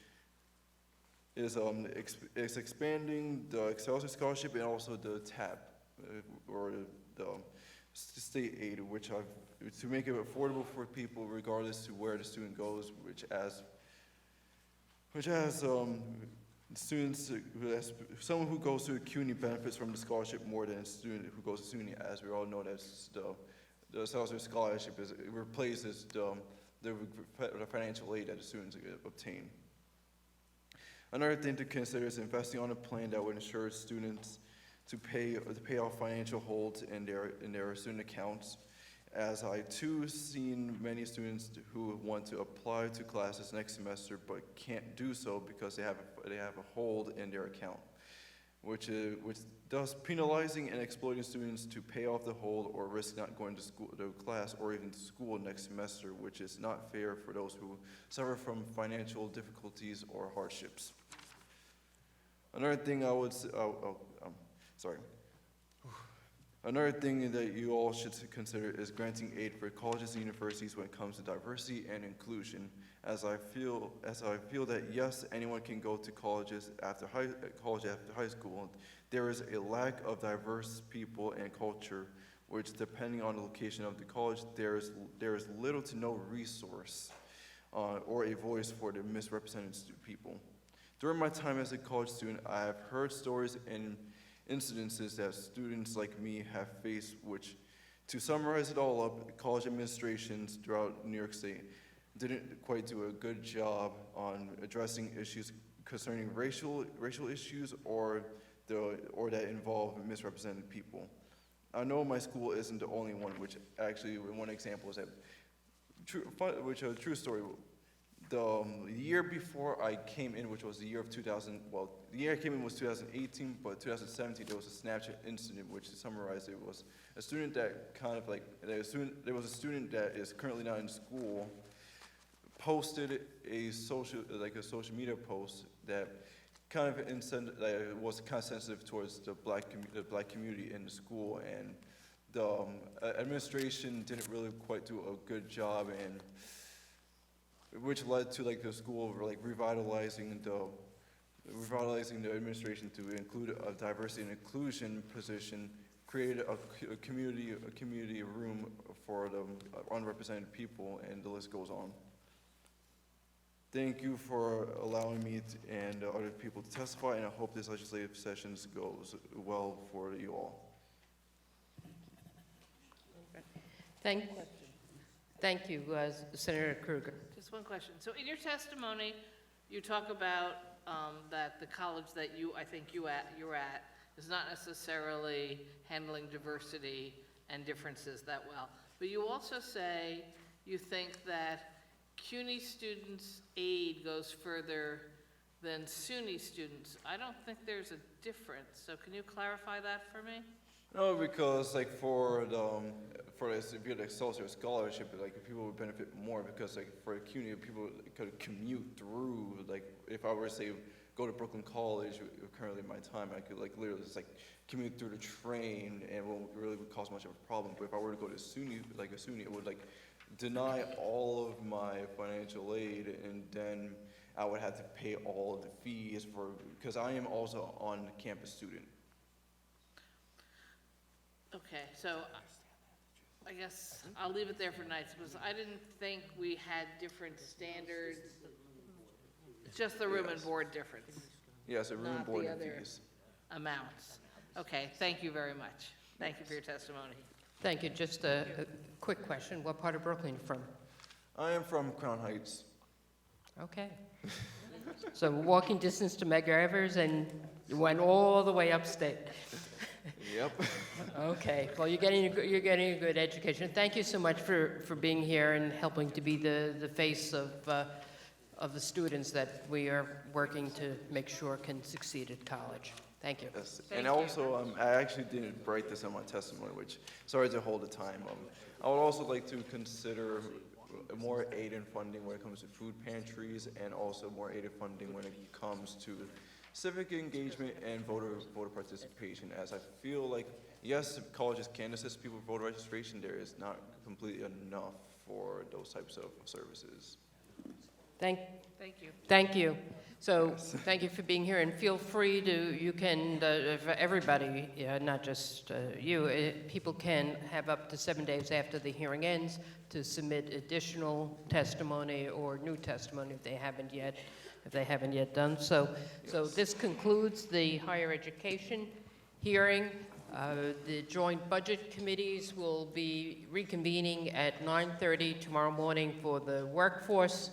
expanding the Excelsior Scholarship and also the TAP, or the state aid, to make it affordable for people regardless to where the student goes, which has students, someone who goes to CUNY benefits from the scholarship more than a student who goes to SUNY, as we all know that the Excelsior Scholarship replaces the financial aid that the students obtain. Another thing to consider is investing on a plan that would ensure students to pay off financial holds in their student accounts, as I too seen many students who want to apply to classes next semester but can't do so because they have a hold in their account, which thus penalizing and exploiting students to pay off the hold or risk not going to class or even to school next semester, which is not fair for those who suffer from financial difficulties or hardships. Another thing Another thing that you all should consider is granting aid for colleges and universities when it comes to diversity and inclusion, as I feel that yes, anyone can go to college after high school. There is a lack of diverse people and culture, which depending on the location of the college, there is little to no resource or a voice for the misrepresented people. During my time as a college student, I have heard stories and incidences that students like me have faced, which, to summarize it all up, college administrations throughout New York State didn't quite do a good job on addressing issues concerning racial issues or that involve misrepresented people. I know my school isn't the only one, which actually one example is that, a true story. The year before I came in, which was the year of 2000, well, the year I came in was 2018, but 2017 there was a Snapchat incident, which to summarize it was a student that there was a student that is currently not in school, posted a social media post that was kind of sensitive towards the black community in the school, and the administration didn't really quite do a good job, and which led to the school revitalizing the administration to include a diversity and inclusion position, created a community room for the unrepresented people, and the list goes on. Thank you for allowing me and other people to testify, and I hope this legislative session goes well for you all. Thank you, Senator Krueger. Just one question. So in your testimony, you talk about that the college that I think you're at is not necessarily handling diversity and differences that well. But you also say you think that CUNY students' aid goes further than SUNY students. I don't think there's a difference. So can you clarify that for me? No, because for the Excelsior Scholarship, people would benefit more because for CUNY, people could commute through. If I were to say go to Brooklyn College, currently in my time, I could literally just commute through the train, and it won't really cause much of a problem. But if I were to go to SUNY, it would deny all of my financial aid, and then I would have to pay all of the fees because I am also on campus student. Okay, so I guess I'll leave it there for tonight because I didn't think we had different standards, just the room and board difference. Yes, a room and board and not the other fees. amounts. Okay, thank you very much. Thank you for your testimony. Thank you. Just a quick question. What part of Brooklyn are you from? I am from Crown Heights. Okay. So walking distance to Medgar Evers, and you went all the way upstate. Yep. Okay, well, you're getting a good education. Thank you so much for being here and helping to be the face of the students that we are working to make sure can succeed at college. Thank you. Yes. And also, I actually didn't write this in my testimony, which, sorry to hold the time. I would also like to consider more aid and funding when it comes to food pantries, and also more aid and funding when it comes to civic engagement and voter participation, as I feel like, yes, colleges can assist people with voter registration, there is not completely enough for those types of services. Thank you. Thank you. So, thank you for being here, and feel free to, you can, for everybody, not just you, people can have up to 7 days after the hearing ends to submit additional testimony or new testimony if they haven't yet done so. So this concludes the higher education hearing. The joint budget committees will be reconvening at 9:30 tomorrow morning for the workforce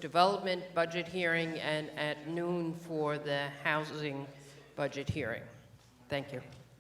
development budget hearing, and at noon for the housing budget hearing. Thank you.